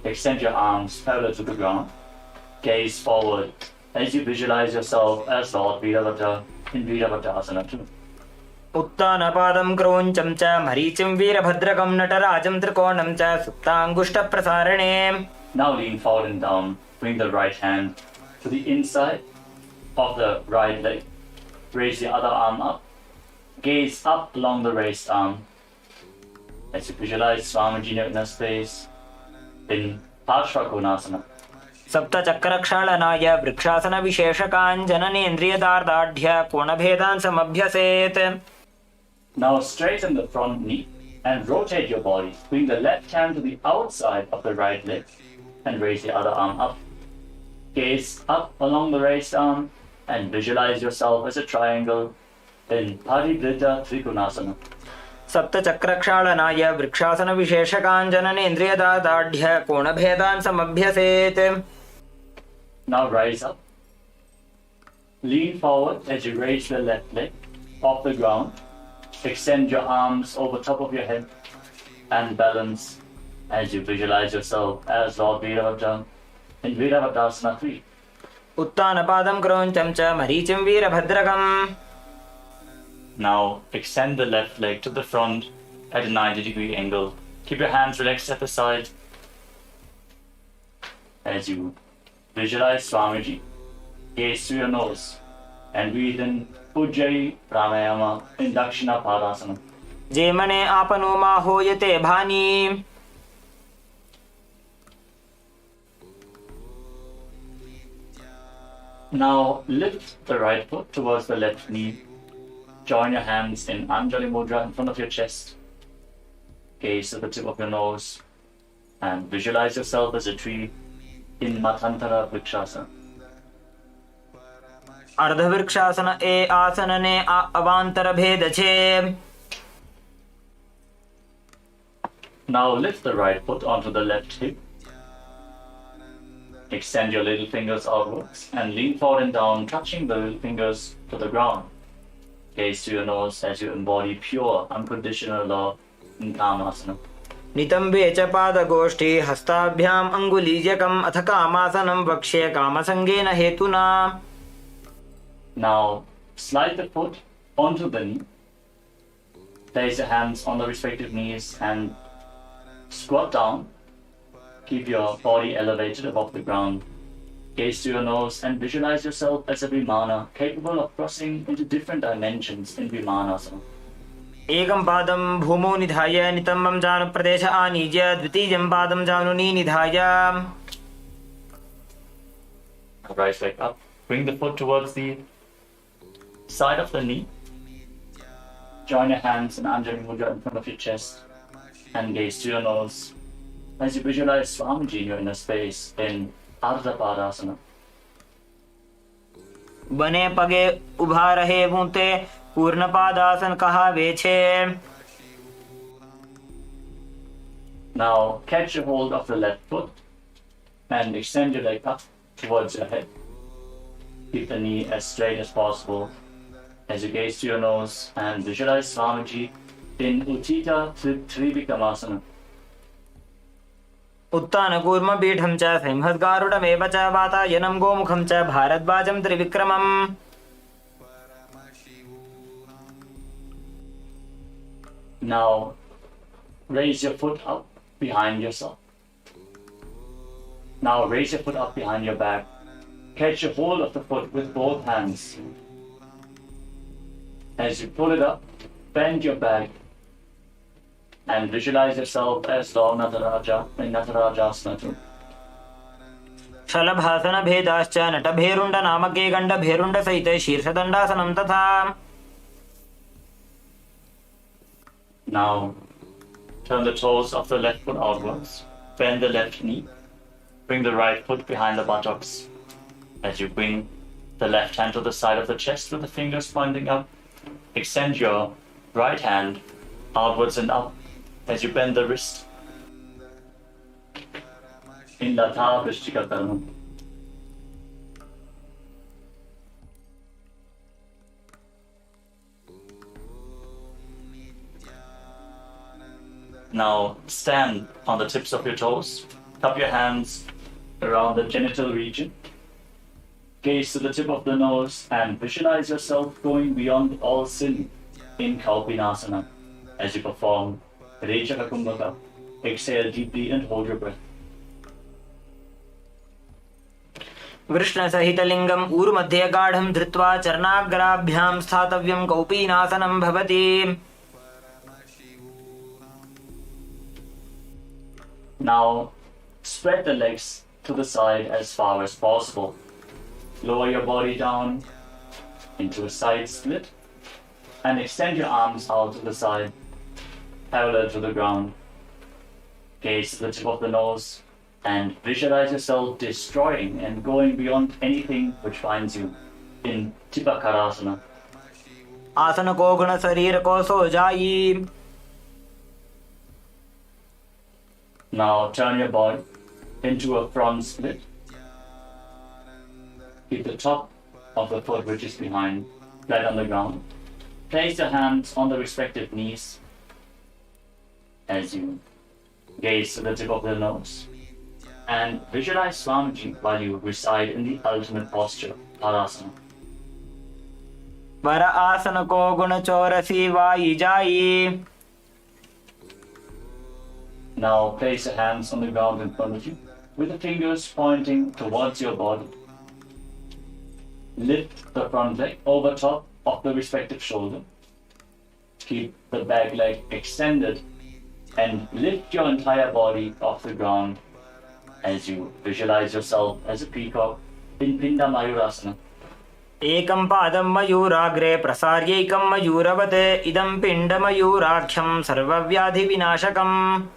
Extend your arms parallel to the ground. Gaze forward as you visualize yourself as Lord Virabhadra in Virabhadrasana 2. उत्तानपादं क्रौञ्चं च मरीचिं वीरभद्रकं नटराजं त्रिकोणं च सुप्ताङ्गुष्ठप्रसारणे. Now lean forward and down. Bring the right hand to the inside of the right leg. Raise the other arm up. Gaze up along the raised arm as you visualize Swamiji in a space in Parshvakonasana. सप्तचक्रक्षालनाय वृक्षासनविशेषकान् जननेन्द्रियदार्ढ्य कोणभेदान् समभ्यसेत्. Now straighten the front knee and rotate your body. Bring the left hand to the outside of the right leg and raise the other arm up. Gaze up along the raised arm and visualize yourself as a triangle in Parivritta Trikonasana. सप्तचक्रक्षालनाय वृक्षासनविशेषकाञ्जननेन्द्रियदादाढ्य कोणभेदान् समभ्यसेत्. Now rise up. Lean forward as you raise the left leg off the ground. Extend your arms over top of your head and balance as you visualize yourself as Lord Virabhadra in Virabhadrasana 3. उत्तानपादं क्रौञ्चं च मरीचिं वीरभद्रकम्. Now extend the left leg to the front at a 90-degree angle. Keep your hands relaxed at the side as you visualize Swamiji. Gaze through your nose and breathe in Ujjayi Pranayama in Dakshina Padasana. जेमने आपनो मा होयते भानी. Now lift the right foot towards the left knee. Join your hands in Anjali Mudra in front of your chest. Gaze at the tip of your nose and visualize yourself as a tree in Matantara Vrikshasana. अर्धवृक्षासन ए आसनने अवान्तर भेद छे. Now lift the right foot onto the left hip. Extend your little fingers outwards and lean forward and down, touching the little fingers to the ground. Gaze to your nose as you embody pure, unconditional love in Kamasana. नितम्बे च पादगोष्ठी हस्ताभ्याम् अङ्गुलीजकम् अथ कामासनं वक्ष्ये कामसङ्गेन हेतुना. Now slide the foot onto the knee. Place your hands on the respective knees and squat down. Keep your body elevated above the ground. Gaze to your nose and visualize yourself as a Vimana capable of crossing into different dimensions in Vimanasana. एकं पादं भूमौ निधाय नितम्बं जानुप्रदेश आनीज्य द्वितीयं पादं जानुनी निधाय. Rise back up. Bring the foot towards the side of the knee. Join your hands in Anjali Mudra in front of your chest and gaze to your nose as you visualize Swamiji in your inner space in Ardha Padasana. बने पगे उभा रहे बूते पूर्ण पादासन कहावे छे. Now catch a hold of the left foot and extend your leg up towards your head. Keep the knee as straight as possible as you gaze to your nose and visualize Swamiji in Uttita Trivikramasana. उत्तानकूर्म पीठं च सिंहद्गारुडमेव च वातायनं गोमुखं च भारद्वाजं त्रिविक्रमम्. Now raise your foot up behind yourself. Now raise your foot up behind your back. Catch a hold of the foot with both hands. As you pull it up, bend your back and visualize yourself as Lord Nataraja in Natarajasana 2. शलभासन भेदाश्च नटभेरुण्ड नामके गण्डभेरुण्ड सहित शीर्षदण्डासनं तथा. Now turn the toes of the left foot outwards. Bend the left knee. Bring the right foot behind the buttocks. As you bring the left hand to the side of the chest with the fingers pointing up, extend your right hand outwards and up as you bend the wrist in Latha Vrishtika Karma. Now stand on the tips of your toes, cup your hands around the genital region, gaze to the tip of the nose and visualize yourself going beyond all sin in Kalpinasana as you perform Rejaka Kumbhaka. Exhale deeply and hold your breath. वृष्णसहितलिङ्गम् ऊरुमध्ये गाढं धृत्वा चरणाग्राभ्यां स्थातव्यं कौपीनासनं भवति. Now spread the legs to the side as far as possible. Lower your body down into a side split and extend your arms out to the side, parallel to the ground. Gaze to the tip of the nose and visualize yourself destroying and going beyond anything which binds you in Tipakarasana. आसन को गुण शरीर को सो जाई। Now turn your body into a front split. Keep the top of the foot, which is behind, flat on the ground. Place your hands on the respective knees as you gaze to the tip of the nose. And visualize Swamiji while you reside in the ultimate posture, Parasana. वर आसन को गुण चौरसी Y जाई। Now place your hands on the ground in front of you, with the fingers pointing towards your body. Lift the front leg over top of the respective shoulder. Keep the back leg extended and lift your entire body off the ground as you visualize yourself as a peacock in Pinda Mayurasana. एकं पादं मयूराग्रे प्रसार्यैकं मयूरवत् इदं पिण्डमयूराख्यं सर्वव्याधिविनाशकम्।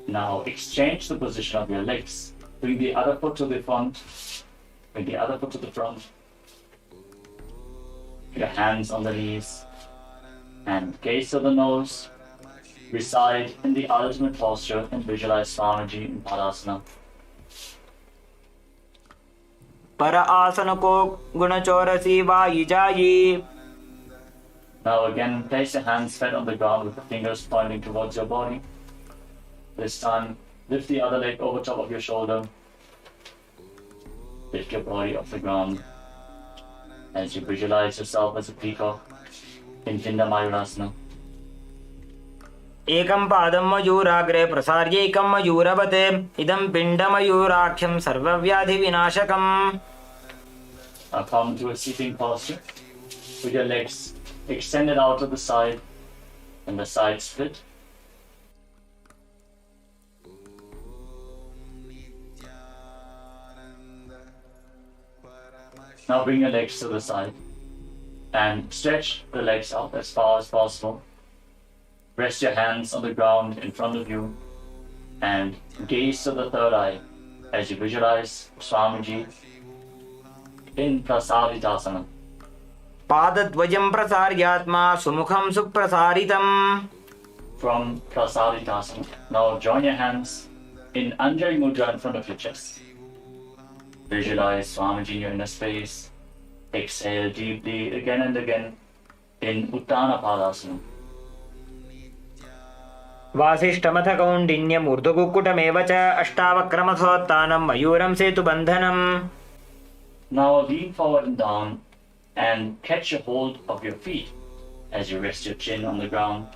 Now exchange the position of your legs. Bring the other foot to the front. Bring the other foot to the front. Your hands on the knees. And gaze to the nose. Reside in the ultimate posture and visualize Swamiji in Padasana. पर आसन को गुण चौरसी Y जाई। Now again, place your hands flat on the ground with the fingers pointing towards your body. This time, lift the other leg over top of your shoulder. Lift your body off the ground as you visualize yourself as a peacock in Pinda Mayurasana. एकं पादं मयूराग्रे प्रसार्यैकं मयूरवत् इदं पिण्डमयूराख्यं सर्वव्याधिविनाशकम्। Now come to a sitting posture with your legs extended out to the side and the side split. Now bring your legs to the side and stretch the legs out as far as possible. Rest your hands on the ground in front of you and gaze to the third eye as you visualize Swamiji in Prasaritasana. पादद्वयं प्रसार्यात्मा सुमुखं सुप्रसारितम्। From Prasaritasana, now join your hands in Anjali Mudra in front of your chest. Visualize Swamiji in your inner space. Exhale deeply again and again in Uttana Padasana. वासिष्ठमथ कौण्डिन्यमूर्धकुक्कुटमेव च अष्टावक्रमथोत्तानं मयूरं सेतुबन्धनम्। Now lean forward and down and catch a hold of your feet as you rest your chin on the ground.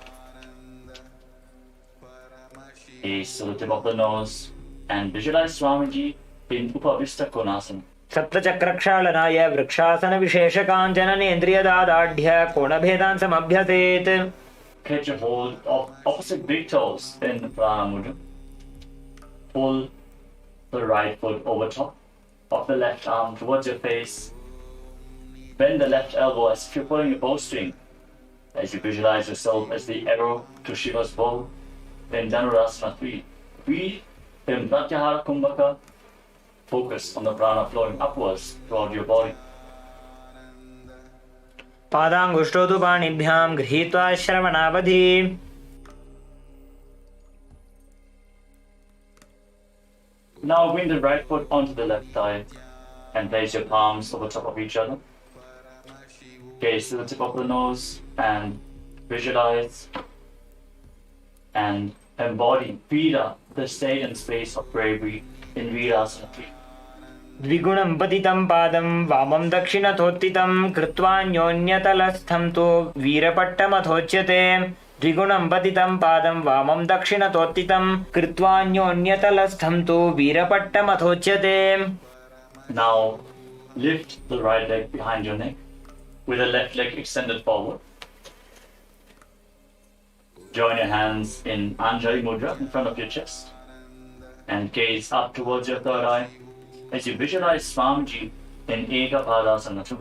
Gaze to the tip of the nose and visualize Swamiji in Upavista Konasana. सप्तचक्रक्षालनाय वृक्षासनविशेषकाञ्चननेन्द्रियदादाढ्य कोणभेदान् समभ्यसेत्। Catch a hold of opposite big toes in Prana Mudra. Pull the right foot over top of the left arm towards your face. Bend the left elbow as if you're pulling a bowstring as you visualize yourself as the arrow to Shiva's bow. Then Dhanurasana 3. Breathe in Pratyahara Kumbhaka. Focus on the prana flowing upwards throughout your body. पादाङ्गुष्ठौ तु पाणिभ्यां गृहीत्वा श्रवणावधि। Now bring the right foot onto the left thigh and place your palms over top of each other. Gaze to the tip of the nose and visualize and embody Veera, the state and space of bravery in Veerasana 3. द्विगुणं पतितं पादं वामं दक्षिणथोत्थितं कृत्वान्योन्यतलस्थं तु वीरपट्टमथोच्यते। द्विगुणं पतितं पादं वामं दक्षिणथोत्थितं कृत्वान्योन्यतलस्थं तु वीरपट्टमथोच्यते। Now lift the right leg behind your neck with the left leg extended forward. Join your hands in Anjali Mudra in front of your chest and gaze up towards your third eye as you visualize Swamiji in Ekapadasana 2.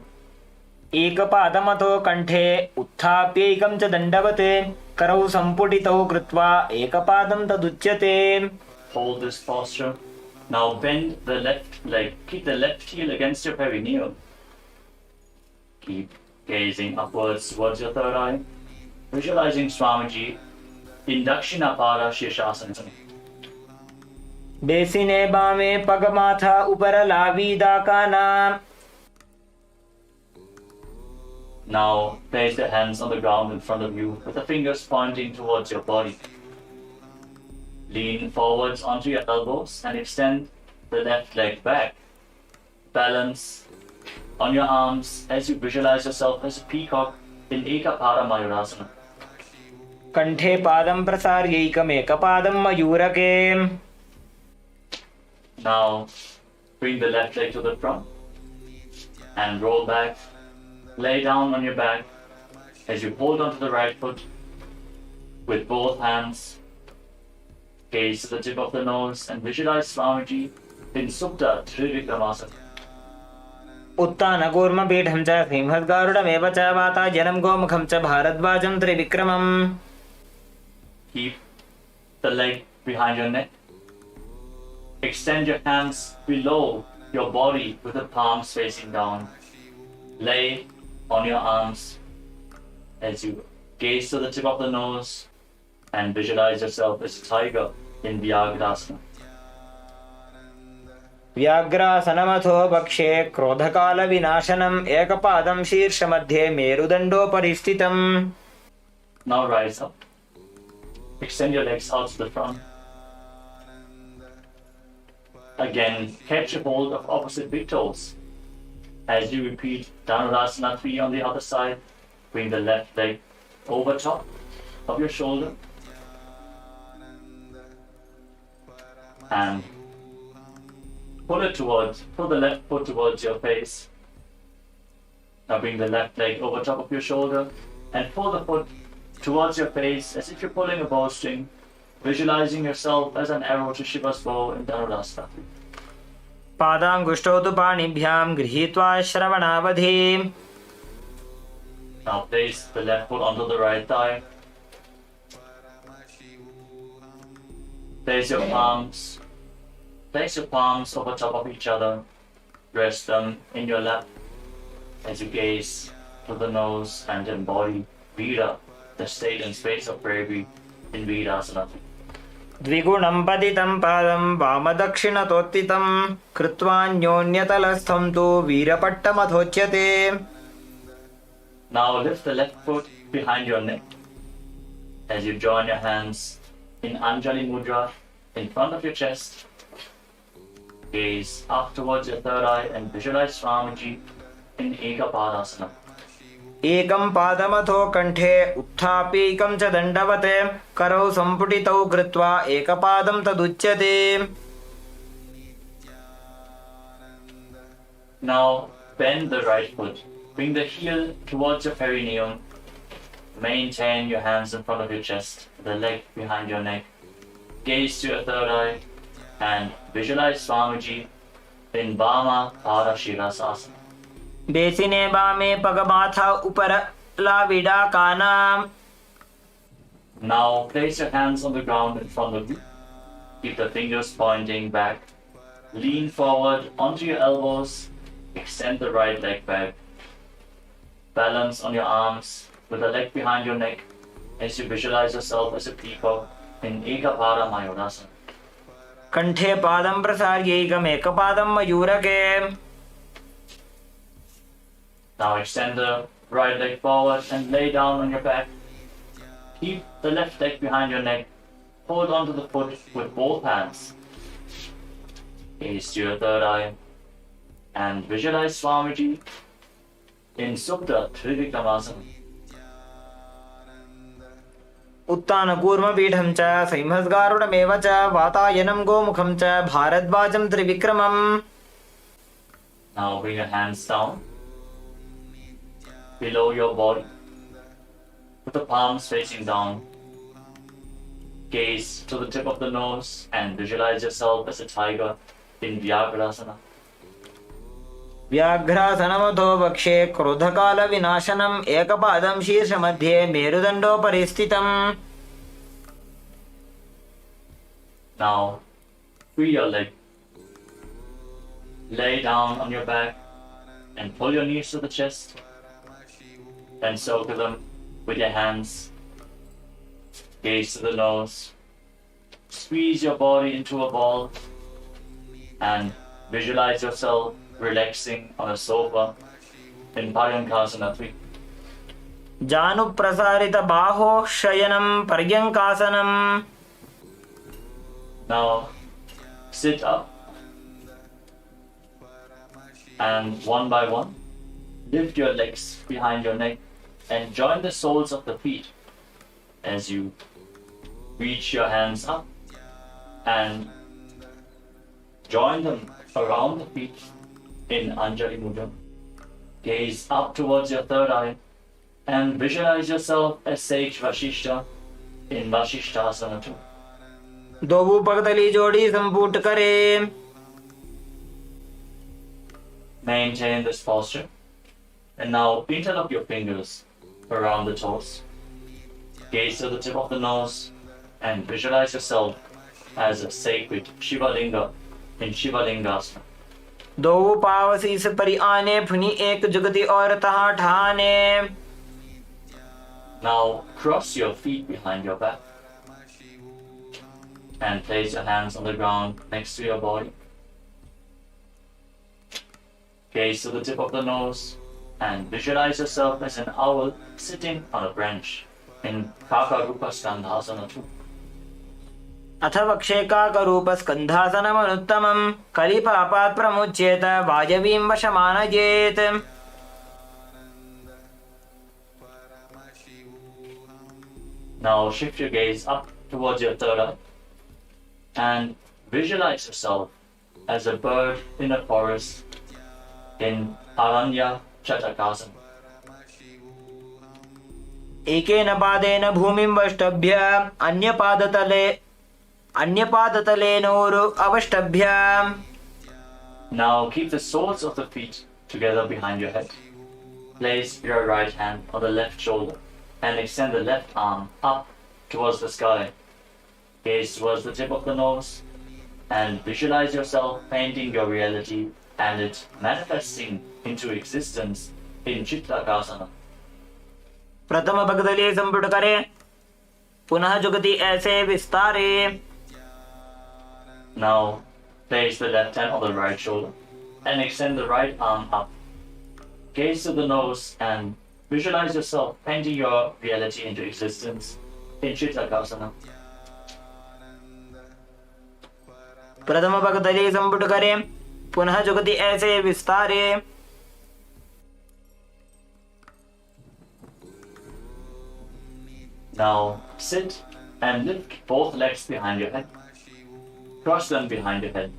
एकपादमतो कण्ठे उत्थाप्यैकं च दण्डवत् करौ सम्पुटितौ कृत्वा एकपादं तदुच्यते। Hold this posture. Now bend the left leg. Keep the left heel against your perineum. Keep gazing upwards towards your third eye. Visualizing Swamiji in Dakshinapara Shirshasana. बेसिने बामे पग माथा ऊपर लावी दाकाना. Now place the hands on the ground in front of you with the fingers pointing towards your body. Lean forwards onto your elbows and extend the left leg back. Balance on your arms as you visualize yourself as a peacock in Ekapada Mayurasana. कंठे पादं प्रसार्यैकमेकपादं मयूरके. Now bring the left leg to the front and roll back. Lay down on your back as you hold onto the right foot with both hands. Gaze to the tip of the nose and visualize Swamiji in Supta Trivikramasana. उत्तानकूर्मपीठं च सिंहद्गारुडमेव च वातायनं गोमुखं च भारद्वाजं त्रिविक्रमम्. Keep the leg behind your neck. Extend your hands below your body with the palms facing down. Lay on your arms as you gaze to the tip of the nose and visualize yourself as a tiger in Vyagrasana. व्याघ्रासनमथो वक्षे क्रोधकालविनाशनम् एकपादं शीर्षमध्ये मेरुदण्डोपरि स्थितम्. Now rise up. Extend your legs out to the front. Again, catch a hold of opposite big toes. As you repeat Dhanurasana 3 on the other side, bring the left leg over top of your shoulder and pull the left foot towards your face. Now bring the left leg over top of your shoulder and pull the foot towards your face as if you're pulling a bowstring, visualizing yourself as an arrow to Shiva's bow in Dhanurasana. पादाङ्गुष्ठौ तु पाणिभ्यां गृहीत्वा श्रवणावधि. Now place the left foot onto the right thigh. Place your palms over top of each other. Rest them in your lap as you gaze to the nose and embody Vira, the state and space of bravery in Virasana. द्विगुणं पतितं पादं वामदक्षिणतोत्थितं कृत्वान्योन्यतलस्थं तु वीरपट्टमथोच्यते. Now lift the left foot behind your neck as you join your hands in Anjali Mudra in front of your chest. Gaze up towards your third eye and visualize Swamiji in Ekapadasana. एकं पादमथो कण्ठे उत्थाप्यैकं च दण्डवत् करौ सम्पुटितौ कृत्वा एकपादं तदुच्यते. Now bend the right foot. Bring the heel towards your perineum. Maintain your hands in front of your chest, the leg behind your neck. Gaze to your third eye and visualize Swamiji in Vama Pada Shirasasana. बेसिने बामे पग माथा ऊपर लाविडा काना. Now place your hands on the ground in front of you. Keep the fingers pointing back. Lean forward onto your elbows. Extend the right leg back. Balance on your arms with the leg behind your neck as you visualize yourself as a peacock in Ekapada Mayurasana. कंठे पादं प्रसार्यैकमेकपादं मयूरके. Now extend the right leg forward and lay down on your back. Keep the left leg behind your neck. Hold onto the foot with both hands. Gaze to your third eye and visualize Swamiji in Supta Trivikramasana. उत्तानकूर्मपीठं च सिंहद्गारुडमेव च वातायनं गोमुखं च भारद्वाजं त्रिविक्रमम्. Now bring your hands down below your body with the palms facing down. Gaze to the tip of the nose and visualize yourself as a tiger in Vyagrasana. व्याघ्रासनमथो वक्षे क्रोधकालविनाशनम् एकपादं शीर्षमध्ये मेरुदण्डोपरि स्थितम्. Now free your leg lay down on your back and pull your knees to the chest. Then circle them with your hands. Gaze to the nose. Squeeze your body into a ball and visualize yourself relaxing on a sofa in Paryankasana 3. जानुप्रसारित बाहो शयनं पर्यङ्कासनम्. Now sit up and one by one lift your legs behind your neck and join the soles of the feet as you reach your hands up and join them around the feet in Anjali Mudra. Gaze up towards your third eye and visualize yourself as Sage Vashishta in Vashishtasana 2. दोबू पगतली जोड़ी संपुट करे. Maintain this posture. And now interlock your fingers around the toes. Gaze to the tip of the nose and visualize yourself as a sacred Shivalinga in Shivalingasana. दो पाव शीस परि आने फुनी एक जुगति और तहा ठाने. Now cross your feet behind your back and place your hands on the ground next to your body. Gaze to the tip of the nose and visualize yourself as an owl sitting on a branch in Kakarupa Skandhasana 2. अथ वक्षेकाकरूपस्कन्धासनमनुत्तमं कलिपापात् प्रमुच्येत वायवीं वशमानयेत्. Now shift your gaze up towards your third eye and visualize yourself as a bird in a forest in Aranya Chatakasana. एकेन पादेन भूमिं वष्टभ्य अन्यपादतलेनोरु अवष्टभ्य. Now keep the soles of the feet together behind your head. Place your right hand on the left shoulder and extend the left arm up towards the sky. Gaze towards the tip of the nose and visualize yourself painting your reality and it manifesting into existence in Chittakasana. प्रथम पगतली संपुट करे. पुनः जुगति ऐसे विस्तारे. Now place the left hand on the right shoulder and extend the right arm up. Gaze to the nose and visualize yourself painting your reality into existence in Chittakasana. प्रथम पगतली संपुट करे. पुनः जुगति ऐसे विस्तारे. Now sit and lift both legs behind your head. Cross them behind your head.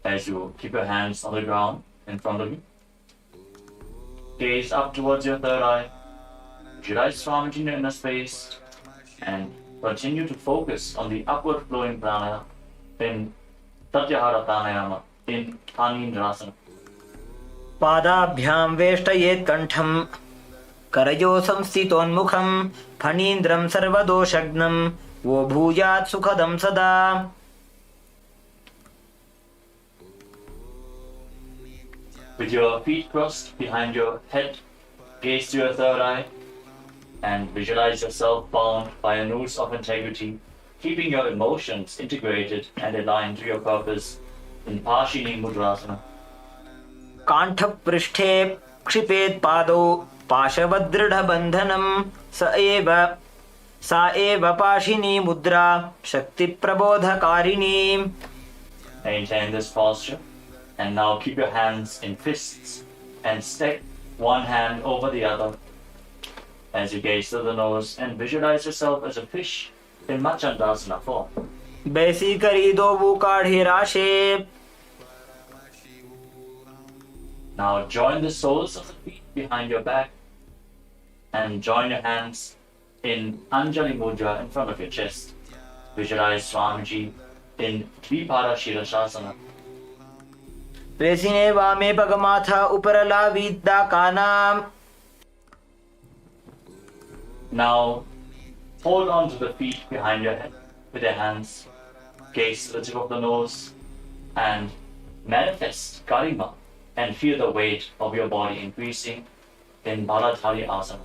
As you keep your hands on the ground in front of you. Gaze up towards your third eye. Visualize Swamiji in your inner space and continue to focus on the upward flowing prana in Tatyahara Pranayama in Anindrasana. पादाभ्यां वेष्टयेत् कण्ठं करयो संस्थितोन्मुखं फणीन्द्रं सर्वदोषघ्नं वो भूयात् सुखदं सदा. With your feet crossed behind your head, gaze to your third eye and visualize yourself bound by a noose of integrity, keeping your emotions integrated and aligned to your purpose in Pashini Mudrasana. काण्ठपृष्ठे क्षिपेत् पादौ पाशवदृढबन्धनं सा एव पाशिनी मुद्रा शक्तिप्रबोधकारिणी. Maintain this posture and now keep your hands in fists and stack one hand over the other as you gaze to the nose and visualize yourself as a fish in Machandasana form. बैसी करी दोबू काढ़े राशे. Now join the soles of the feet behind your back and join your hands in Anjali Mudra in front of your chest. Visualize Swamiji in Dvipara Shirashasana. प्रेसिने वामे पगमाथा उपरला विद्या कानाम. Now hold on to the feet behind your head with your hands. Gaze to the tip of the nose and Manifest Karima and feel the weight of your body increasing in Baladhari Asana.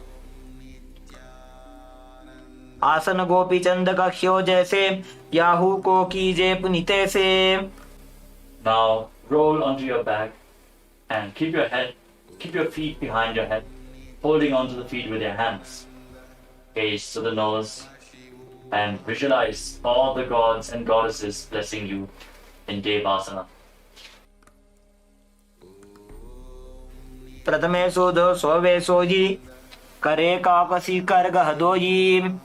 आसन गोपी चंद कख्यो जैसे Yahoo को कीजे पुनीते से. Now roll onto your back and keep your feet behind your head, holding onto the feet with your hands. Gaze to the nose and visualize all the gods and goddesses blessing you in Devasana. प्रथमे सोदो सोवे सोजी करे काकसी कर गहदोजी.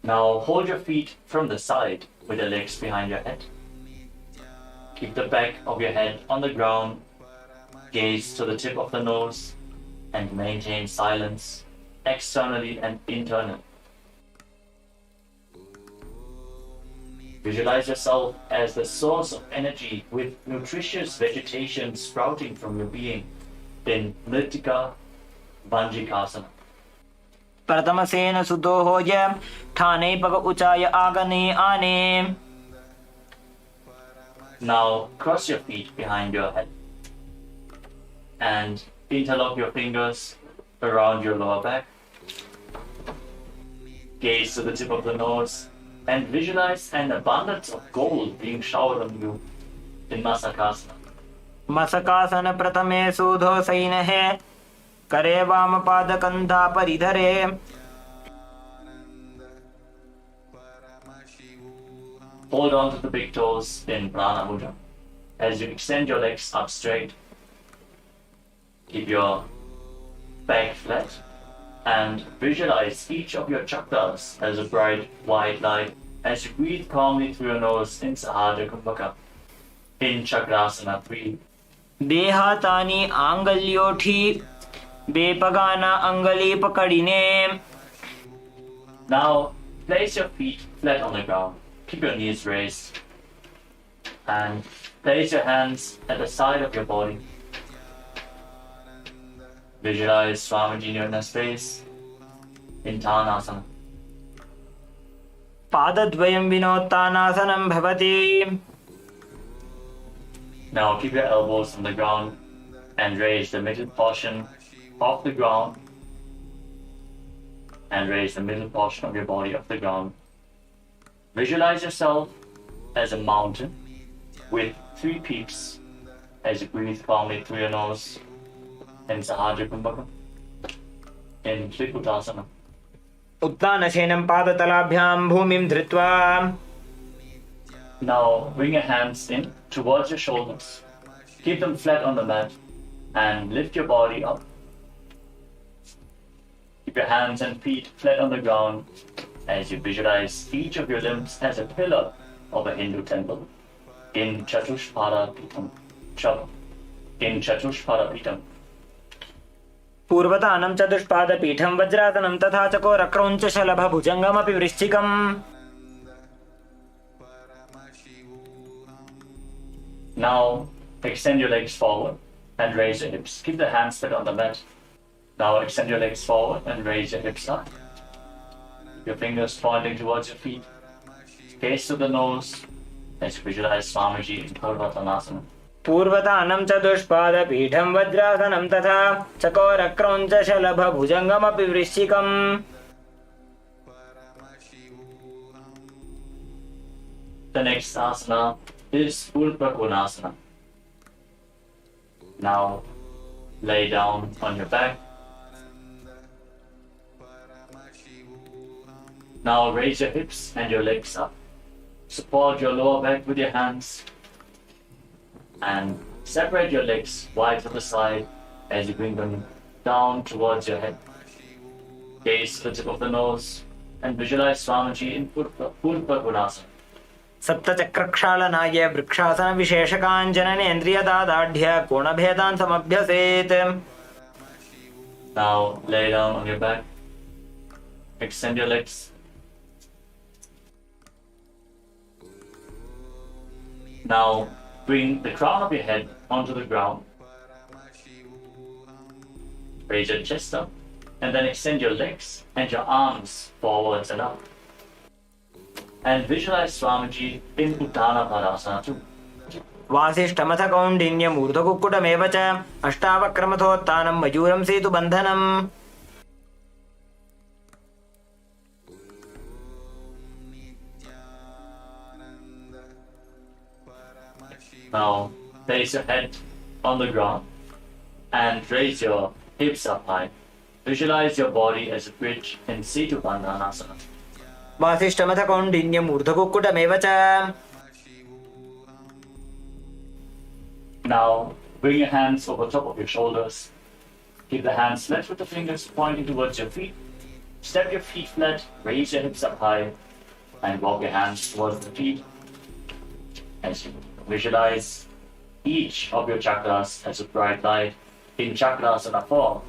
Now hold your feet from the side with your legs behind your head. Keep the back of your head on the ground, gaze to the tip of the nose, and maintain silence externally and internally. Visualize yourself as the source of energy with nutritious vegetation sprouting from your being in Mritika Vanjikasana. प्रथम सेन सुतो होज ठाने पग उचाय आगने आने. Now cross your feet behind your head and interlock your fingers around your lower back. Gaze to the tip of the nose and visualize an abundance of gold being showered on you in Masakasana. मसकासन प्रथमे सूधो San है करे वाम पाद कंधा परिधरे. Hold on to the big toes in Prana Mudra as you extend your legs up straight. Keep your back flat and visualize each of your chakras as a bright white light as you breathe calmly through your nose in Sahadra Kumbhaka. In Chakrasana, breathe. देहातानी आंगल्योठी बेपगाना अंगली पकड़िने. Now place your feet flat on the ground. Keep your knees raised and place your hands at the side of your body. Visualize Swamiji in your space in Tanasana. पादद्वयं विनोत्तानासनं भवति. Now keep your elbows on the ground and raise the middle portion off the ground and raise the middle portion of your body off the ground. Visualize yourself as a mountain with 3 peaks as you breathe calmly through your nose in Sahadra Kumbhaka in Trikutasana. उत्तानशयनं पादतलाभ्यां भूमिं धृत्वा. Now bring your hands in towards your shoulders. Keep them flat on the mat and lift your body up. Keep your hands and feet flat on the ground as you visualize each of your limbs as a pillar of a Hindu temple in Chatushpada Pitam. In Chatushpada Pitam. पूर्वतानं चतुष्पादपीठं वज्रासनं तथा चकोरक्रौञ्चशलभभुजङ्गमपि वृश्चिकम्. Now extend your legs forward and raise your hips. Keep the hands flat on the mat. Now extend your legs forward and raise your hips up. Your fingers pointing towards your feet. Gaze to the nose as you visualize Swamiji in Purvatanasana. पूर्वतानं चतुष्पादपीठं वज्रासनं तथा चकोरक्रौञ्चशलभभुजङ्गमपि वृश्चिकम्. The next asana is Ulpa Konasana. Now lay down on your back. Now raise your hips and your legs up. Support your lower back with your hands and separate your legs wide to the side as you bring them down towards your head. Gaze to the tip of the nose and visualize Swamiji in Ulpa Konasana. सप्तचक्रक्षालनाय vrikshasana विशेषकाञ्जननेन्द्रियदादाढ्य कोणभेदान् समभ्यसेत्. Now lay down on your back. Extend your legs. Now bring the crown of your head onto the ground. Raise your chest up and then extend your legs and your arms forwards and up. and visualize Swamiji in Uttana Padasana too. वासिष्ठमथ कौण्डिन्यम् ऊर्ध्वकुक्कुटमेव च अष्टावक्रमथोत्थानं मयूरं सेतुबन्धनम् Now place your head on the ground and raise your hips up high. Visualize your body as a bridge in Setu Bandhanasana. वासिष्ठमथ कौण्डिन्यम् ऊर्ध्वकुक्कुटमेव च Now bring your hands over top of your shoulders. Keep the hands flat with the fingers pointing towards your feet. Step your feet flat, raise your hips up high, and walk your hands towards the feet. As you visualize each of your chakras as a bright light in Chakrasana form.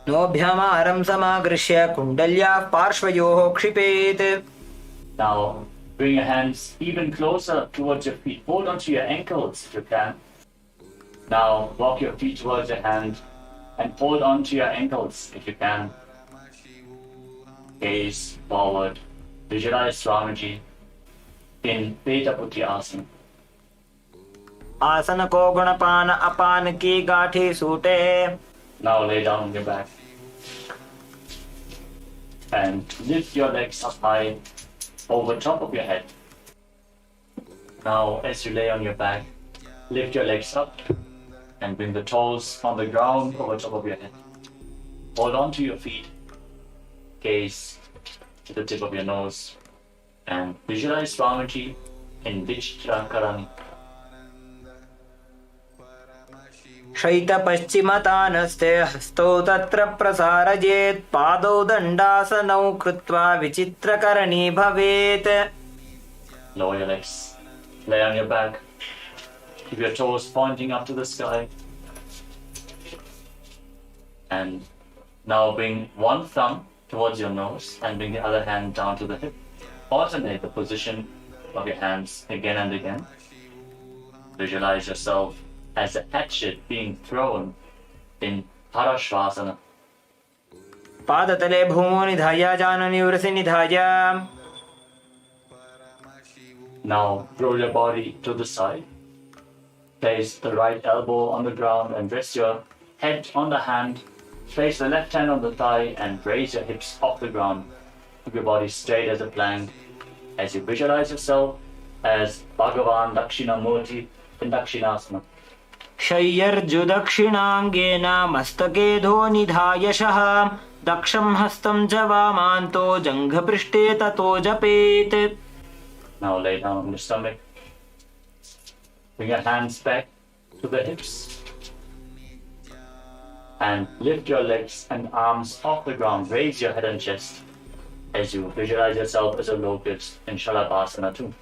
नोभ्यामारं समागृह्य कुण्डल्याः पार्श्वयोः क्षिपेत् Now bring your hands even closer towards your feet. Hold onto your ankles if you can. Now walk your feet towards your hand and hold onto your ankles if you can. Gaze forward. Visualize Swamiji in Peta Putti Asana. आसन को गुणपान अपान की गाठी सूटे Now lay down on your back and lift your legs up high over top of your head. Now as you lay on your back, lift your legs up and bring the toes on the ground over top of your head. Hold on to your feet, gaze to the tip of your nose and visualize Swamiji in Vichtrakarani. शैतपश्चिमतानस्ते हस्तौ तत्र प्रसारयेत् पादौ दण्डासनौ कृत्वा विचित्रकरणी भवेत् Lower your legs, lay on your back, keep your toes pointing up to the sky. And now bring one thumb towards your nose and bring the other hand down to the hip. Alternate the position of your hands again and again. Visualize yourself as a hatchet being thrown in Parashvasana. पादतले भूमौ निधाय जाननि उरसि निधाय Now roll your body to the side. Place the right elbow on the ground and rest your head on the hand. Place the left hand on the thigh and raise your hips off the ground. Keep your body straight as a plank as you visualize yourself as Bhagavan Dakshinamurti in Dakshinasana. शय्यर्जुदक्षिणाङ्गेन मस्तके धो निधायशः दक्षं हस्तं च वामान्तो जङ्घपृष्ठे ततो जपेत् Now lay down on your stomach. Bring your hands back to the hips. And lift your legs and arms off the ground. Raise your head and chest as you visualize yourself as a locust in Shalabhasana too.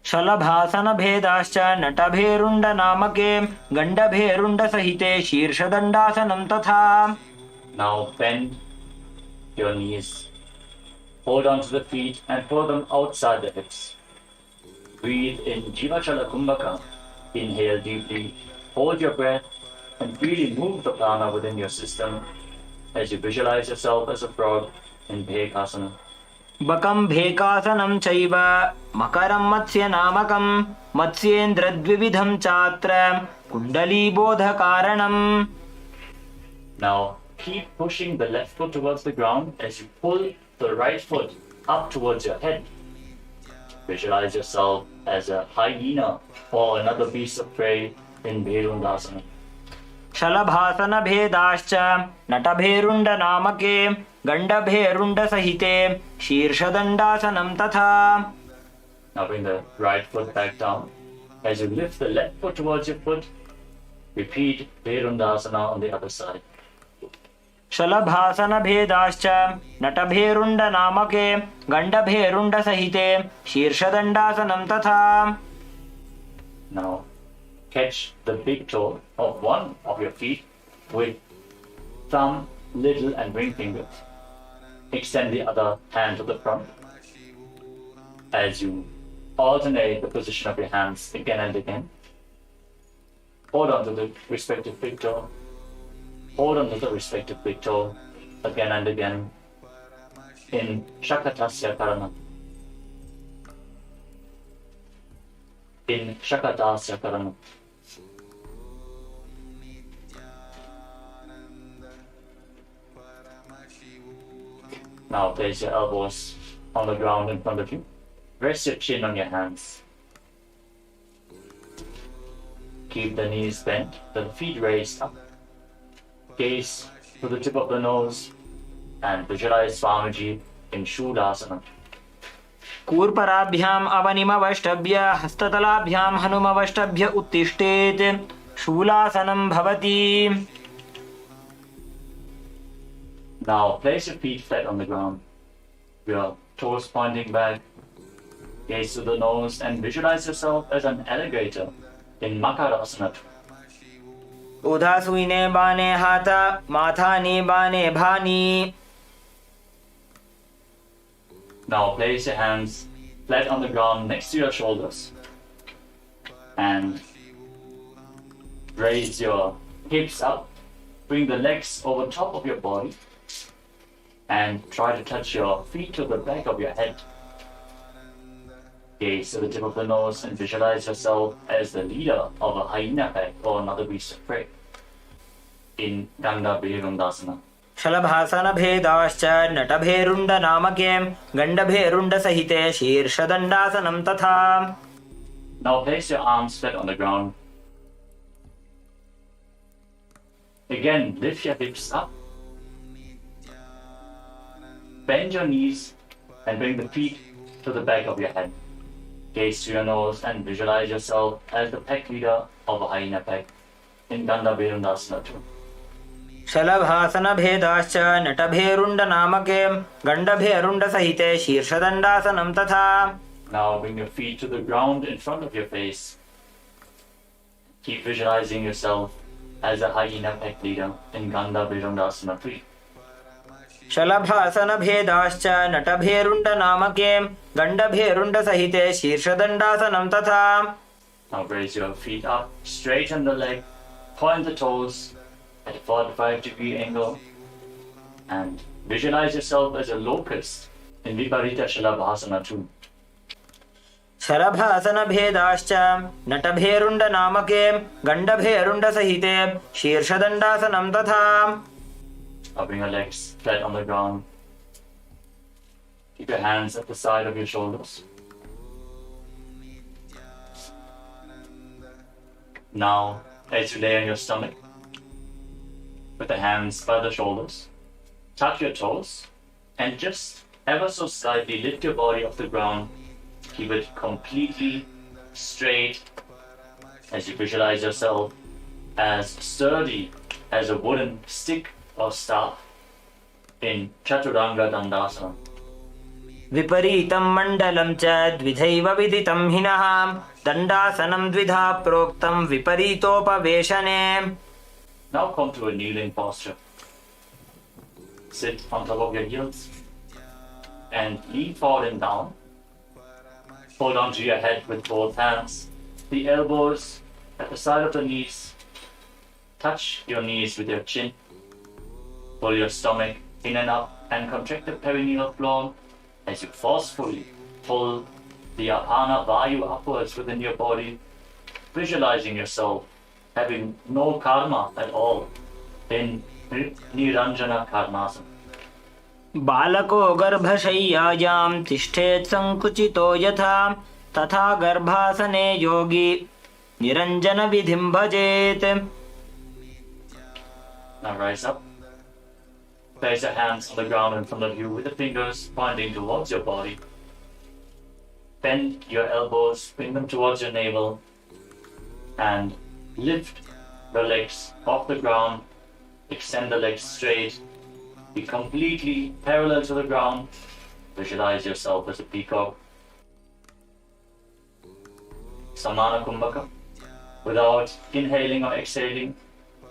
शलभासन भेदाश्च नटभेरुण्ड नामके गण्डभेरुण्ड सहिते शीर्षदण्डासनं तथा Now bend your knees. Hold on to the feet and pull them outside the hips. Breathe in Jivachala Kumbhaka. Inhale deeply. Hold your breath and really move the prana within your system as you visualize yourself as a frog in Bhekasana. बकं भेकासनं चैव मकरं मत्स्य नामकं मत्स्येन्द्रद्विविधं चात्र कुण्डलीबोधकारणम् Now keep pushing the left foot towards the ground as you pull the right foot up towards your head. Visualize yourself as a hyena or another beast of prey in Bherundasana. शलभासन भेदाश्च नटभेरुण्ड नामके गण्डभेरुण्ड सहिते शीर्षदण्डासनं तथा Now bring the right foot back down. As you lift the left foot towards your foot, repeat Bherundasana on the other side. शलभासन भेदाश्च नटभेरुण्ड नामके गण्डभेरुण्ड सहिते शीर्षदण्डासनं तथा Now catch the big toe of one of your feet with thumb, little and ring fingers. Extend the other hand to the front as you alternate the position of your hands again and again. Hold on to the respective big toe. Hold on to the respective big toe again and again. in Shakatasya Karana. In Shakatasya Karana. Now place your elbows on the ground in front of you. Rest your chin on your hands. Keep the knees bent, the feet raised up. Gaze to the tip of the nose and visualize Swamiji in Shulasana. कूर्पराभ्याम् अवनिमवष्टभ्य हस्ततलाभ्यां हनुमवष्टभ्य उत्तिष्ठेत् शूलासनं भवति. Now place your feet flat on the ground. Your toes pointing back. Gaze to the nose and visualize yourself as an alligator in Makarasana. उदासूने बाणे हाथ माथानि बाणे भानि. Now place your hands flat on the ground next to your shoulders and raise your hips up. Bring the legs over top of your body and try to touch your feet to the back of your head. Gaze to the tip of the nose and visualize yourself as the leader of a hyena pack or another beast of prey in Ganda Bhirundasana. शलभासन भेदाश्च नटभेरुण्ड नामके गण्डभेरुण्ड सहिते शीर्षदण्डासनं तथा. Now place your arms flat on the ground. Again, lift your hips up. Bend your knees and bring the feet to the back of your head. Gaze to your nose and visualize yourself as the pack leader of a hyena pack in Ganda Bhirundasana too. शलभासन भेदाश्च नटभेरुण्ड नामके गण्डभेरुण्ड सहिते शीर्षदण्डासनं तथा. Now bring your feet to the ground in front of your face. Keep visualizing yourself as a hyena pack leader in Ganda Bhirundasana 3. शलभासन भेदाश्च नटभेरुण्ड नामके गण्डभेरुण्ड सहिते शीर्षदण्डासनं तथा. Now raise your feet up, straighten the leg, point the toes at a 45-degree angle, and visualize yourself as a locust in Viparita Shalabhasana 2. शलभासन भेदाश्च नटभेरुण्ड नामके गण्डभेरुण्ड सहिते शीर्षदण्डासनं तथा. Now bring your legs flat on the ground. Keep your hands at the side of your shoulders. Now, as you lay on your stomach, with the hands by the shoulders, touch your toes, and just ever so slightly lift your body off the ground. Keep it completely straight as you visualize yourself as sturdy as a wooden stick or staff in Chaturanga Dandasana. विपरीतं मण्डलं च द्विधैव विदितं हिनः दण्डासनं द्विधा प्रोक्तं विपरीतोपवेशने. Now come to a kneeling posture. Sit on top of your heels and lean forward and down. Hold on to your head with both hands. The elbows at the side of the knees. Touch your knees with your chin. Pull your stomach in and up and contract the perineal floor as you forcefully pull the Apana Vayu upwards within your body, visualizing yourself having no karma at all in Niranjana Karmasana. बालको गर्भशय्यायां तिष्ठेत् सङ्कुचितो यथा तथा गर्भासने योगी निरञ्जनविधिं भजेत्. Now rise up. Place your hands on the ground in front of you with the fingers pointing towards your body. Bend your elbows, bring them towards your navel, and lift the legs off the ground. Extend the legs straight. Be completely parallel to the ground. Visualize yourself as a peacock. Samana Kumbhaka. Without inhaling or exhaling,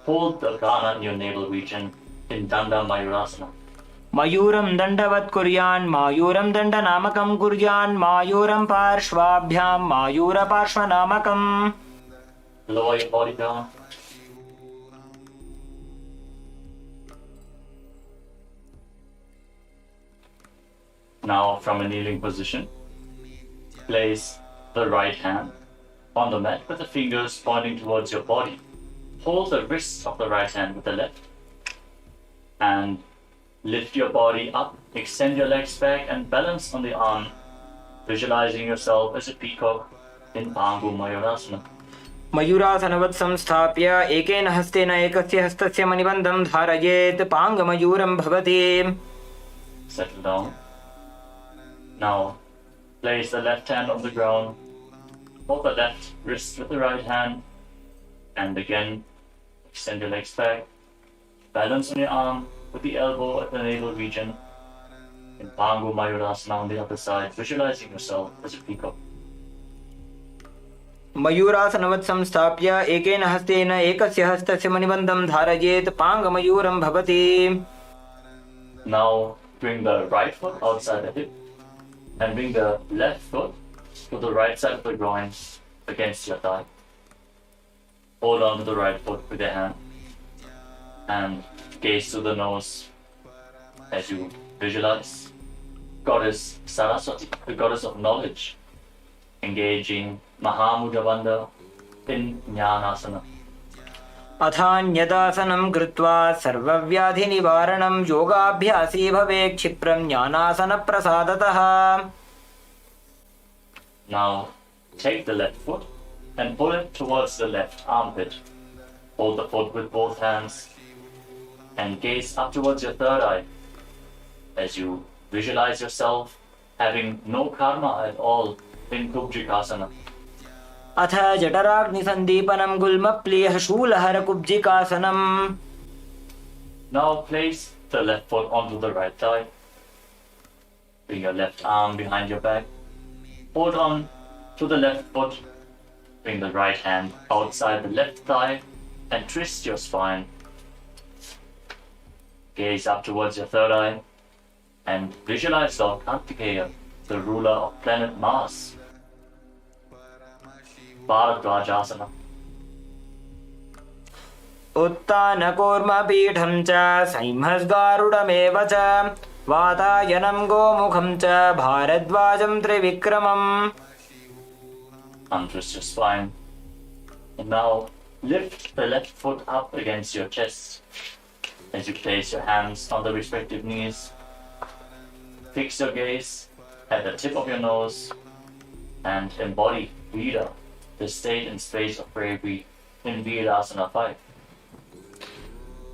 hold the prana in your navel region in Danda Mayurasana. मयूरं दण्डवत् कुर्यान् मायूरं दण्डनामकं कुर्यान् मायूरं पार्श्वाभ्यां मायूरपार्श्वनामकम्. Lower your body down. Now, from a kneeling position, place the right hand on the mat with the fingers pointing towards your body. Hold the wrists of the right hand with the left and lift your body up, extend your legs back and balance on the arm, visualizing yourself as a peacock in Bhangu Mayurasana. मयूरासनवत् संस्थाप्य एकेन हस्तेन एकस्य हस्तस्य मणिबन्धं धारयेत् पाङ्गमयूरं भवति. Settle down. Now, place the left hand on the ground, hold the left wrist with the right hand, and again, extend your legs back, balance on your arm with the elbow at the navel region, in Bhangu Mayurasana on the other side, visualizing yourself as a peacock. मयूरासनवत् संस्थाप्य एकेन हस्तेन एकस्य हस्तस्य मणिबन्धं धारयेत् पाङ्गमयूरं भवति. Now, bring the right foot outside the hip and bring the left foot to the right side of the groin against your thigh. Hold on to the right foot with your hand and gaze to the nose as you visualize Goddess Saraswati, the goddess of knowledge, engaging Mahamudravanda in Jnanasana. अथान्यदासनं कृत्वा सर्वव्याधिनिवारणं योगाभ्यासी भवेत् क्षिप्रं ज्ञानासनप्रसादतः. Now take the left foot and pull it towards the left armpit. Hold the foot with both hands and gaze up towards your third eye as you visualize yourself having no karma at all in Kubjikasana. अथ जठराग्निसन्दीपनं गुल्मप्लीह शूलहरकुब्जिकासनम्. Now place the left foot onto the right thigh. Bring your left arm behind your back. Hold on to the left foot. Bring the right hand outside the left thigh and twist your spine. Gaze up towards your third eye and visualize Lord Kartikeya, the ruler of planet Mars. Bharadwajasana. उत्तानकूर्मपीठं च संहस्गारुडमेव च वातायनं गोमुखं च भारद्वाजं त्रिविक्रमम्. Untwist your spine. And now lift the left foot up against your chest as you place your hands on the respective knees. Fix your gaze at the tip of your nose and embody Veera, the state and space of bravery in Veerasana 5.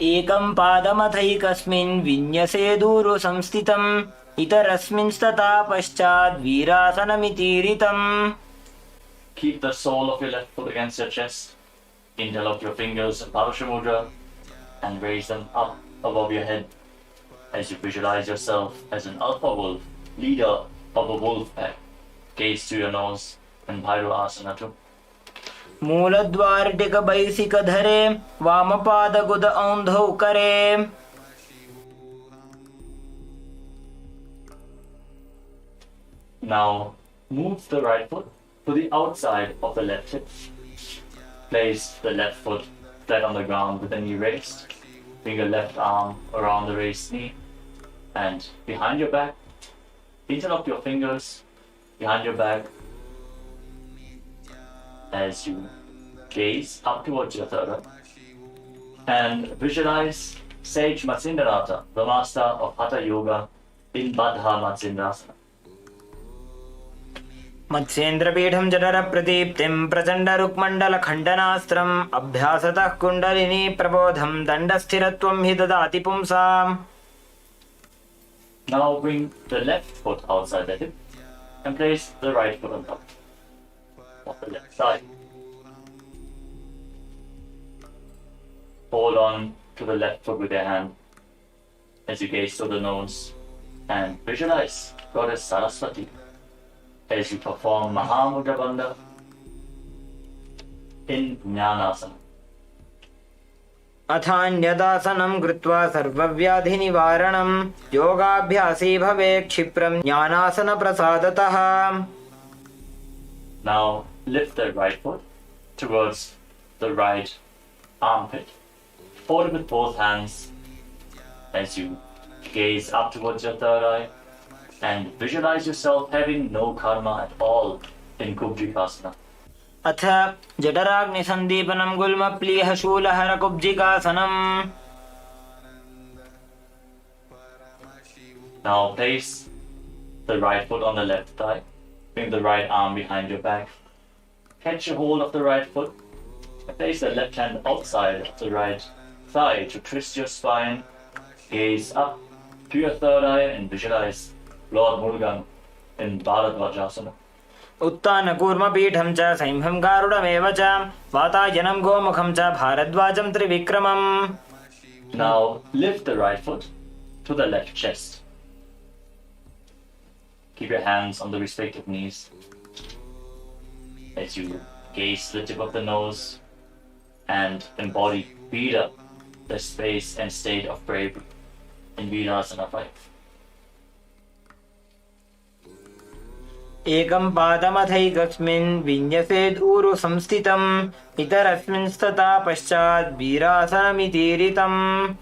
एकं पादमथैकस्मिन् विन्यसे दूरु संस्थितम् इतरस्मिंस्तथा पश्चात् वीरासनमितीरितम्. Keep the sole of your left foot against your chest. Interlock your fingers in Parasha Mudra and raise them up above your head as you visualize yourself as an alpha wolf, leader of a wolf pack. Gaze to your nose in Bhairava 2. मूलद्वारटिकबैसिकधरे वामपादगुद औन्धौ करे. Now move the right foot to the outside of the left hip. Place the left foot flat on the ground with the knee raised. Bring your left arm around the raised knee and behind your back. Interlock your fingers behind your back as you gaze up towards your third eye and visualize Sage Matsindrata, the master of Hatha Yoga, in Baddha Matsindrasana. मत्स्येन्द्रपीठं जठरप्रदीप्तिं प्रचण्डरुक्मण्डलखण्डनास्त्रम् अभ्यासतः kundalini प्रबोधं दण्डस्थिरत्वं हि ददाति पुंसाम्. Now bring the left foot outside the hip and place the right foot on top of the left side. Hold on to the left foot with your hand as you gaze to the nose and visualize Goddess Saraswati as you perform Mahamudra Bandha in Jnanasana. अथान्यदासनं कृत्वा सर्वव्याधिनिवारणं योगाभ्यासी भवेत् क्षिप्रं ज्ञानासनप्रसादतः. Now lift the right foot towards the right armpit. Hold it with both hands as you gaze up towards your third eye and visualize yourself having no karma at all in Kubjikasana. अथ जठराग्निसन्दीपनं गुल्मप्लीह शूलहरकुब्जिकासनम्. Now place the right foot on the left thigh. Bring the right arm behind your back. Catch a hold of the right foot. And place the left hand outside of the right thigh to twist your spine. Gaze up to your third eye and visualize Lord Murugan in Bharadvajasana. उत्तानकूर्मपीठं च सैंहं गारुडमेव च वातायनं गोमुखं च भारद्वाजं त्रिविक्रमम्. Now lift the right foot to the left chest. Keep your hands on the respective knees as you gaze to the tip of the nose and embody Vira, the space and state of bravery in Virasana 5. एकं पादमथैकस्मिन् विन्यसेद् ऊरु संस्थितम् इतरस्मिन् स्तता पश्चात् वीरासनमितीरितम्.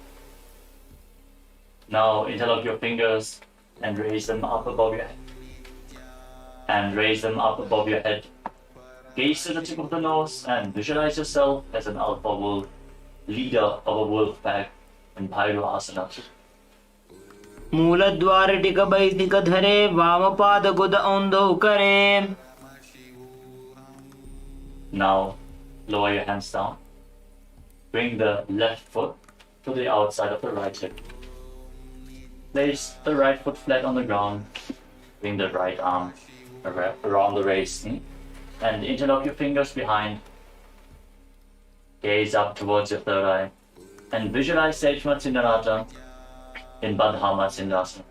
Now interlock your fingers and raise them up above your head. Gaze to the tip of the nose and visualize yourself as an alpha wolf, leader of a wolf pack in Bhairava-asana. मूलद्वारटिकबैदिकधरे वामपादगुद औन्दौ करे. Now lower your hands down. Bring the left foot to the outside of the right hip. Place the right foot flat on the ground. Bring the right arm around the raised knee and interlock your fingers behind. Gaze up towards your third eye and visualize Sage Matsyendranath in Baddha Matsyendasana.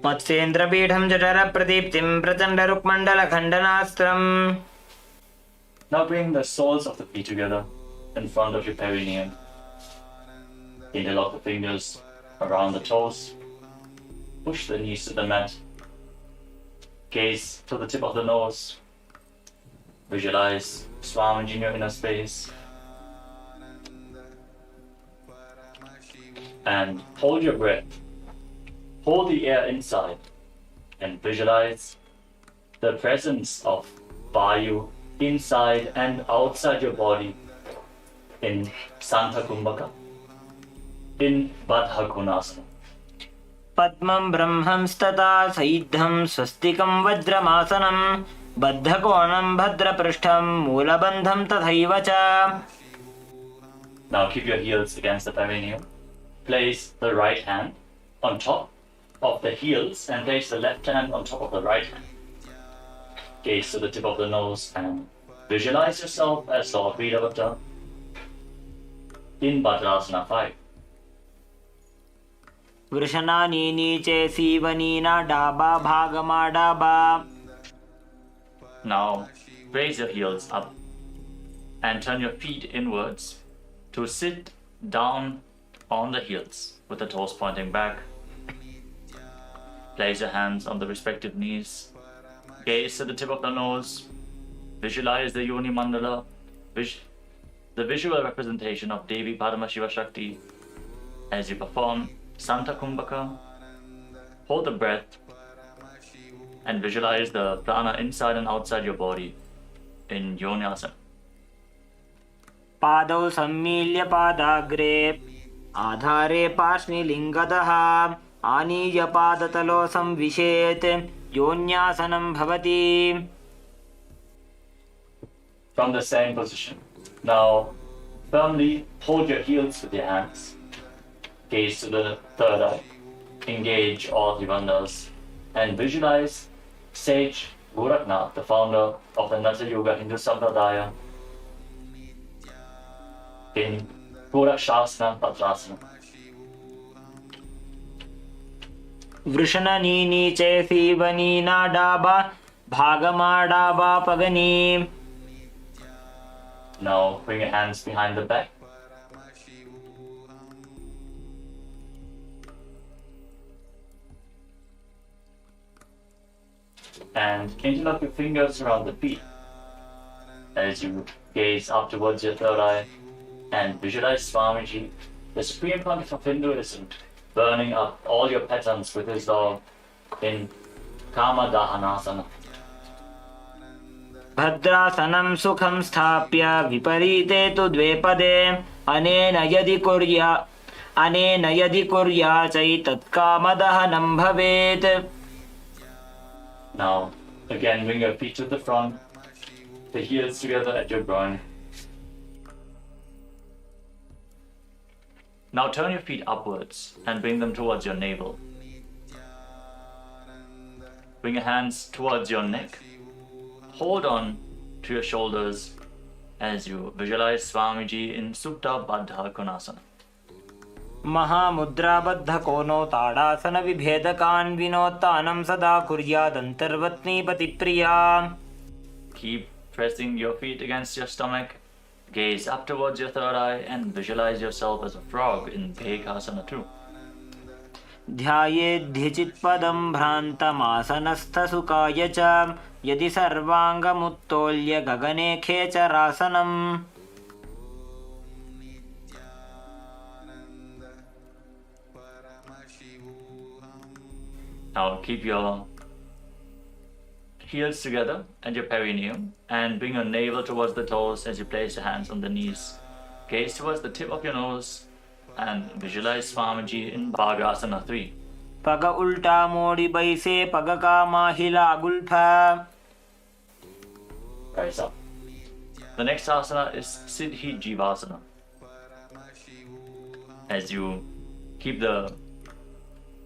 मत्स्येन्द्रपीठं जठरप्रदीप्तिं प्रचण्डरुक्मण्डलखण्डनास्त्रम्. Now bring the soles of the feet together in front of your perineum. Interlock the fingers around the toes. Push the knees to the mat. Gaze to the tip of the nose. Visualize Swamiji in your inner space. And hold your breath. Hold the air inside and visualize the presence of Vayu inside and outside your body in Santa Kumbhaka, in Baddha Konasana. पद्मं ब्रह्मं स्तता सैद्धं स्वस्तिकं वज्रमासनं बद्धकोणं भद्रपृष्ठं मूलबन्धं तथैव च. Now keep your heels against the perineum. Place the right hand on top of the heels and place the left hand on top of the right hand. Gaze to the tip of the nose and visualize yourself as Lord Veerabhadra in Bhadrasana 5. वृषणानीनी च सीवनीना डाबा भागमा डाबा. Now raise your heels up and turn your feet inwards to sit down on the heels with the toes pointing back. Place your hands on the respective knees. Gaze to the tip of the nose. Visualize the Yoni Mandala, the visual representation of Devi Paramashiva Shakti as you perform Santa Kumbhaka. Hold the breath and visualize the prana inside and outside your body in Yonyasana. पादौ सम्मील्य पादाग्रे आधारे पार्ष्णिलिङ्गतः आनीय पादतलो संविशेत् योन्यासनं भवति. From the same position. Now firmly hold your heels with your hands. Gaze to the third eye. Engage all the bandhas and visualize Sage Gorakhnath, the founder of the Natha Yoga Hindu Sampradaya, in Gorakshasana Bhadrasana. वृषणनीनी च सीवनीना डाबा भागमा डाबा पगनी. Now bring your hands behind the back. And interlock your fingers around the feet as you gaze up towards your third eye and visualize Swamiji, the Supreme Pontiff of Hinduism, burning up all your patterns with his love in Kama Dahanasana. भद्रासनं सुखं स्थाप्य विपरीते तु द्वेपदे अनेन यदि कुर्या चैतत्कामदहनं भवेत्. Now, again, bring your feet to the front, the heels together at your groin. Now turn your feet upwards and bring them towards your navel. Bring your hands towards your neck. Hold on to your shoulders as you visualize Swamiji in Supta Baddha Konasana. महामुद्राबद्ध कोनो ताडासन विभेदकान् विनोत्तानं सदा कुर्यादन्तर्वत्नीपतिप्रिया. Keep pressing your feet against your stomach. Gaze up towards your third eye and visualize yourself as a frog in Bhekasana too. ध्यायेद्धिचित्पदं भ्रान्तमासनस्थसुखाय च यदि सर्वाङ्गमुत्तोल्य गगने खेचरासनम्. Now keep your heels together and your perineum and bring your navel towards the toes as you place your hands on the knees. Gaze towards the tip of your nose and visualize Swamiji in Bhagasana 3. पग उल्टा मोड़ी बैसे पग का माहिला गुल्फा. Rise up. The next asana is Siddhi Jivasana. As you keep the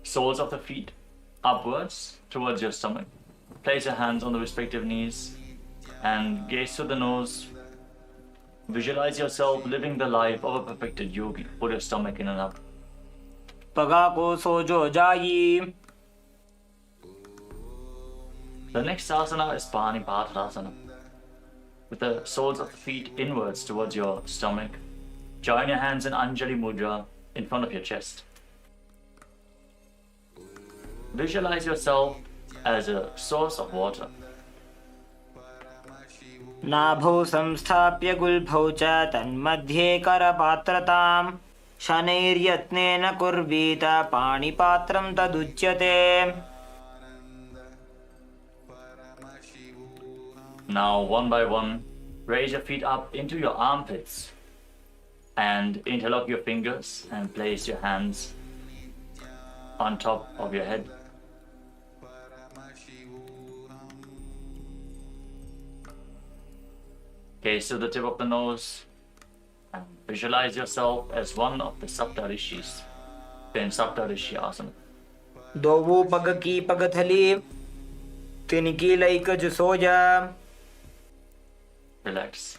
soles of the feet upwards towards your stomach, place your hands on the respective knees and gaze to the nose. Visualize yourself living the life of a perfected yogi. Put your stomach in and up. पगा को सोजो जाई. The next asana is Panipatasana. With the soles of the feet inwards towards your stomach, join your hands in Anjali Mudra in front of your chest. Visualize yourself as a source of water. नाभौ संस्थाप्य गुल्फौ च तन्मध्ये करपात्रताम् शनैर्यत्नेन कुर्वीत पाणिपात्रं तदुच्यते. Now, one by one, raise your feet up into your armpits and interlock your fingers and place your hands on top of your head. Gaze to the tip of the nose and visualize yourself as one of the Saptarishis in Saptarishi Asana. दोवो पग की पगथली तिनकी लैकज सोजा. Relax.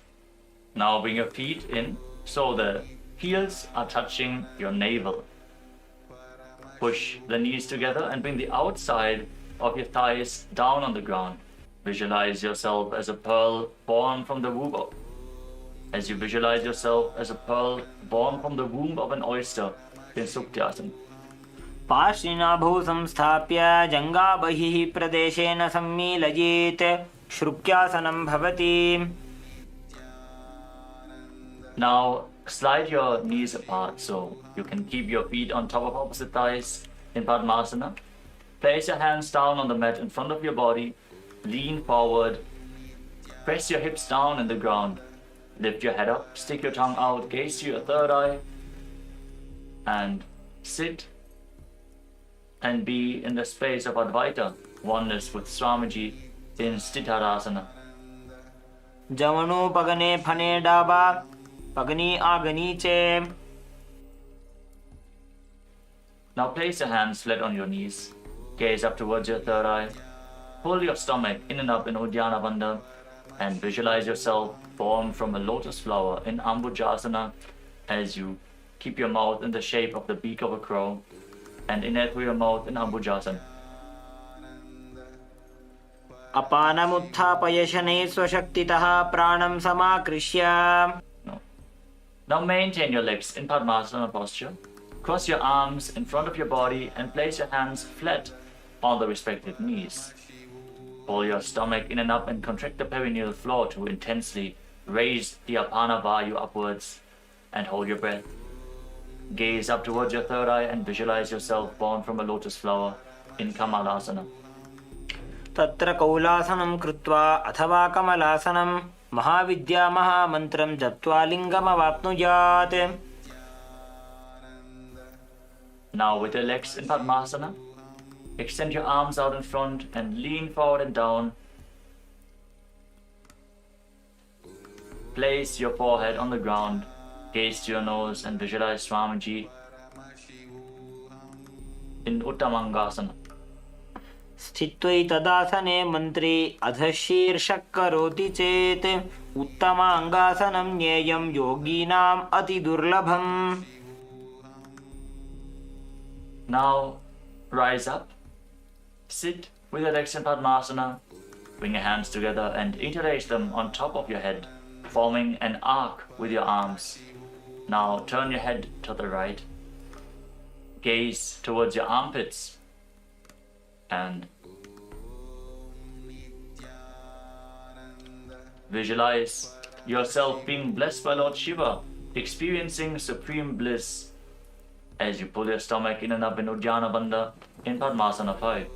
Now bring your feet in so the heels are touching your navel. Push the knees together and bring the outside of your thighs down on the ground. Visualize yourself as a pearl born from the womb of, as you visualize yourself as a pearl born from the womb of an oyster in Suktyasana. पार्श्विनाभौ संस्थाप्य जङ्गा बहिः प्रदेशेन सम्मीलयेत् श्रुक्यासनं भवति. Now slide your knees apart so you can keep your feet on top of opposite thighs in Padmasana. Place your hands down on the mat in front of your body. Lean forward. Press your hips down in the ground. Lift your head up. Stick your tongue out. Gaze to your third eye. And sit and be in the space of Advaita, oneness with Swamiji in Sthitarasana. जमनो पगने फने डाबा पगनी आगनी चे. Now place your hands flat on your knees. Gaze up towards your third eye. Pull your stomach in and up in Uddiyana Bandha and visualize yourself formed from a lotus flower in Ambujasana as you keep your mouth in the shape of the beak of a crow and inhale through your mouth in Ambujasana. अपानमुत्थापय शनैः स्वशक्तितः प्राणं समाकृष्य. Now maintain your legs in Padmasana posture. Cross your arms in front of your body and place your hands flat on the respective knees. Pull your stomach in and up and contract the perineal floor to intensely raise the Apana Vayu upwards and hold your breath. Gaze up towards your third eye and visualize yourself born from a lotus flower in Kamalasana. तत्र कौलासनं कृत्वा अथवा कमलासनं महाविद्या महामन्त्रं जप्त्वा लिङ्गमवाप्नुयात्. Now with your legs in Padmasana, extend your arms out in front and lean forward and down. Place your forehead on the ground, gaze to your nose and visualize Swamiji in Uttamangasana. स्थित्वैतदासने मन्त्रे अधशीर्षः करोति चेत् उत्तमाङ्गासनं ज्ञेयं योगीनाम् अतिदुर्लभम्. Now rise up, sit with your legs in Padmasana, bring your hands together and interlace them on top of your head, forming an arc with your arms. Now turn your head to the right, gaze towards your armpits and visualize yourself being blessed by Lord Shiva, experiencing supreme bliss as you pull your stomach in and up in Uddiyana Bandha in Padmasana 5.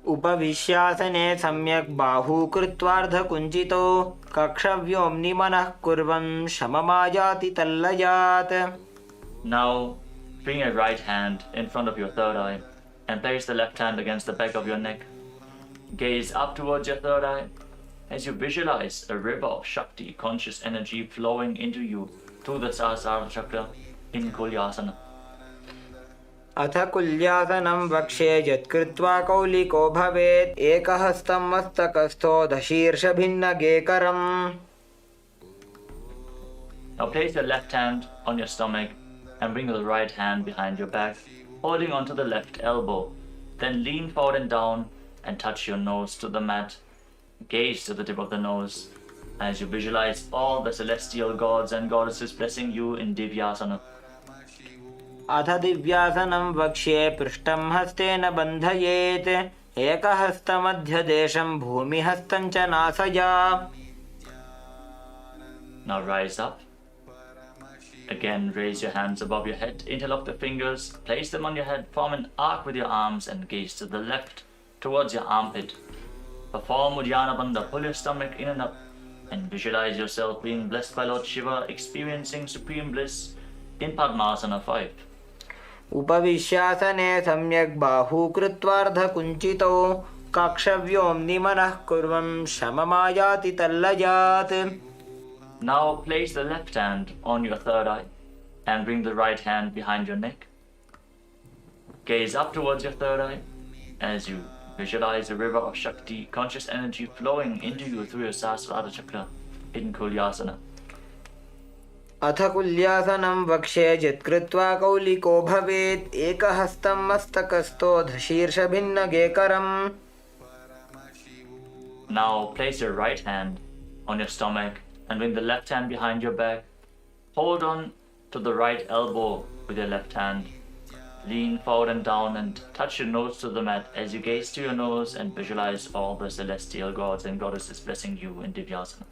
उपविश्यासने सम्यक् बाहू कृत्वार्धकुञ्चितो कक्षव्योम्नि मनः कुर्वन् शममायाति तल्लयात्. Now bring your right hand in front of your third eye and place the left hand against the back of your neck. Gaze up towards your third eye as you visualize a river of Shakti, conscious energy flowing into you through the Sahasrara Chakra in Kulyasana. अथ कुल्यासनं वक्ष्ये यत्कृत्वा कौलिको भवेत् एकहस्तं मस्तकस्थो दशीर्षभिन्नगेकरम्. Now place your left hand on your stomach and bring the right hand behind your back, holding onto the left elbow. Then lean forward and down and touch your nose to the mat. Gaze to the tip of the nose as you visualize all the celestial gods and goddesses blessing you in Divyasana. अथ दिव्यासनं वक्ष्ये पृष्ठं हस्तेन बन्धयेत् एकहस्तमध्यदेशं भूमिहस्तं च नासया. Now rise up. Again, raise your hands above your head, interlock the fingers, place them on your head, form an arc with your arms and gaze to the left towards your armpit. Perform Uddiyana Bandha, pull your stomach in and up and visualize yourself being blessed by Lord Shiva, experiencing supreme bliss in Padmasana 5. उपविश्यासने सम्यक् बाहू कृत्वार्धकुञ्चितो कक्षव्योम्नि मनः कुर्वन् शममायाति तल्लयात्. Now place the left hand on your third eye and bring the right hand behind your neck. Gaze up towards your third eye as you visualize a river of Shakti, conscious energy flowing into you through your Sahasrara Chakra in Kulyasana. अथ कुल्यासनं वक्ष्ये यत्कृत्वा कौलिको भवेत् एकहस्तं मस्तकस्थो दशीर्षभिन्नगेकरम्. Now place your right hand on your stomach and bring the left hand behind your back. Hold on to the right elbow with your left hand. Lean forward and down and touch your nose to the mat as you gaze to your nose and visualize all the celestial gods and goddesses blessing you in Divyasana.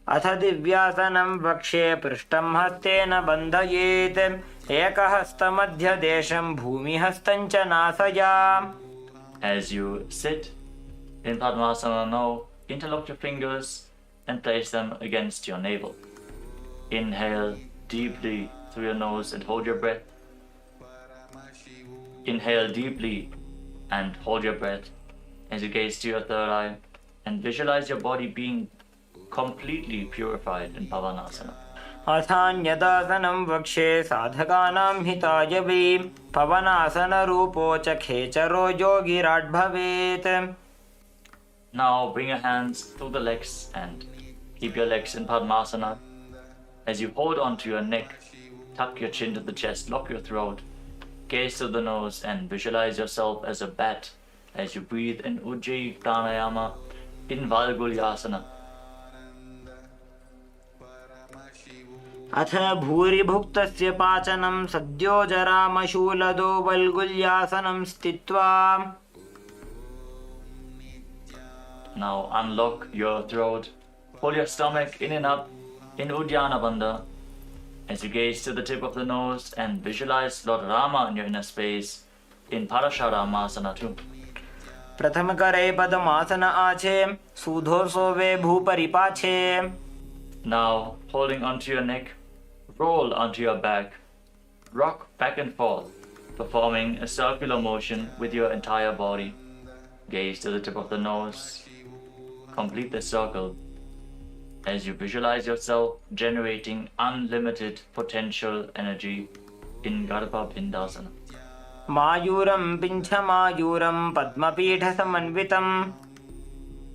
अथ दिव्यासनं वक्ष्ये पृष्ठं हस्तेन बन्धयेत् एकहस्तमध्यदेशं भूमिहस्तं च नासया. As you sit in Padmasana now, interlock your fingers and place them against your navel. Inhale deeply through your nose and hold your breath. Inhale deeply and hold your breath as you gaze to your third eye and visualize your body being completely purified in Pavanasana. अथान्यदासनं वक्ष्ये साधकानां हिताय वै पवनासनरूपो च खेचरो योगिराट् भवेत्. Now bring your hands through the legs and keep your legs in Padmasana. As you hold onto your neck, tuck your chin to the chest, lock your throat, gaze to the nose and visualize yourself as a bat as you breathe in Ujjayi Pranayama in Valgulyasana. अथ भूरिभुक्तस्य पाचनं सद्यो जरामशूलदो वल्गुल्यासनं स्थित्वा. Now unlock your throat, pull your stomach in and up in Uddiyana Bandha as you gaze to the tip of the nose and visualize Lord Rama in your inner space in Parasharamasana 2. प्रथम करे पद्मासन आछे सूधो सोवे भूपरि पाछे. Now, holding onto your neck, roll onto your back, rock back and forth, performing a circular motion with your entire body. Gaze to the tip of the nose, complete the circle as you visualize yourself generating unlimited potential energy in Garbha Pindasana. मायूरं पिञ्छमायूरं पद्मपीठसमन्वितम्.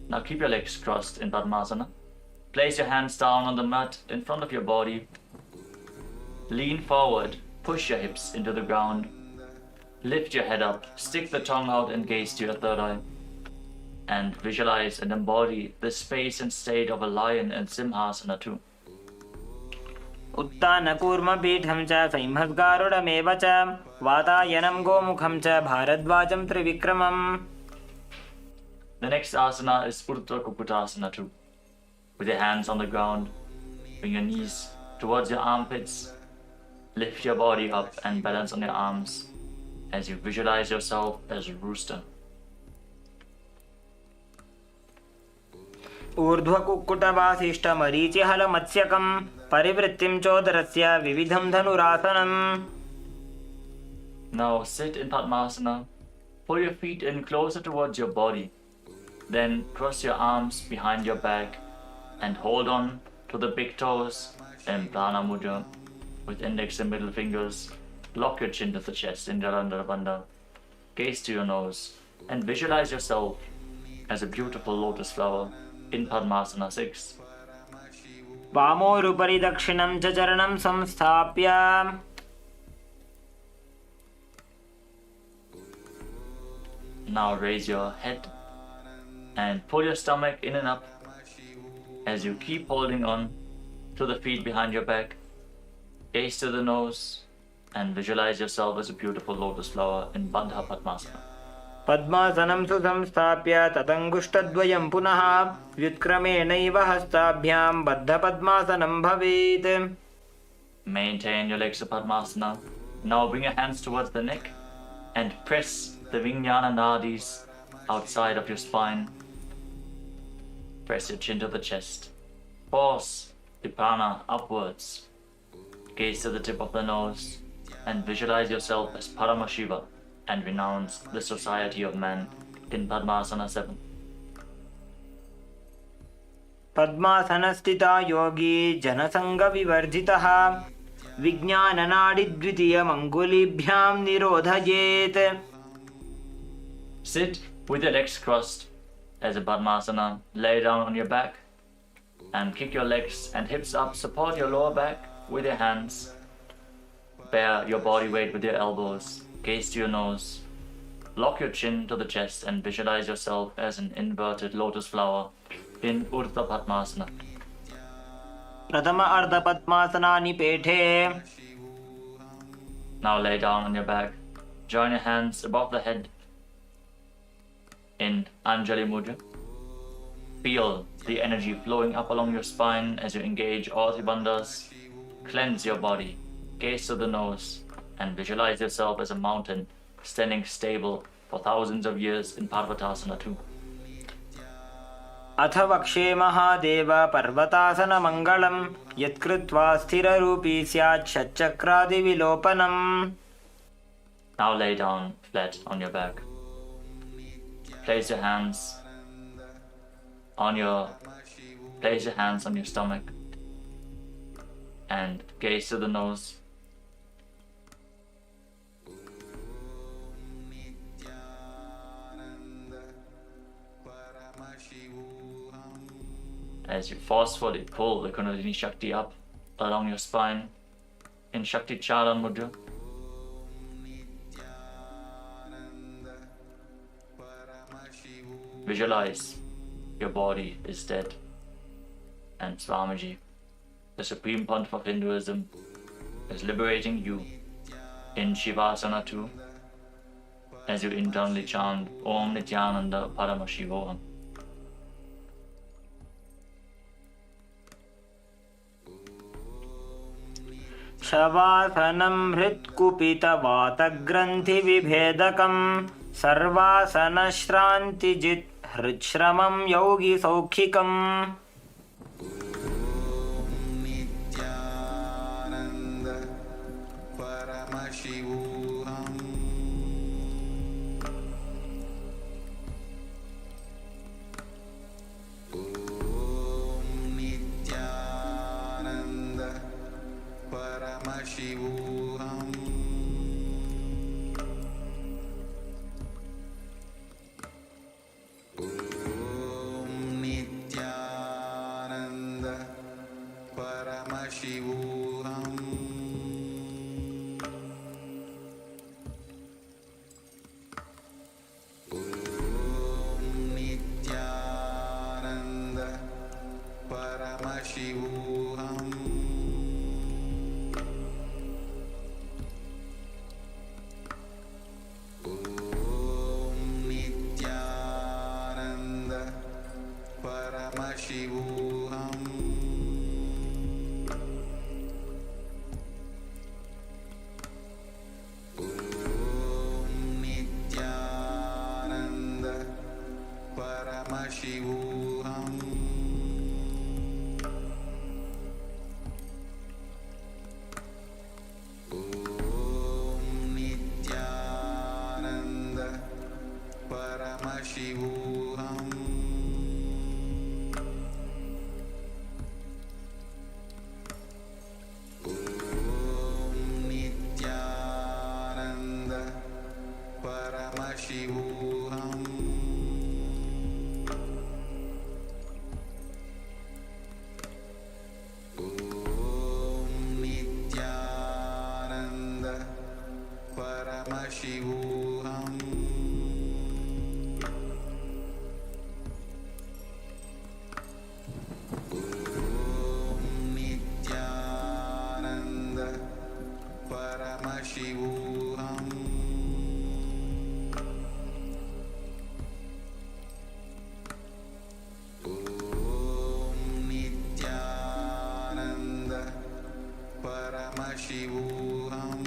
Now keep your legs crossed in Padmasana. Place your hands down on the mat in front of your body. Lean forward, push your hips into the ground. Lift your head up, stick the tongue out and gaze to your third eye. And visualize and embody the space and state of a lion in Simhasana 2. उत्तानकूर्मपीठं च संहद्गारुडमेव च वातायनं गोमुखं च भारद्वाजं त्रिविक्रमम्. The next asana is Urdhva Kukutasana 2. With your hands on the ground, bring your knees towards your armpits, lift your body up and balance on your arms as you visualize yourself as a rooster. ऊर्ध्वकुक्कुटवासिष्ठमरीचिहलमत्स्यकं परिवृत्तिं चोदरस्य विविधं धनुरासनम्. Now sit in Padmasana. Pull your feet in closer towards your body. Then cross your arms behind your back and hold on to the big toes in Prana Mudra with index and middle fingers. Lock your chin to the chest in Jalandhara Bandha. Gaze to your nose and visualize yourself as a beautiful lotus flower in Padmasana 6. वामोरुपरि दक्षिणं च चरणं संस्थाप्य. Now raise your head and pull your stomach in and up as you keep holding on to the feet behind your back. Gaze to the nose and visualize yourself as a beautiful lotus flower in Bandha Padmasana. पद्मासनं सुसंस्थाप्य तदङ्गुष्ठद्वयं पुनः व्युत्क्रमेणैव हस्ताभ्यां बद्धपद्मासनं भवेत्. Maintain your legs to Padmasana. Now bring your hands towards the neck and press the Vijnana Nadis outside of your spine. Press your chin to the chest. Force the prana upwards. Gaze to the tip of the nose and visualize yourself as Paramashiva and renounce the society of man in Padmasana 7. पद्मासनस्थिता Yogi जनसङ्गविवर्जितः विज्ञाननाडिद्वितीयमङ्गुलीभ्यां निरोधयेत्. Sit with your legs crossed as a Padmasana. Lay down on your back and kick your legs and hips up. Support your lower back with your hands. Bear your body weight with your elbows. Gaze to your nose. Lock your chin to the chest and visualize yourself as an inverted lotus flower in Urdhva Padmasana. प्रथम अर्धपद्मासनानि पेठे. Now lay down on your back. Join your hands above the head in Anjali Mudra. Feel the energy flowing up along your spine as you engage all the bandhas. Cleanse your body. Gaze to the nose and visualize yourself as a mountain standing stable for thousands of years in Parvatasana 2. अथ वक्षे महादेव पर्वतासनमङ्गलं यत्कृत्वा स्थिररूपी स्यात् षट्चक्रादिविलोपनम्. Now lay down flat on your back. Place your hands on your stomach and gaze to the nose. As you forcefully pull the Kundalini Shakti up along your spine in Shakti Charan Mudra. Visualize your body is dead and Swamiji, the supreme pontiff of Hinduism, is liberating you in Shivasana 2 as you internally chant Om Nityananda Paramashivoham. शवासनं हृत्कुपितवातग्रन्थिविभेदकं सर्वासनश्रान्तिजित् हृच्छ्रमं योगिसौखिकम् Nityanand परमशिवोऽहम् ॐ नित्यानन्द परमशिवोऽहम् ॐ नित्यानन्द परमशिवोऽहम् ॐ नित्यानन्द परमशिवोऽहम् ॐ नित्यानन्द परमशिवोऽहम् ॐ नित्यानन्द परमशिवोऽहम् ॐ नित्यानन्द परमशिवोऽहम् ॐ नित्यानन्द परमशिवोऽहम् ॐ नित्यानन्द परमशिवोऽहम् ॐ नित्यानन्द परमशिवोऽहम् ॐ नित्यानन्द परमशिवोऽहम्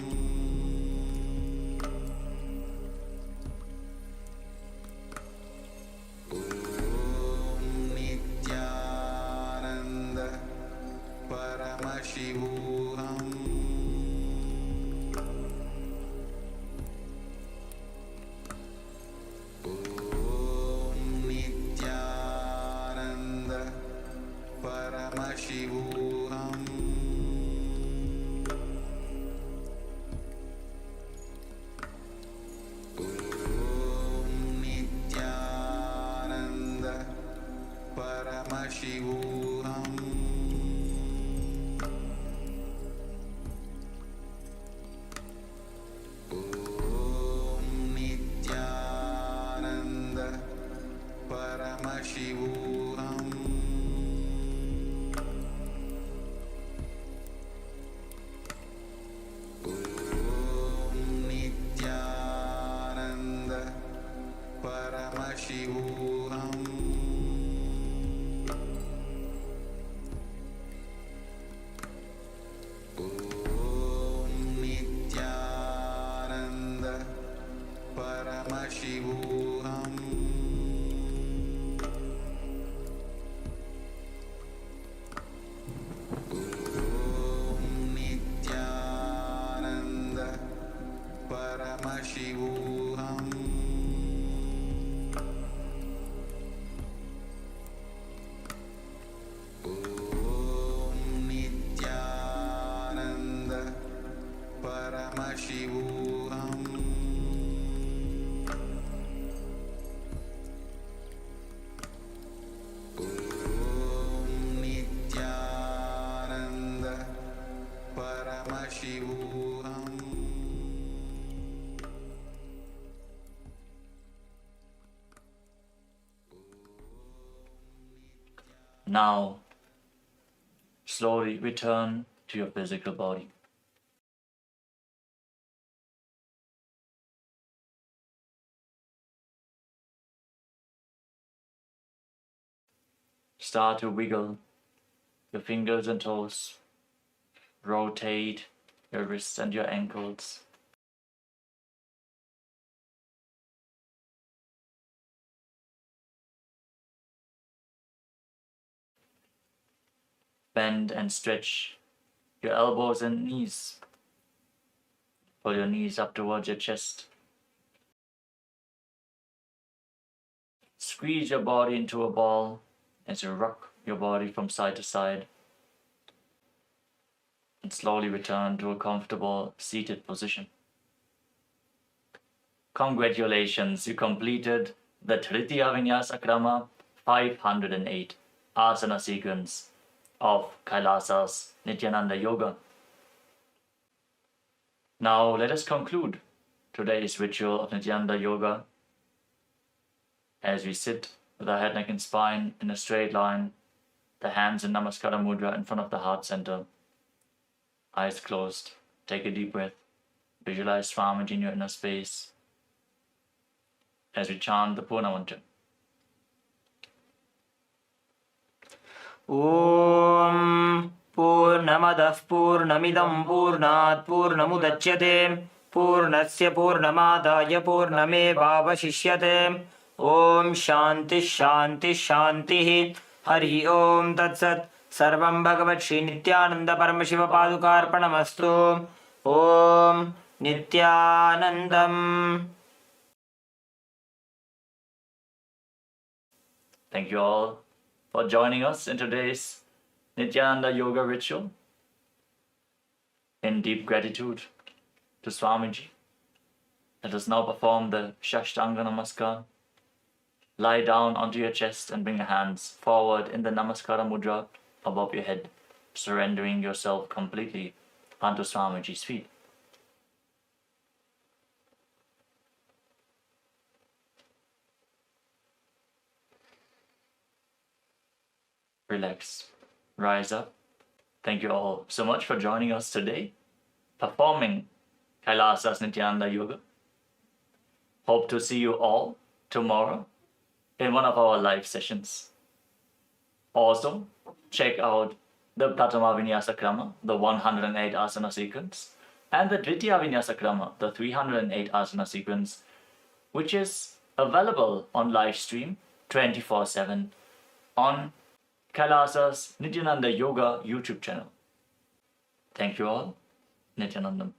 ॐ नित्यानन्द परमशिवोऽहम् ॐ नित्यानन्द परमशिवोऽहम् ॐ नित्यानन्द परमशिवोऽहम् ॐ नित्यानन्द परमशिवोऽहम् ॐ नित्यानन्द परमशिवोऽहम् ॐ नित्यानन्द परमशिवोऽहम् ॐ नित्यानन्द परमशिवोऽहम् ॐ नित्यानन्द परमशिवोऽहम् ॐ नित्यानन्द परमशिवोऽहम् Now, slowly return to your physical body. Start to wiggle your fingers and toes. Rotate your wrists and your ankles. Bend and stretch your elbows and knees. Pull your knees up towards your chest. Squeeze your body into a ball as you rock your body from side to side. And slowly return to a comfortable seated position. Congratulations, you completed the Tritiya Vinyasa Krama 508 asana sequence of Kailasa's Nityananda Yoga. Now let us conclude today's ritual of Nityananda Yoga as we sit with our head, neck and spine in a straight line, the hands in Namaskara Mudra in front of the heart center. Eyes closed. Take a deep breath. Visualize Swamiji in your inner space as we chant the Purna Mantra. ॐ पूर्णमदः पूर्णमिदं पूर्णात् पूर्णमुदच्यते पूर्णस्य पूर्णमादाय पूर्णमेवावशिष्यते ॐ शान्तिः शान्तिः शान्तिः हरिः ॐ तत्सत् सर्वं भगवत्श्रीनित्यानन्दपरमशिवपादुकार्पणमस्तु ॐ नित्यानन्दम्. Thank you all for joining us in today's Nityananda Yoga ritual. In deep gratitude to Swamiji, let us now perform the Shashtanga Namaskar. Lie down onto your chest and bring your hands forward in the Namaskara Mudra above your head, surrendering yourself completely onto Swamiji's feet. Relax. Rise up. Thank you all so much for joining us today, performing Kailasa's Nityananda Yoga. Hope to see you all tomorrow in one of our live sessions. Also, check out the Pratama Vinyasa Krama, the 108 asana sequence, and the Dvitiya Vinyasa Krama, the 308 asana sequence, which is available on live stream 24/7 on Kailasa's Nityananda Yoga YouTube channel. Thank you all. Nityanandam.